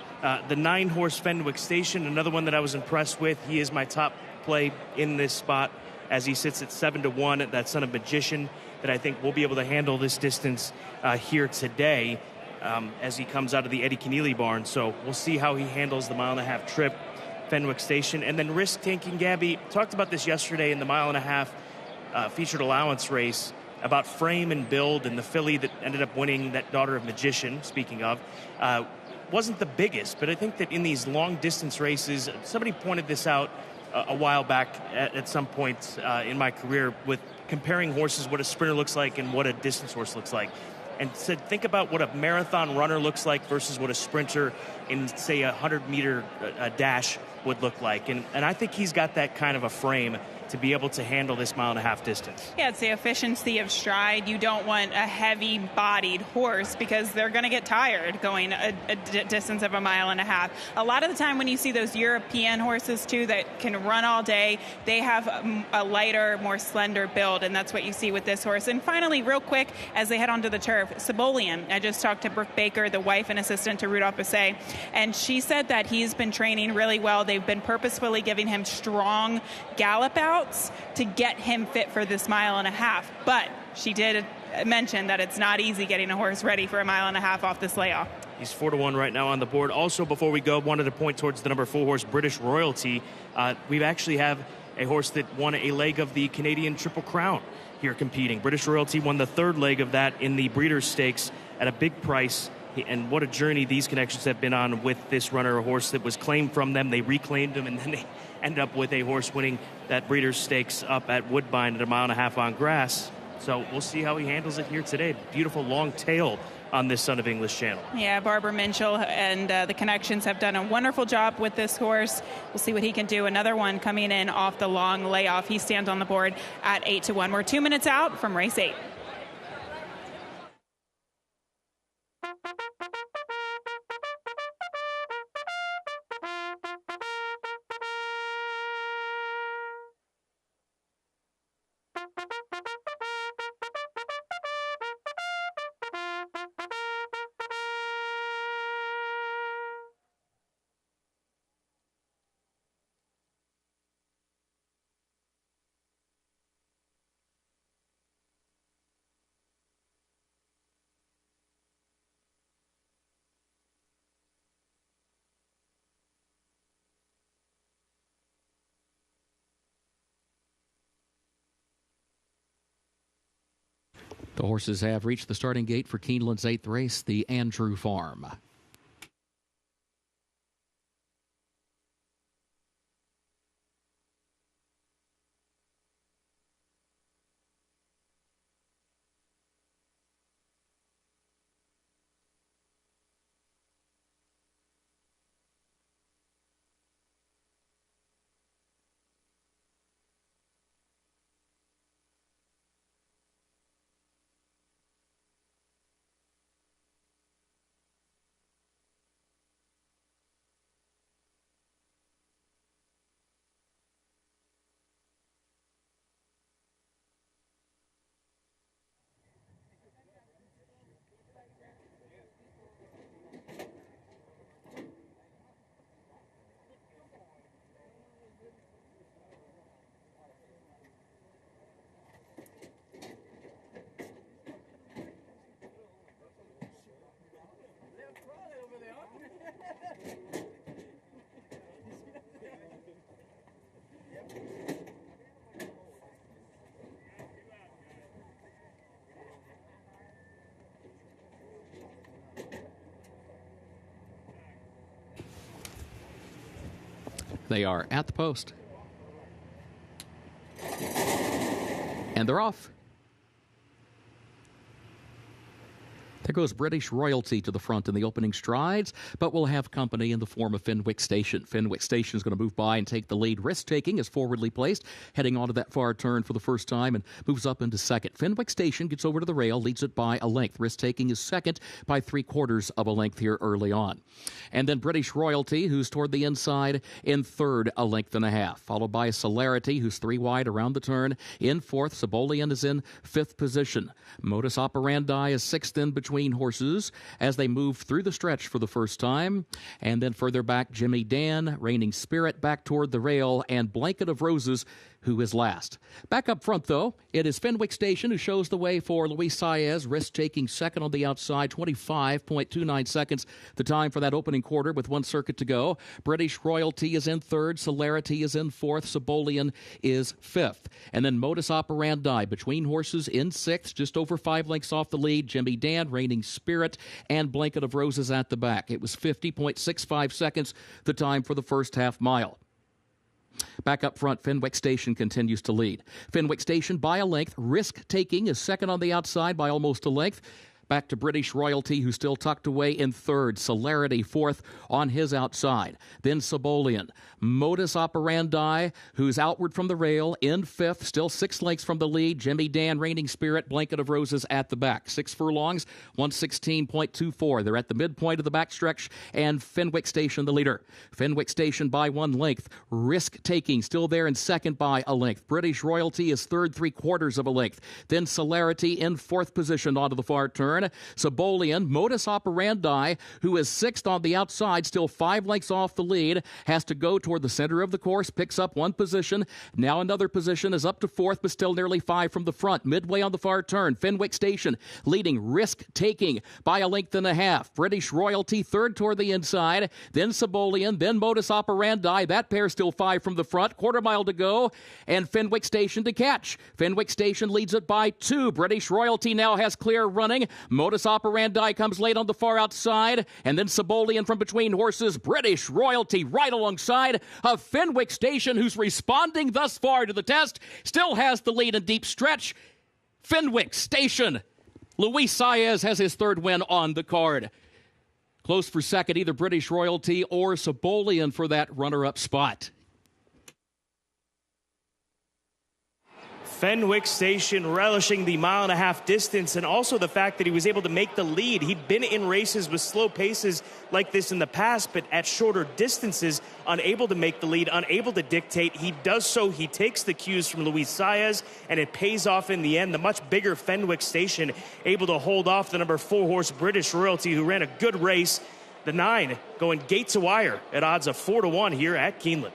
S13: The 9 horse Fenwick Station, another one that I was impressed with. He is my top play in this spot as he sits at 7-1. That son of Magician that I think will be able to handle this distance here today. As he comes out of the Eddie Keneally barn. So we'll see how he handles the 1.5 mile trip, Fenwick Station. And then Risk Taking Gabby talked about this yesterday in the 1.5 mile featured allowance race about frame and build, and the filly that ended up winning, that Daughter of Magician, speaking of, wasn't the biggest. But I think that in these long distance races, somebody pointed this out a while back at some point in my career with comparing horses, what a sprinter looks like and what a distance horse looks like. And said, think about what a marathon runner looks like versus what a sprinter in, say, a 100-meter dash would look like. And I think he's got that kind of a frame to be able to handle this 1.5 mile distance.
S2: Yeah, it's the efficiency of stride. You don't want a heavy-bodied horse because they're going to get tired going a distance of 1.5 miles. A lot of the time when you see those European horses, too, that can run all day, they have a lighter, more slender build, and that's what you see with this horse. And finally, real quick, as they head onto the turf, Cibolium. I just talked to Brooke Baker, the wife and assistant to Rudolph Basset, and she said that he's been training really well. They've been purposefully giving him strong gallop outs to get him fit for this 1.5 miles. But she did mention that it's not easy getting a horse ready for a 1.5 miles off this layoff.
S13: He's 4-1 right now on the board. Also, before we go, wanted to point towards the number 4 horse, British Royalty. We actually have a horse that won a leg of the Canadian Triple Crown here competing. British Royalty won the 3rd leg of that in the Breeders' Stakes at a big price. And what a journey these connections have been on with this runner, a horse that was claimed from them. They reclaimed him, and then they ended up with a horse winning that Breeders' Stakes up at Woodbine at 1.5 miles on grass. So we'll see how he handles it here today. Beautiful long tail on this Son of English Channel.
S2: Yeah, Barbara Minchell and the connections have done a wonderful job with this horse. We'll see what he can do. Another one coming in off the long layoff. He stands on the board at 8-1. We're 2 minutes out from race 8.
S10: The horses have reached the starting gate for Keeneland's 8th race, the Andrew Farm. They are at the post. And they're off. There goes British Royalty to the front in the opening strides, but will have company in the form of Fenwick Station. Fenwick Station is going to move by and take the lead. Risk-taking is forwardly placed, heading onto that far turn for the first time and moves up into second. Fenwick Station gets over to the rail, leads it by a length. Risk-taking is second by 3/4 of a length here early on. And then British Royalty, who's toward the inside, in third, 1.5 lengths, followed by Celerity, who's 3 wide around the turn. In fourth, Sabolian is in 5th position. Modus Operandi is 6th in between horses as they move through the stretch for the first time. And then further back, Jimmy Dan, Reigning Spirit, back toward the rail, and Blanket of Roses, who is last. Back up front, though, it is Fenwick Station who shows the way for Luis Saez, risk-taking second on the outside, 25.29 seconds, the time for that opening quarter with 1 circuit to go. British Royalty is in third, Celerity is in fourth, Sabolian is fifth. And then Modus Operandi between horses in sixth, just over 5 lengths off the lead, Jimmy Dan, Reigning Spirit, and Blanket of Roses at the back. It was 50.65 seconds, the time for the first half mile. Back up front, Fenwick Station continues to lead. Fenwick Station by a length. Risk-taking is second on the outside by almost a length. Back to British Royalty, who's still tucked away in third. Celerity fourth on his outside. Then Sabolian. Modus Operandi, who's outward from the rail, in fifth. Still 6 lengths from the lead. Jimmy Dan, Reigning Spirit, Blanket of Roses at the back. 6 furlongs, 116.24. They're at the midpoint of the backstretch, and Fenwick Station the leader. Fenwick Station by 1 length. Risk-taking still there in second by a length. British Royalty is third, 3/4 of a length. Then Celerity in fourth position onto the far turn. Sabolian, Modus Operandi, who is sixth on the outside, still 5 lengths off the lead, has to go toward the center of the course, picks up 1 position. Now another position is up to fourth, but still nearly 5 from the front. Midway on the far turn, Fenwick Station leading, risk-taking by 1.5 lengths. British Royalty third toward the inside, then Sabolian, then Modus Operandi. That pair still 5 from the front, 1/4 mile to go, and Fenwick Station to catch. Fenwick Station leads it by 2. British Royalty now has clear running. Modus Operandi comes late on the far outside, and then Sabolian from between horses. British Royalty right alongside of Fenwick Station, who's responding thus far to the test, still has the lead in deep stretch. Fenwick Station. Luis Saez has his third win on the card. Close for second, either British Royalty or Sabolian for that runner-up spot.
S13: Fenwick Station relishing the 1.5 mile distance, and also the fact that he was able to make the lead. He'd been in races with slow paces like this in the past, but at shorter distances, unable to make the lead, unable to dictate. He does so. He takes the cues from Luis Saez, and it pays off in the end. The much bigger Fenwick Station able to hold off the number 4 horse British Royalty, who ran a good race. The 9 going gate to wire at odds of 4-1 here at Keeneland.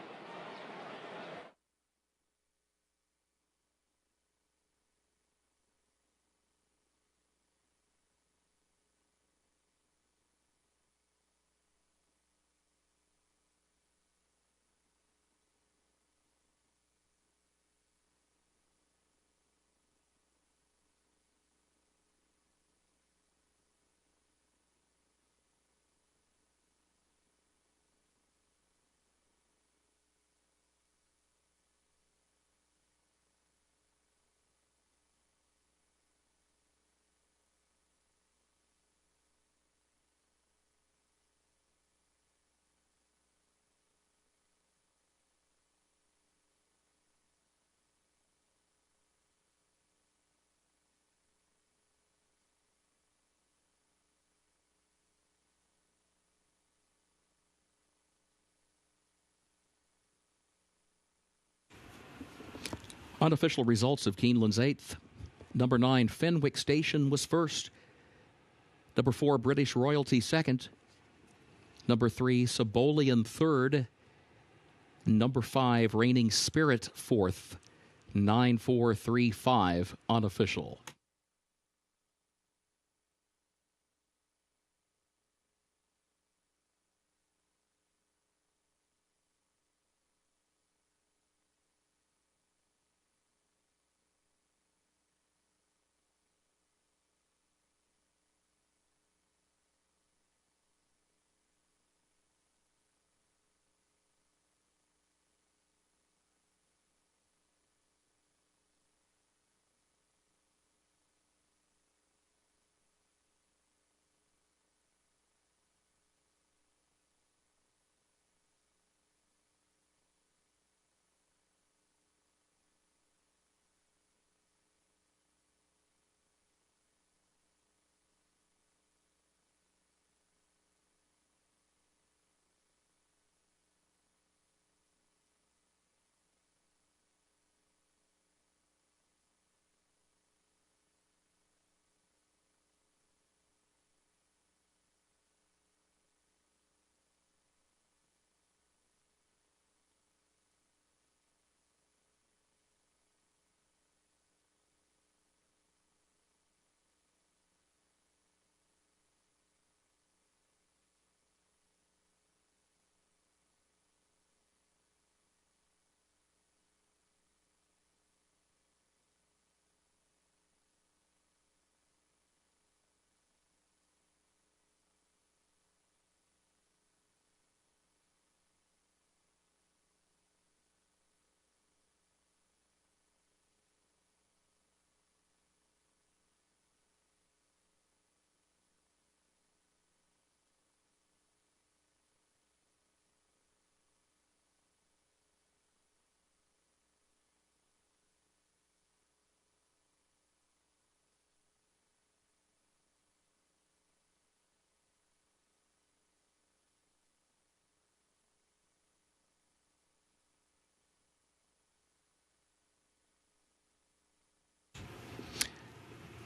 S10: Unofficial results of Keeneland's 8th. Number 9, Fenwick Station was first. Number 4, British Royalty second. Number 3, Sabolian third. Number 5, Reigning Spirit fourth. 9-4-3-5 unofficial.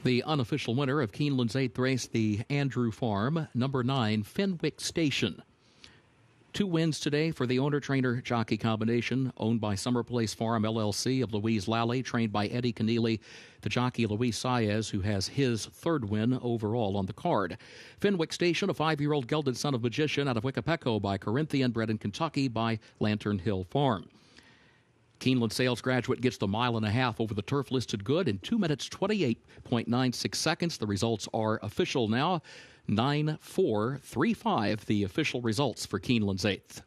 S10: The unofficial winner of Keeneland's 8th race, the Andrew Farm, number 9, Fenwick Station. 2 wins today for the owner-trainer jockey combination, owned by Summer Place Farm LLC of Louise Lally, trained by Eddie Keneally, the jockey Luis Saez, who has his 3rd win overall on the card. Fenwick Station, a 5-year-old gelded son of Magician out of Wickapeco by Corinthian, bred in Kentucky by Lantern Hill Farm. Keeneland sales graduate gets the 1.5 miles over the turf listed good in 2 minutes 28.96 seconds. The results are official now. 9-4-3-5, the official results for Keeneland's 8th.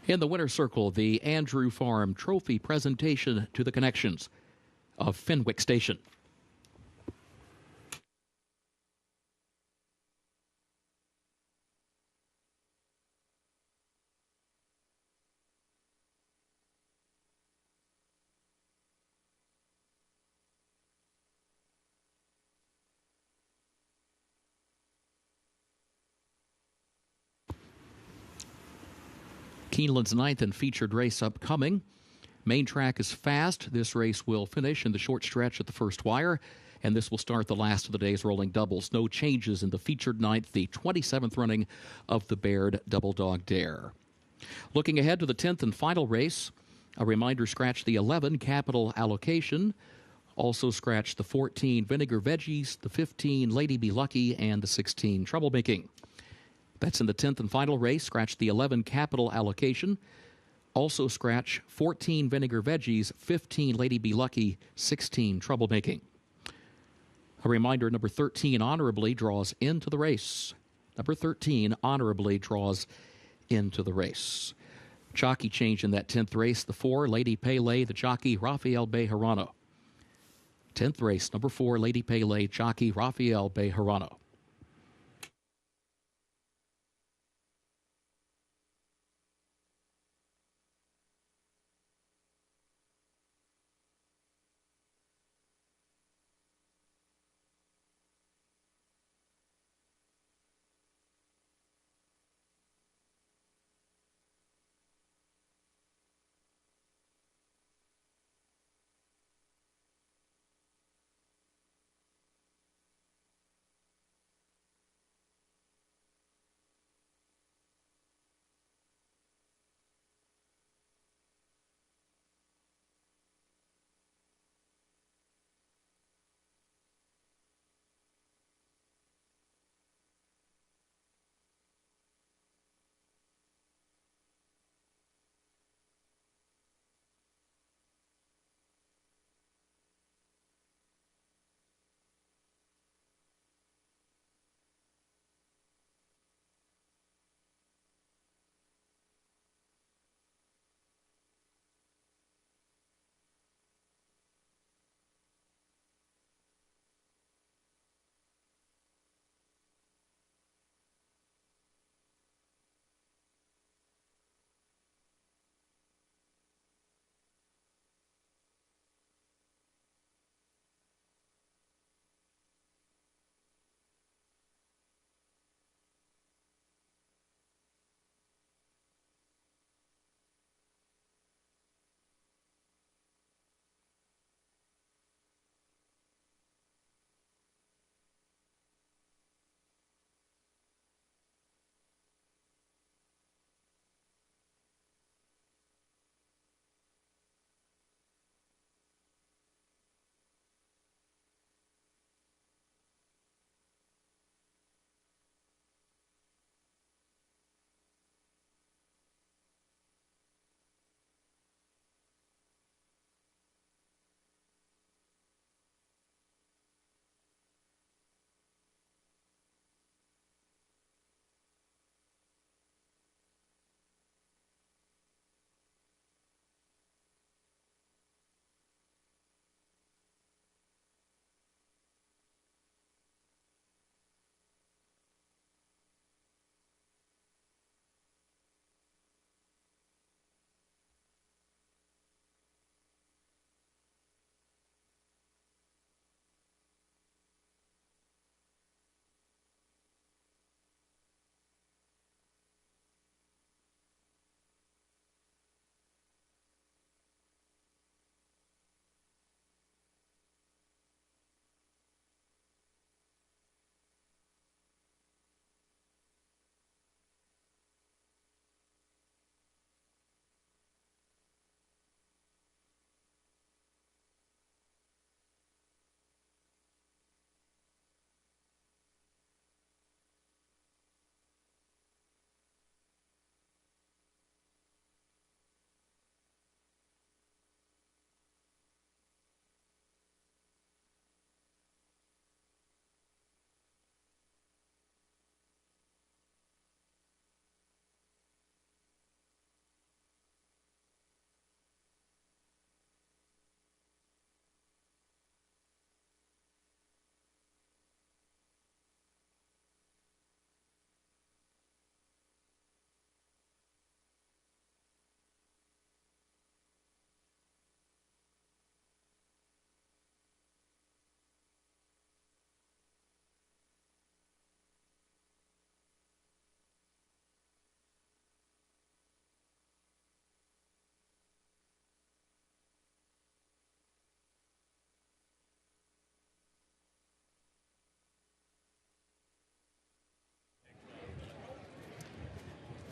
S10: In the winner's circle, the Andrew Farm Trophy presentation to the connections of Fenwick Station. Keeneland's 9th and featured race upcoming. Main track is fast. This race will finish in the short stretch at the first wire, and this will start the last of the day's rolling doubles. No changes in the featured 9th, the 27th running of the Baird Double Dog Dare. Looking ahead to the 10th and final race, A reminder, scratch the 11 capital allocation. Also scratch the 14 vinegar veggies, the 15 Lady Be Lucky, and the 16 troublemaking. That's in the 10th and final race. Scratch the 11 capital allocation. Also scratch 14 vinegar veggies, 15 Lady Be Lucky, 16 troublemaking. A reminder, number 13 honorably draws into the race. Number 13 honorably draws into the race. Jockey change in that 10th race, the 4, Lady Pele, the jockey Rafael Bejarano. 10th race, number 4, Lady Pele, jockey Rafael Bejarano.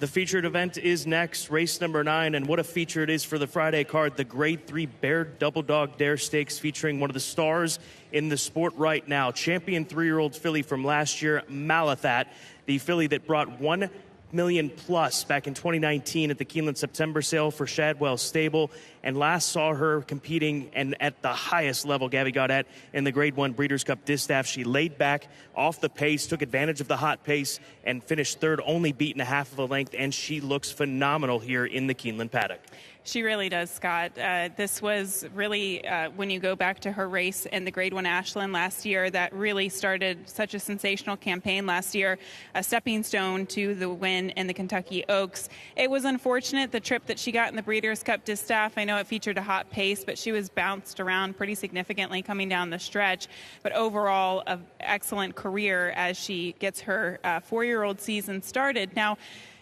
S13: The featured event is next, race number 9, and what a feature it is for the Friday card, the Grade 3 Bear Double Dog Dare Stakes, featuring one of the stars in the sport right now, champion 3-year-old filly from last year, Malathat, the filly that brought $1 million plus back in 2019 at the Keeneland September sale for Shadwell Stable, and last saw her competing and at the highest level Gabby got at in the Grade 1 Breeders' Cup Distaff. She laid back off the pace, took advantage of the hot pace, and finished third, only beaten a half of a length, and she looks phenomenal here in the Keeneland paddock.
S2: She really does, Scott. This was really, when you go back to her race in the Grade 1 Ashland last year, that really started such a sensational campaign last year, a stepping stone to the win in the Kentucky Oaks. It was unfortunate, the trip that she got in the Breeders' Cup Distaff. I know it featured a hot pace, but she was bounced around pretty significantly coming down the stretch. But overall, an excellent career as she gets her 4-year-old season started. Now,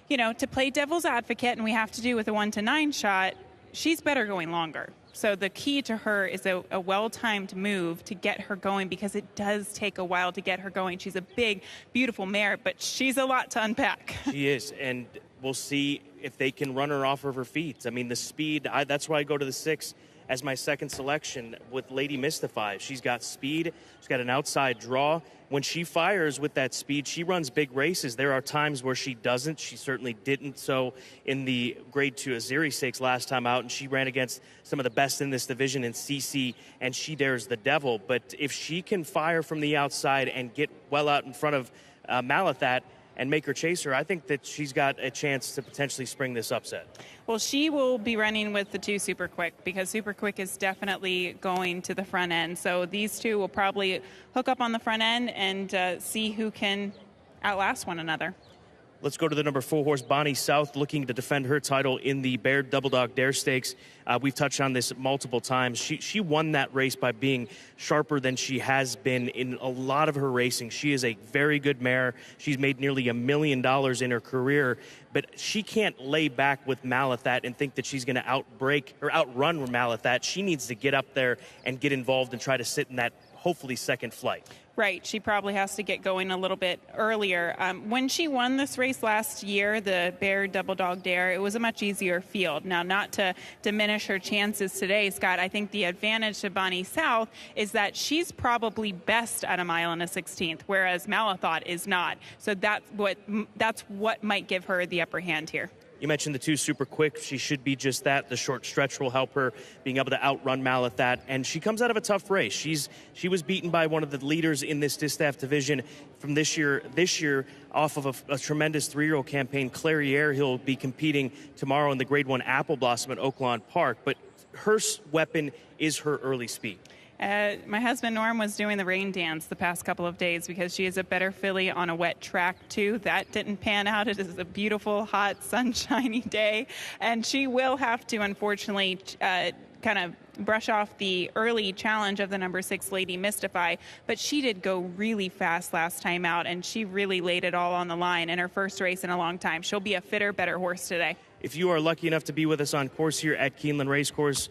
S2: you know, to play devil's advocate, and we have to do with a 1-to-9 shot, she's better going longer. So the key to her is a well-timed move to get her going, because it does take a while to get her going. She's a big, beautiful mare, but she's a lot to unpack.
S13: She is, and we'll see if they can run her off of her feet. I mean, the speed, that's why I go to the 6 as my second selection with Lady Mystify. She's got speed. She's got an outside draw. When she fires with that speed, she runs big races. There are times where she doesn't. She certainly didn't so in the Grade 2 Azeri Stakes last time out, and she ran against some of the best in this division in CC, and She Dares the Devil. But if she can fire from the outside and get well out in front of Malathat and make her chase her, I think that she's got a chance to potentially spring this upset.
S2: Well, she will be running with the 2 Super Quick, because Super Quick is definitely going to the front end. So these two will probably hook up on the front end and see who can outlast one another.
S13: Let's go to the number 4 horse, Bonnie South, looking to defend her title in the Bear Double Dog Dare Stakes. We've touched on this multiple times. She won that race by being sharper than she has been in a lot of her racing. She is a very good mare. She's made nearly $1 million in her career, but she can't lay back with Malathat and think that she's going to outbreak or outrun Malathat. She needs to get up there and get involved and try to sit in that hopefully second flight.
S2: Right. She probably has to get going a little bit earlier. When she won this race last year, the Bear Double Dog Dare, it was a much easier field. Now, not to diminish her chances today, Scott, I think the advantage to Bonnie South is that she's probably best at 1 mile and a 16th, whereas Malathat is not. So that's what might give her the upper hand here.
S13: You mentioned the 2 Super Quick. She should be just that. The short stretch will help her being able to outrun Malathat. And she comes out of a tough race. She was beaten by one of the leaders in this distaff division from this year off of a tremendous 3-year-old campaign. Clairiere, he'll be competing tomorrow in the Grade 1 Apple Blossom at Oaklawn Park. But her weapon is her early speed.
S2: My husband Norm was doing the rain dance the past couple of days because she is a better filly on a wet track too. That didn't pan out. It is a beautiful, hot, sunshiny day, and she will have to, unfortunately, kind of brush off the early challenge of the number 6 Lady Mystify, but she did go really fast last time out, and she really laid it all on the line in her first race in a long time. She'll be a fitter, better horse today.
S13: If you are lucky enough to be with us on course here at Keeneland Racecourse,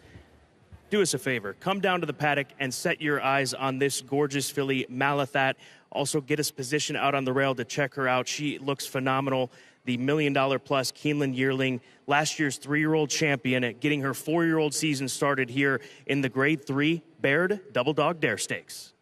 S13: do us a favor. Come down to the paddock and set your eyes on this gorgeous filly, Malathat. Also, get us positioned out on the rail to check her out. She looks phenomenal. The $1 million plus Keeneland yearling, last year's 3-year-old champion, at getting her 4-year-old season started here in the Grade 3 Baird Double Dog Dare Stakes.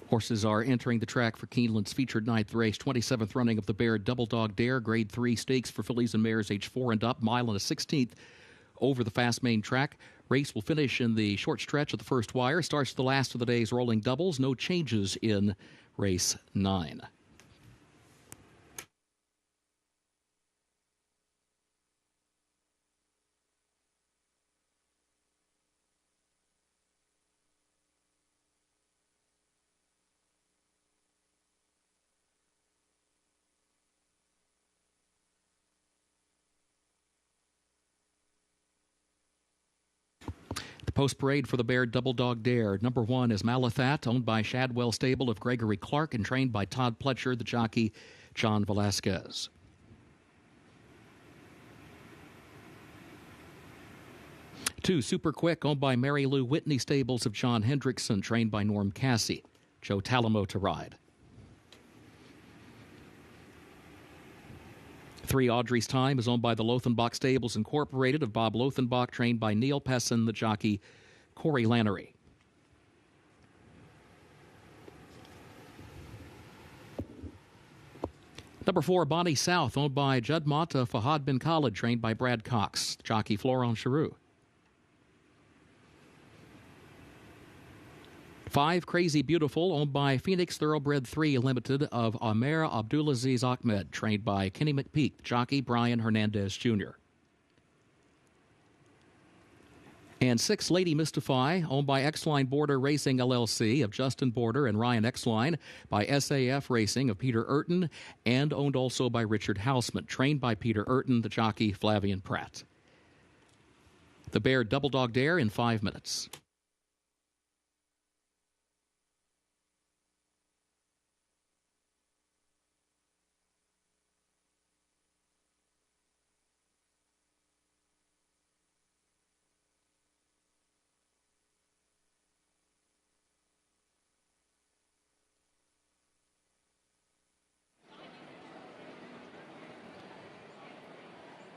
S10: Horses are entering the track for Keeneland's featured 9th race, 27th running of the Bear Double Dog Dare, Grade 3 stakes for fillies and mares age 4 and up, mile and a 16th over the fast main track. Race will finish in the short stretch of the first wire. Starts the last of the day's rolling doubles. No changes in race 9. Post parade for the Bear Double Dog Dare. Number 1 is Malathat, owned by Shadwell Stable of Gregory Clark and trained by Todd Pletcher, the jockey John Velasquez. Two, Super Quick, owned by Mary Lou Whitney Stables of John Hendrickson, trained by Norm Cassie. Joe Talamo to ride. 3, Audrey's Time, is owned by the Lothenbach Stables Incorporated of Bob Lothenbach, trained by Neil Pessin, the jockey Corey Lannery. Number 4, Bonnie South, owned by Judd Mott of Fahad bin Khalid, trained by Brad Cox, jockey Florent Giroux. 5, Crazy Beautiful, owned by Phoenix Thoroughbred 3 Limited of Amer Abdulaziz Ahmed, trained by Kenny McPeek, jockey Brian Hernandez Jr. And 6, Lady Mystify, owned by X-Line Border Racing LLC of Justin Border and Ryan X-Line, by SAF Racing of Peter Urton, and owned also by Richard Hausman, trained by Peter Urton, the jockey Flavian Pratt. The Bear Double Dog Dare in 5 minutes.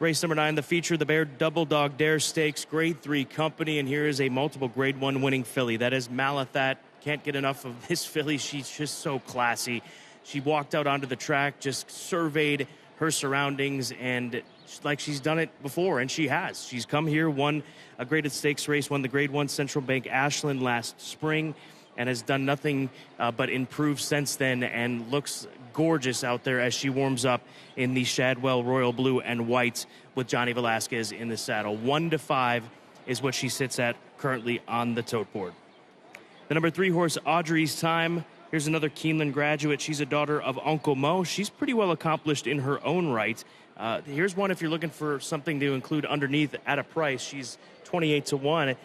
S13: Race number 9, the feature, the Bear Double Dog Dare Stakes, Grade 3 company, and here is a multiple Grade 1 winning filly. That is Malathat. Can't get enough of this filly. She's just so classy. She walked out onto the track, just surveyed her surroundings, and like she's done it before, and she has. She's come here, won a graded stakes race, won the Grade 1 Central Bank Ashland last spring, and has done nothing but improve since then, and looks gorgeous out there as she warms up in the Shadwell Royal Blue and White with Johnny Velasquez in the saddle. 1-5 is what she sits at currently on the tote board. The number 3 horse, Audrey's Time. Here's another Keeneland graduate. She's a daughter of Uncle Mo. She's pretty well accomplished in her own right. Here's one if you're looking for something to include underneath at a price. She's 28-1.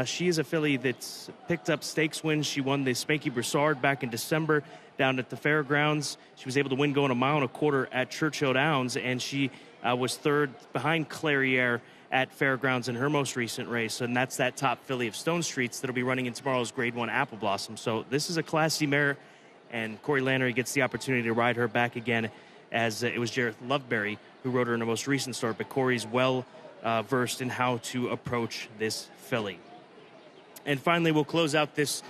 S13: She is a filly that's picked up stakes wins. She won the Spanky Broussard back in December down at the fairgrounds. She was able to win going 1.25 miles at Churchill Downs, and she was third behind Clairiere at fairgrounds in her most recent race, and that's that top filly of Stone Street's that'll be running in tomorrow's Grade 1 Apple Blossom. So this is a classy mare, and Corey Lannery gets the opportunity to ride her back again, as it was Jareth Loveberry who rode her in her most recent start, but Corey's well versed in how to approach this filly. And finally, we'll close out this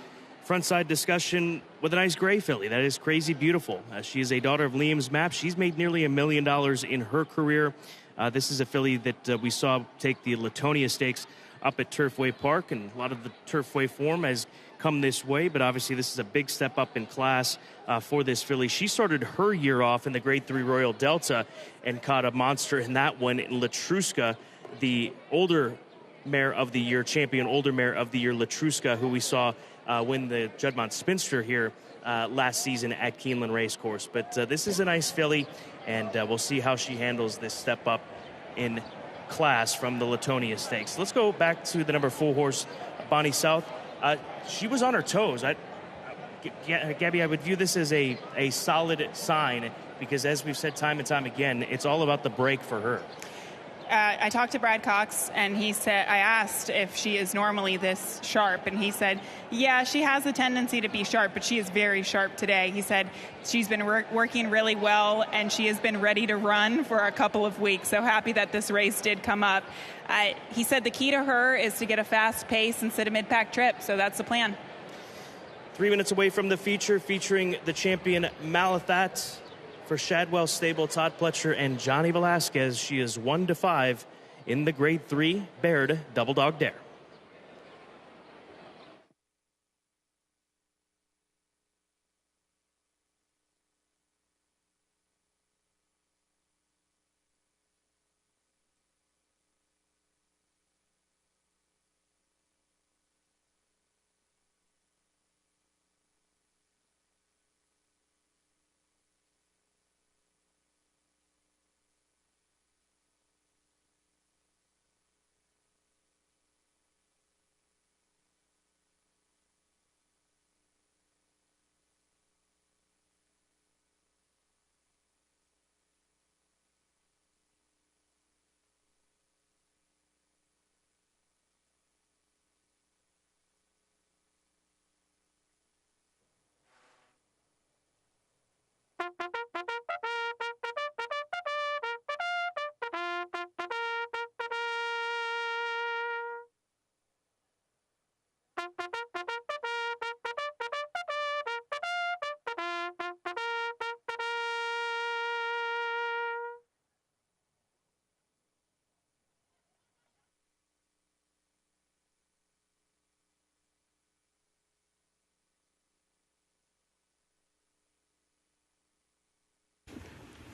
S13: frontside discussion with a nice gray filly. That is Crazy Beautiful. She is a daughter of Liam's Map. She's made nearly $1 million in her career. This is a filly that we saw take the Latonia Stakes up at Turfway Park, and a lot of the Turfway form has come this way, but obviously this is a big step up in class for this filly. She started her year off in the Grade 3 Royal Delta and caught a monster in that one in Latruska, the older mare of the year, champion older mare of the year, Latruska, who we saw win the Juddmonte Spinster here last season at Keeneland Racecourse. But this is a nice filly, and we'll see how she handles this step up in class from the Latonia Stakes. Let's go back to the number 4 horse, Bonnie South. She was on her toes. Gabby, I would view this as a solid sign, because as we've said time and time again, it's all about the break for her.
S2: I talked to Brad Cox, and he said, I asked if she is normally this sharp, and he said, yeah, she has a tendency to be sharp, but she is very sharp today. He said she's been working really well, and she has been ready to run for a couple of weeks. So happy that this race did come up. He said the key to her is to get a fast pace instead of mid-pack trip, so that's the plan.
S13: 3 minutes away from the feature, featuring the champion Malathat for Shadwell Stable, Todd Pletcher and Johnny Velasquez. She is 1-5 in the Grade 3 Baird Double Dog Dare.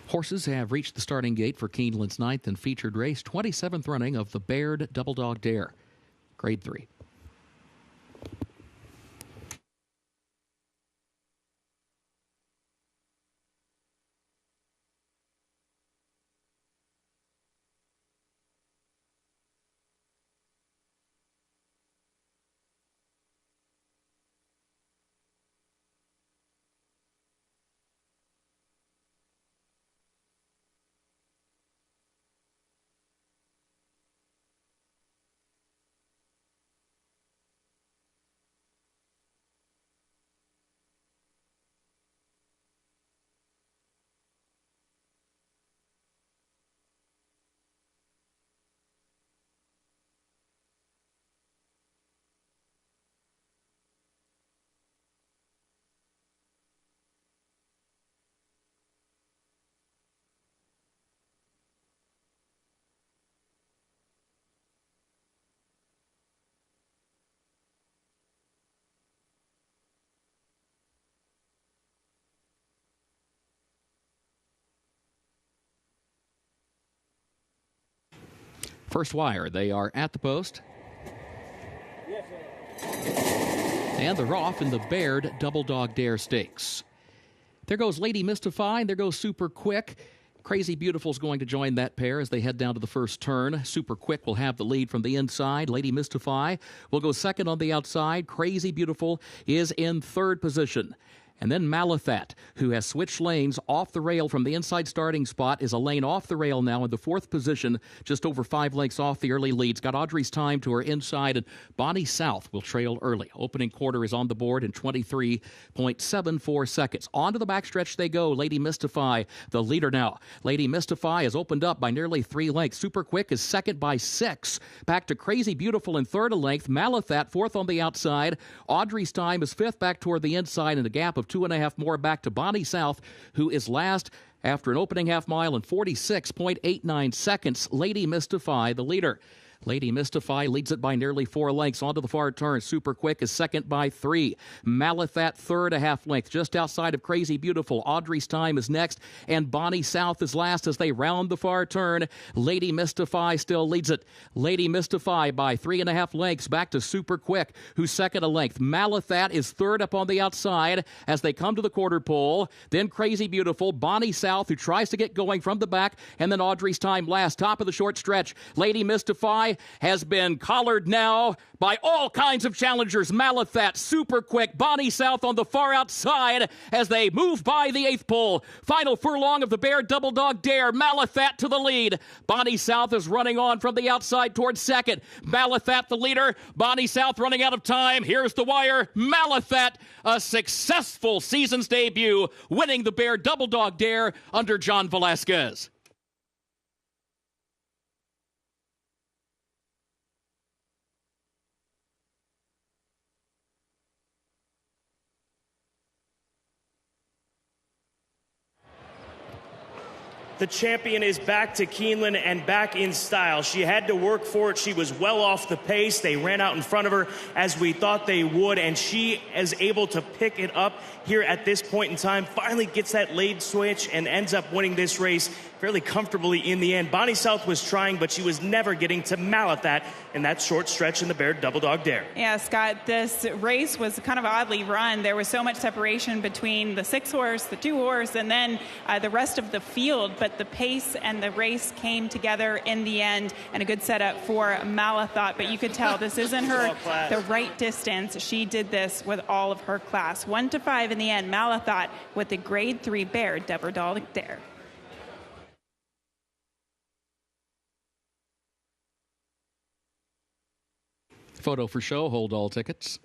S10: Horses have reached the starting gate for Keeneland's 9th and featured race, 27th running of the Baird Double Dog Dare, Grade 3. First wire, they are at the post. And they're off in the Baird Double Dog Dare Stakes. There goes Lady Mystify, and there goes Super Quick. Crazy Beautiful's going to join that pair as they head down to the first turn. Super Quick will have the lead from the inside. Lady Mystify will go second on the outside. Crazy Beautiful is in third position. And then Malathat, who has switched lanes off the rail from the inside starting spot, is a lane off the rail now in the fourth position, just over 5 lengths off the early leads. Got Audrey's time to her inside, and Bonnie South will trail early. Opening quarter is on the board in 23.74 seconds. On to the backstretch they go. Lady Mystify, the leader now. Lady Mystify has opened up by nearly 3 lengths. Super Quick is second by 6. Back to Crazy Beautiful in third a length. Malathat fourth on the outside. Audrey's time is fifth back toward the inside, and a gap of 2.5 more back to Bonnie South, who is last after an opening half mile in 46.89 seconds. Lady Mystify, the leader. Lady Mystify leads it by nearly 4 lengths. Onto the far turn. Super Quick is second by 3. Malathat third a half length, just outside of Crazy Beautiful. Audrey's time is next, and Bonnie South is last as they round the far turn. Lady Mystify still leads it. Lady Mystify by 3.5 lengths back to Super Quick, who's second a length. Malathat is third up on the outside as they come to the quarter pole. Then Crazy Beautiful. Bonnie South, who tries to get going from the back, and then Audrey's time last. Top of the short stretch. Lady Mystify has been collared now by all kinds of challengers. Malathat, Super Quick, Bonnie South on the far outside as they move by the 8th pole. Final furlong of the Baird Double Dog Dare. Malathat to the lead. Bonnie South is running on from the outside towards second. Malathat the leader. Bonnie South running out of time. Here's the wire. Malathat, a successful season's debut, winning the Baird Double Dog Dare under John Velasquez.
S13: The champion is back to Keeneland and back in style. She had to work for it. She was well off the pace. They ran out in front of her as we thought they would, and she is able to pick it up here at this point in time. Finally gets that lead switch and ends up winning this race fairly comfortably in the end. Bonnie South was trying, but she was never getting to Malathat in that short stretch in the Baird Double Dog Dare.
S2: Yeah, Scott, this race was kind of oddly run. There was so much separation between the 6-horse, the 2-horse, and then the rest of the field, but the pace and the race came together in the end, and a good setup for Malathat. But you could tell this isn't her the right distance. She did this with all of her class. 1-5 in the end. Malathat with the Grade 3 Baird Double Dog Dare.
S10: Photo for show. Hold all tickets.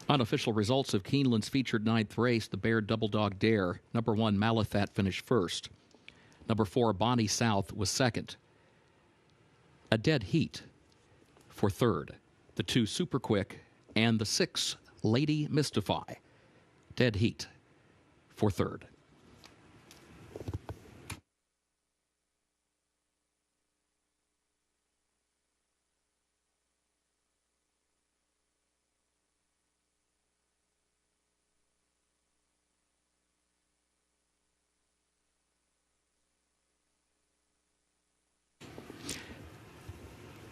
S10: Unofficial results of Keeneland's featured 9th race, the Baird Double Dog Dare. Number 1, Malathat, finished first. Number 4, Bonnie South, was second. A Dead Heat for third. The 2, Super Quick, and the 6, Lady Mystify. Dead Heat for third.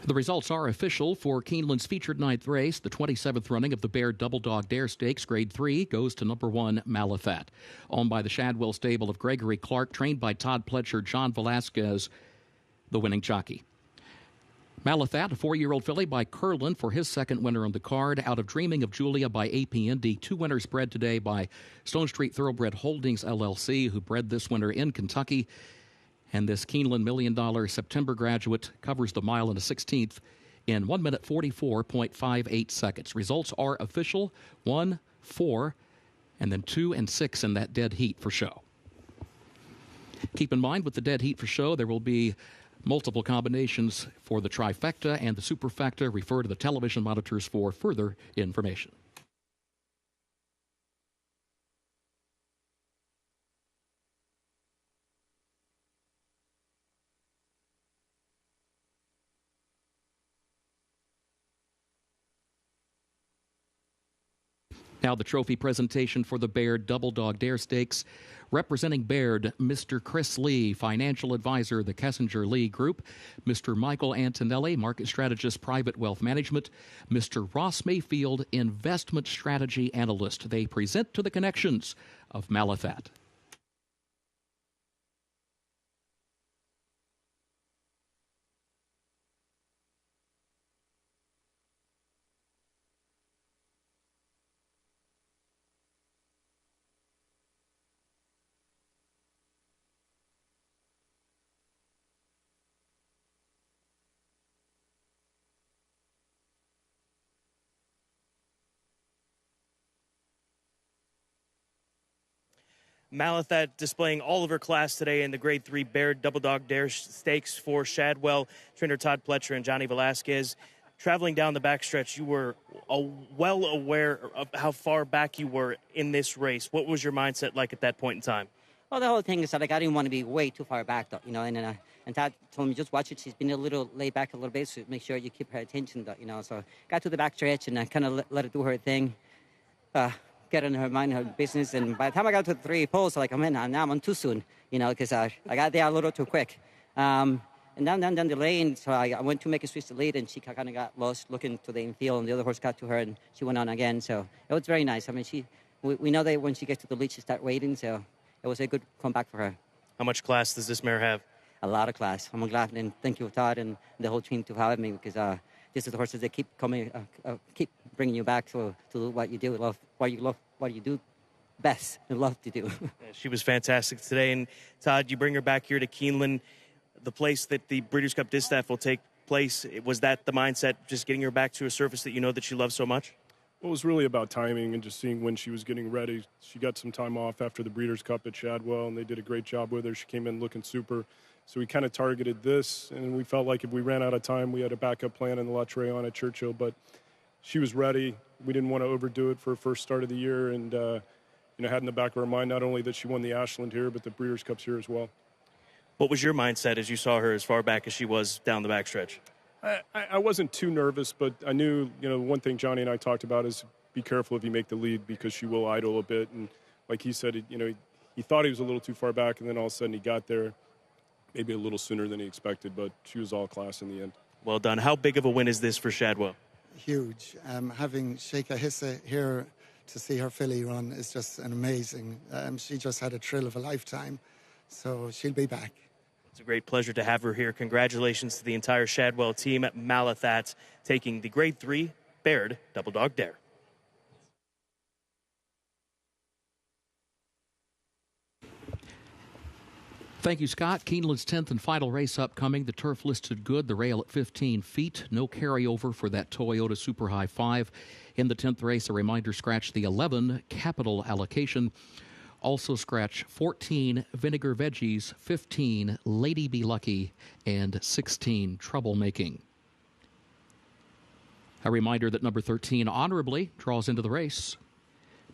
S10: The results are official for Keeneland's featured 9th race. The 27th running of the Baird Double Dog Dare Stakes, Grade 3, goes to number 1, Malathat. Owned by the Shadwell stable of Gregory Clark, trained by Todd Pletcher, John Velasquez, the winning jockey. Malathat, a 4-year-old filly by Curlin for his second winner on the card. Out of Dreaming of Julia by APND. 2 winners bred today by Stone Street Thoroughbred Holdings, LLC, who bred this winner in Kentucky. And this Keeneland $1 Million September graduate covers the mile and a 16th in 1 minute 44.58 seconds. Results are official: 1, 4, and then 2 and 6 in that dead heat for show. Keep in mind, with the dead heat for show, there will be multiple combinations for the trifecta and the superfecta. Refer to the television monitors for further information. Now the trophy presentation for the Baird Double Dog Dare Stakes. Representing Baird, Mr. Chris Lee, financial advisor, the Kessinger Lee Group. Mr. Michael Antonelli, market strategist, private wealth management. Mr. Ross Mayfield, investment strategy analyst. They present to the connections of Malathat.
S13: Malathat displaying all of her class today in the Grade 3 Baird Double Dog Dare Stakes for Shadwell. Trainer Todd Pletcher and Johnny Velasquez. Traveling down the backstretch, you were well aware of how far back you were in this race. What was your mindset like at that point in time?
S15: Well, the whole thing is that I didn't want to be way too far back, though, and Todd told me just watch it. She's been a little laid back a little bit, so make sure you keep her attention, though, So got to the backstretch and I kind of let her do her thing. Get in her mind, her business, and by the time I got to the 3 poles, like, now I'm on too soon, because I got there a little too quick. And down the lane, so I went to make a switch to lead, and she kind of got lost looking to the infield, and the other horse got to her, and she went on again. So it was very nice. I mean, we know that when she gets to the lead, she starts waiting, so it was a good comeback for her.
S13: How much class does this mare have?
S15: A lot of class. I'm glad, and thank you, Todd, and the whole team to have me, because this is the horses that keep coming, keep bringing you back to what you do, what you do best and love to do.
S13: She was fantastic today. And Todd, you bring her back here to Keeneland, the place that the Breeders' Cup Distaff will take place. Was that the mindset, just getting her back to a surface that you know that she loves so much?
S16: Well, it was really about timing and just seeing when she was getting ready. She got some time off after the Breeders' Cup at Shadwell, and they did a great job with her. She came in looking super. So we kind of targeted this, and we felt like if we ran out of time, we had a backup plan in the La Treon at Churchill. But she was ready. We didn't want to overdo it for her first start of the year, and had in the back of our mind not only that she won the Ashland here, but the Breeders' Cups here as well.
S13: What was your mindset as you saw her as far back as she was down the backstretch?
S16: I wasn't too nervous, but I knew, one thing Johnny and I talked about is be careful if you make the lead, because she will idle a bit. And like he said, he thought he was a little too far back, and then all of a sudden he got there maybe a little sooner than he expected, but she was all class in the end.
S13: Well done. How big of a win is this for Shadwell?
S14: Huge. Having Sheikha Hissa here to see her filly run is just an amazing. She just had a thrill of a lifetime, so she'll be back.
S13: It's a great pleasure to have her here. Congratulations to the entire Shadwell team at Malathat taking the Grade 3 Baird Double Dog Dare.
S10: Thank you, Scott. Keeneland's 10th and final race upcoming. The turf listed good, the rail at 15 feet. No carryover for that Toyota Super High 5. In the 10th race, a reminder, scratch the 11 capital allocation. Also scratch 14 Vinegar Veggies, 15 Lady Be Lucky, and 16 Troublemaking. A reminder that number 13 honorably draws into the race.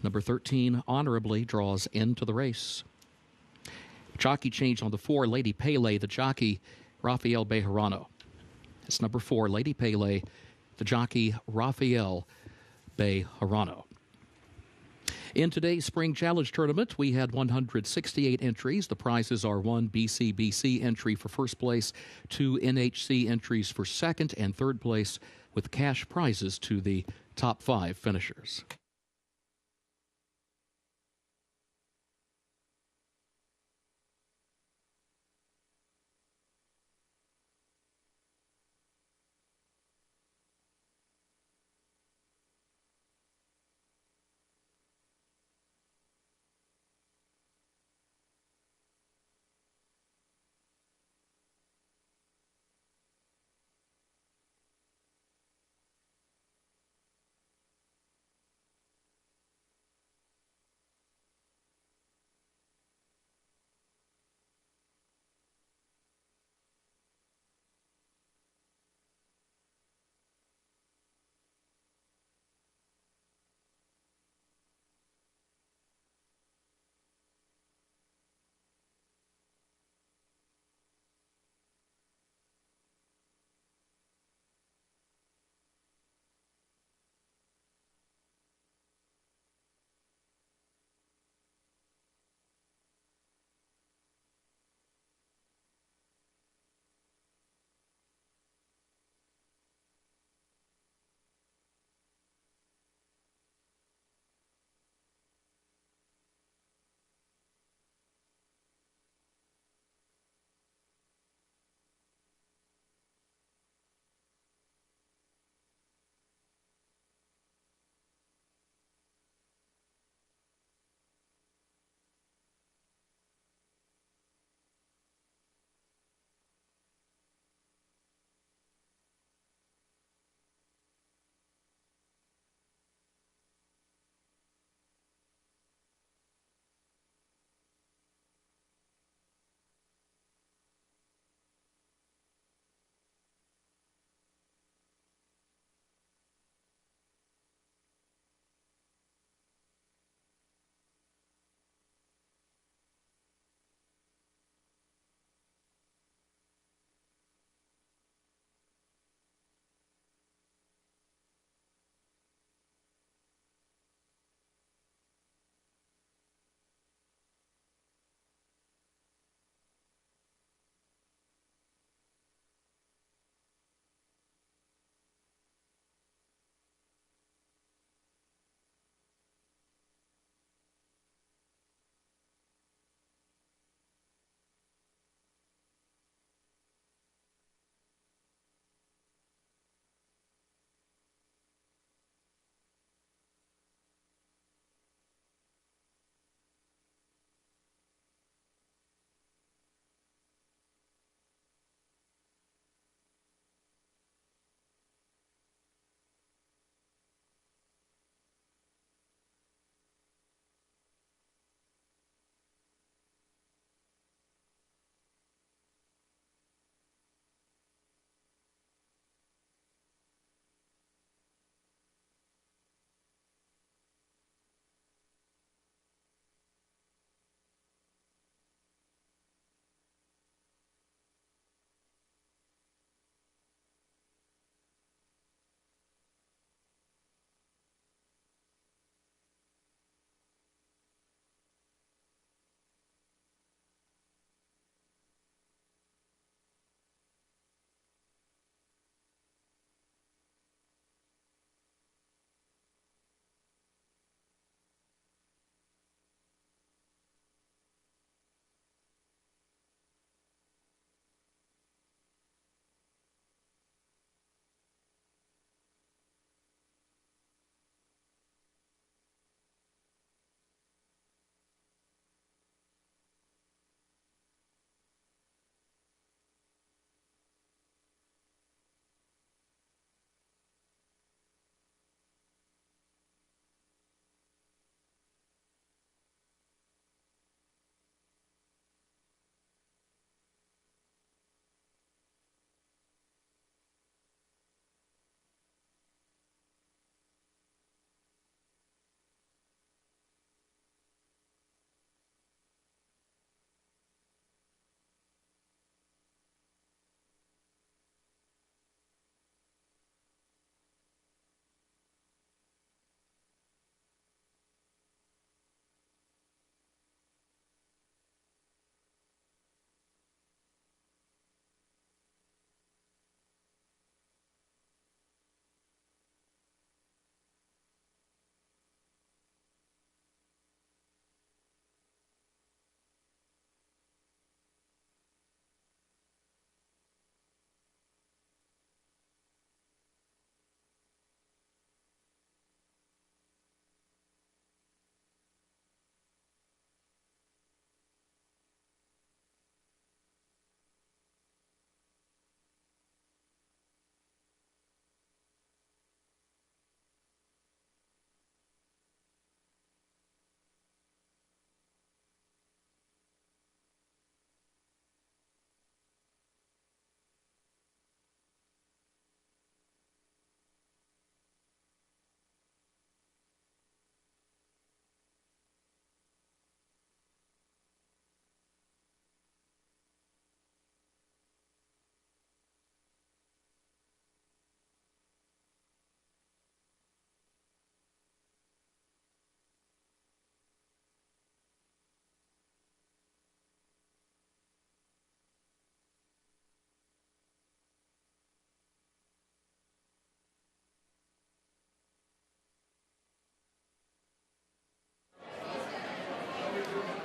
S10: Number 13 honorably draws into the race. Jockey change on the 4, Lady Pele, the jockey, Rafael Bejarano. It's number 4, Lady Pele, the jockey, Rafael Bejarano. In today's Spring Challenge Tournament, we had 168 entries. The prizes are 1 BCBC entry for first place, 2 NHC entries for second and third place, with cash prizes to the top 5 finishers.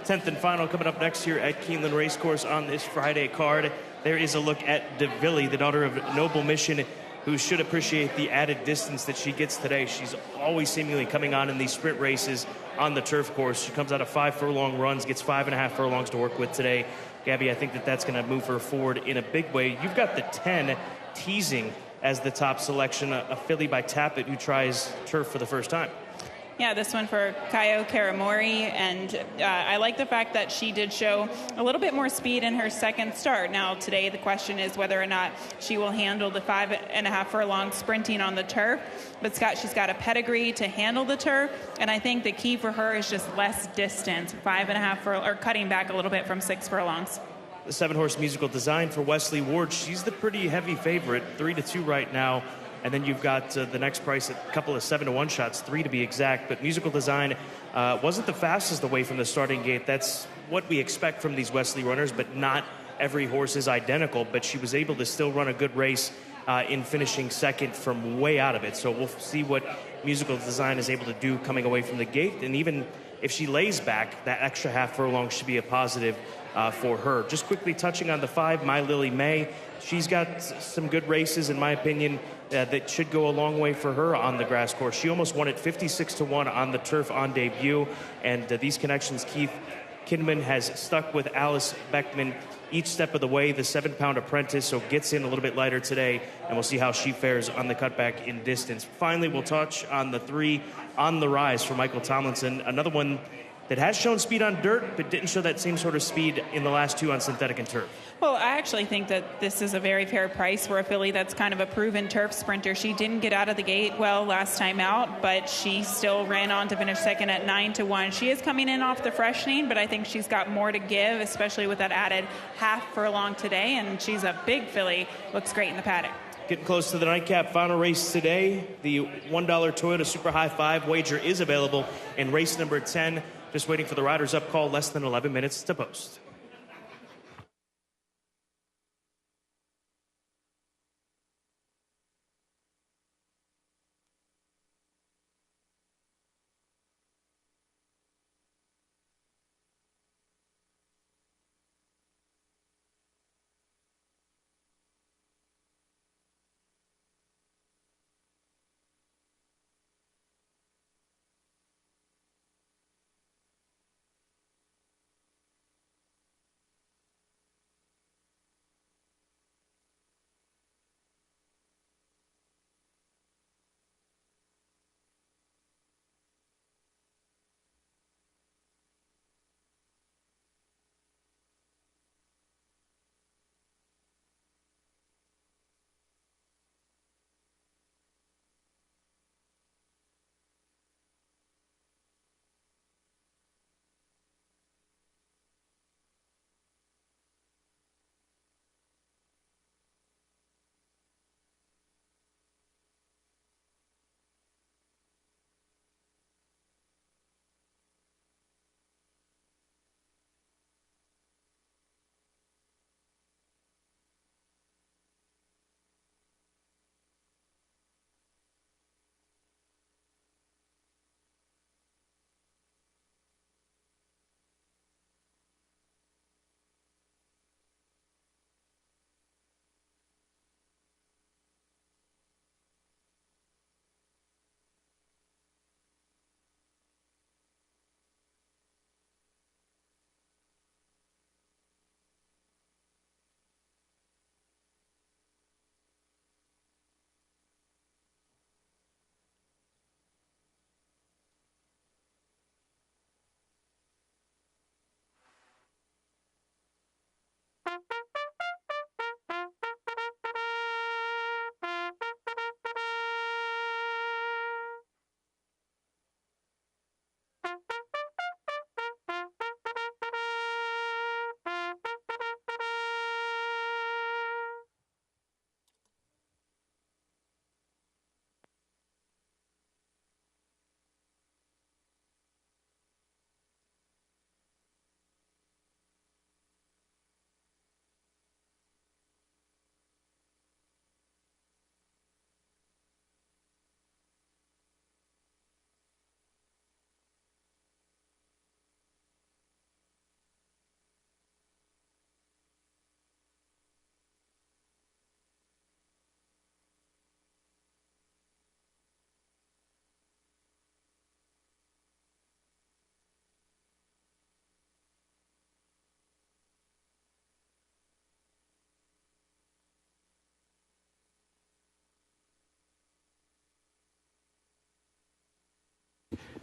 S13: 10th and final coming up next here at Keeneland Racecourse on this Friday card. There is a look at DeVilly, the daughter of Noble Mission, who should appreciate the added distance that she gets today. She's always seemingly coming on in these sprint races on the turf course. She comes out of 5 furlong runs, gets 5.5 furlongs to work with today. Gabby, I think that's going to move her forward in a big way. You've got the 10 teasing as the top selection, a filly by Tappet who tries turf for the first time.
S2: Yeah, this one for Kaio Karamori, and I like the fact that she did show a little bit more speed in her second start. Now, today the question is whether or not she will handle the 5.5 furlong sprinting on the turf. But Scott, she's got a pedigree to handle the turf, and I think the key for her is just less distance, 5.5 or cutting back a little bit from 6 furlongs.
S13: The 7-horse Musical Design for Wesley Ward. She's the pretty heavy favorite, 3-2 right now. And then you've got the next price, a couple of 7-1 shots, 3 to be exact. But Musical Design wasn't the fastest away from the starting gate. That's what we expect from these Wesley runners, but not every horse is identical. But she was able to still run a good race in finishing second from way out of it. So we'll see what Musical Design is able to do coming away from the gate. And even if she lays back, that extra half furlong should be a positive for her. Just quickly touching on the 5, My Lily May. She's got some good races, in my opinion, that should go a long way for her on the grass course. She almost won it 56-1 on the turf on debut. And these connections, Keith Kinman has stuck with Alice Beckman each step of the way, the 7-pound apprentice, so gets in a little bit lighter today, and we'll see how she fares on the cutback in distance. Finally, we'll touch on the 3, On the Rise for Michael Tomlinson, another one that has shown speed on dirt, but didn't show that same sort of speed in the last 2 on synthetic and turf.
S2: Well, I actually think that this is a very fair price for a filly that's kind of a proven turf sprinter. She didn't get out of the gate well last time out, but she still ran on to finish second at 9-1. She is coming in off the freshening, but I think she's got more to give, especially with that added half furlong today, and she's a big filly. Looks great in the paddock.
S13: Getting close to the nightcap final race today. The $1 Toyota Super High 5 wager is available in race number 10. Just waiting for the riders up call, less than 11 minutes to post.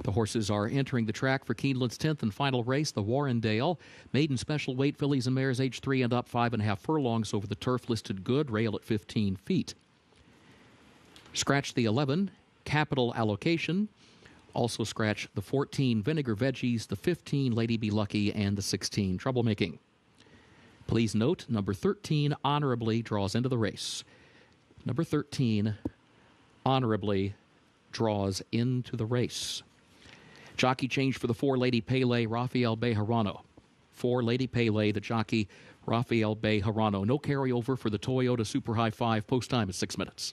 S10: The horses are entering the track for Keeneland's 10th and final race, the Warrendale. Maiden special weight fillies and mares age 3 and up, 5.5 furlongs over the turf, listed good, rail at 15 feet. Scratch the 11, Capital Allocation. Also scratch the 14, Vinegar Veggies, the 15, Lady Be Lucky, and the 16, Troublemaking. Please note, number 13, Honorably, draws into the race. Number 13, Honorably, draws into the race. Jockey change for the 4, Lady Pele, Rafael Bejarano. 4, Lady Pele, the jockey, Rafael Bejarano. No carryover for the Toyota Super High 5. Post time is 6 minutes.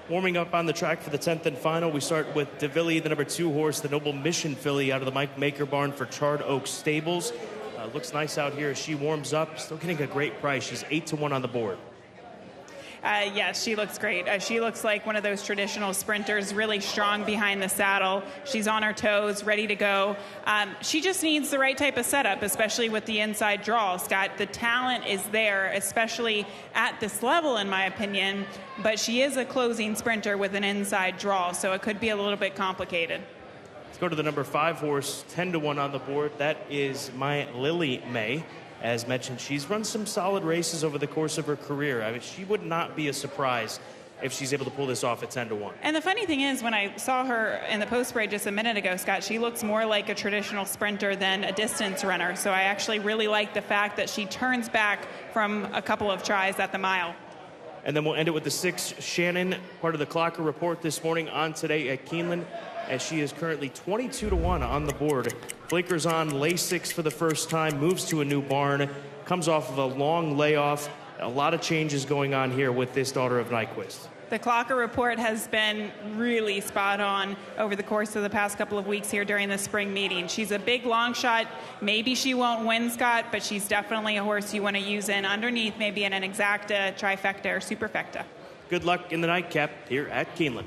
S13: Warming up on the track for the 10th and final, we start with DeVilly, the number 2 horse, the Noble Mission filly out of the Mike Maker barn for Charred Oak Stables. Looks nice out here as she warms up. Still getting a great price. She's 8-1 on the board.
S2: Yes, she looks great. She looks like one of those traditional sprinters, really strong behind the saddle. She's on her toes, ready to go. She just needs the right type of setup, especially with the inside draw. Scott, the talent is there, especially at this level, in my opinion, but she is a closing sprinter with an inside draw, so it could be a little bit complicated.
S13: Let's go to the number 5 horse, 10-1 on the board. That is my Lily May. As mentioned, she's run some solid races over the course of her career. I mean, she would not be a surprise if she's able to pull this off at 10-1.
S2: And the funny thing is, when I saw her in the post parade just a minute ago, Scott, she looks more like a traditional sprinter than a distance runner. So I actually really like the fact that she turns back from a couple of tries at the mile.
S13: And then we'll end it with the 6, Shannon, part of the Clocker Report this morning on Today at Keeneland, as she is currently 22-1 on the board. Blinkers on, Lasix for the first time, moves to a new barn, comes off of a long layoff. A lot of changes going on here with this daughter of Nyquist.
S2: The Clocker Report has been really spot on over the course of the past couple of weeks here during the spring meeting. She's a big long shot. Maybe she won't win, Scott, but she's definitely a horse you want to use in underneath, maybe in an exacta, trifecta, or superfecta.
S13: Good luck in the nightcap here at Keeneland.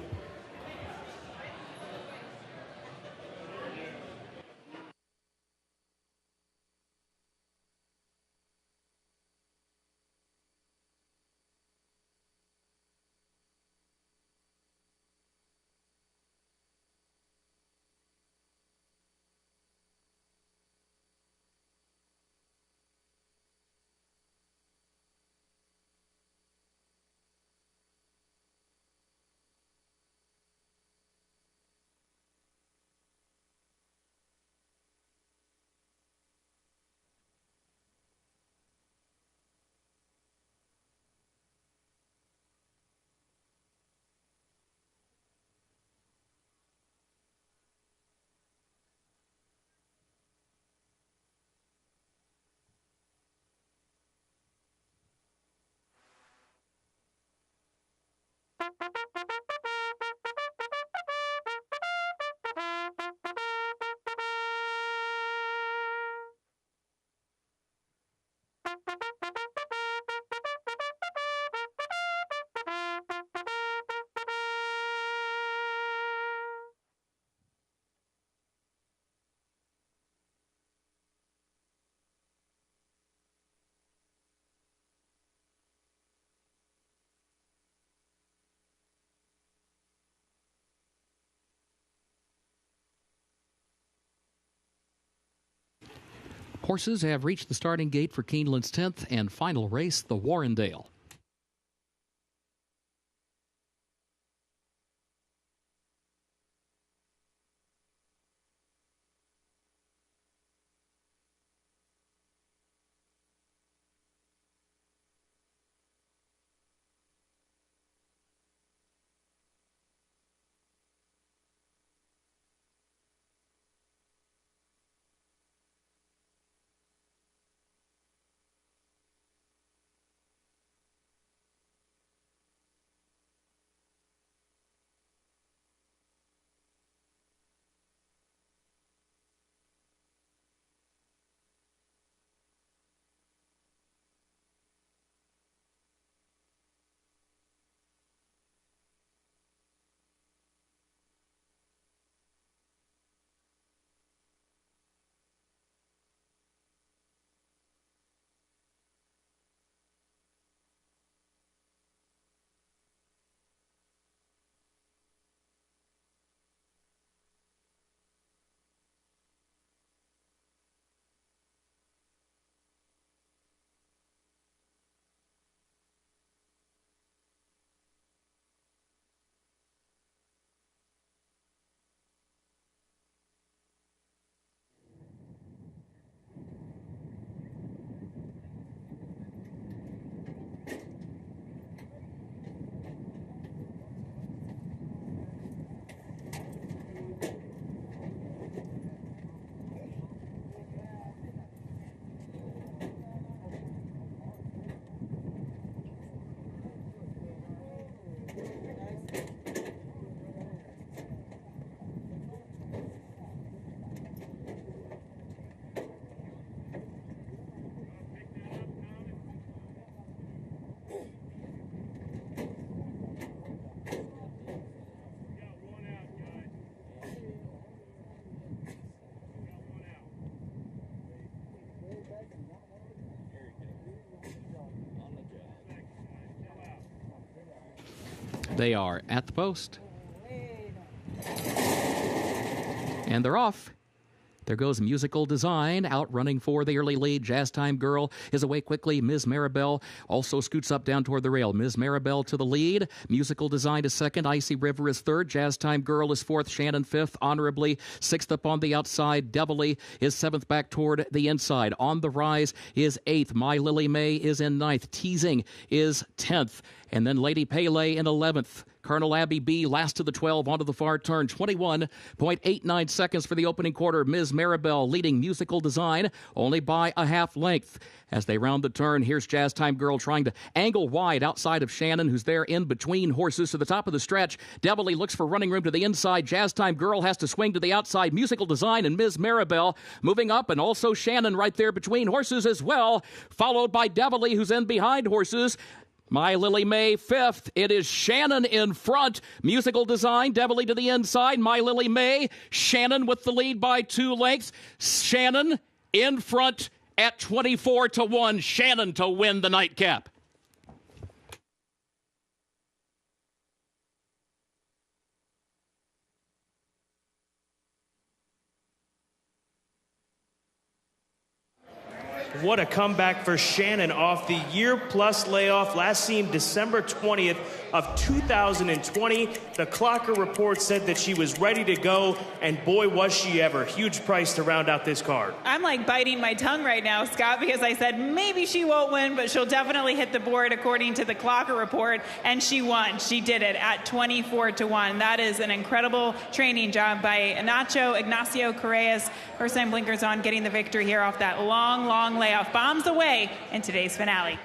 S10: Horses have reached the starting gate for Keeneland's 10th and final race, the Warrendale. They are at the post. And they're off. There goes Musical Design, out running for the early lead. Jazz Time Girl is away quickly. Ms. Maribel also scoots up down toward the rail. Ms. Maribel to the lead. Musical Design is second. Icy River is third. Jazz Time Girl is fourth. Shannon fifth. Honorably sixth up on the outside. Devilly is seventh back toward the inside. On the rise is eighth. My Lily May is in ninth. Teasing is 10th. And then Lady Pele in 11th. Colonel Abby B. last to the 12 onto the far turn. 21.89 seconds for the opening quarter. Ms. Maribel leading Musical Design only by a half length. As they round the turn, here's Jazz Time Girl trying to angle wide outside of Shannon, who's there in between horses to the top of the stretch. Devilly looks for running room to the inside. Jazz Time Girl has to swing to the outside. Musical Design and Ms. Maribel moving up, and also Shannon right there between horses as well, followed by Devilly, who's in behind horses. My Lily May, fifth. It is Shannon in front. Musical Design, Devilly to the inside. My Lily May, Shannon with the lead by 2 lengths. Shannon in front at 24-1. Shannon to win the nightcap.
S13: What a comeback for Shannon off the year-plus layoff, last seen December 20th of 2020. The Clocker report said that she was ready to go, and boy, was she ever. Huge price to round out this card.
S2: I'm like biting my tongue right now, Scott, because I said maybe she won't win, but she'll definitely hit the board according to the Clocker report, and she won. She did it at 24-1. That is an incredible training job by Ignacio Correas. First time blinkers on, getting the victory here off that long layoff. Bombs away in today's finale.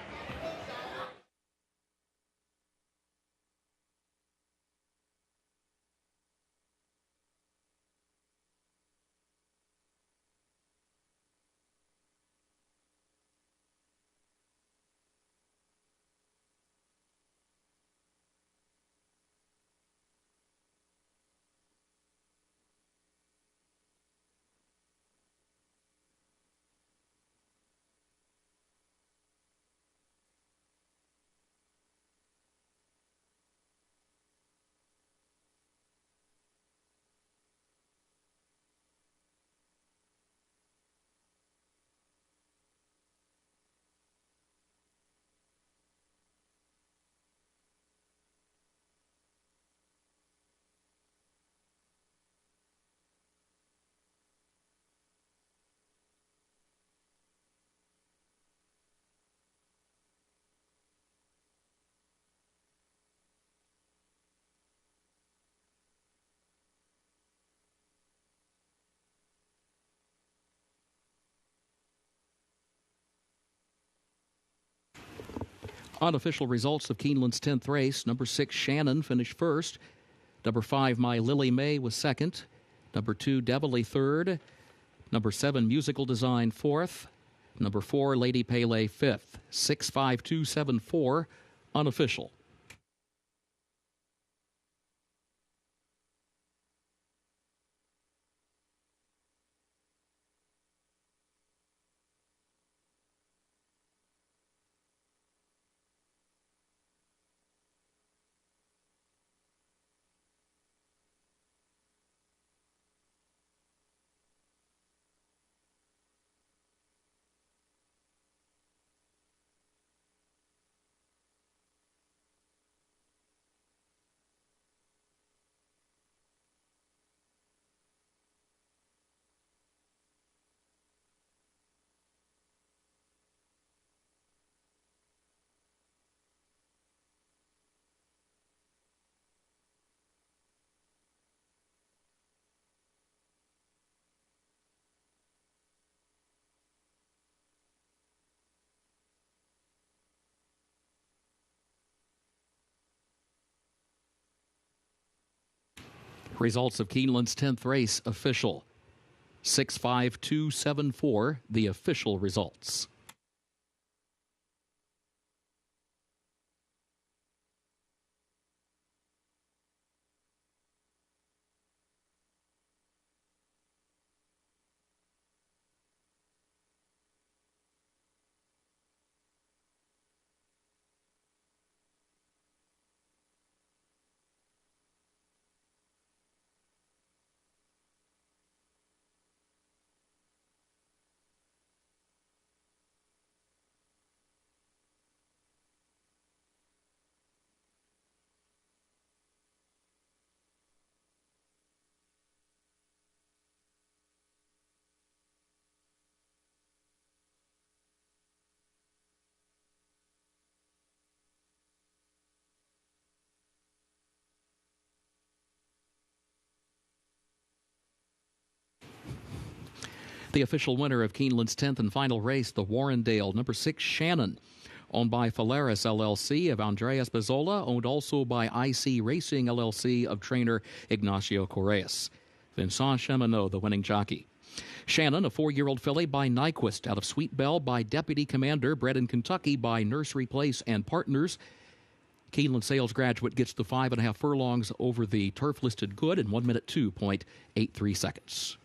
S10: Unofficial results of Keeneland's 10th race. Number 6, Shannon, finished first. Number 5, My Lily May, was second. Number 2, Devilly, third. Number 7, Musical Design, fourth. Number 4, Lady Pele, fifth. 6-5-2-7-4, unofficial. Results of Keeneland's 10th race official. 6-5-2-7-4, the official results. The official winner of Keeneland's 10th and final race, the Warrendale, number 6, Shannon, owned by Faleris LLC of Andreas Bezzola, owned also by IC Racing LLC of trainer Ignacio Correas. Vincent Cheminot, the winning jockey. Shannon, a 4-year-old filly by Nyquist, out of Sweet Belle by Deputy Commander, bred in Kentucky by Nursery Place and Partners. Keeneland sales graduate gets the 5.5 furlongs over the turf-listed good in 1 minute 2.83 seconds.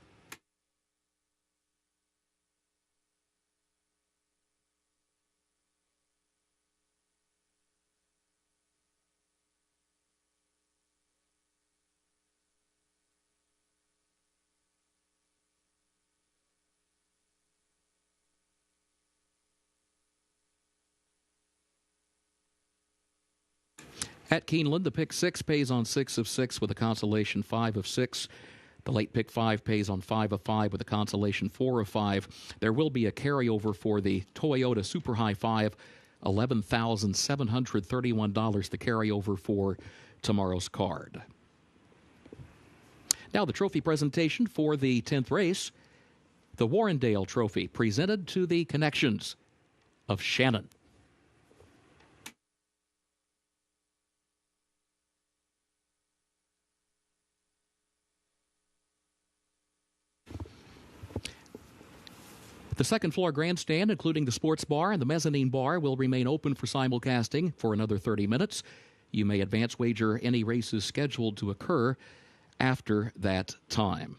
S10: At Keeneland, the pick 6 pays on 6 of 6 with a consolation 5 of 6. The late pick 5 pays on 5 of 5 with a consolation 4 of 5. There will be a carryover for the Toyota Super High 5, $11,731, the carryover for tomorrow's card. Now the trophy presentation for the 10th race, the Warrendale Trophy, presented to the connections of Shannon. The second floor grandstand, including the sports bar and the mezzanine bar, will remain open for simulcasting for another 30 minutes. You may advance wager any races scheduled to occur after that time.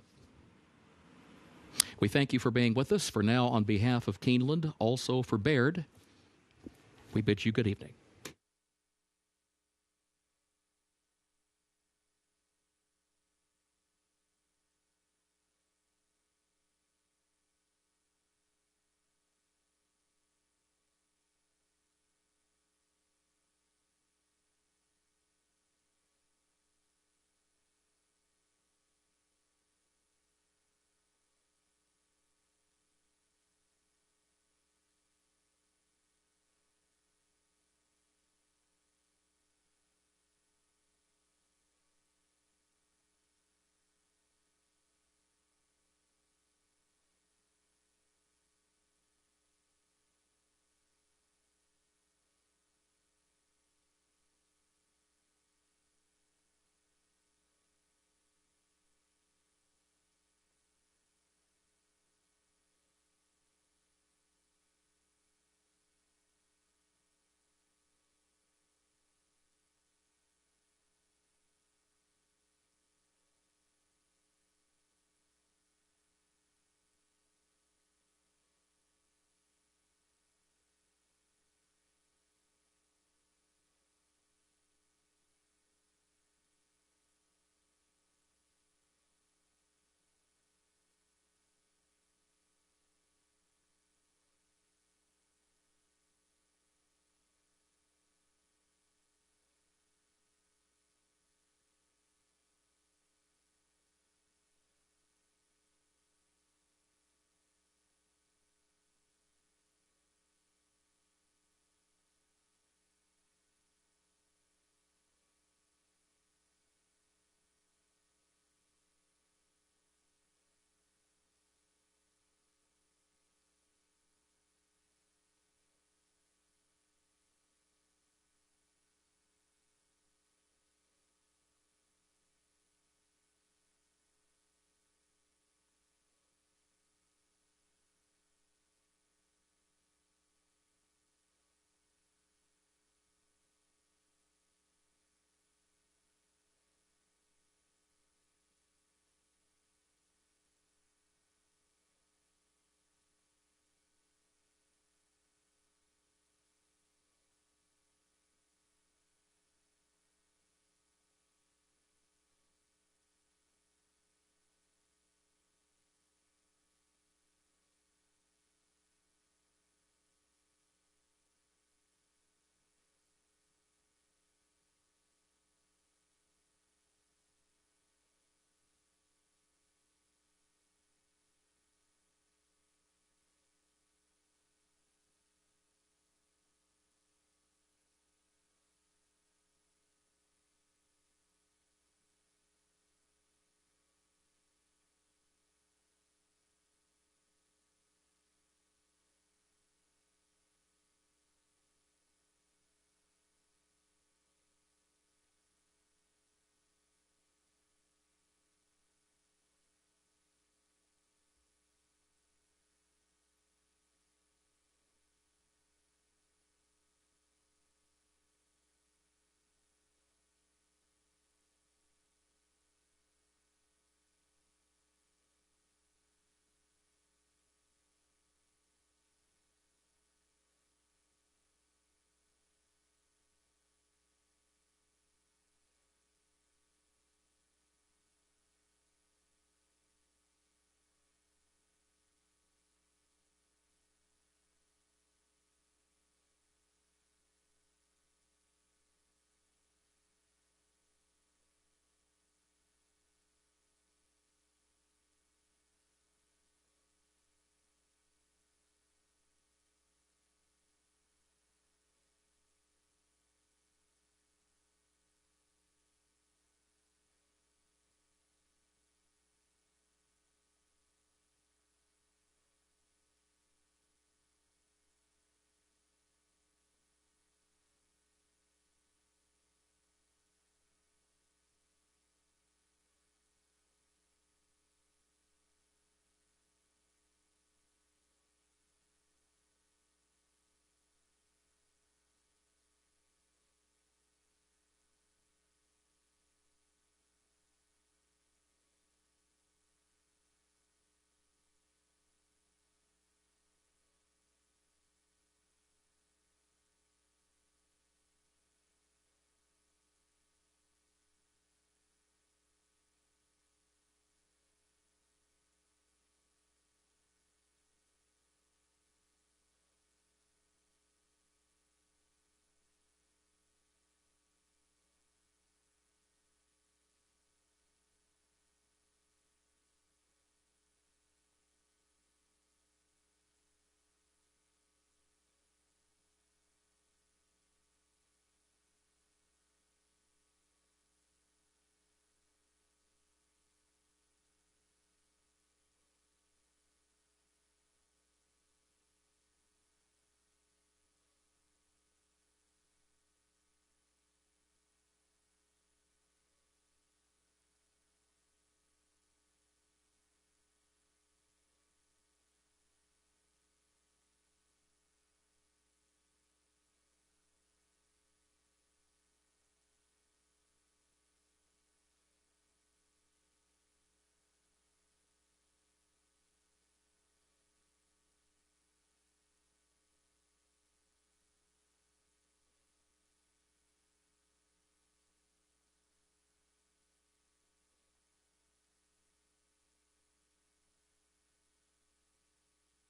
S10: We thank you for being with us. For now, on behalf of Keeneland, also for Baird, we bid you good evening.